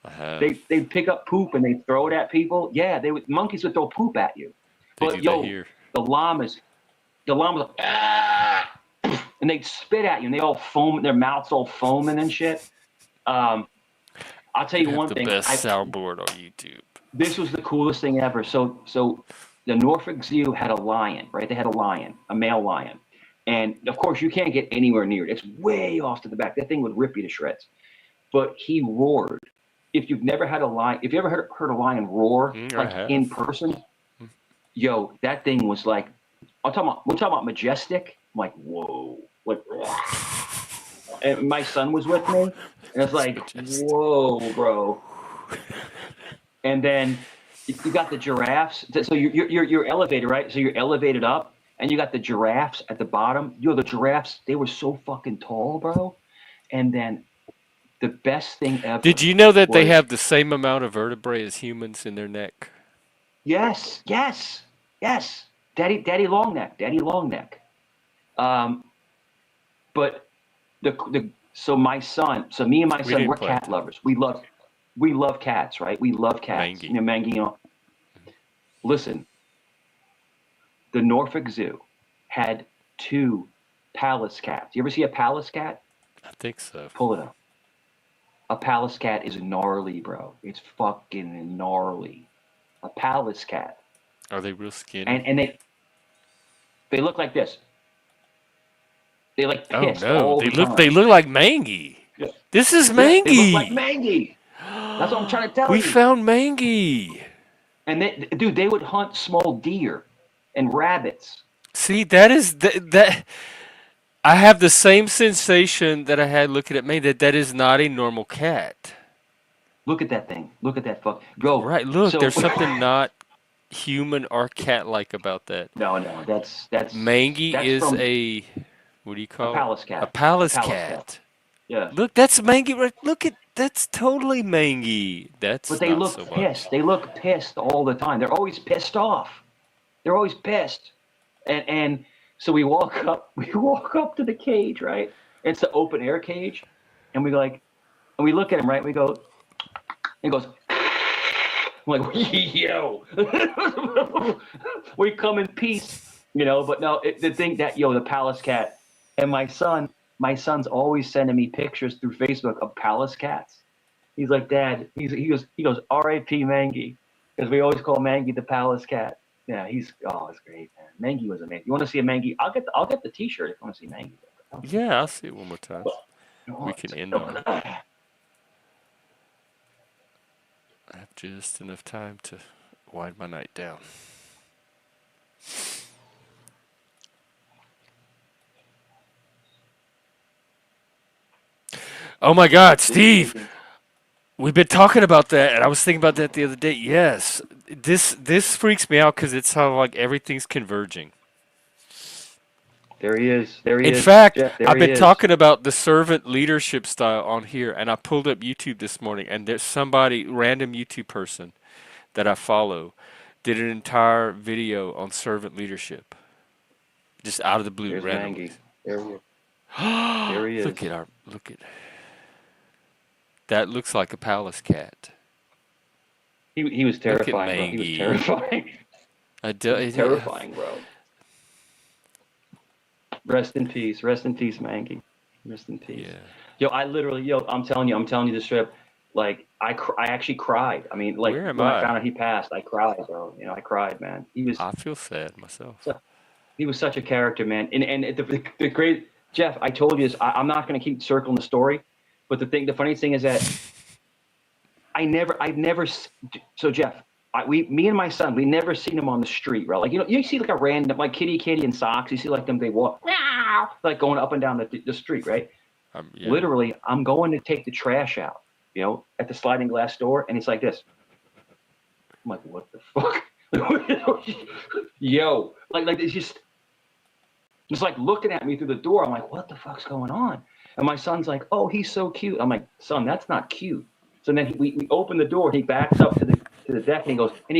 S1: I have.
S2: They'd pick up poop and they'd throw it at people. Yeah, monkeys would throw poop at you.
S1: They
S2: But
S1: do that
S2: yo,
S1: here.
S2: the llamas, ah, and they'd spit at you, and they all foam, their mouths all foaming and shit. Um, I'll tell
S1: You'd
S2: you
S1: have
S2: one
S1: the
S2: thing.
S1: best soundboard on YouTube.
S2: This was the coolest thing ever. So the Norfolk Zoo had a lion, right? They had a lion, a male lion. And of course, you can't get anywhere near it. It's way off to the back. That thing would rip you to shreds. But he roared. If you've never had a lion, if you ever heard a lion roar,
S1: I
S2: like in
S1: have.
S2: person, yo, that thing was like, we're talking about majestic. I'm like, whoa. Like, and my son was with me, and it's
S1: That's
S2: like,
S1: majestic.
S2: whoa, bro. And then you got the giraffes. So you're elevated, right? So you're elevated up, and you got the giraffes at the bottom. The giraffes, they were so fucking tall, bro. And then the best thing
S1: Did
S2: ever
S1: you know that they
S2: was,
S1: have the same amount of vertebrae as humans in their neck?
S2: yes, yes, yes, Daddy long neck, Daddy long neck. Um, but so me and my
S1: We
S2: son,
S1: didn't
S2: we're
S1: plant
S2: cat
S1: it.
S2: lovers. We love cats, right? We love cats.
S1: Mangy.
S2: Mangy. Listen, the Norfolk Zoo had two Pallas cats. You ever see a Pallas cat?
S1: I think so.
S2: Pull it up. A Pallas cat is gnarly, bro. It's fucking gnarly. A Pallas cat.
S1: Are they real skinny?
S2: And they look like this. They like
S1: Oh
S2: pissed
S1: no,
S2: all
S1: they
S2: the
S1: look
S2: time.
S1: like Mangy.
S2: Yeah.
S1: This is
S2: Yes, they look like
S1: Mangy.
S2: mangy. That's what I'm trying to tell
S1: We
S2: you.
S1: found Mangy.
S2: And dude, they would hunt small deer and rabbits.
S1: See, that. I have the same sensation that I had looking at Mangy. That is not a normal cat.
S2: Look at that thing. Look at that fuck. Go.
S1: Right? Look,
S2: So
S1: there's something not human or cat-like about that.
S2: no,
S1: Mangy
S2: that's
S1: is
S2: from
S1: a what do you
S2: a
S1: call it?
S2: Pallas
S1: A
S2: cat. A
S1: palace
S2: Pallas cat.
S1: cat.
S2: Yeah.
S1: Look, that's Mangy. Right? Look at that's totally Mangy.
S2: But
S1: That's
S2: they
S1: not
S2: look
S1: so much.
S2: pissed. They look pissed all the time. They're always pissed off. They're always pissed. And so we walk up to the cage, right? It's the open air cage. And we look at him, right? We go, he goes, I'm like, yo, we come in peace, but no, the thing that, the Pallas cat, and my son's always sending me pictures through Facebook of Pallas cats. He's like, Dad, he goes, R.I.P. Mangy, because we always call Mangy the Pallas cat. Yeah, it's great, man. Mangy was amazing. You want to see a Mangy? I'll get the T-shirt if you want to see Mangy.
S1: Yeah, I'll see it one more time. We can end on it. I have just enough time to wind my night down. Oh my God, Steve! We've been talking about that, and I was thinking about that the other day. Yes, this freaks me out because it's how like everything's converging.
S2: There he is. There he
S1: In
S2: is.
S1: fact,
S2: Jeff, there
S1: I've
S2: he
S1: been
S2: is.
S1: talking about the servant leadership style on here, and I pulled up YouTube this morning, and there's somebody, random YouTube person that I follow, did an entire video on servant leadership, just out of the blue,
S2: There's
S1: randomly.
S2: Mangy. There he is. There he is.
S1: Look at that. Looks like a palace cat.
S2: He was terrifying, bro. He was
S1: Mangy.
S2: terrifying. Terrifying, bro. Rest in peace, Mangy. Rest in peace.
S1: Yeah.
S2: I'm telling you this trip, like I actually cried. I mean, like
S1: Where am
S2: when I
S1: I?
S2: found out he passed, I cried, bro. I cried, man.
S1: I feel sad myself.
S2: He was such a character, man. And the great Jeff, I told you this. I'm not going to keep circling the story, but the funny thing is that I've never. So Jeff, me and my son, we never seen him on the street, right? Like you see like a random like kitty in socks. You see like them, they walk like going up and down the street, right?
S1: Yeah.
S2: Literally, I'm going to take the trash out, at the sliding glass door, and it's like this. I'm like, what the fuck? Yo, like it's just like looking at me through the door. I'm like, what the fuck's going on? And my son's like, oh, he's so cute. I'm like, son, that's not cute. So then we open the door. He backs up to the deck and he goes, and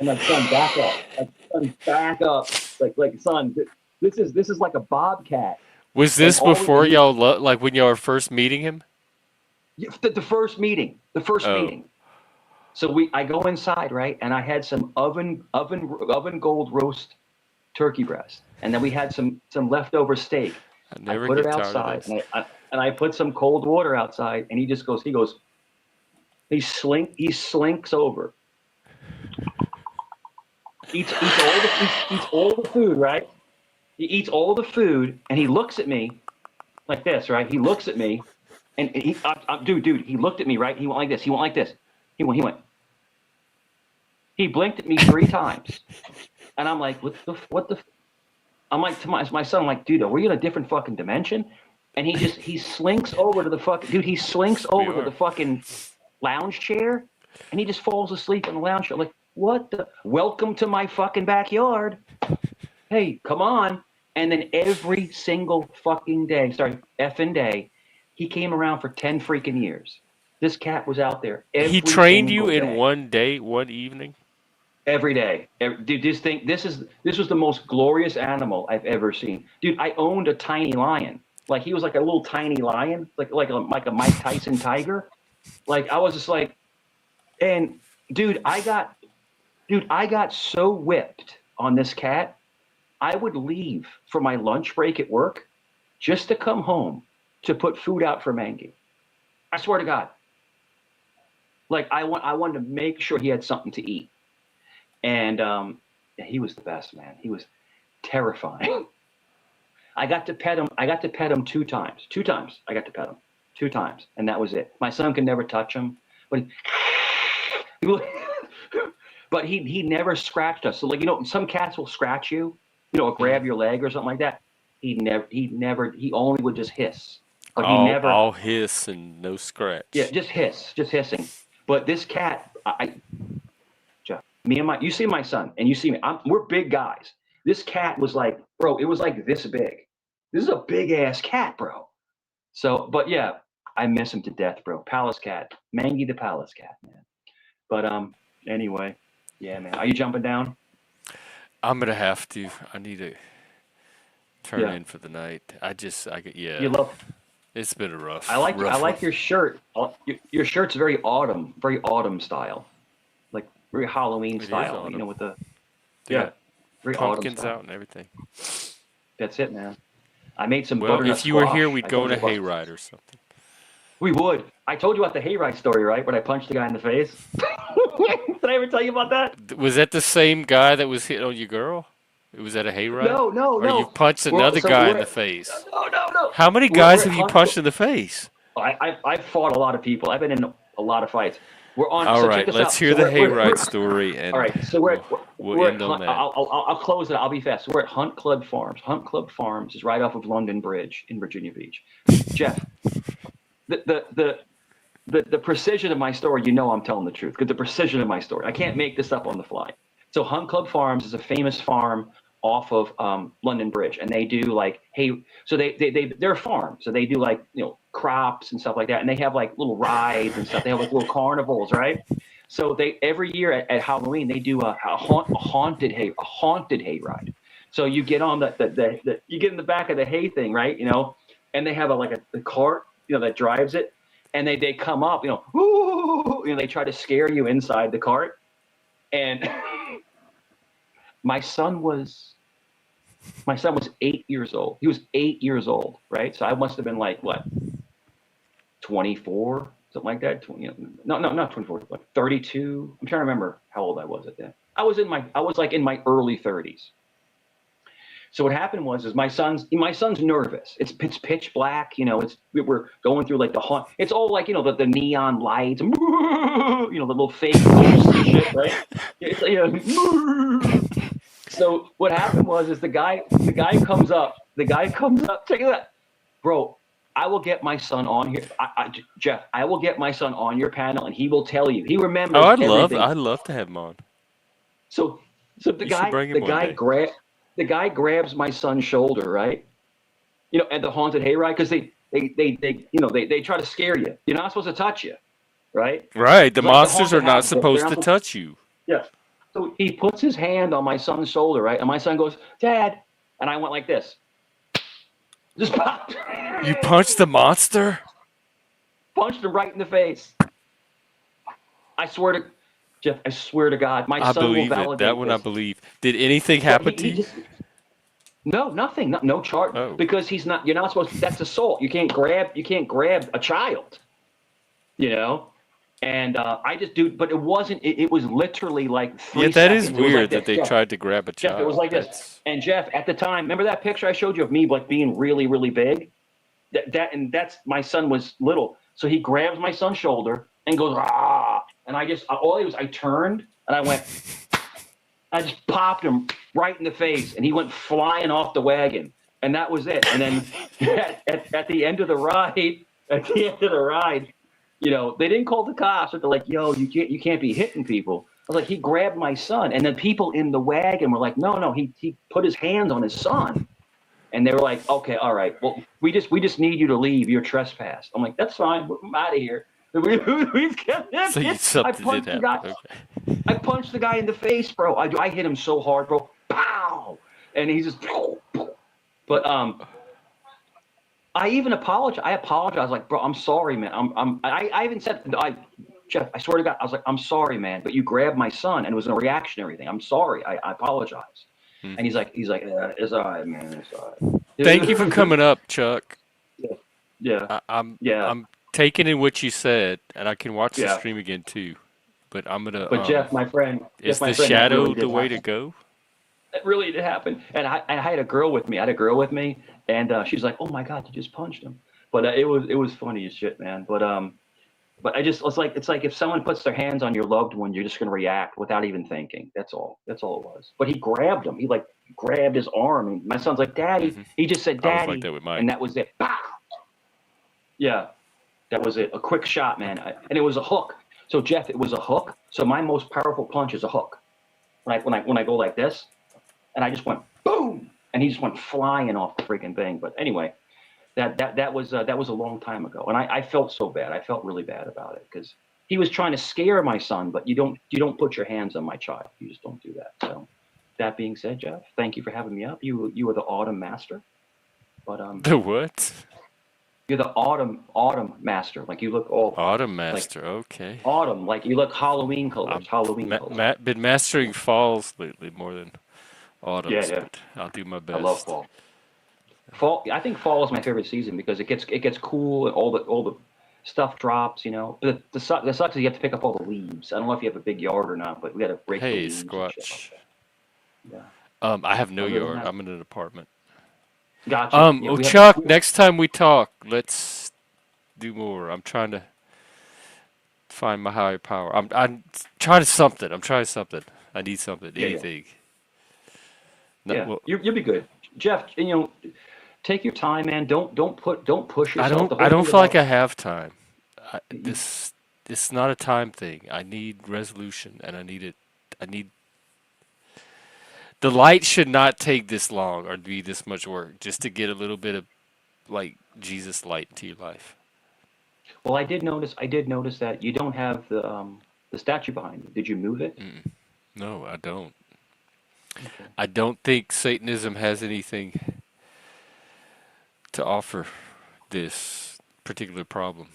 S2: my son, back up. My son, back up. Like son, this is like a bobcat.
S1: Was this before y'all like when y'all were first meeting him?
S2: The first meeting. Meeting. So I go inside, right, and I had some oven gold roast turkey breast, and then we had some leftover steak.
S1: I
S2: put it outside, and I put some cold water outside, and he slinks over, eats all the food, right? He eats all the food, and he looks at me like this, right? He looks at me, and he, dude, he looked at me, right? He went like this. He went like this. He went. He blinked at me 3 times, and I'm like, what the? I'm like to my son, I'm like, dude, are we in a different fucking dimension? And he slinks over to the fucking dude. He slinks over to the fucking lounge chair, and he just falls asleep in the lounge chair. Like, what the? Welcome to my fucking backyard. Hey, come on. And then every single fucking day, effing day, he came around for 10 freaking years. This cat was out there every
S1: He trained you
S2: day.
S1: in one day, one evening?
S2: Every day. Dude, this was the most glorious animal I've ever seen. Dude, I owned a tiny lion. Like he was like a little tiny lion, like a Mike Tyson tiger. Like I was just like, and dude, I got so whipped on this cat. I would leave for my lunch break at work just to come home to put food out for Mangy. I swear to God. Like I wanted to make sure he had something to eat. And he was the best, man. He was terrifying. I got to pet him 2 times. 2 times I got to pet him. 2 times, and that was it. My son could never touch him, but but he never scratched us. So like, you know, some cats will scratch you, you know, or grab your leg or something like that. He only would just hiss. But he never.
S1: All hiss and no scratch.
S2: Yeah, just hissing. But this cat, Jeff, you see my son, and you see me. We're big guys. This cat was like, bro, it was like this big. This is a big ass cat, bro. So, but yeah, I miss him to death, bro. Palace cat, Mangy the Palace cat, man. But anyway, yeah, man. Are you jumping down?
S1: I'm gonna have to. I need to turn in for the night. Yeah.
S2: You love.
S1: It's been a rough.
S2: I like your shirt. Your shirt's very autumn style, like very Halloween style. You know, with the very
S1: pumpkins
S2: autumn
S1: out and everything.
S2: That's it, man. I made some.
S1: Well, if you were here, we'd go on a hayride or something.
S2: We would. I told you about the hayride story, right? When I punched the guy in the face. Did I ever tell you about that?
S1: Was that the same guy that was hit on your girl? It was at a hayride?
S2: No.
S1: Or you punched another guy in the face?
S2: No.
S1: How many guys have you punched in the face?
S2: I've fought a lot of people. I've been in a lot of fights. We're on.
S1: All
S2: so
S1: right, let's hear the hayride story, and
S2: all right, so we're
S1: end on that.
S2: I'll close it. I'll be fast. So we're at Hunt Club Farms. Hunt Club Farms is right off of London Bridge in Virginia Beach. Jeff, the precision of my story, you know I'm telling the truth, because the precision of my story, I can't make this up on the fly. So Hunt Club Farms is a famous farm off of London Bridge, and they do like so they're a farm, so they do like, you know, crops and stuff like that, and they have like little rides and stuff. They have like little carnivals, right? So they every year at Halloween they do a haunted hayride. So you get on you get in the back of the hay thing, right? You know, and they have a cart, you know, that drives it, and they come up, you know, woo, you know, they try to scare you inside the cart, and my son was 8 years old. He was 8 years old, right? So I must have been like, what, 24, something like that. No, not 24, like 32. I'm trying to remember how old I was at that. I was like in my early 30s. So what happened is my son's nervous. It's pitch black, you know. We're going through like the haunt. It's all like, you know, the neon lights, you know, the little fake shit, right? It's, you know, so what happened is the guy comes up, check it out, bro. I will get my son on here, Jeff. I will get my son on your panel, and he will tell you. He remembers.
S1: Oh,
S2: everything.
S1: I'd love to have him on.
S2: So the guy grabs my son's shoulder, right? You know, at the haunted hayride, because they try to scare you. You're not supposed to touch you, right?
S1: Right. The
S2: like
S1: monsters are not supposed to touch you.
S2: Yeah. So he puts his hand on my son's shoulder, right? And my son goes, "Dad," and I went like this. Just popped.
S1: You punched the monster?
S2: Punched him right in the face. I swear to Jeff, I swear to God, my son will validate
S1: that one.
S2: this.
S1: I believe. Did anything happen to you?
S2: No, nothing. No charge.
S1: Oh.
S2: Because he's not. You're not supposed to. That's assault. You can't grab a child. You know. And I just do, but it wasn't. It was literally like 3 seconds.
S1: Yeah, that is weird
S2: like
S1: that they tried to grab a child.
S2: Jeff, it was like this. And Jeff, at the time, remember that picture I showed you of me like being really, really big? That's my son was little, so he grabs my son's shoulder and goes ah, and I turned and I just popped him right in the face, and he went flying off the wagon, and that was it. And then at the end of the ride. You know, they didn't call the cops, but they're like, "Yo, you can't be hitting people." I was like, he grabbed my son, and then people in the wagon were like, "No, he put his hands on his son," and they were like, "Okay, all right, well, we just need you to leave. You're trespassed." I'm like, "That's fine, I'm out of here."
S1: So something did happen. Okay.
S2: I punched the guy in the face, bro. I hit him so hard, bro. Pow, and he's just, but I even apologized. I apologized, like, bro, I'm sorry, man. I even said, Jeff, I swear to God, I was like, I'm sorry, man, but you grabbed my son, and it was a reactionary thing. I'm sorry. I apologize. Hmm. And he's like, yeah, it's all right, man. It's all right.
S1: Thank you for coming up, Chuck.
S2: Yeah. Yeah, yeah,
S1: I'm taking in what you said, and I can watch the
S2: yeah.
S1: stream again too. But I'm gonna
S2: But
S1: is the
S2: That really
S1: shadow the
S2: did
S1: way to
S2: happen.
S1: go?
S2: It really did happen. And I had a girl with me. I had a girl with me, and she's like, "Oh my God, you just punched him." But it was funny as shit, man. But I just it's like if someone puts their hands on your loved one, you're just gonna react without even thinking. That's all. That's all it was. But he grabbed him. He like grabbed his arm, and my son's like, "Daddy."
S1: Hmm.
S2: He just said,
S1: I was like
S2: "Daddy,"
S1: that with
S2: and
S1: Mike.
S2: that was it. Pow! Yeah, that was it. A quick shot, man.
S1: Okay.
S2: And it was a hook. So Jeff, it was a hook. So my most powerful punch is a hook. When I go like this, and I just went boom, and he just went flying off the freaking thing. But anyway, that was a long time ago, and I felt so bad. I felt really bad about it because he was trying to scare my son, but you don't put your hands on my child. You just don't do that. So that being said, Jeff, thank you for having me up. You are the autumn master, but
S1: The what?
S2: you're the autumn master. Like you look all
S1: Autumn
S2: like
S1: Master. Okay.
S2: autumn, like you look Halloween colors.
S1: I'm
S2: Halloween colors.
S1: been mastering falls lately more than
S2: Yeah,
S1: autumns,
S2: yeah.
S1: but I'll do my
S2: I love
S1: best.
S2: fall. Fall. I think fall is my favorite season because it gets cool and all the stuff drops. The sucks is you have to pick up all the leaves. I don't know if you have a big yard or not, but we got to break the
S1: Hey,
S2: leaves and shit like
S1: Squatch.
S2: that. Yeah.
S1: I have no
S2: Other than
S1: yard.
S2: that,
S1: I'm in an apartment.
S2: gotcha. Yeah,
S1: Oh
S2: we have.
S1: Chuck, next time we talk, let's do more. I'm trying to find my higher power. I'm trying something. I'm trying something. I need something.
S2: Yeah, yeah,
S1: Anything. No,
S2: yeah.
S1: well,
S2: You'll be good, Jeff. Take your time, man. Don't push yourself. The
S1: I
S2: whole
S1: don't
S2: thing
S1: feel like
S2: about
S1: I have time.
S2: you,
S1: This is not a time thing. I need resolution, and I need it. I need the light should not take this long or be this much work just to get a little bit of like Jesus light into your life.
S2: well, I did notice that you don't have the statue behind you. Did you move it?
S1: Mm-mm. No, I don't.
S2: Okay.
S1: I don't think Satanism has anything to offer this particular problem.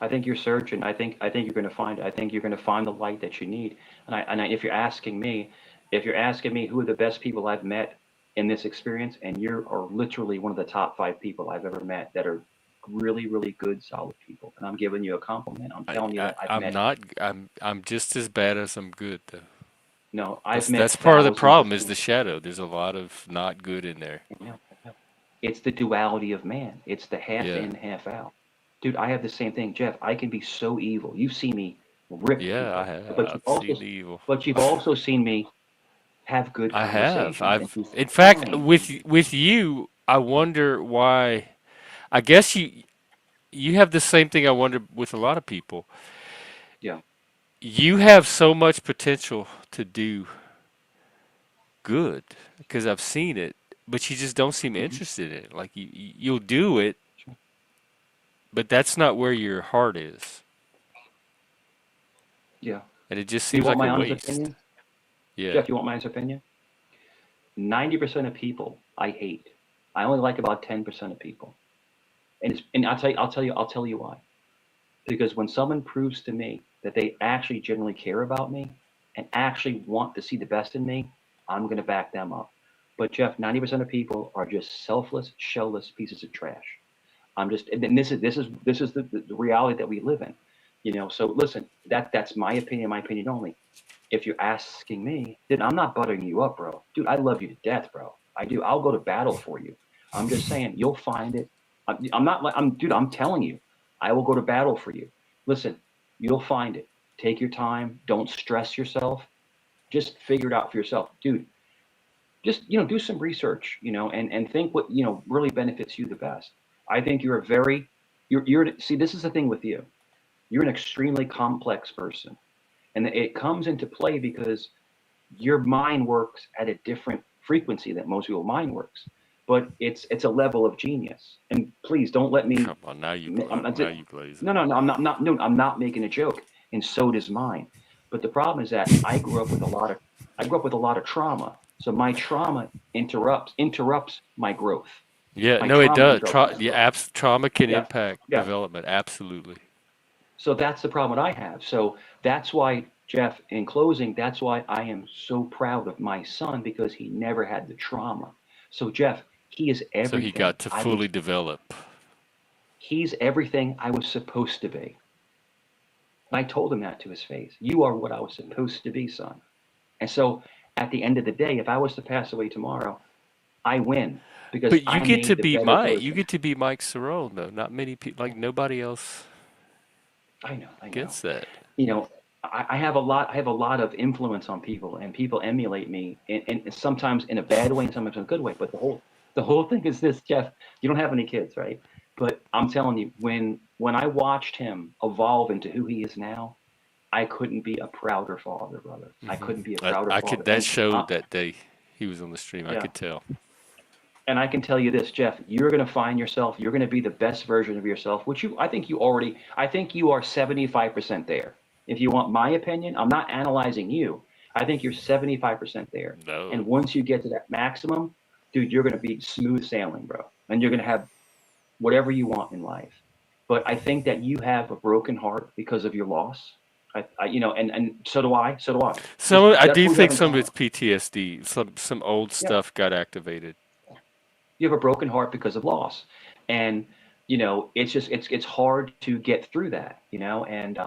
S2: I think you're searching. I think you're going to find it. I think you're going to find the light that you need. If you're asking me who are the best people I've met in this experience, and you are literally one of the top 5 people I've ever met that are really, really good, solid people. And I'm giving you a compliment. I'm telling you that I've
S1: I'm
S2: met
S1: not. I'm just as bad as I'm good though.
S2: no, I've met
S1: That's part of the
S2: thousands of
S1: problem is the
S2: people.
S1: shadow. There's a lot of not good in there.
S2: Yeah, yeah. It's the duality of man. It's the half
S1: Yeah.
S2: in, half out. Dude, I have the same thing, Jeff. I can be so evil. You've seen me rip
S1: Yeah, I
S2: people,
S1: have.
S2: but
S1: I've seen the evil.
S2: you've also seen me have good
S1: I have.
S2: conversations and
S1: I've
S2: be
S1: in fact
S2: kind.
S1: with you, I wonder why I guess you have the same thing I wonder with a lot of people.
S2: Yeah.
S1: You have so much potential to do good because I've seen it, but you just don't seem
S2: Hmm.
S1: interested in it. Like you'll do it, but that's not where your heart is.
S2: Yeah.
S1: And it just
S2: Do you
S1: seems
S2: want
S1: like a
S2: my honest
S1: waste.
S2: opinion?
S1: Yeah.
S2: Jeff, you want my honest opinion? 90% of people I hate. I only like about 10% of people. And I'll tell you why. Because when someone proves to me that they actually genuinely care about me and actually want to see the best in me, I'm going to back them up. But Jeff, 90% of people are just selfless, shellless pieces of trash. And this is the reality that we live in. So listen, that's my opinion only. If you're asking me, then I'm not buttering you up, bro. Dude, I love you to death, bro. I do. I'll go to battle for you. I'm just saying, you'll find it. I'm not like dude. I'm telling you, I will go to battle for you. Listen, you'll find it. Take your time. Don't stress yourself. Just figure it out for yourself, dude. Just do some research, and think what really benefits you the best. I think you're a very you're see, this is the thing with you. You're an extremely complex person, and it comes into play because your mind works at a different frequency that most people's mind works. But it's a level of genius. And please don't let me.
S1: Come on, now
S2: Just,
S1: you glazing.
S2: no, no, no. I'm not making a joke. And so does mine. But the problem is that I grew up with a lot of trauma. So my trauma interrupts my growth.
S1: Yeah,
S2: My
S1: no, it
S2: trauma
S1: does.
S2: interrupts my growth.
S1: Trauma can
S2: Yeah,
S1: impact
S2: yeah.
S1: development. Absolutely.
S2: So that's the problem that I have. So that's why, Jeff, in closing, that's why I am so proud of my son because he never had the trauma. So, Jeff, he is
S1: So he
S2: everything
S1: got to
S2: I would.
S1: fully develop.
S2: he's everything I was supposed to be. And I told him that to his face. You are what I was supposed to be, son. And so at the end of the day, if I was to pass away tomorrow, I win because
S1: But you
S2: I
S1: get to
S2: made the
S1: be
S2: better
S1: Mike. You
S2: person.
S1: get to be Mike Cerrone, though. Not many people, like nobody else
S2: I know, I know.
S1: gets that.
S2: You know, I have a lot. I have a lot of influence on people, and people emulate me, and sometimes in a bad way, and sometimes in a good way. But the whole thing is this, Jeff. You don't have any kids, right? But I'm telling you, when I watched him evolve into who he is now, I couldn't be a prouder father, brother. I
S1: Hmm.
S2: couldn't be a prouder
S1: I
S2: father.
S1: could. That showed that day he was on the stream. I
S2: Yeah,
S1: could tell.
S2: and I can tell you this, Jeff, you're going to find yourself, you're going to be the best version of yourself, which I think you are 75% there. If you want my opinion, I'm not analyzing you. I think you're 75% there. And
S1: No.
S2: once you get to that maximum, dude, you're going to be smooth sailing, bro. And you're going to have whatever you want in life. But I think that you have a broken heart because of your loss. And so do I. So do I. Just
S1: I
S2: that's
S1: do
S2: what we have
S1: think
S2: in
S1: some of
S2: common.
S1: it's PTSD. Some old
S2: Yeah.
S1: stuff got activated.
S2: You have a broken heart because of loss, and it's just it's hard to get through that, and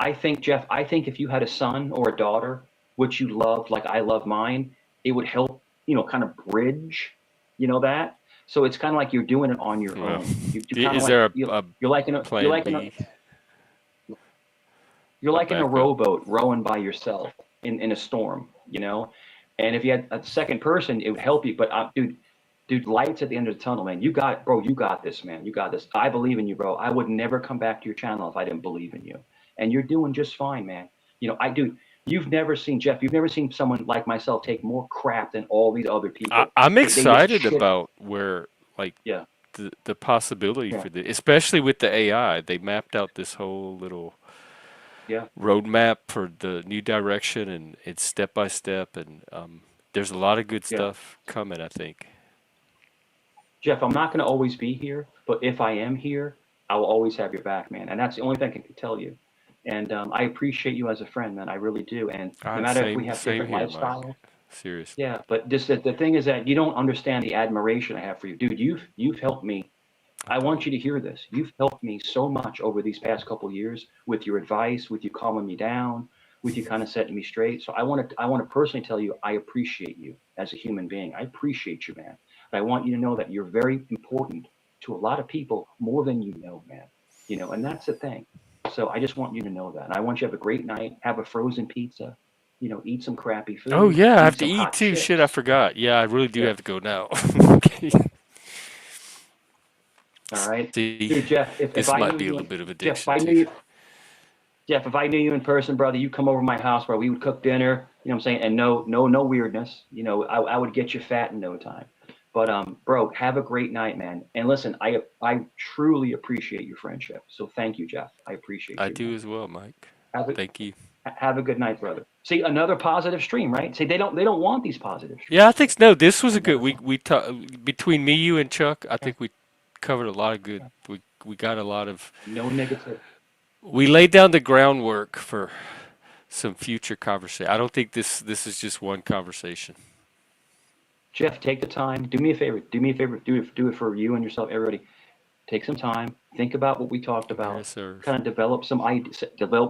S2: I think, Jeff, I think if you had a son or a daughter which you loved like I love mine, it would help, kind of bridge, that. So it's kind of like you're doing it on your
S1: Well,
S2: own. You kind of
S1: is
S2: like
S1: there
S2: you
S1: a
S2: you're like in a you're
S1: plan
S2: like in a
S1: B,
S2: you're
S1: a
S2: like in a
S1: backup?
S2: rowboat rowing by yourself in a storm, and if you had a second person, it would help you. But dude, lights at the end of the tunnel, man. You got, bro. You got this, man. You got this. I believe in you, bro. I would never come back to your channel if I didn't believe in you. And you're doing just fine, man. I do. You've never seen, Jeff. You've never seen someone like myself take more crap than all these other people.
S1: I'm
S2: They just
S1: excited
S2: shit.
S1: about where like
S2: Yeah,
S1: the possibility
S2: yeah,
S1: for this, especially with the AI. They mapped out this whole little
S2: yeah,
S1: roadmap for the new direction, and it's step by step, and there's a lot of good
S2: yeah.
S1: stuff coming, I think.
S2: Jeff, I'm not going to always be here, but if I am here, I will always have your back, man. And that's the only thing I can tell you. And I appreciate you as a friend, man. I really do. And no matter if we have
S1: Same
S2: different
S1: here, Mike.
S2: lifestyles,
S1: Seriously.
S2: yeah. But just the thing is that you don't understand the admiration I have for you, dude. You've helped me.
S1: I
S2: I want
S1: don't.
S2: you to hear this. You've helped me so much over these past couple of years with your advice, with you calming me down, with you kind of setting me straight. So I want to personally tell you I appreciate you as a human being. I appreciate you, man. But I want you to know that you're very important to a lot of people more than you know, man. And that's the thing. So I just want you to know that. And I want you to have a great night. Have a frozen pizza. Eat some crappy
S1: Oh
S2: food.
S1: yeah, I have
S2: Eat
S1: to
S2: some
S1: eat
S2: hot
S1: too. Shit, I
S2: chips.
S1: forgot. Yeah, I really do
S2: Yeah.
S1: have to go now. Okay.
S2: All right,
S1: See,
S2: dude. Jeff, if
S1: this
S2: I
S1: might
S2: knew
S1: be a
S2: you,
S1: little bit of
S2: Jeff, if
S1: addiction
S2: I knew
S1: too.
S2: you, Jeff, if I knew you in person, brother, you come over to my house, bro. We would cook dinner. You know what I'm saying? And no weirdness. I would get you fat in no time. But bro, have a great night, man. And listen, I truly appreciate your friendship. So thank you, Jeff. I appreciate
S1: I
S2: you,
S1: do
S2: man.
S1: as well, Mike.
S2: Have a
S1: Thank you.
S2: have a good night, brother. See, another positive stream, right? See, they don't want these positive
S1: Yeah, I
S2: streams.
S1: think no. This was a
S2: You
S1: good.
S2: know, so
S1: Between me, you, and Chuck. I
S2: yeah,
S1: think we covered a lot of good.
S2: yeah.
S1: We got a lot of.
S2: No negative.
S1: We laid down the groundwork for some future conversation. I don't think this is just one conversation.
S2: Jeff, take the time. Do me a favor. Do me a favor. Do it for you and yourself, everybody. Take some time, think about what we talked about,
S1: Yes, sir.
S2: kind of develop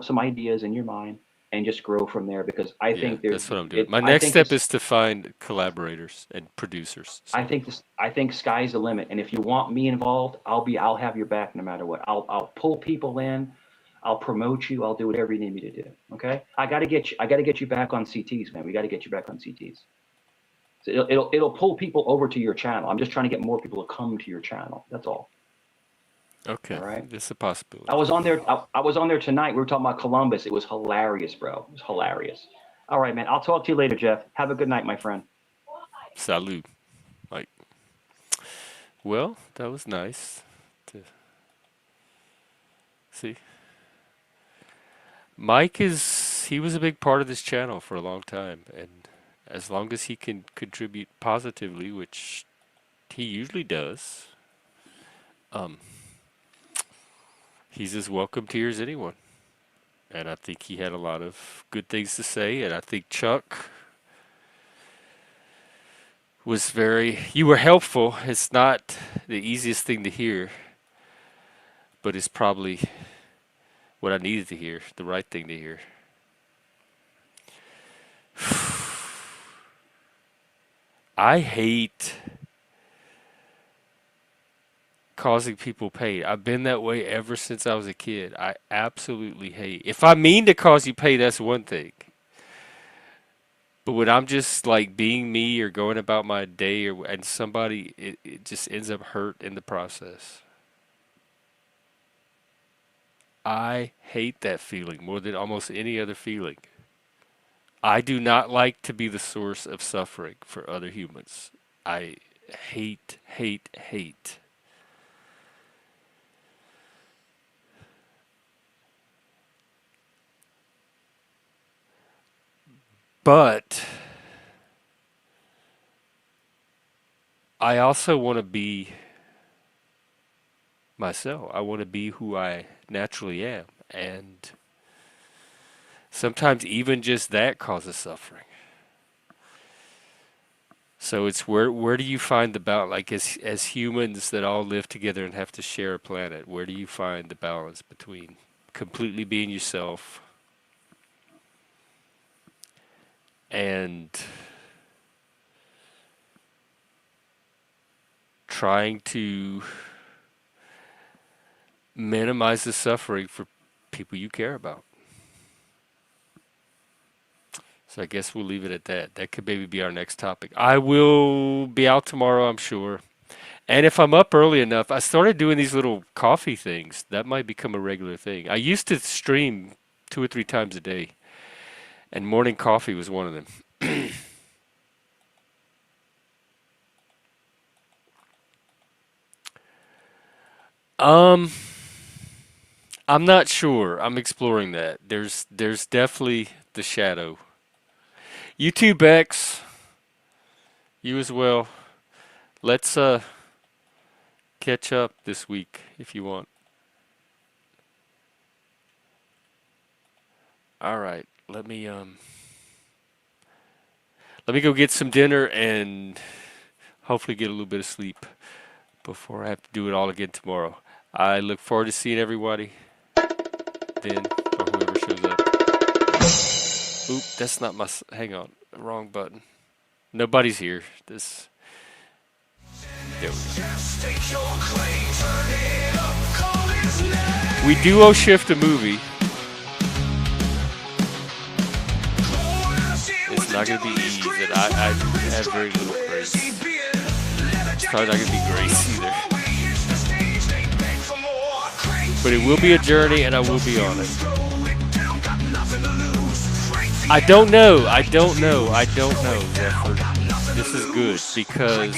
S2: some ideas in your mind, and just grow from there. Because I
S1: Yeah,
S2: think there,
S1: that's what I'm doing.
S2: it,
S1: My
S2: I
S1: next
S2: think
S1: step
S2: this,
S1: is to find collaborators and producers.
S2: I
S1: So
S2: think this, I think sky's the limit. And if you want me involved, I'll have your back no matter what. I'll pull people in, I'll promote you, I'll do whatever you need me to do. Okay, I got to get you back on CTs, man. We got to get you back on CTs. So it'll pull people over to your channel. I'm just trying to get more people to come to your channel. That's all. All
S1: okay,
S2: right.
S1: it's a
S2: I
S1: possibility.
S2: was on there. I was on there tonight. We were talking about Columbus. It was hilarious, bro. It was hilarious. All right, man. I'll talk to you later, Jeff. Have a good night, my friend.
S1: Salute. Like, well, that was nice to see. He was a big part of this channel for a long time, and as long as he can contribute positively, which he usually does, um, he's as welcome here as anyone. And I think he had a lot of good things to say, and I think Chuck you were helpful. It's not the easiest thing to hear, but it's probably what I needed to hear, the right thing to hear. I hate causing people pain. I've been that way ever since I was a kid. I absolutely hate. If I mean to cause you pain, that's one thing. But when I'm just like being me or going about my day and somebody it just ends up hurt in the process. I hate that feeling more than almost any other feeling. I do not like to be the source of suffering for other humans. I hate, hate, hate. But I also want to be myself. I want to be who I naturally am. And sometimes even just that causes suffering. So it's where do you find the balance? Like as humans that all live together and have to share a planet, where do you find the balance between completely being yourself and trying to minimize the suffering for people you care about? So I guess we'll leave it at that. That could maybe be our next topic. I will be out tomorrow, I'm sure. And if I'm up early enough, I started doing these little coffee things. That might become a regular thing. I used to stream 2 or 3 times a day, and morning coffee was one of them. Um, I'm not sure. I'm exploring that. There's definitely the shadow. You too, Bex. You as well. Let's catch up this week if you want. All right. Let me go get some dinner and hopefully get a little bit of sleep before I have to do it all again tomorrow. I look forward to seeing everybody then, or whoever shows up. Oop, that's not my. Hang on, wrong button. Nobody's here. This. There we duo shift a movie. It's not gonna be easy, and I have very little grace. It's probably not gonna be grace either. But it will be a journey, and I will be on it. I don't know, Zephyr. This is good because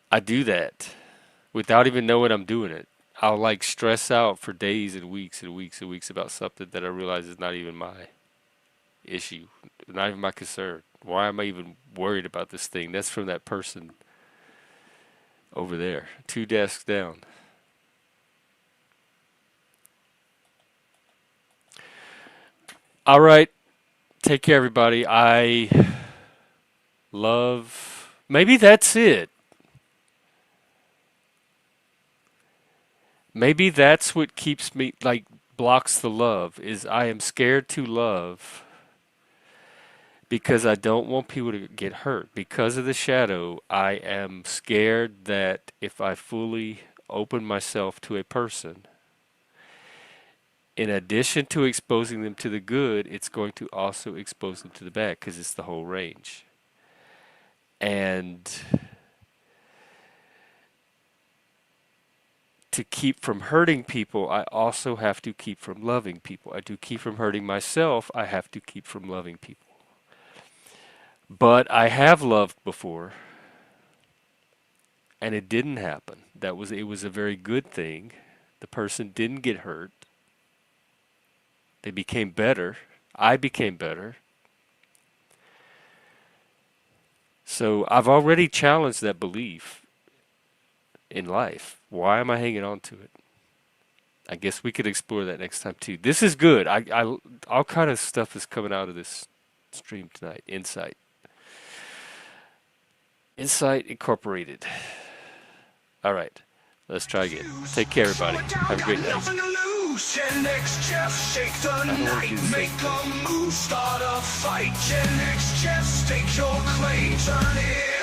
S1: I do that without even knowing I'm doing it. I'll like stress out for days and weeks and weeks and weeks about something that I realize is not even my issue, not even my concern. Why am I even worried about this thing? That's from that person over there, 2 desks down. All right. Take care, everybody. Maybe that's it. Maybe that's what keeps me, like, blocks the love, is I am scared to love because I don't want people to get hurt. Because of the shadow, I am scared that if I fully open myself to a person, in addition to exposing them to the good, it's going to also expose them to the bad because it's the whole range. And to keep from hurting people, I also have to keep from loving people. I do keep from hurting myself, I have to keep from loving people. But I have loved before, and it didn't happen. It was a very good thing. The person didn't get hurt. They became better. I became better. So I've already challenged that belief in life. Why am I hanging on to it? I guess we could explore that next time too. This is good. All kind of stuff is coming out of this stream tonight. Insight. Insight Incorporated. All right. Let's try again. Take care, everybody. Have a great night.
S6: Gen X chefs shake the night, make a move, start a fight. Gen X chefs, stake your claim, turn it